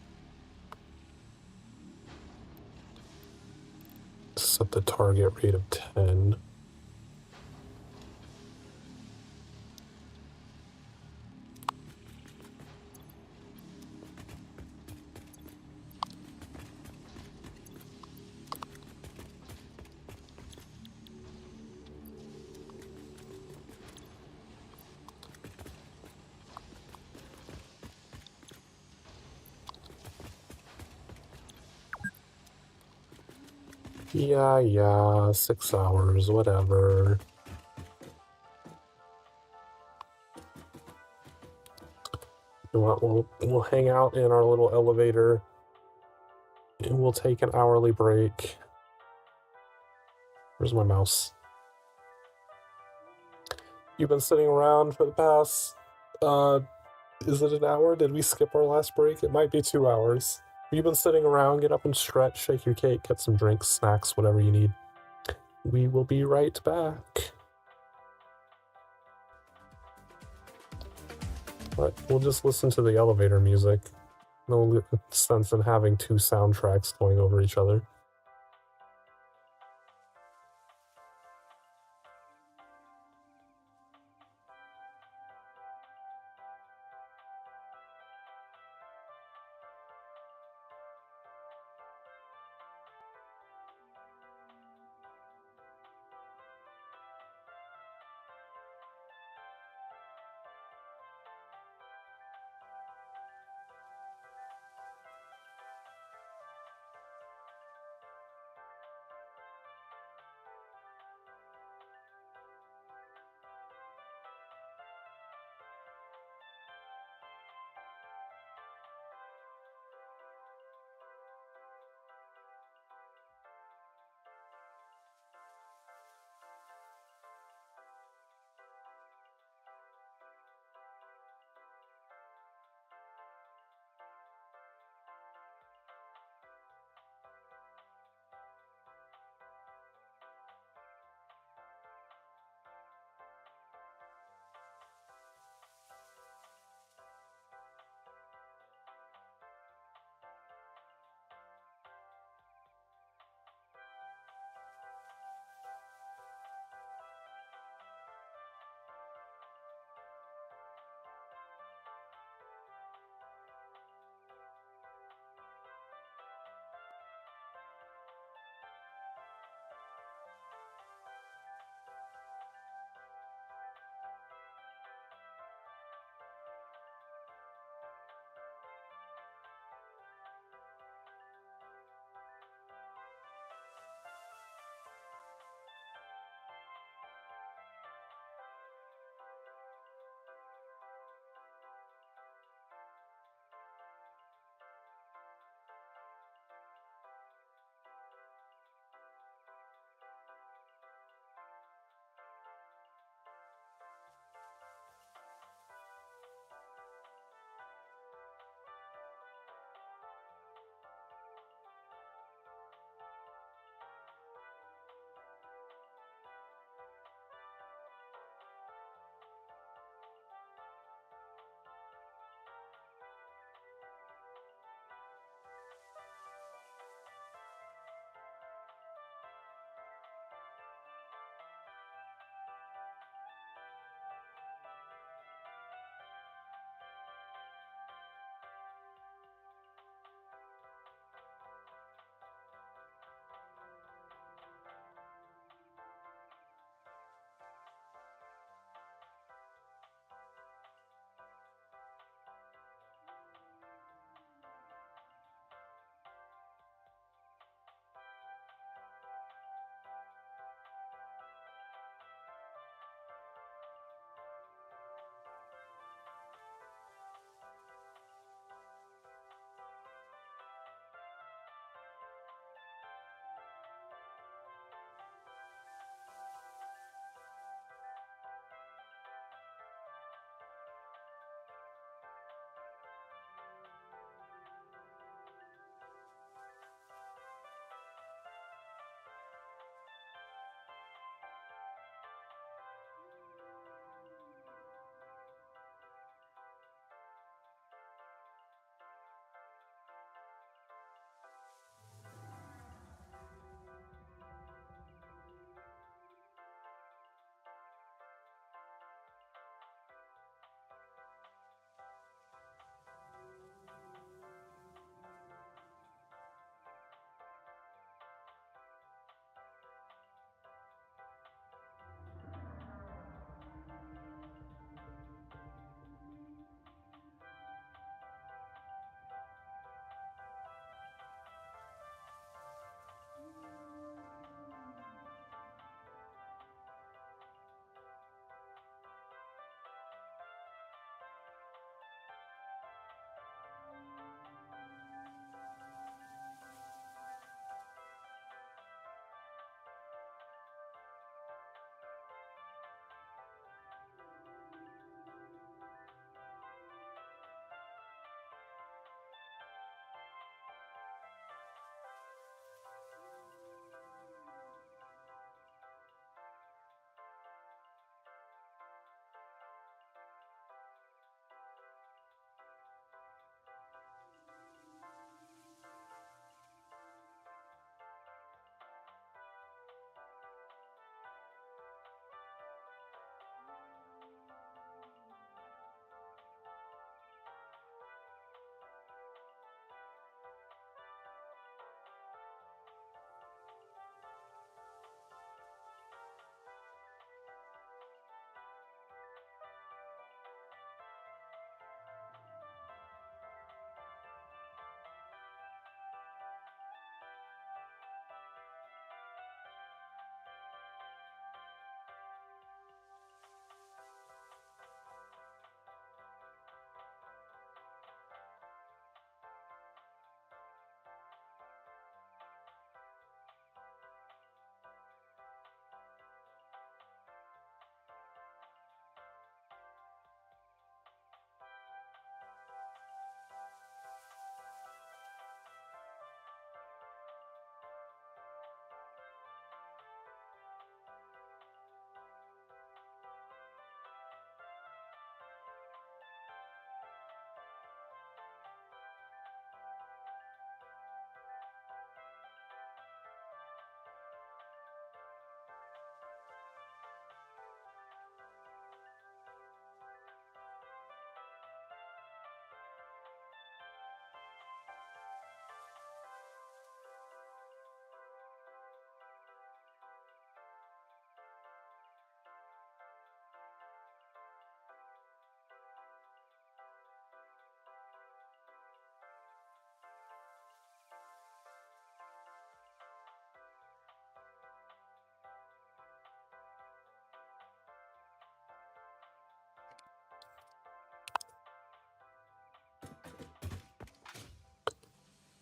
set the target rate of 10. Yeah, 6 hours, whatever. You know what, we'll hang out in our little elevator and we'll take an hourly break. Where's my mouse? You've been sitting around for the past, is it an hour? Did we skip our last break? It might be 2 hours. You've been sitting around, get up and stretch, shake your cake, get some drinks, snacks, whatever you need. We will be right back. But we'll just listen to the elevator music. No sense in having 2 soundtracks going over each other.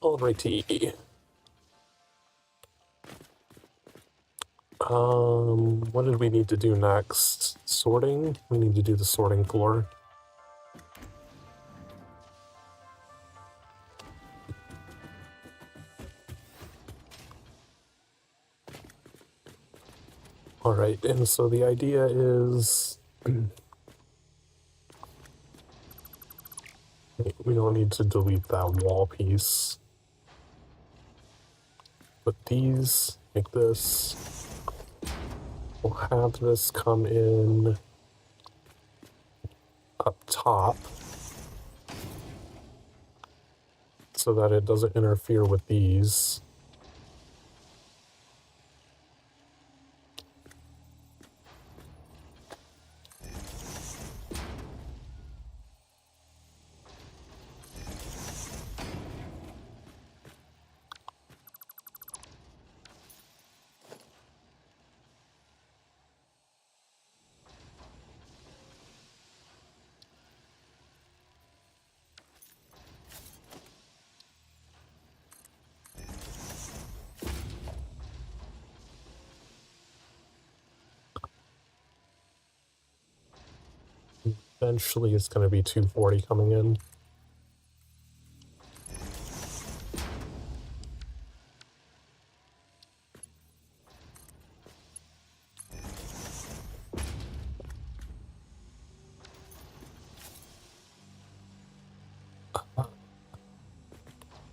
Alrighty. What did we need to do next? Sorting? We need to do the sorting floor. Alright, and so the idea is we don't need to delete that wall piece. But these, like this, we'll have this come in up top so that it doesn't interfere with these. Eventually it's going to be 240 coming in.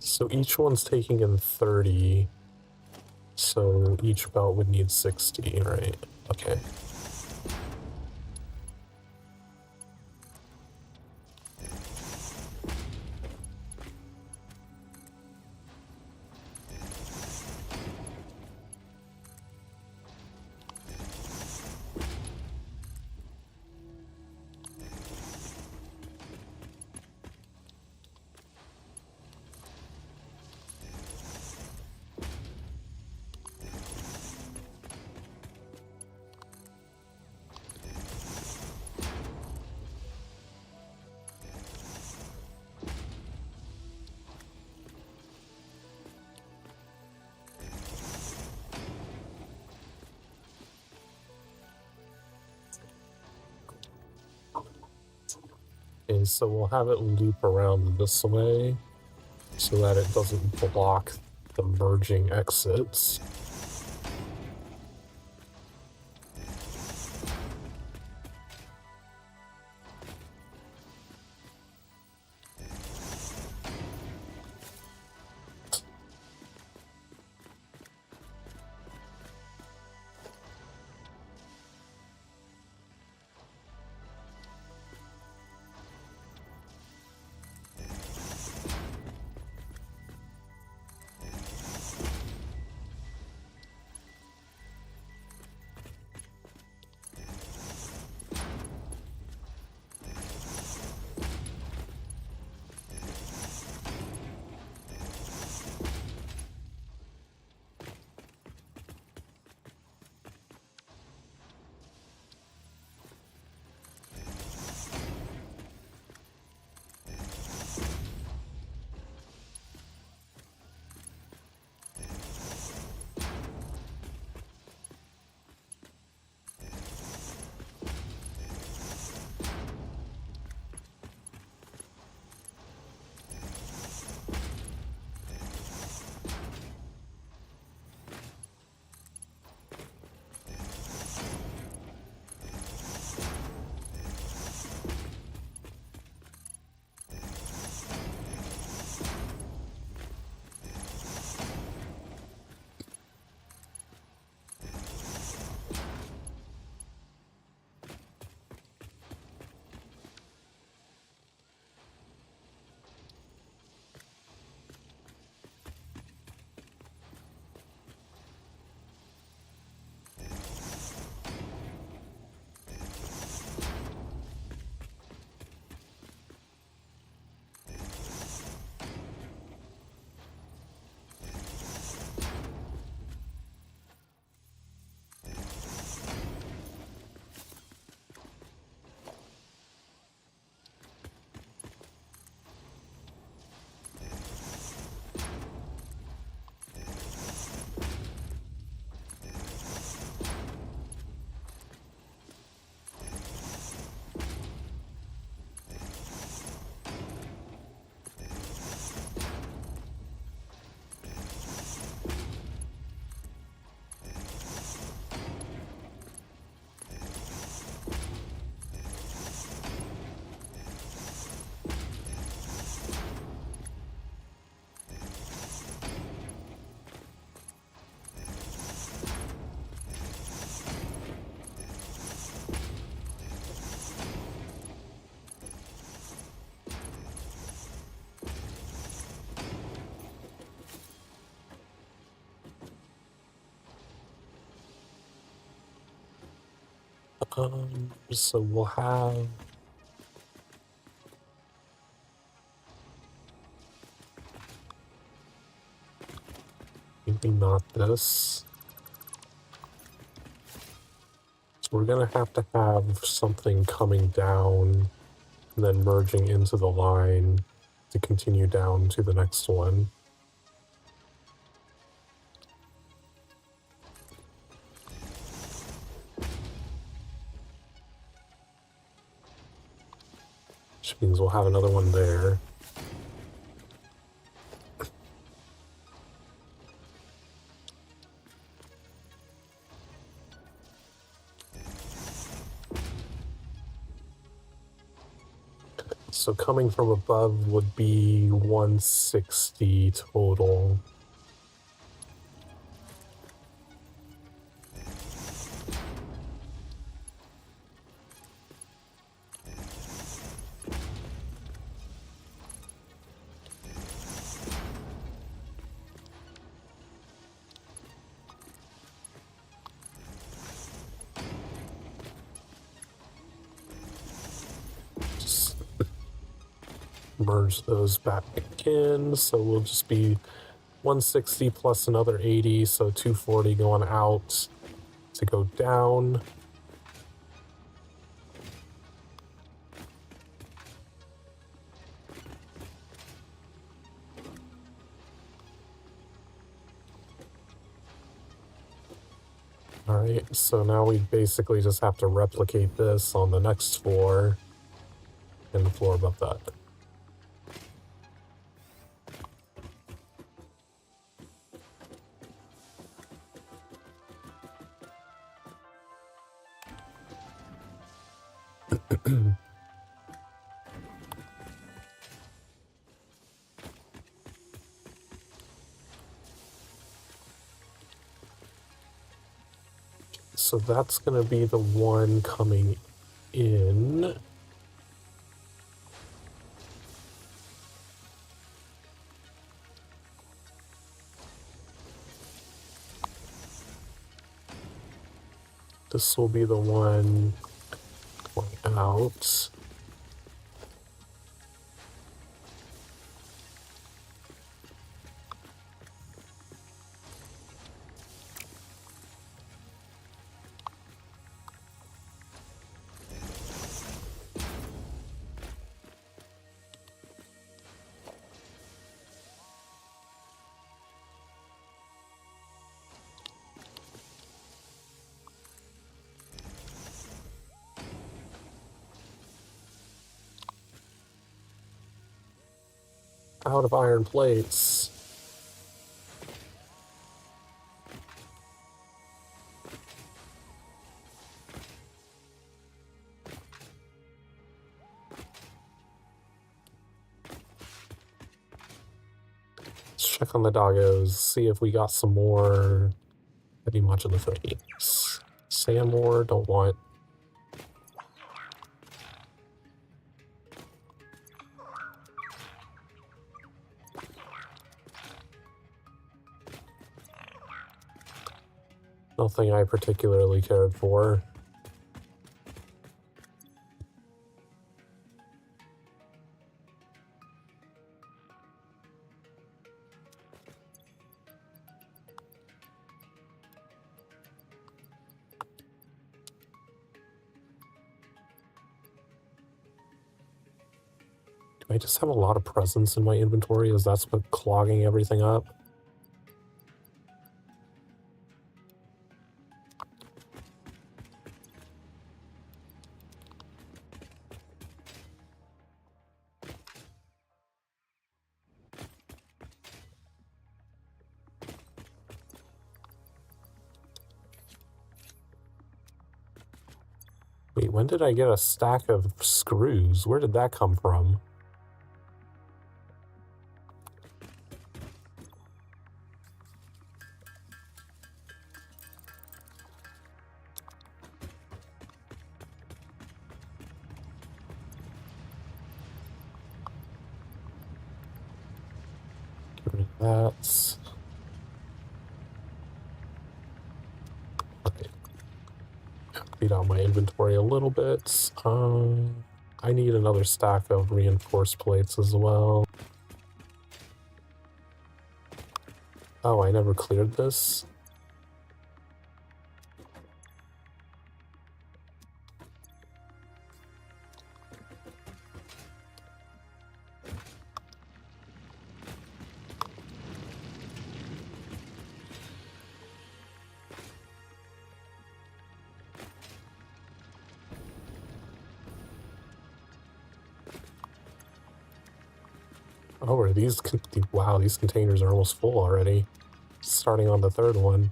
So each one's taking in 30. So each belt would need 60, right? Okay. Okay, so we'll have it loop around this way so that it doesn't block the merging exits. So we'll have... Maybe not this. So we're gonna have to have something coming down and then merging into the line to continue down to the next one. Which means we'll have another one there. So coming from above would be 160 total. Just merge those back in, so we'll just be 160 plus another 80, so 240 going out to go down. Alright, so now we basically just have to replicate this on the next floor and the floor above that. So that's going to be the one coming in. This will be the one going out. Out of iron plates. Let's check on the doggos, see if we got some more heavy modular sand ore, don't want. Nothing I particularly cared for. Do I just have a lot of presents in my inventory? Is that what's clogging everything up? Wait, when did I get a stack of screws? Where did that come from? Get rid of that. Okay. We cleaned out my inventory a little bit. I need another stack of reinforced plates as well. Oh, I never cleared this? Oh, are these... Wow, these containers are almost full already. Starting on the third one.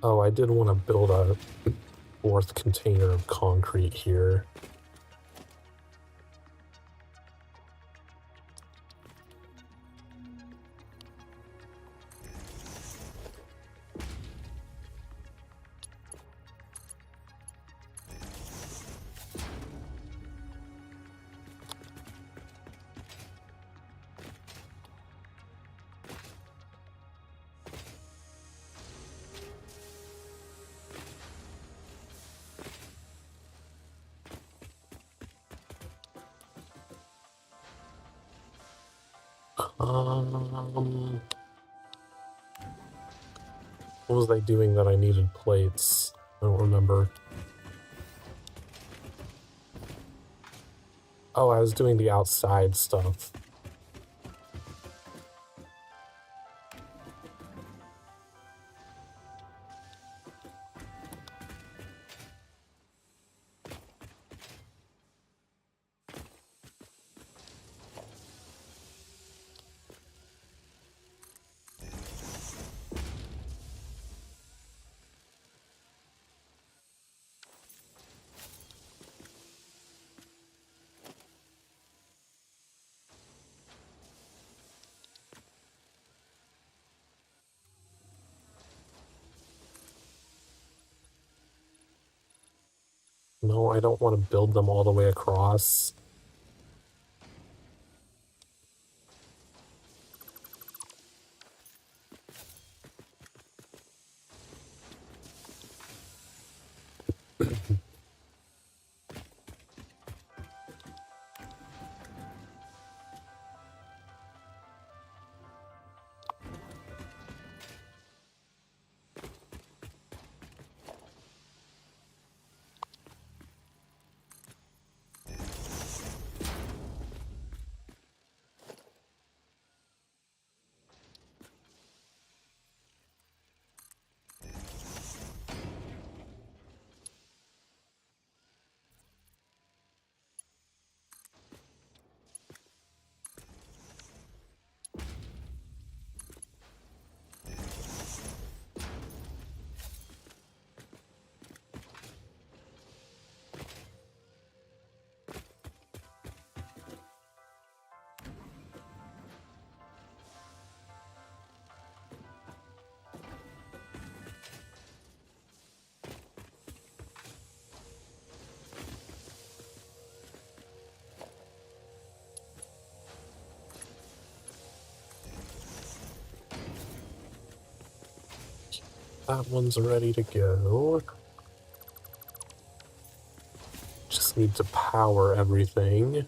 Oh, I did want to build a fourth container of concrete here. What was I doing that I needed plates? I don't remember. Oh, I was doing the outside stuff. No, I don't want to build them all the way across. That one's ready to go. Just need to power everything.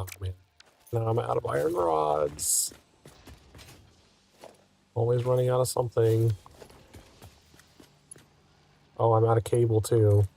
Oh man. Now I'm out of iron rods. Always running out of something. Oh, I'm out of cable too.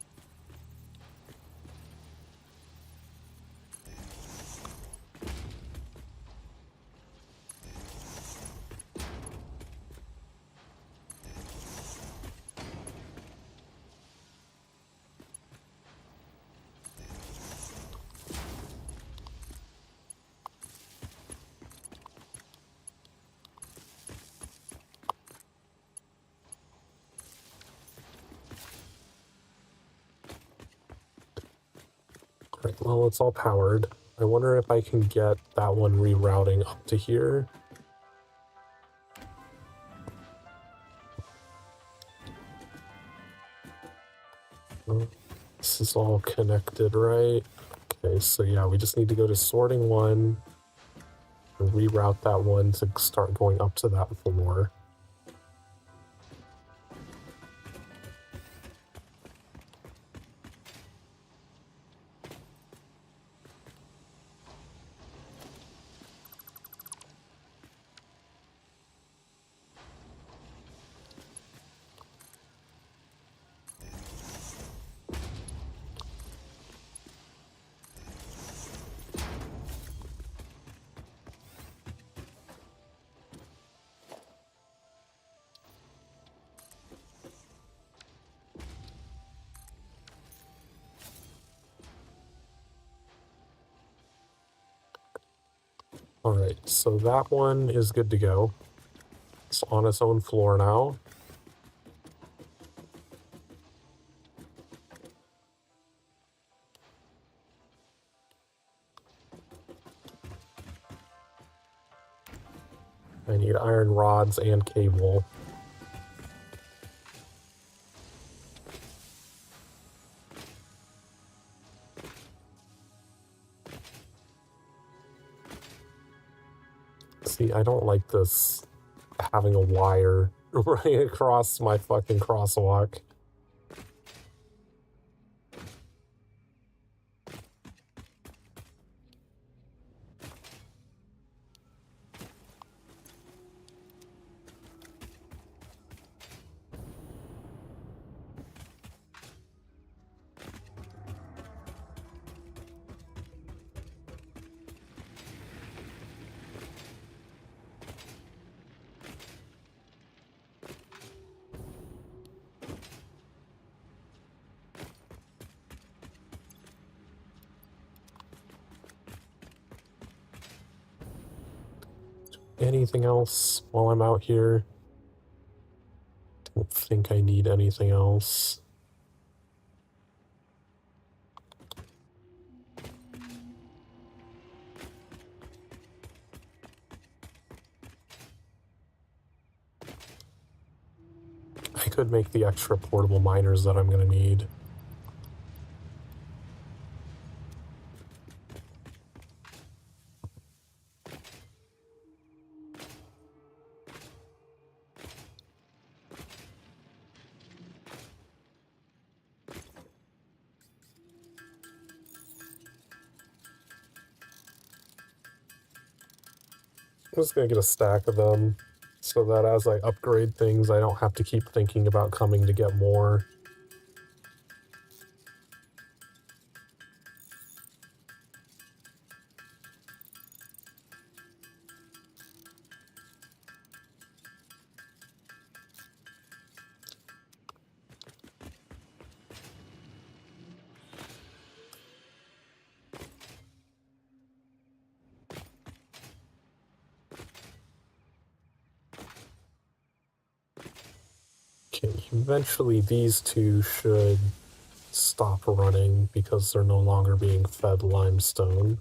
Right, well, it's all powered. I wonder if I can get that one rerouting up to here. Oh, this is all connected, right? Okay, so yeah, we just need to go to sorting one and reroute that one to start going up to that floor. Alright, so that one is good to go. It's on its own floor now. I need iron rods and cable. See, I don't like this having a wire running across my fucking crosswalk. Anything else while I'm out here? Don't think I need anything else. I could make the extra portable miners that I'm gonna need. I'm just gonna get a stack of them so that as I upgrade things, I don't have to keep thinking about coming to get more. Okay, eventually these two should stop running because they're no longer being fed limestone.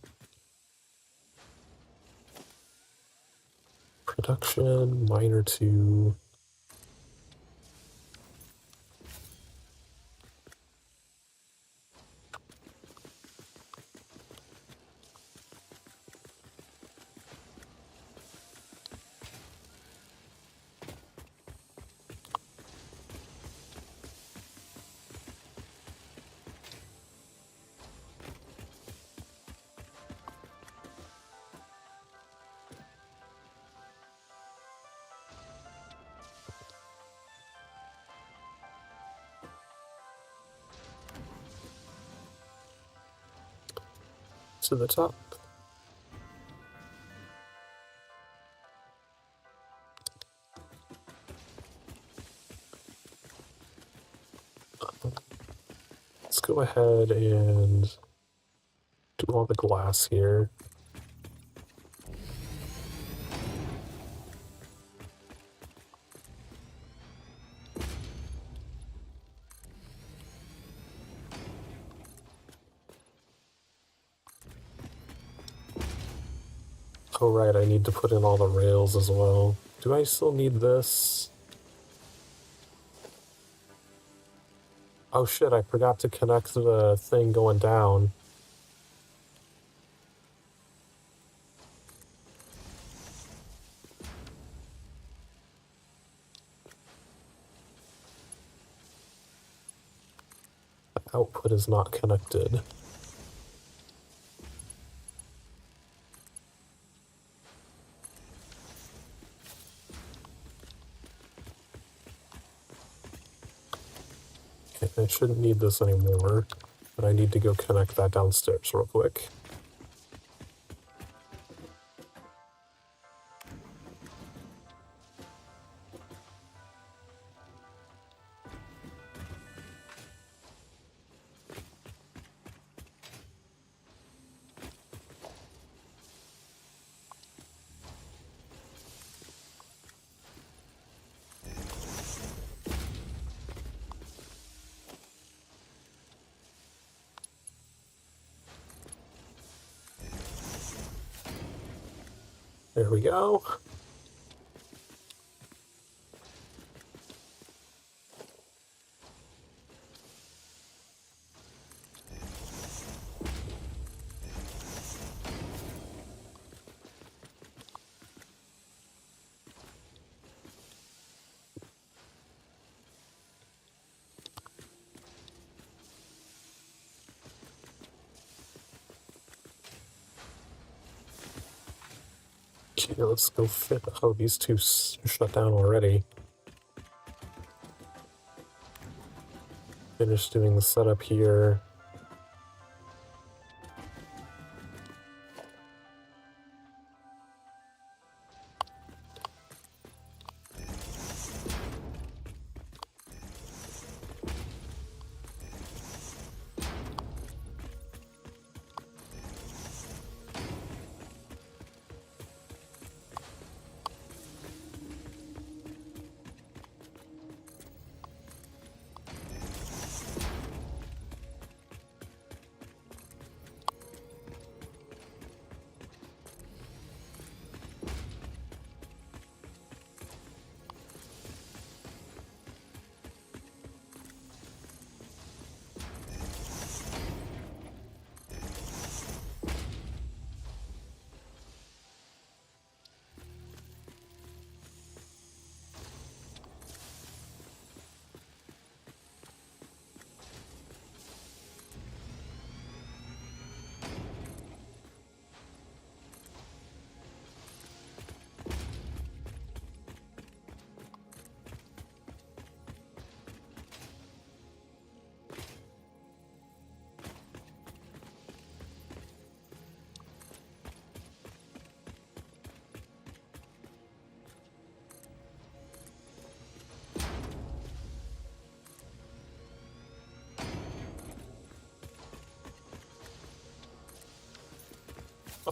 Production, miner 2. to the top. Let's go ahead and do all the glass here. Oh right, I need to put in all the rails as well. Do I still need this? Oh shit, I forgot to connect the thing going down. The output is not connected. Okay, I shouldn't need this anymore, but I need to go connect that downstairs real quick. There we go. Okay, let's go fit. Oh, these two shut down already. Finish doing the setup here.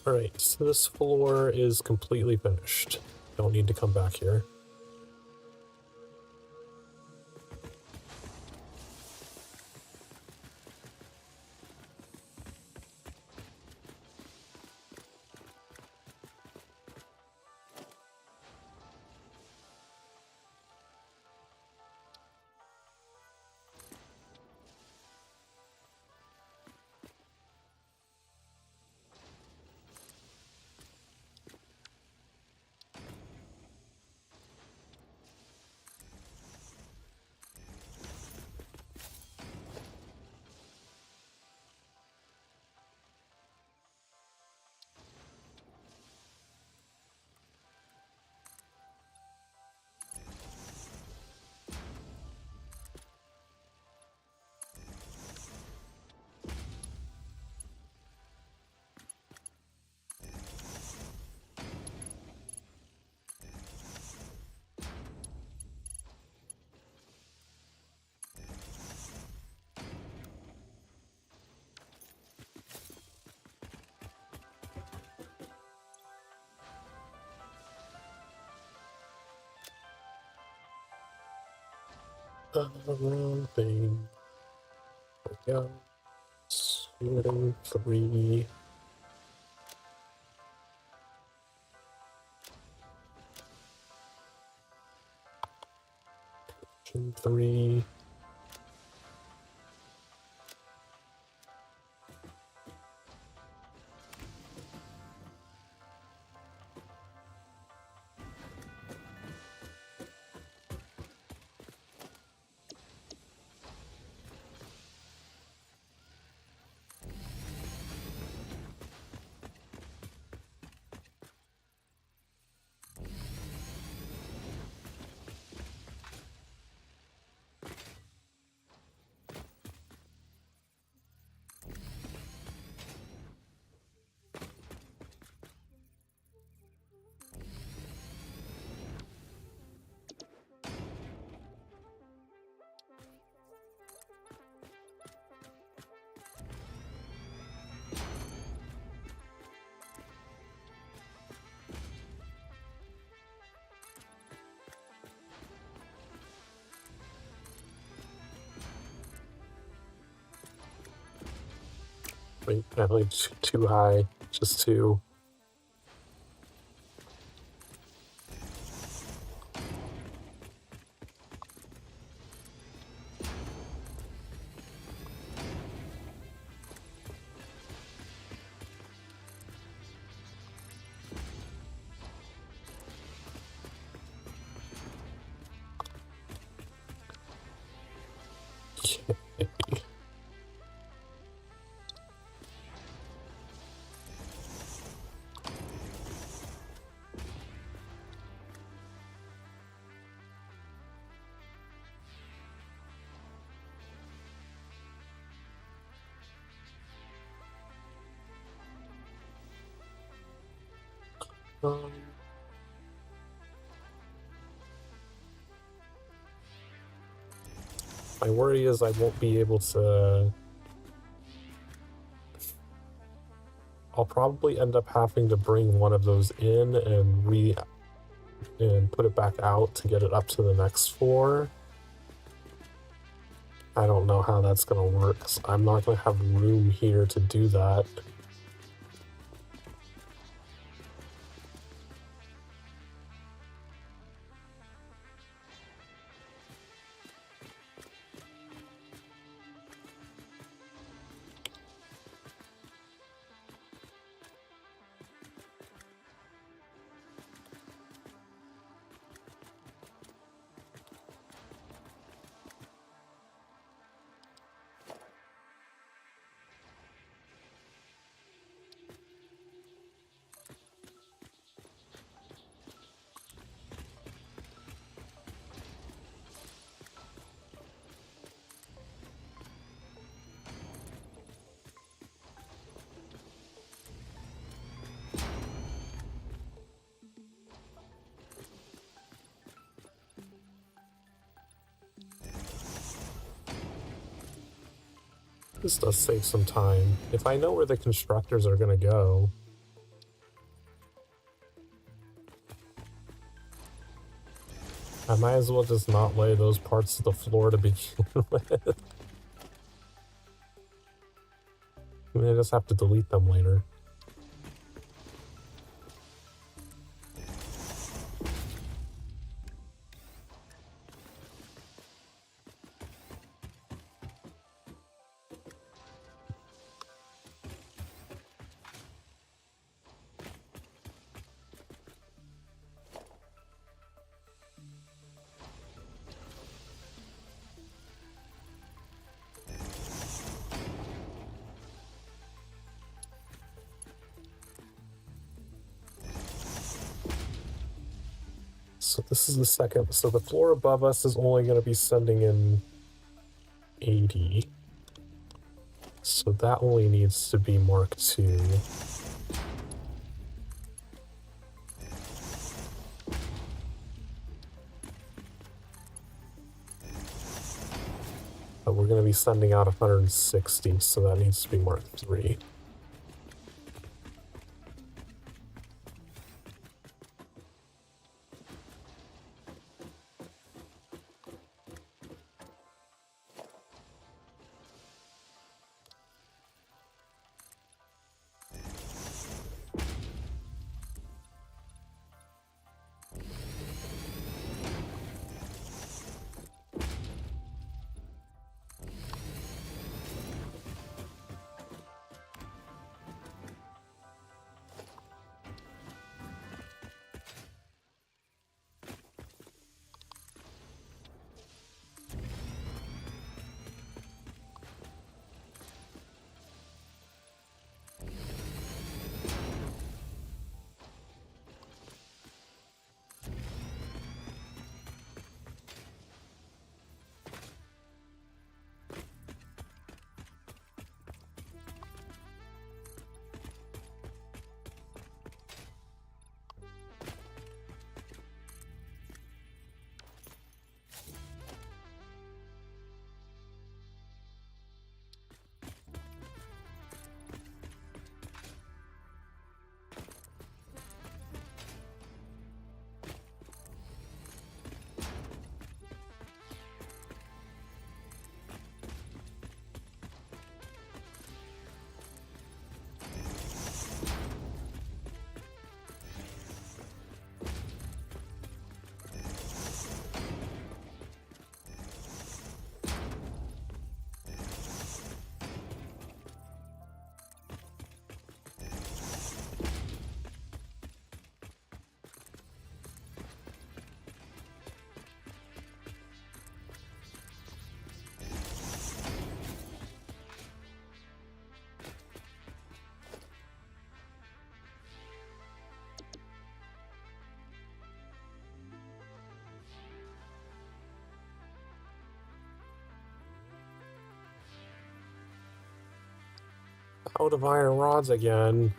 Alright, so this floor is completely finished. Don't need to come back here. Wrong thing. There we go. 2, 3. 3. Wait, I played too high. Just 2. Um, my worry is I won't be able to. I'll probably end up having to bring one of those in and put it back out to get it up to the next floor. I don't know how that's gonna work, 'cause I'm not gonna have room here to do that. This does save some time. If I know where the constructors are gonna go, I might as well just not lay those parts of the floor to begin with. I mean, I just have to delete them later. So this is the second. So the floor above us is only going to be sending in 80. So that only needs to be Mark 2. But we're going to be sending out 160, so that needs to be Mark 3. Out of iron rods again.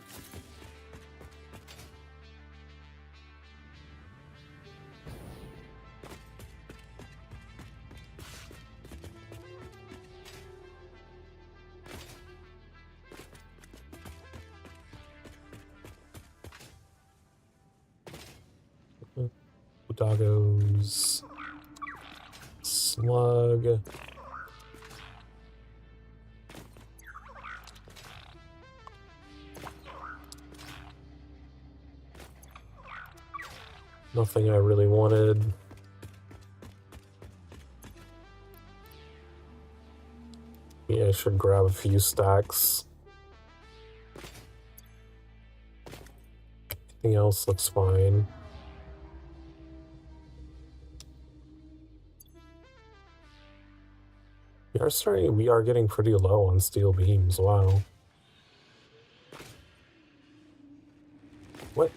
Doggos. Slug. Nothing I really wanted. Yeah, I should grab a few stacks. Everything else looks fine. We are getting pretty low on steel beams, wow. What?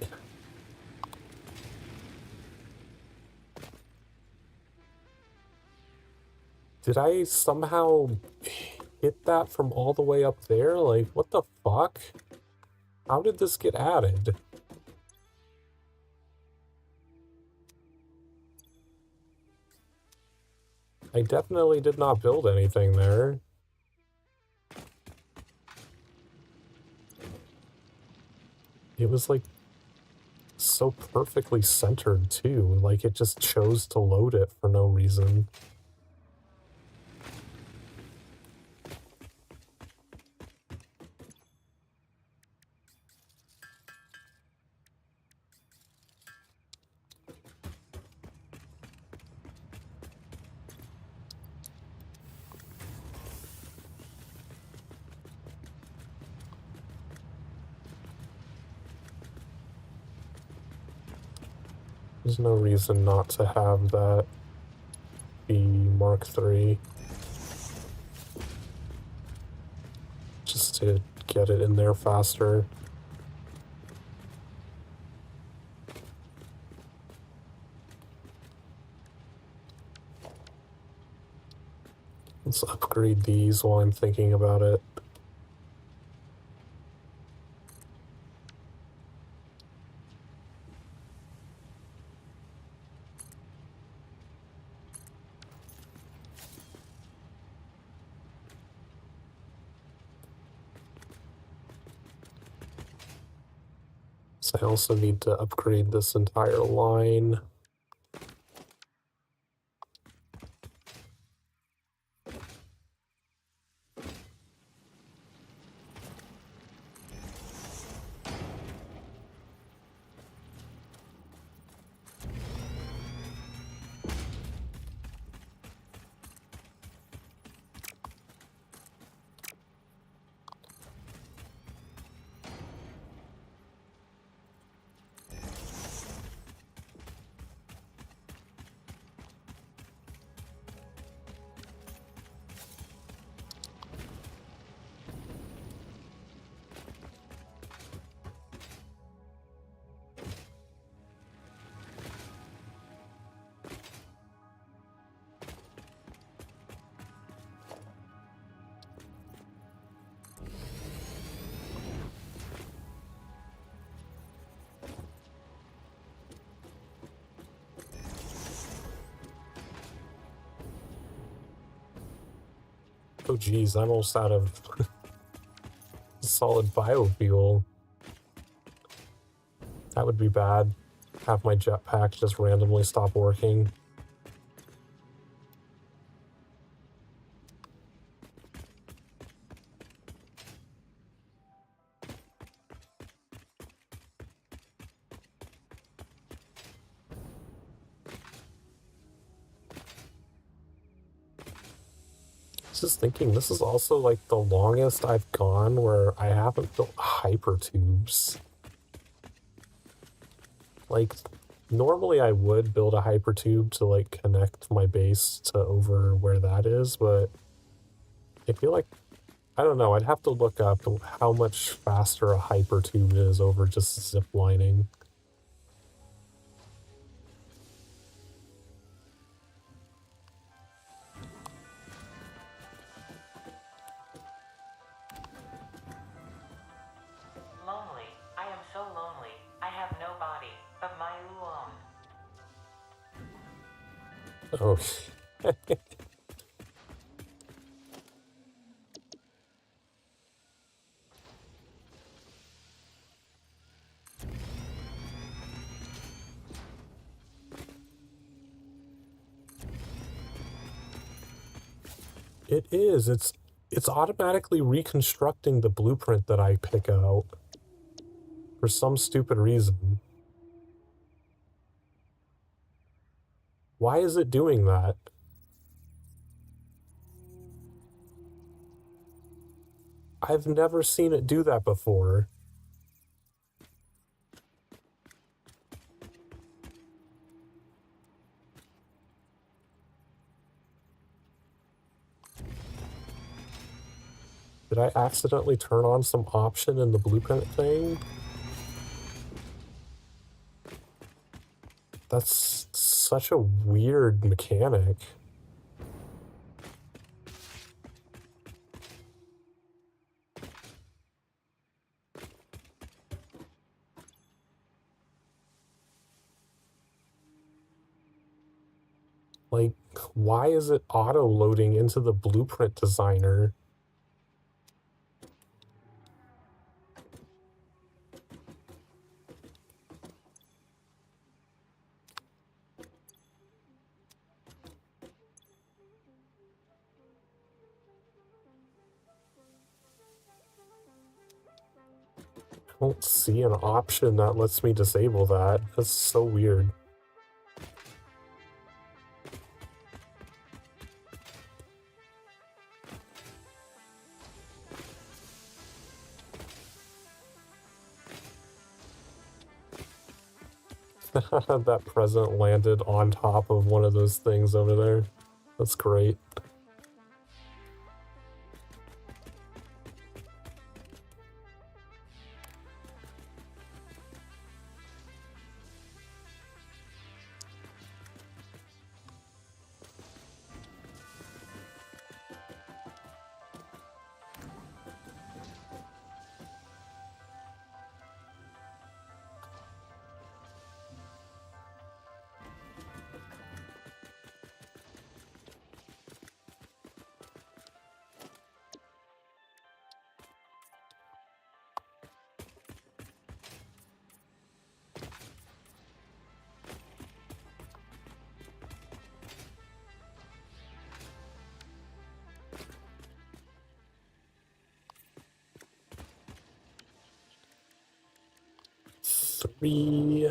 Did I somehow hit that from all the way up there? Like, what the fuck? How did this get added? I definitely did not build anything there. It was like so perfectly centered too. Like it just chose to load it for no reason. There's no reason not to have that be Mark III. Just to get it in there faster. Let's upgrade these while I'm thinking about it. So I also need to upgrade this entire line. Oh geez, I'm almost out of solid biofuel. That would be bad. Have my jetpack just randomly stop working. Just thinking, this is also like the longest I've gone where I haven't built hypertubes. Like, normally I would build a hypertube to like connect my base to over where that is, but I feel like, I don't know, I'd have to look up how much faster a hypertube is over just ziplining. Oh. It is. It's automatically reconstructing the blueprint that I pick out for some stupid reason. Why is it doing that? I've never seen it do that before. Did I accidentally turn on some option in the blueprint thing? That's such a weird mechanic. Like, why is it auto-loading into the blueprint designer? I don't see an option that lets me disable that. That's so weird. That present landed on top of one of those things over there. That's great. Three.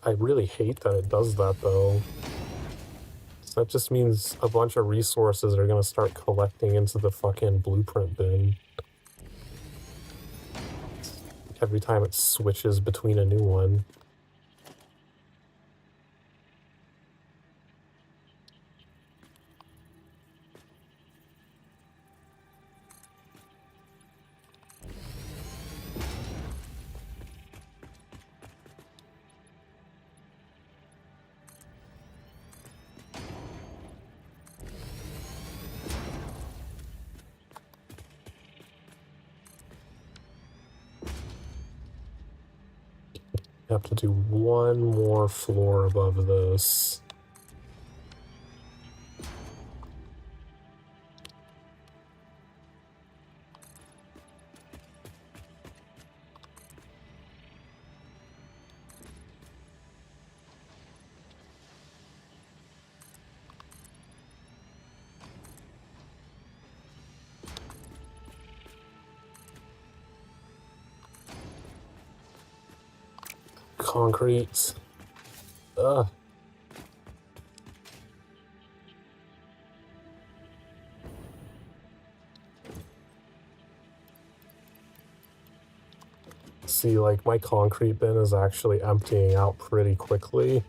I really hate that it does that, though. So that just means a bunch of resources are gonna start collecting into the fucking blueprint bin every time it switches between a new one. You have to do one more floor above this. Concrete. Ugh. See, like, my concrete bin is actually emptying out pretty quickly.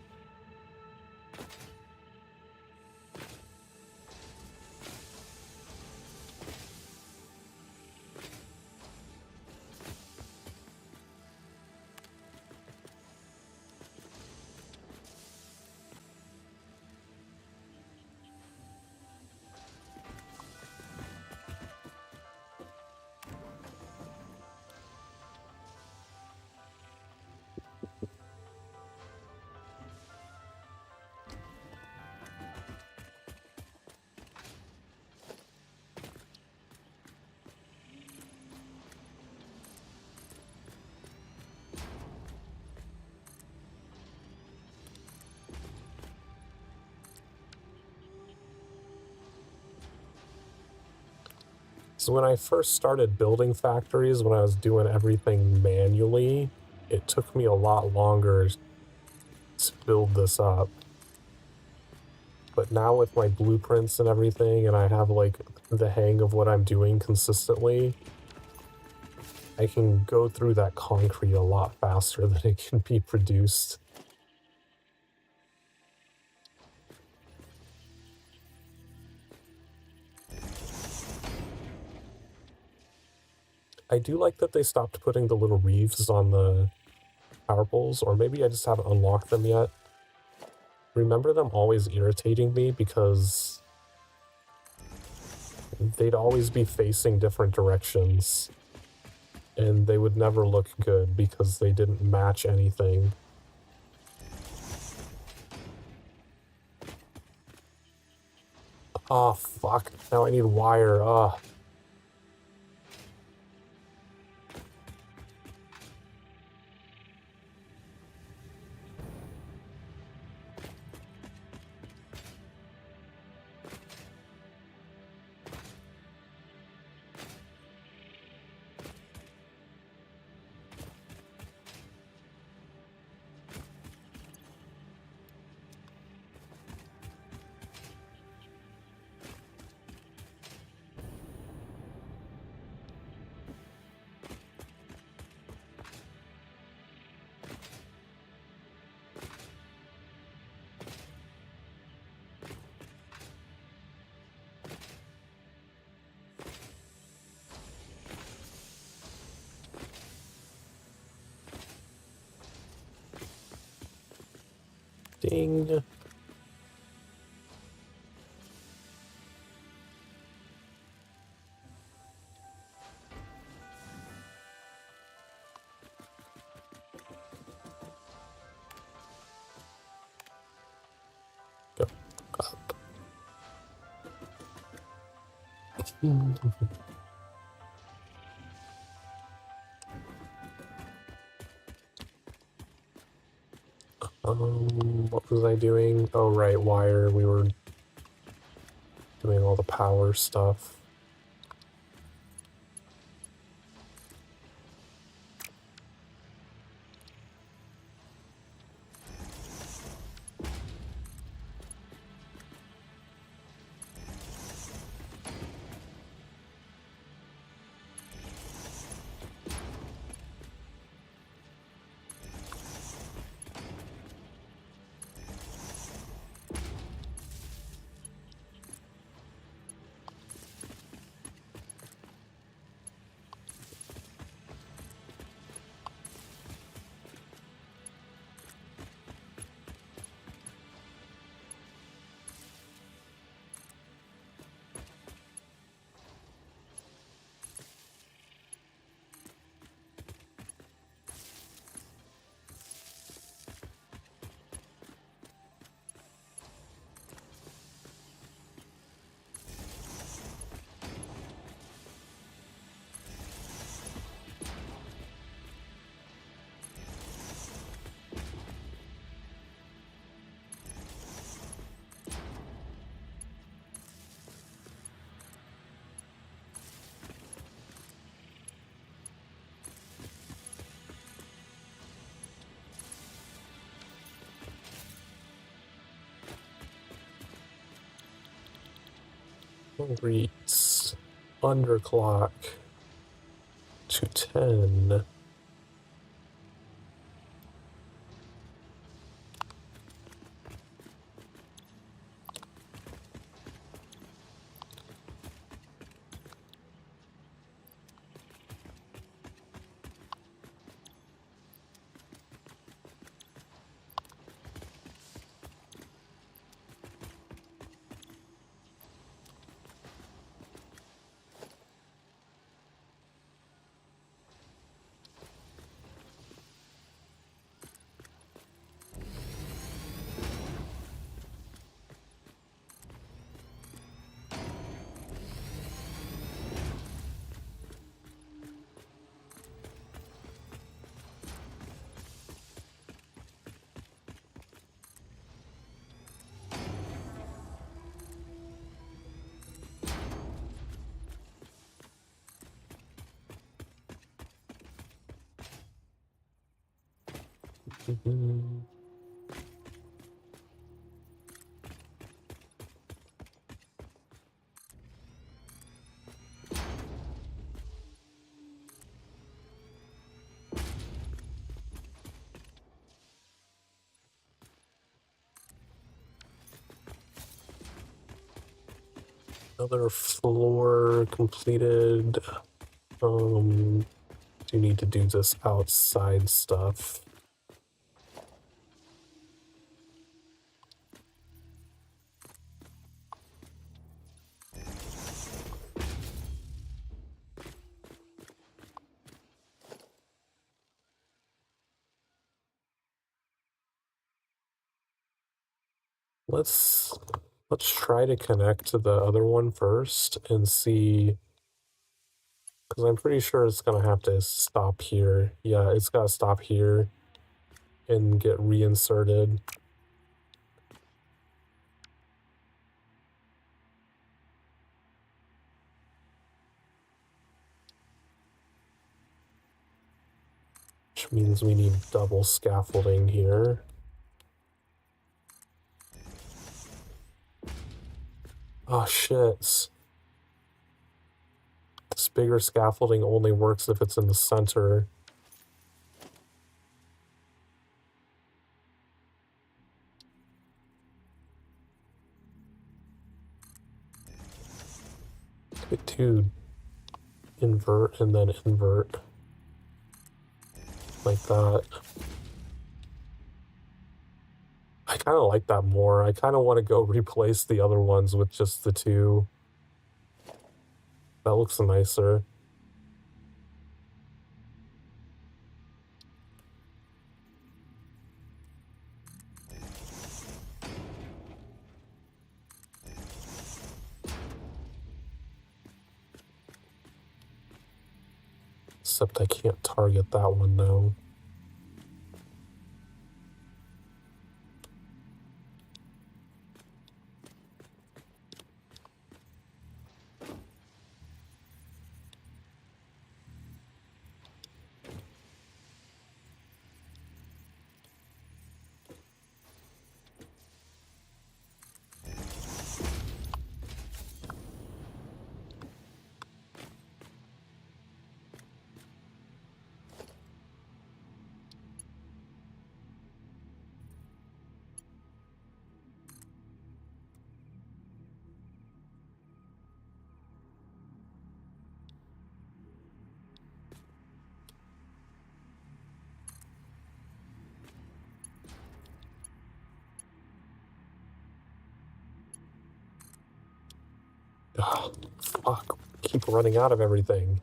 So when I first started building factories, when I was doing everything manually, it took me a lot longer to build this up. But now with my blueprints and everything, and I have like the hang of what I'm doing consistently, I can go through that concrete a lot faster than it can be produced. I do like that they stopped putting the little reefs on the power poles, or maybe I just haven't unlocked them yet. Remember them always irritating me because they'd always be facing different directions, and they would never look good because they didn't match anything. Oh, fuck. Now I need wire. Ugh. Ding. Go up. What was I doing? Oh, right, wire. We were doing all the power stuff. Reach underclock to 10. Another floor completed. Do need to do this outside stuff. Let's try to connect to the other one first and see, because I'm pretty sure it's gonna have to stop here. Yeah, it's gotta stop here and get reinserted. Which means we need double scaffolding here. Oh shit. This bigger scaffolding only works if it's in the center. To invert and then invert. Like that. I kind of like that more. I kind of want to go replace the other ones with just the two. That looks nicer. Except I can't target that one now. Ugh, fuck. Keep running out of everything.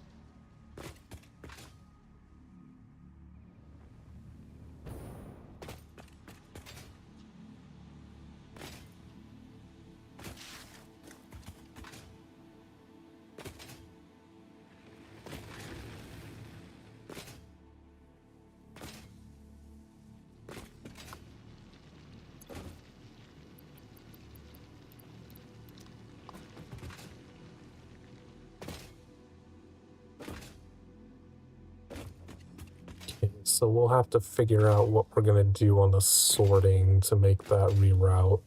So we'll have to figure out what we're gonna do on the sorting to make that reroute.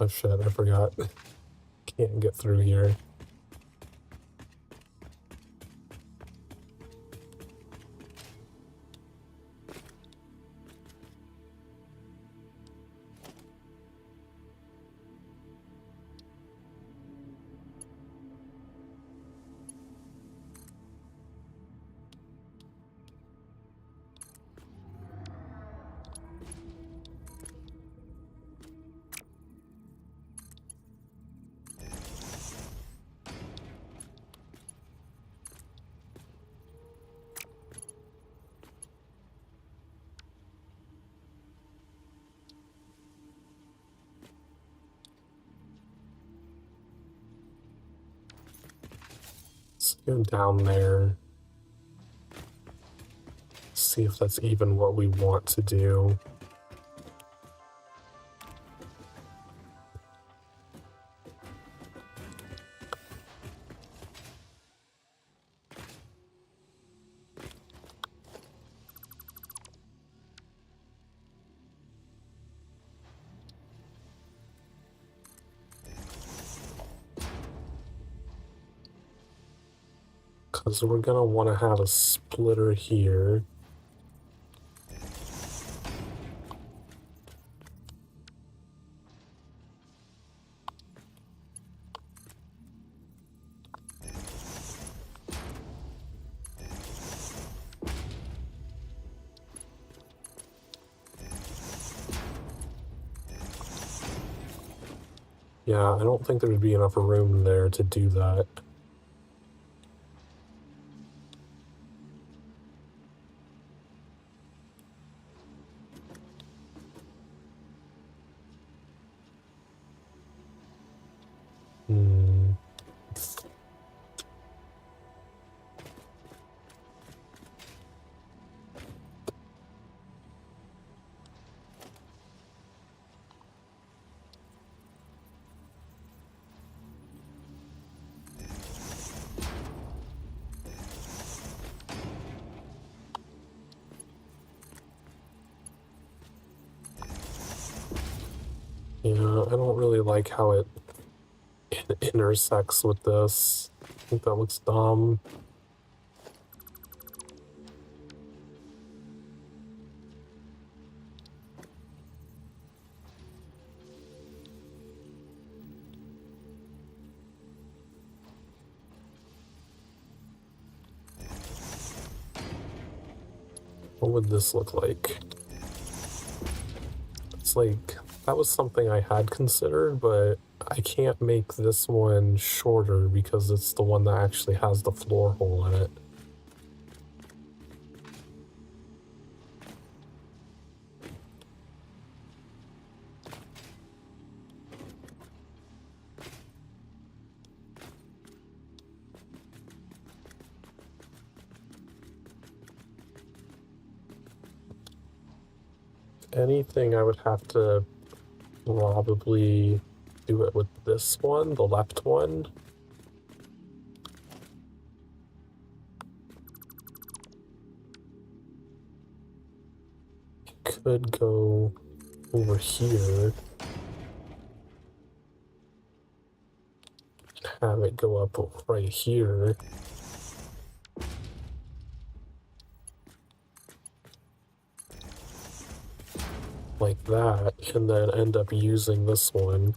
Oh shit, I forgot. Can't get through here. Go down there. See if that's even what we want to do. Because we're going to want to have a splitter here. Yeah, I don't think there'd be enough room there to do that. Yeah, I don't really like how it intersects with this. I think that looks dumb. What would this look like? It's like, that was something I had considered, but I can't make this one shorter because it's the one that actually has the floor hole in it. Anything, I would have to probably do it with this one, the left one. Could go over here and have it go up right here. Like that, and then end up using this one.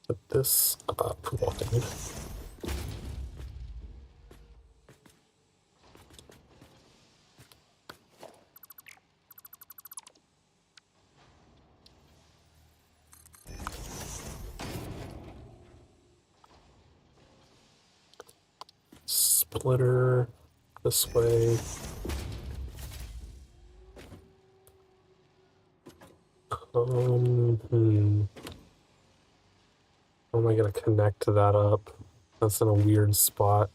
Put this up one. Splitter this way. How am I gonna connect that up? That's in a weird spot.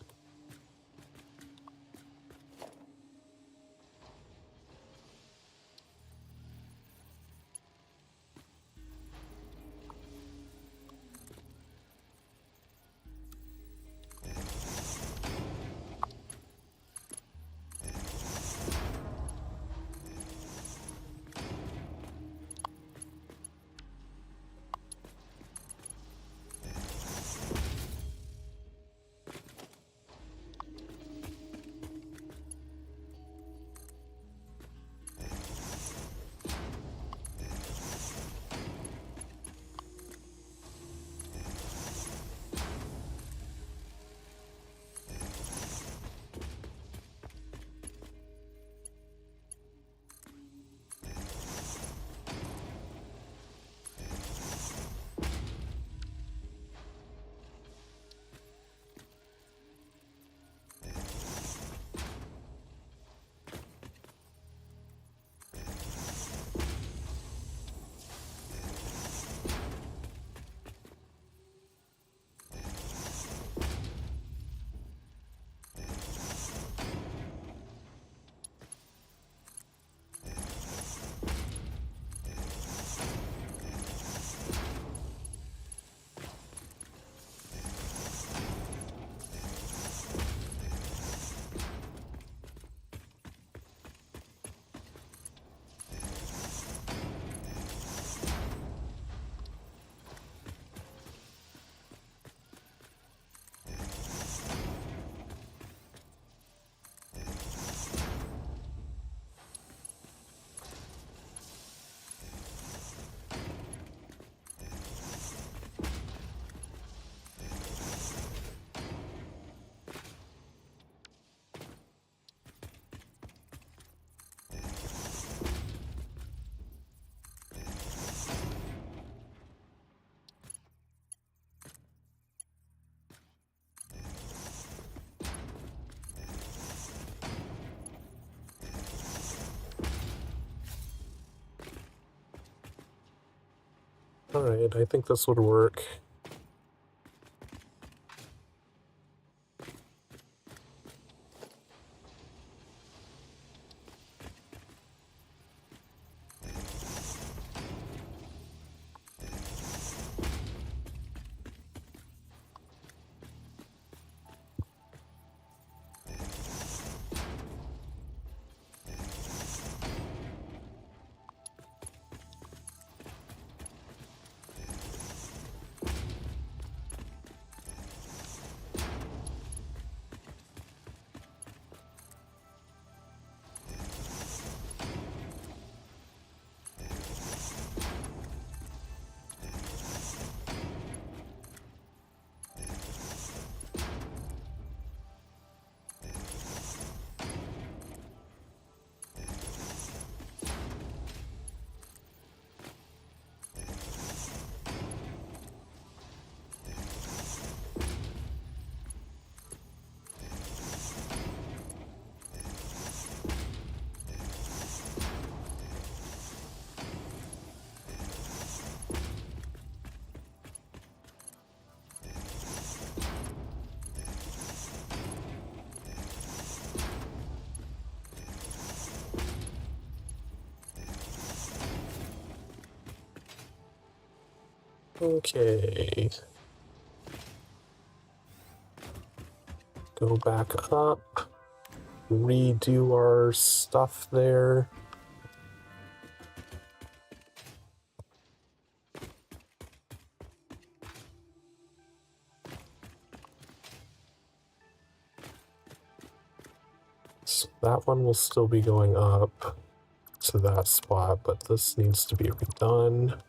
Alright, I think this would work. Okay. Go back up. Redo our stuff there. So that one will still be going up to that spot, but this needs to be redone.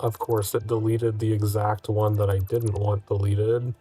Of course, it deleted the exact one that I didn't want deleted.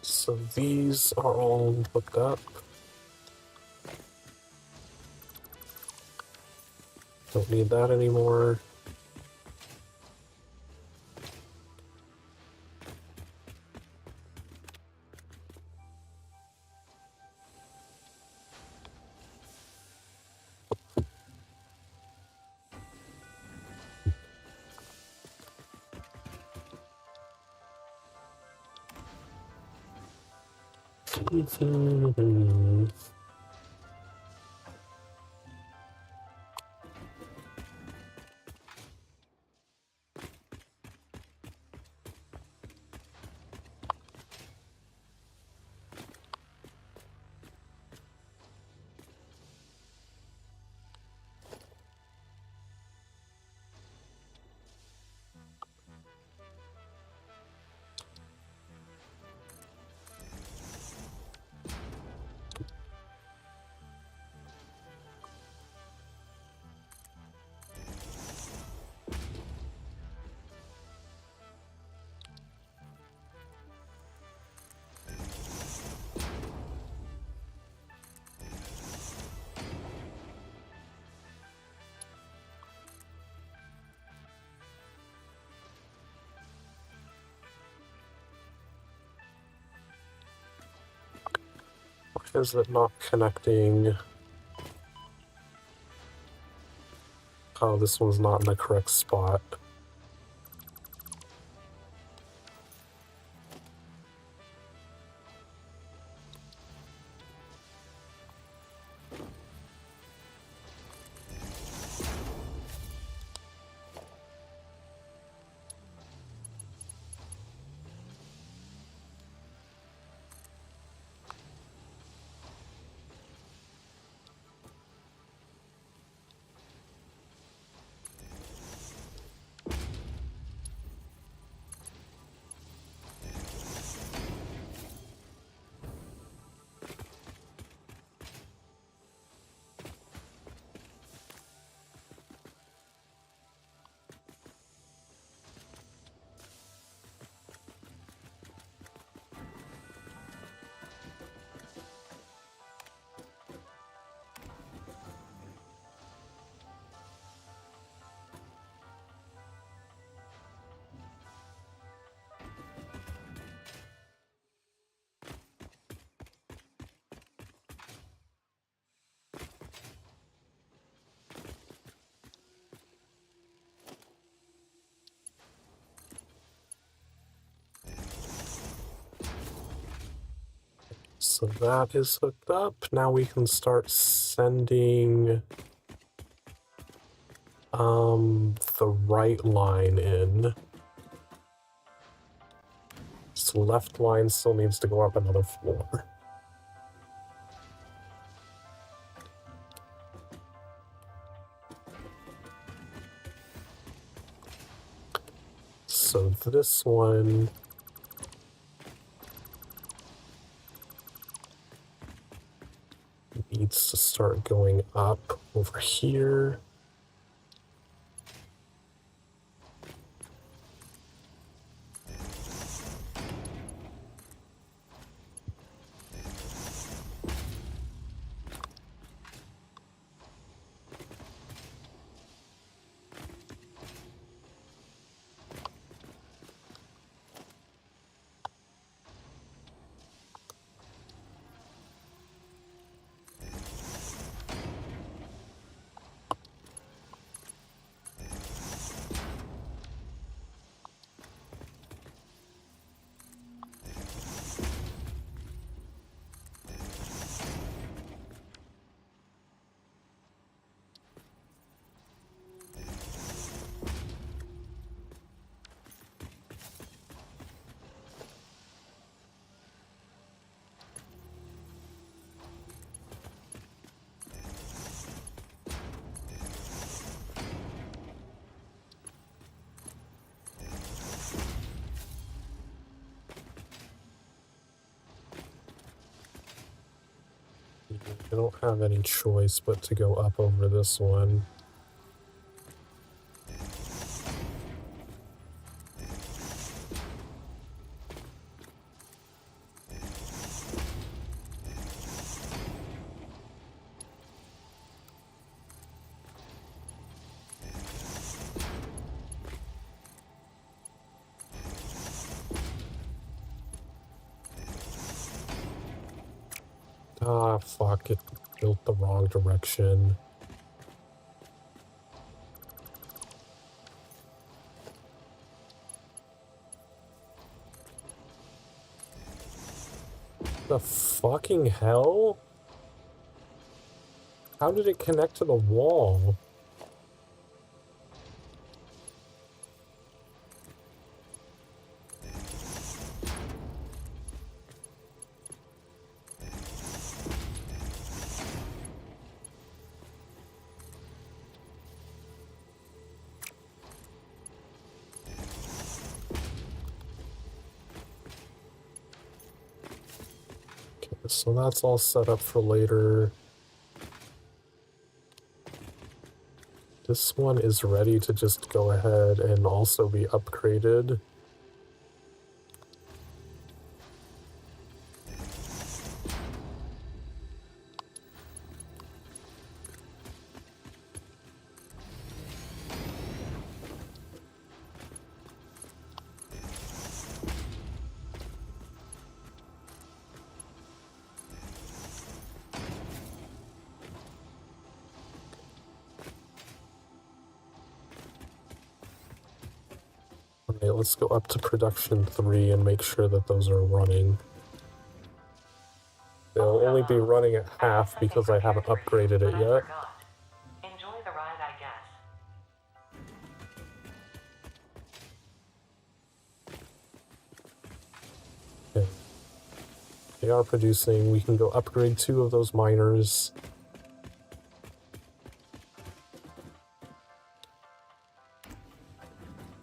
So these are all hooked up. Don't need that anymore. is it not connecting? Oh, this one's not in the correct spot. So that is hooked up. Now we can start sending the right line in. So left line still needs to go up another floor. So this one needs to start going up over here. I don't have any choice but to go up over this one. Ah, fuck, it built the wrong direction. The fucking hell? How did it connect to the wall? Okay, so that's all set up for later. This one is ready to just go ahead and also be upgraded. Okay, let's go up to production 3 and make sure that those are running. They'll only be running at half because I haven't upgraded it yet. Enjoy the ride, I guess. Okay. They are producing. We can go upgrade 2 of those miners.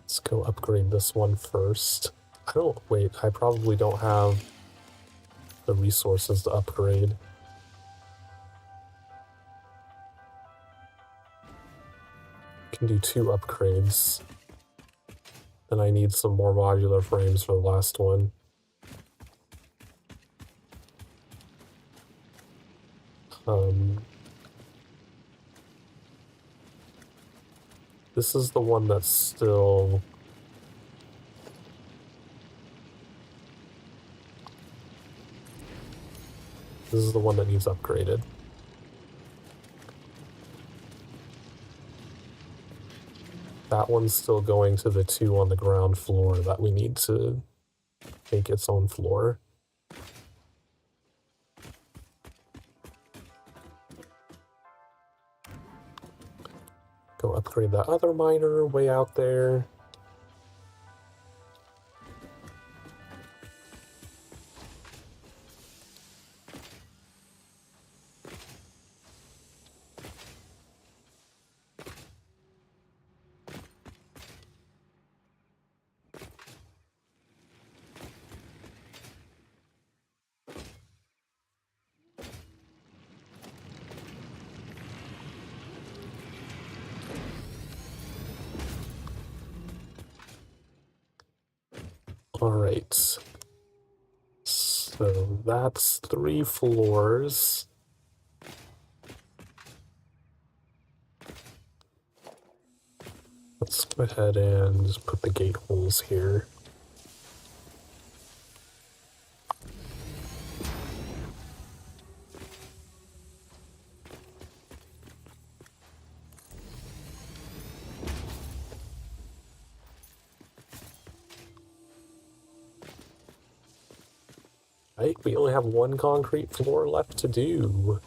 Let's go upgrade this one first. I probably don't have the resources to upgrade. Can do 2 upgrades. Then I need some more modular frames for the last one. This is the one that's still... This is the one that needs upgraded. That one's still going to the 2 on the ground floor that we need to make its own floor. Go upgrade that other miner way out there. Alright. So that's 3 floors. Let's go ahead and just put the gate holes here. Right, we only have 1 concrete floor left to do.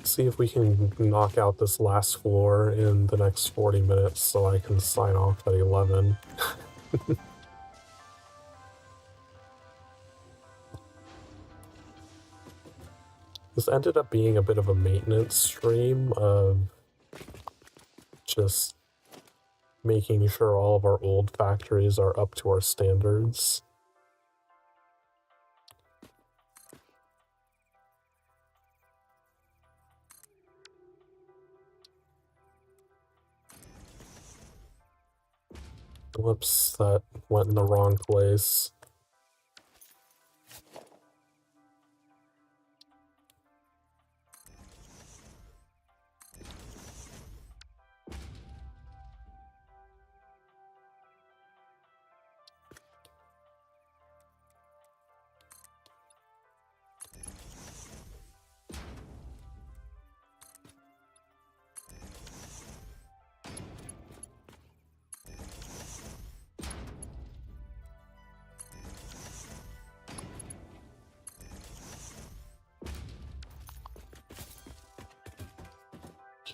See if we can knock out this last floor in the next 40 minutes so I can sign off at 11. This ended up being a bit of a maintenance stream of just making sure all of our old factories are up to our standards. Whoops, that went in the wrong place.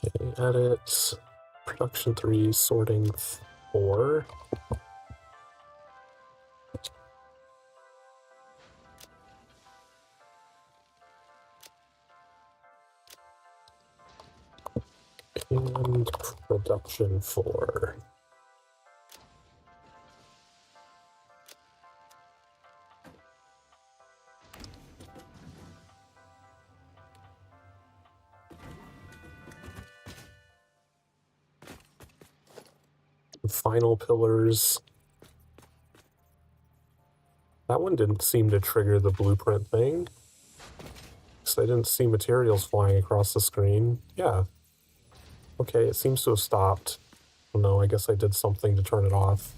Okay, edit, production 3, sorting 4. And production 4. Final pillars. That one didn't seem to trigger the blueprint thing. So I didn't see materials flying across the screen. Yeah. Okay, it seems to have stopped. Oh no, I guess I did something to turn it off.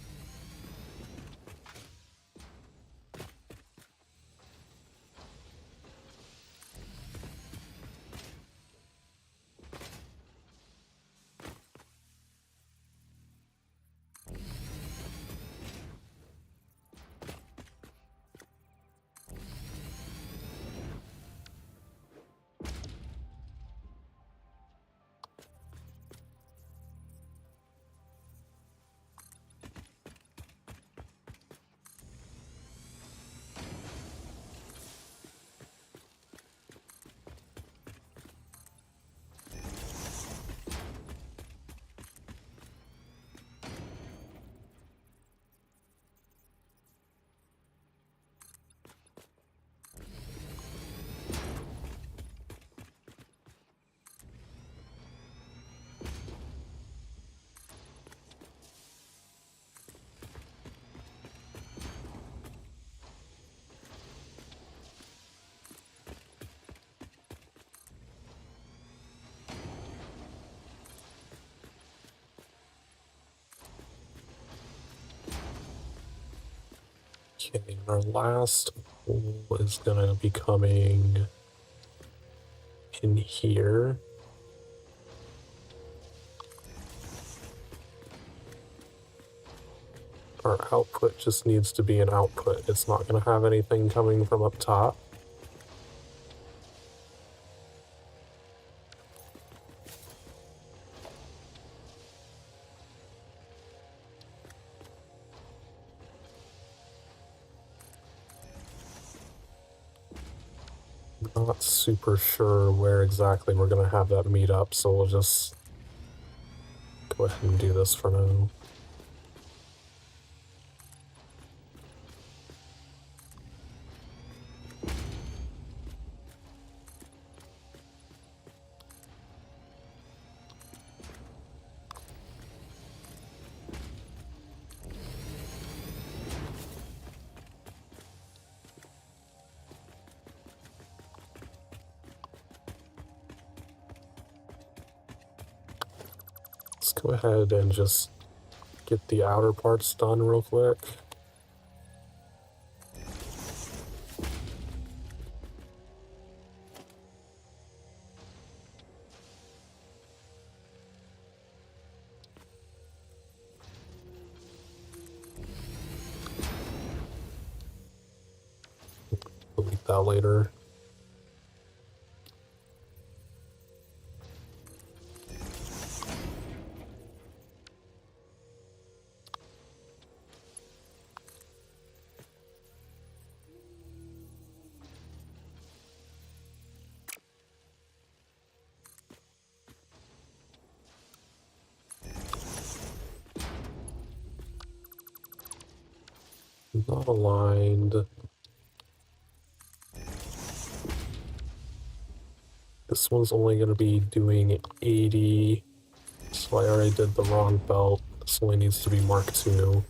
Okay, our last hole is gonna be coming in here. Our output just needs to be an output. It's not gonna have anything coming from up top. Not super sure where exactly we're gonna have that meet up, so we'll just go ahead and do this for now. Let's go ahead and just get the outer parts done real quick. Delete that later. Not aligned. This one's only going to be doing 80, so I already did the wrong belt. This only needs to be Mark II.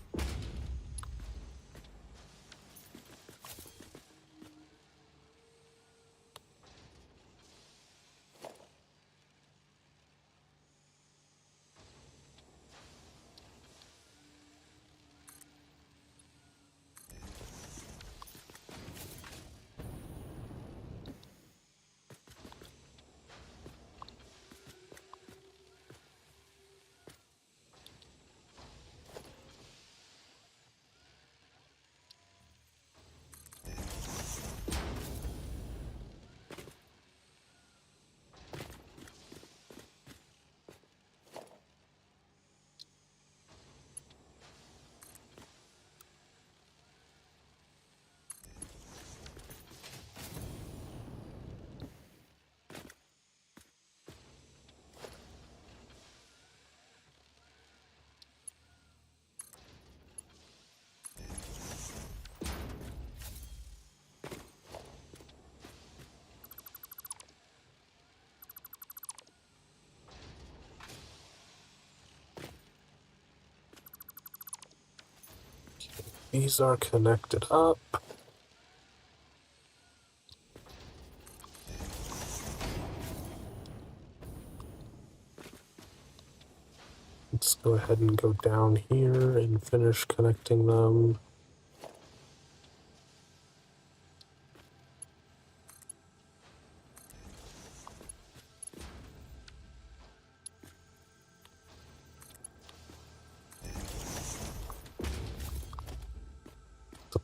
These are connected up. Let's go ahead and go down here and finish connecting them.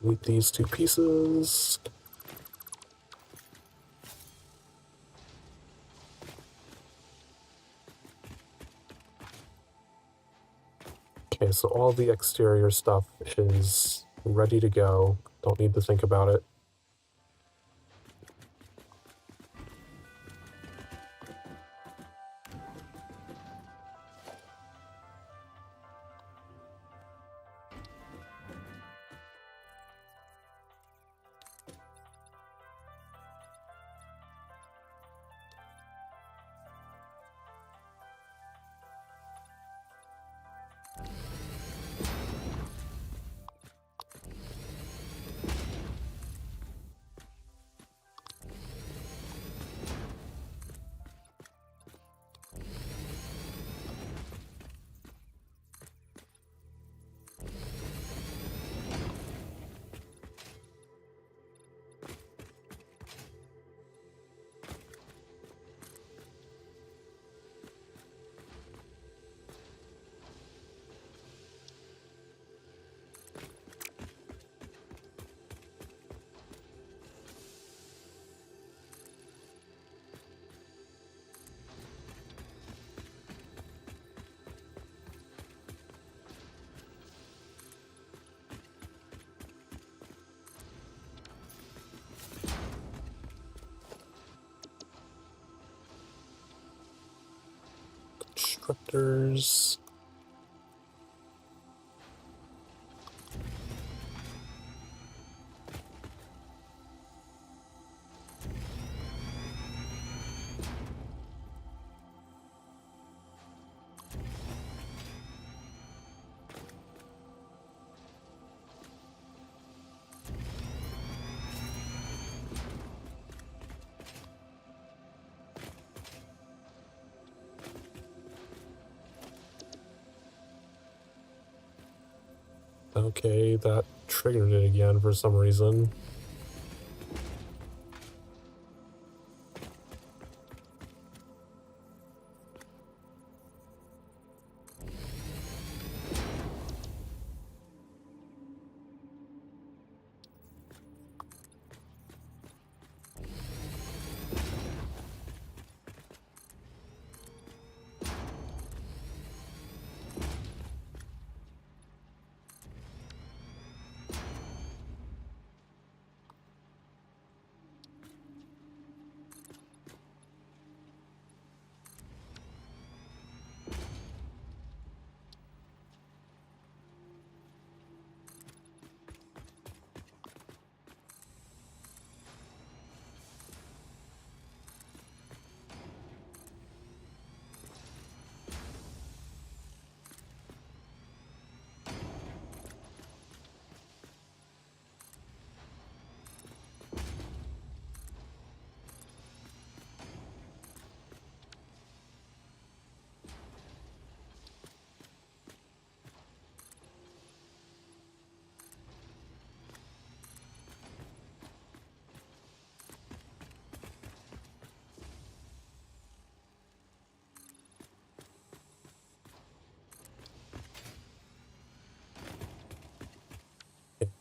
Delete these two pieces. Okay, so all the exterior stuff is ready to go. Don't need to think about it. disruptors. Okay, that triggered it again for some reason.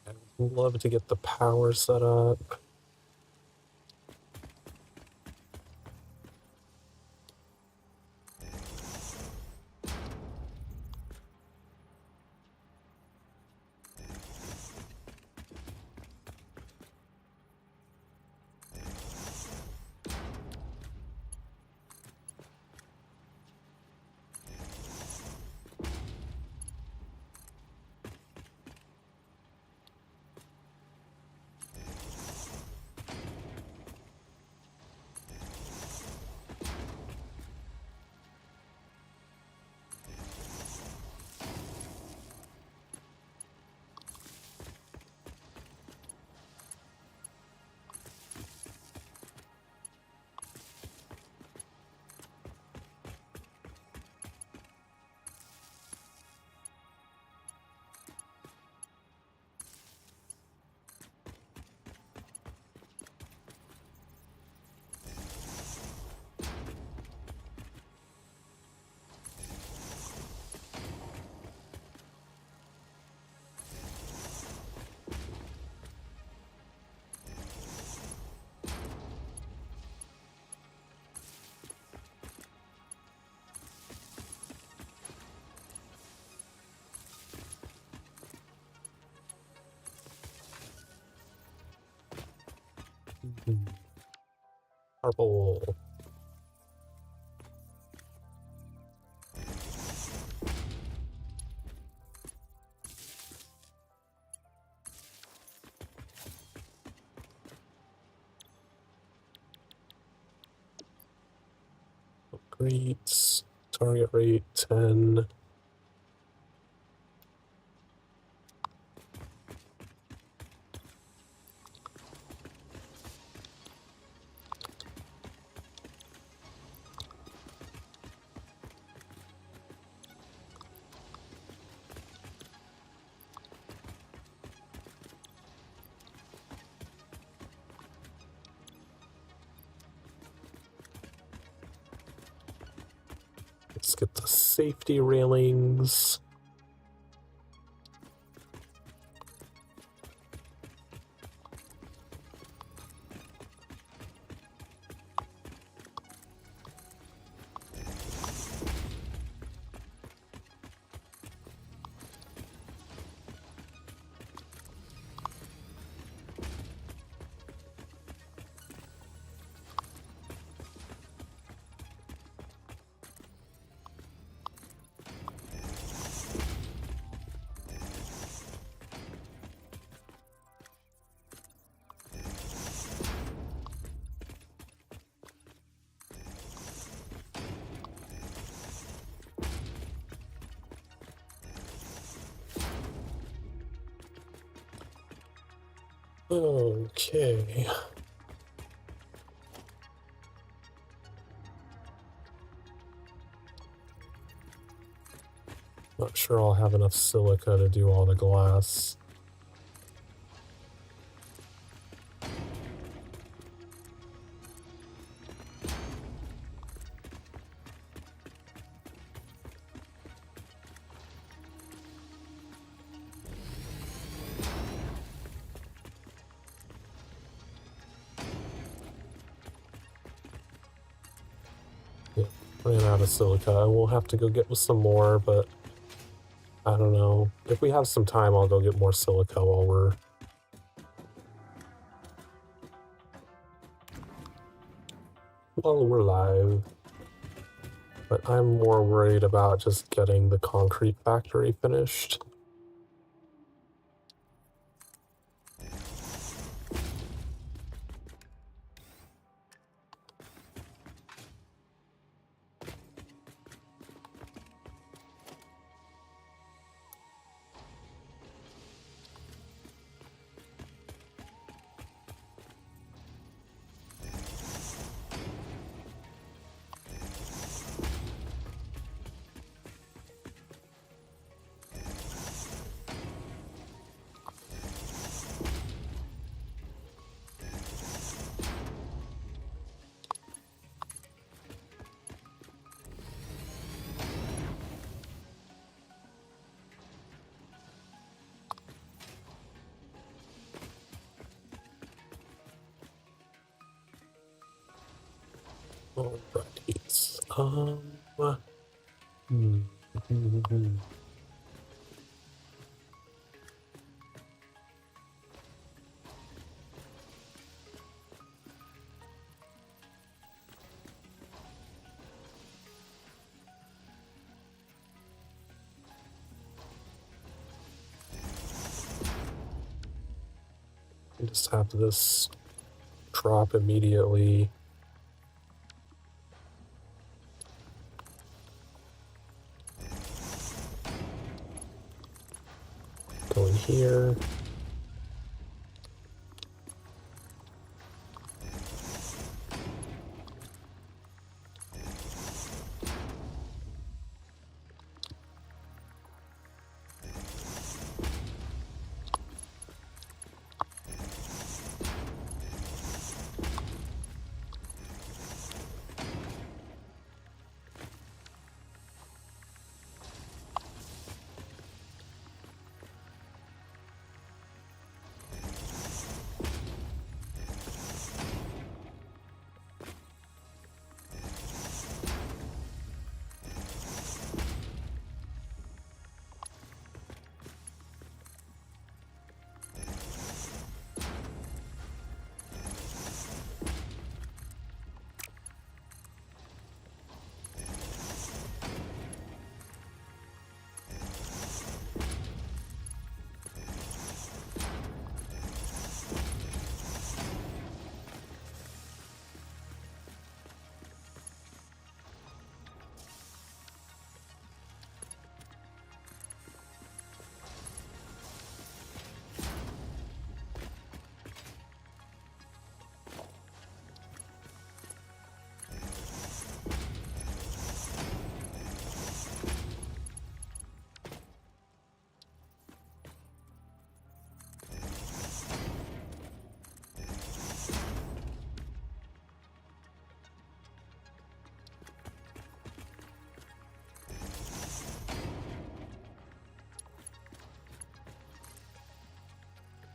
I'd love to get the power set up. Purple. Great. Target rate 10. Let's get the safety railings. Okay. Not sure I'll have enough silica to do all the glass. Yeah, ran out of silica. I will have to go get some more, but I don't know. If we have some time, I'll go get more silica while we're live. But I'm more worried about just getting the concrete factory finished. Alright. Just have this drop immediately. Go in here.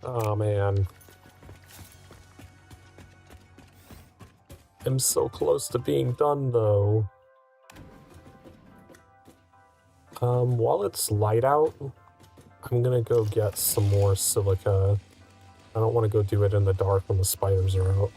Oh man. I'm so close to being done though. While it's light out, I'm gonna go get some more silica. I don't want to go do it in the dark when the spiders are out.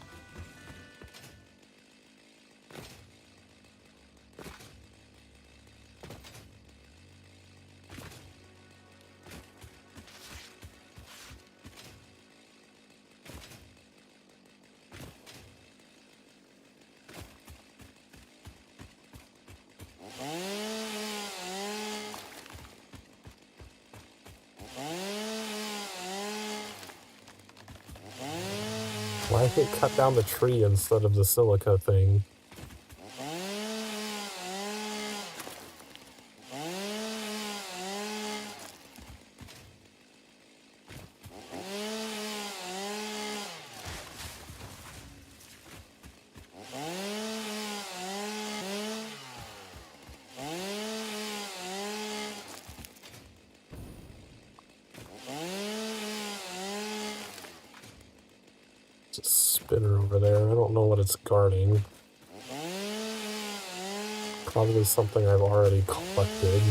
Why did it cut down the tree instead of the silica thing? It's a spinner over there. I don't know what it's guarding. Probably something I've already collected.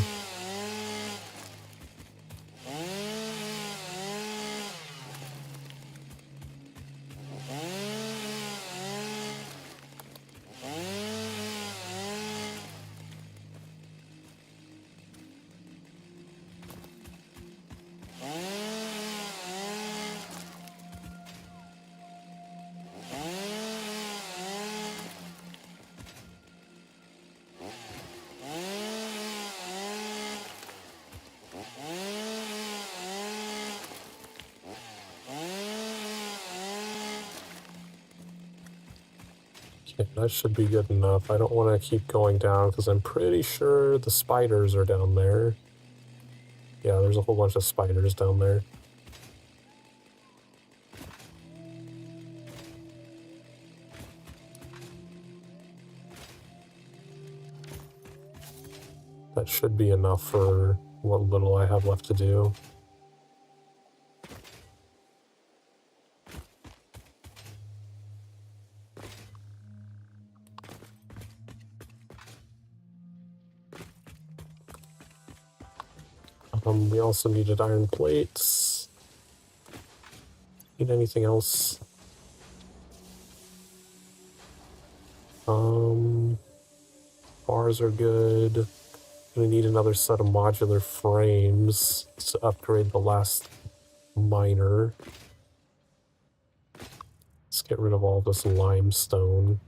Okay, that should be good enough. I don't want to keep going down because I'm pretty sure the spiders are down there. Yeah, there's a whole bunch of spiders down there. That should be enough for what little I have left to do. We also needed iron plates. Need anything else? Bars are good. Gonna need another set of modular frames to upgrade the last miner. Let's get rid of all this limestone.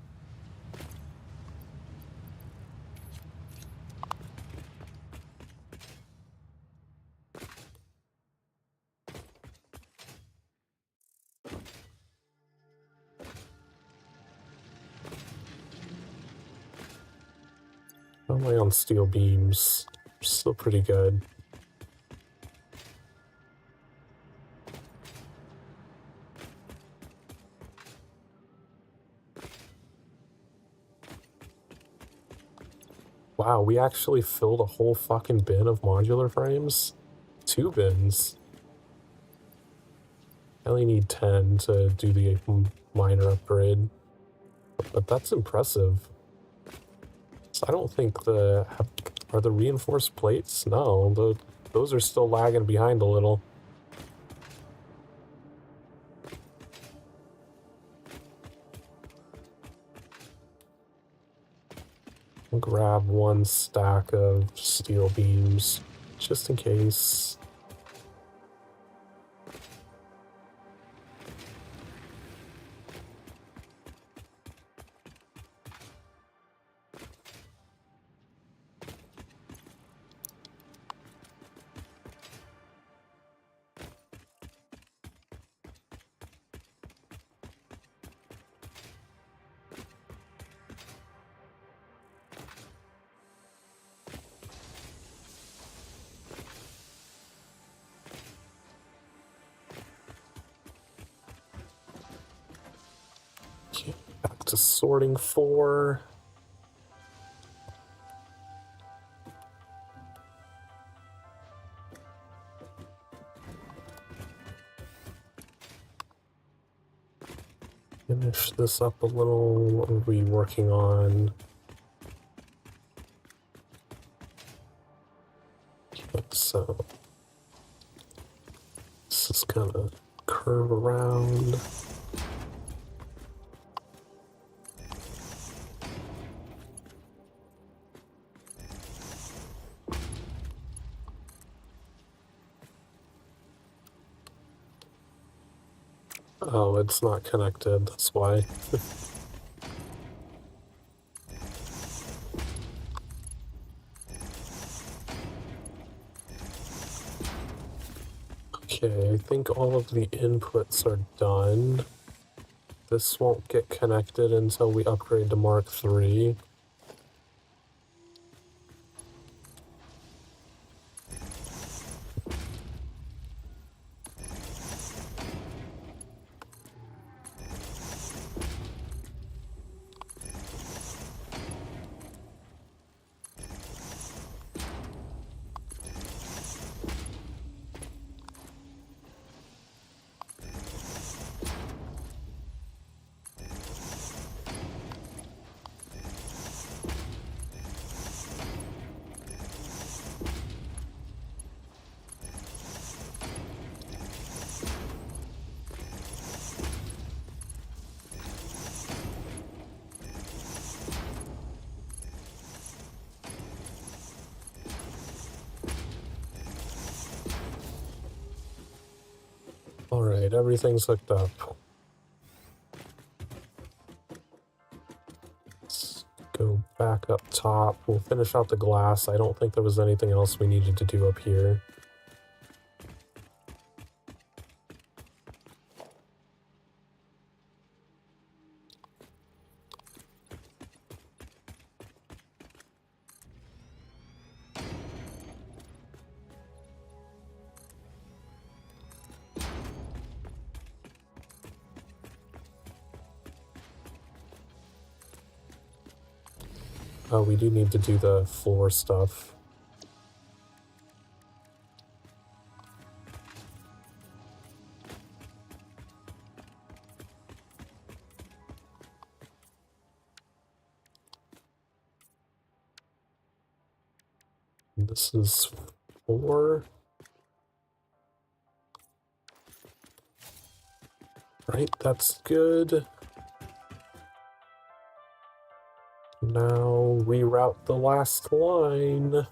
How am I on steel beams? Still pretty good. Wow, we actually filled a whole fucking bin of modular frames? 2 bins. I only need 10 to do the miner upgrade. But that's impressive. So I don't think are the reinforced plates? No, those are still lagging behind a little. I'll grab 1 stack of steel beams, just in case. Okay, back to sorting 4. Finish this up a little. What are we working on? Okay, so this is gonna curve around. Oh, it's not connected, that's why. Okay, I think all of the inputs are done. This won't get connected until we upgrade to Mark III. Alright, everything's hooked up. Let's go back up top. We'll finish out the glass. I don't think there was anything else we needed to do up here. Oh, we do need to do the floor stuff. This is 4. Right, that's good. Now reroute the last line.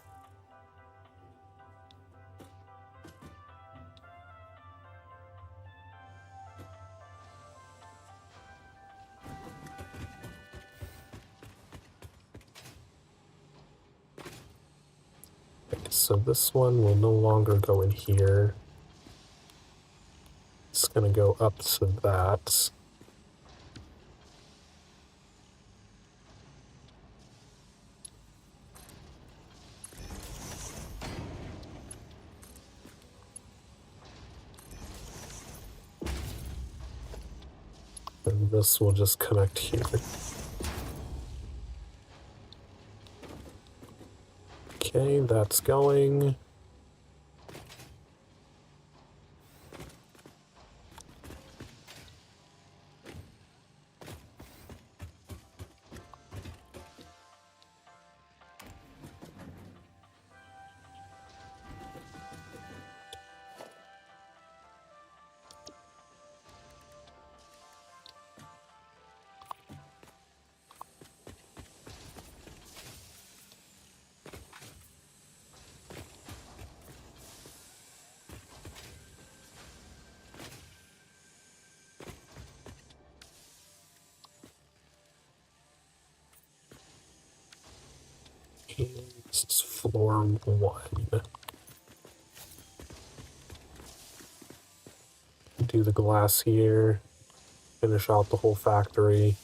Okay, so this one will no longer go in here. It's gonna go up to that. And this will just connect here. Okay, that's going. This is floor 1. Do the glass here. Finish out the whole factory.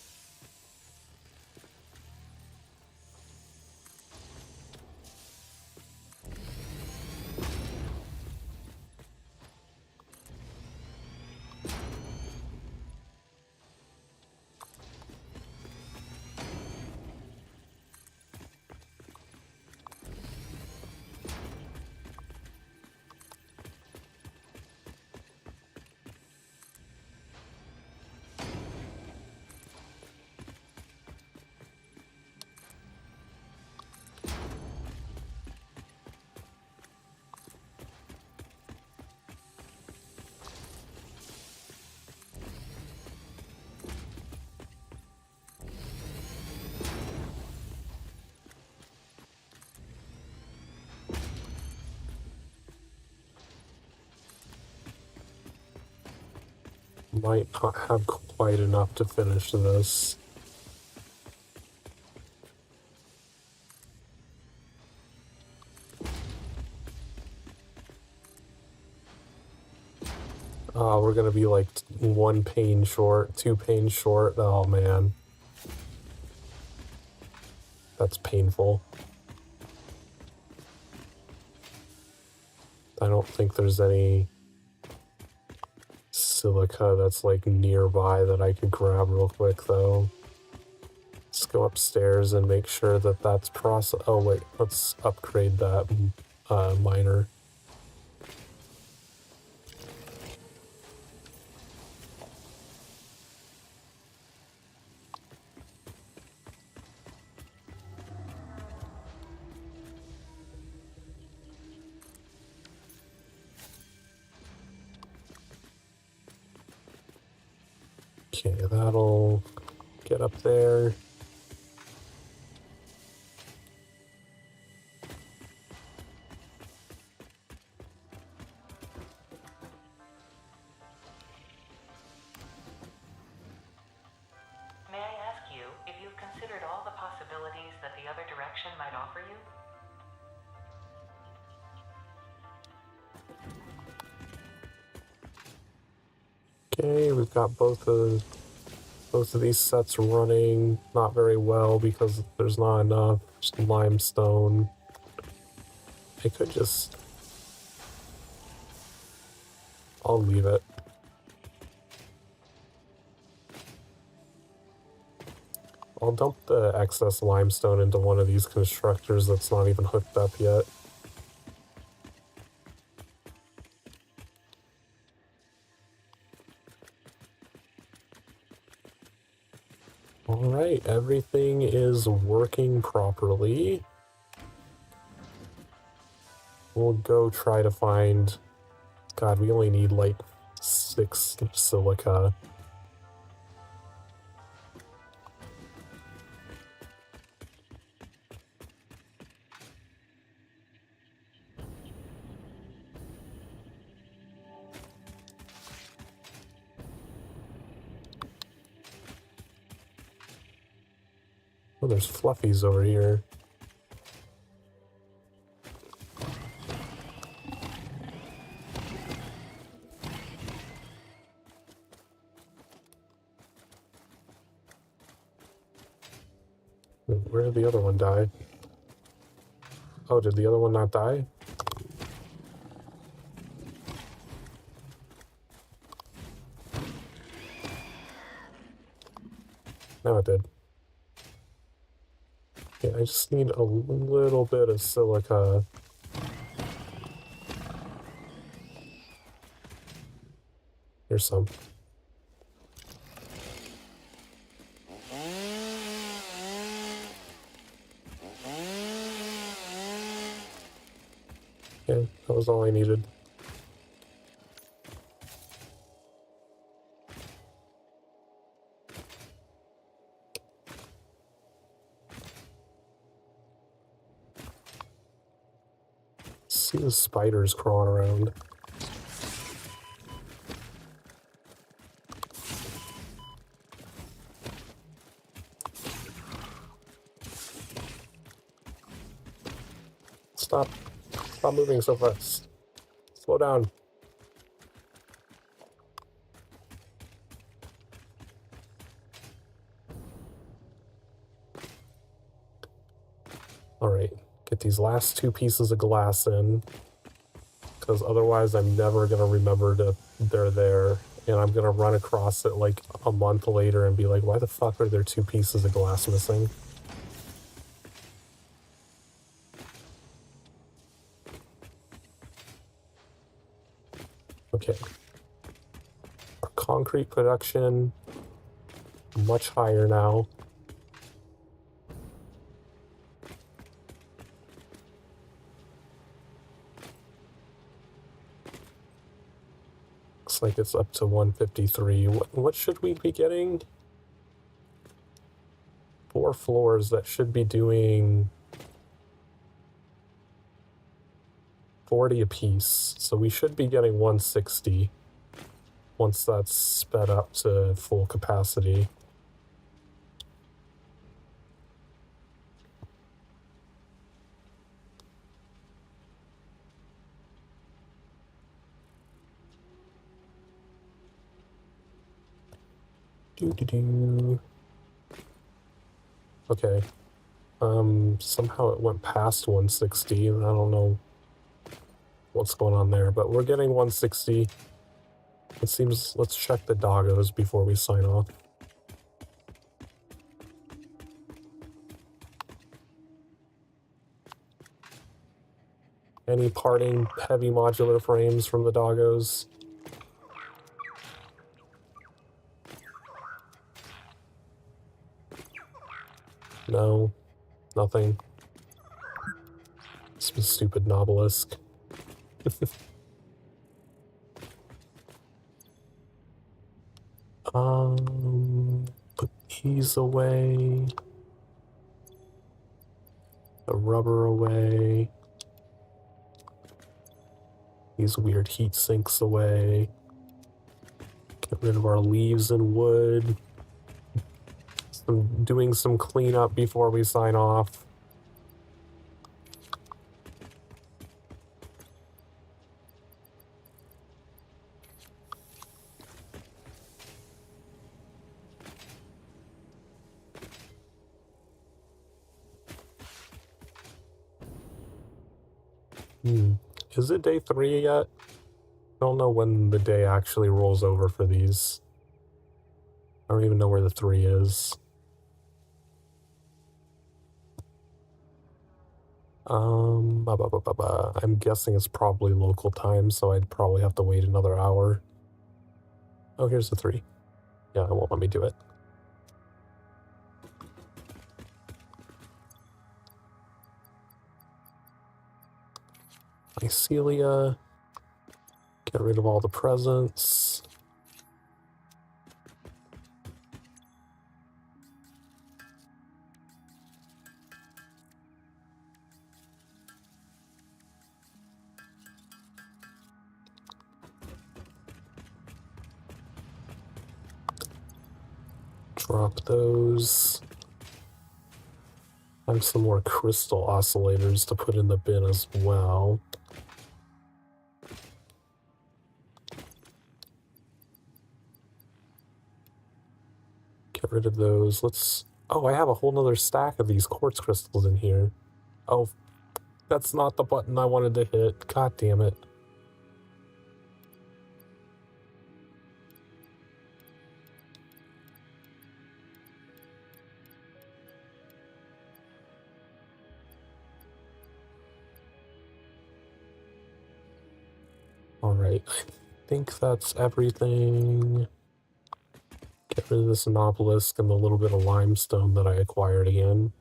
Might not have quite enough to finish this. We're gonna be like 1 pane short, 2 panes short. Oh man. That's painful. I don't think there's any silica that's like nearby that I could grab real quick though. Let's go upstairs and make sure that that's process. Oh wait, let's upgrade that miner. Okay, that'll get up there. May I ask you if you've considered all the possibilities that the other direction might offer you? Okay, we've got both of these sets running not very well because there's not enough limestone. I could just... I'll leave it. I'll dump the excess limestone into one of these constructors that's not even hooked up yet. Alright, everything is working properly. We'll go try to find... God, we only need like 6 silica. Oh, there's fluffies over here. Where did the other one die? Oh, did the other one not die? No, it did. Yeah, I just need a little bit of silica. Here's some. Okay, that was all I needed. See the spiders crawling around. Stop. Stop moving so fast. Slow down. Alright, get these last 2 pieces of glass in, because otherwise I'm never going to remember that they're there, and I'm going to run across it like a month later and be like, why the fuck are there 2 pieces of glass missing? Okay. Our concrete production, much higher now. Looks like it's up to 153. What should we be getting? 4 floors that should be doing 40 apiece. So we should be getting 160 once that's sped up to full capacity. Okay. Somehow it went past 160, and I don't know what's going on there, but we're getting 160. It seems, let's check the doggos before we sign off. Any parting heavy modular frames from the doggos? No, nothing. Some stupid Nobelisk. Put these away. The rubber away. These weird heat sinks away. Get rid of our leaves and wood. Doing some cleanup before we sign off. Is it day 3 yet? I don't know when the day actually rolls over for these. I don't even know where the 3 is. I'm guessing it's probably local time, so I'd probably have to wait another hour. Oh, here's the 3. Yeah, it won't let me do it. Mycelia. Get rid of all the presents. Drop those. I have some more crystal oscillators to put in the bin as well. Get rid of those. Let's... Oh, I have a whole nother stack of these quartz crystals in here. Oh, that's not the button I wanted to hit. God damn it. Alright, I think that's everything. Get rid of this obelisk and the little bit of limestone that I acquired again.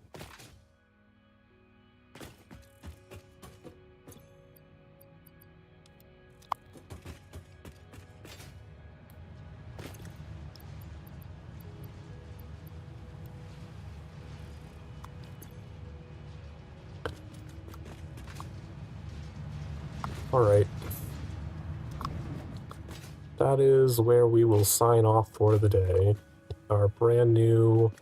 Alright. That is where we will sign off for the day. Our brand new,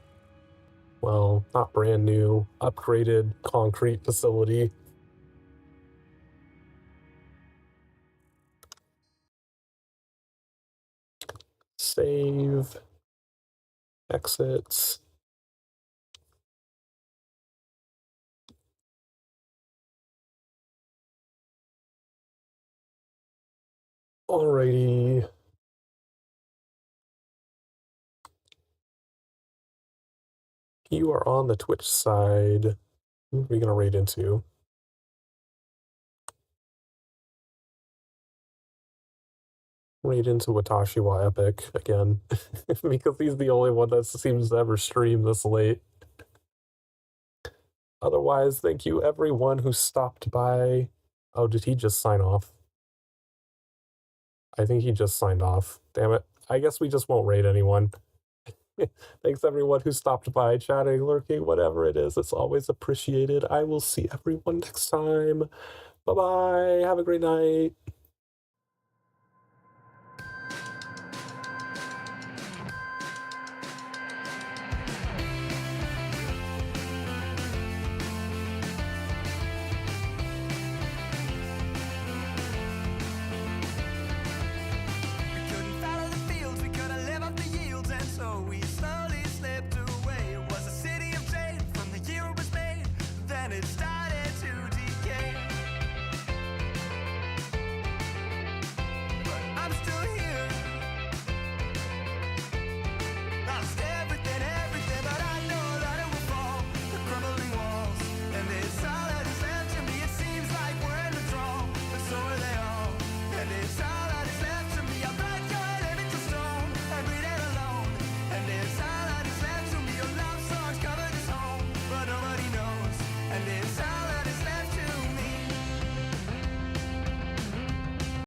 well, not brand new, upgraded concrete facility. Save. Exit. Alrighty. You are on the Twitch side. Who are we gonna raid into? Raid into Watashiwa Epic again. Because he's the only one that seems to ever stream this late. Otherwise, thank you everyone who stopped by. Oh, did he just sign off? I think he just signed off. Damn it. I guess we just won't raid anyone. Thanks everyone who stopped by, chatting, lurking, whatever it is. It's always appreciated. I will see everyone next time. Bye-bye. Have a great night.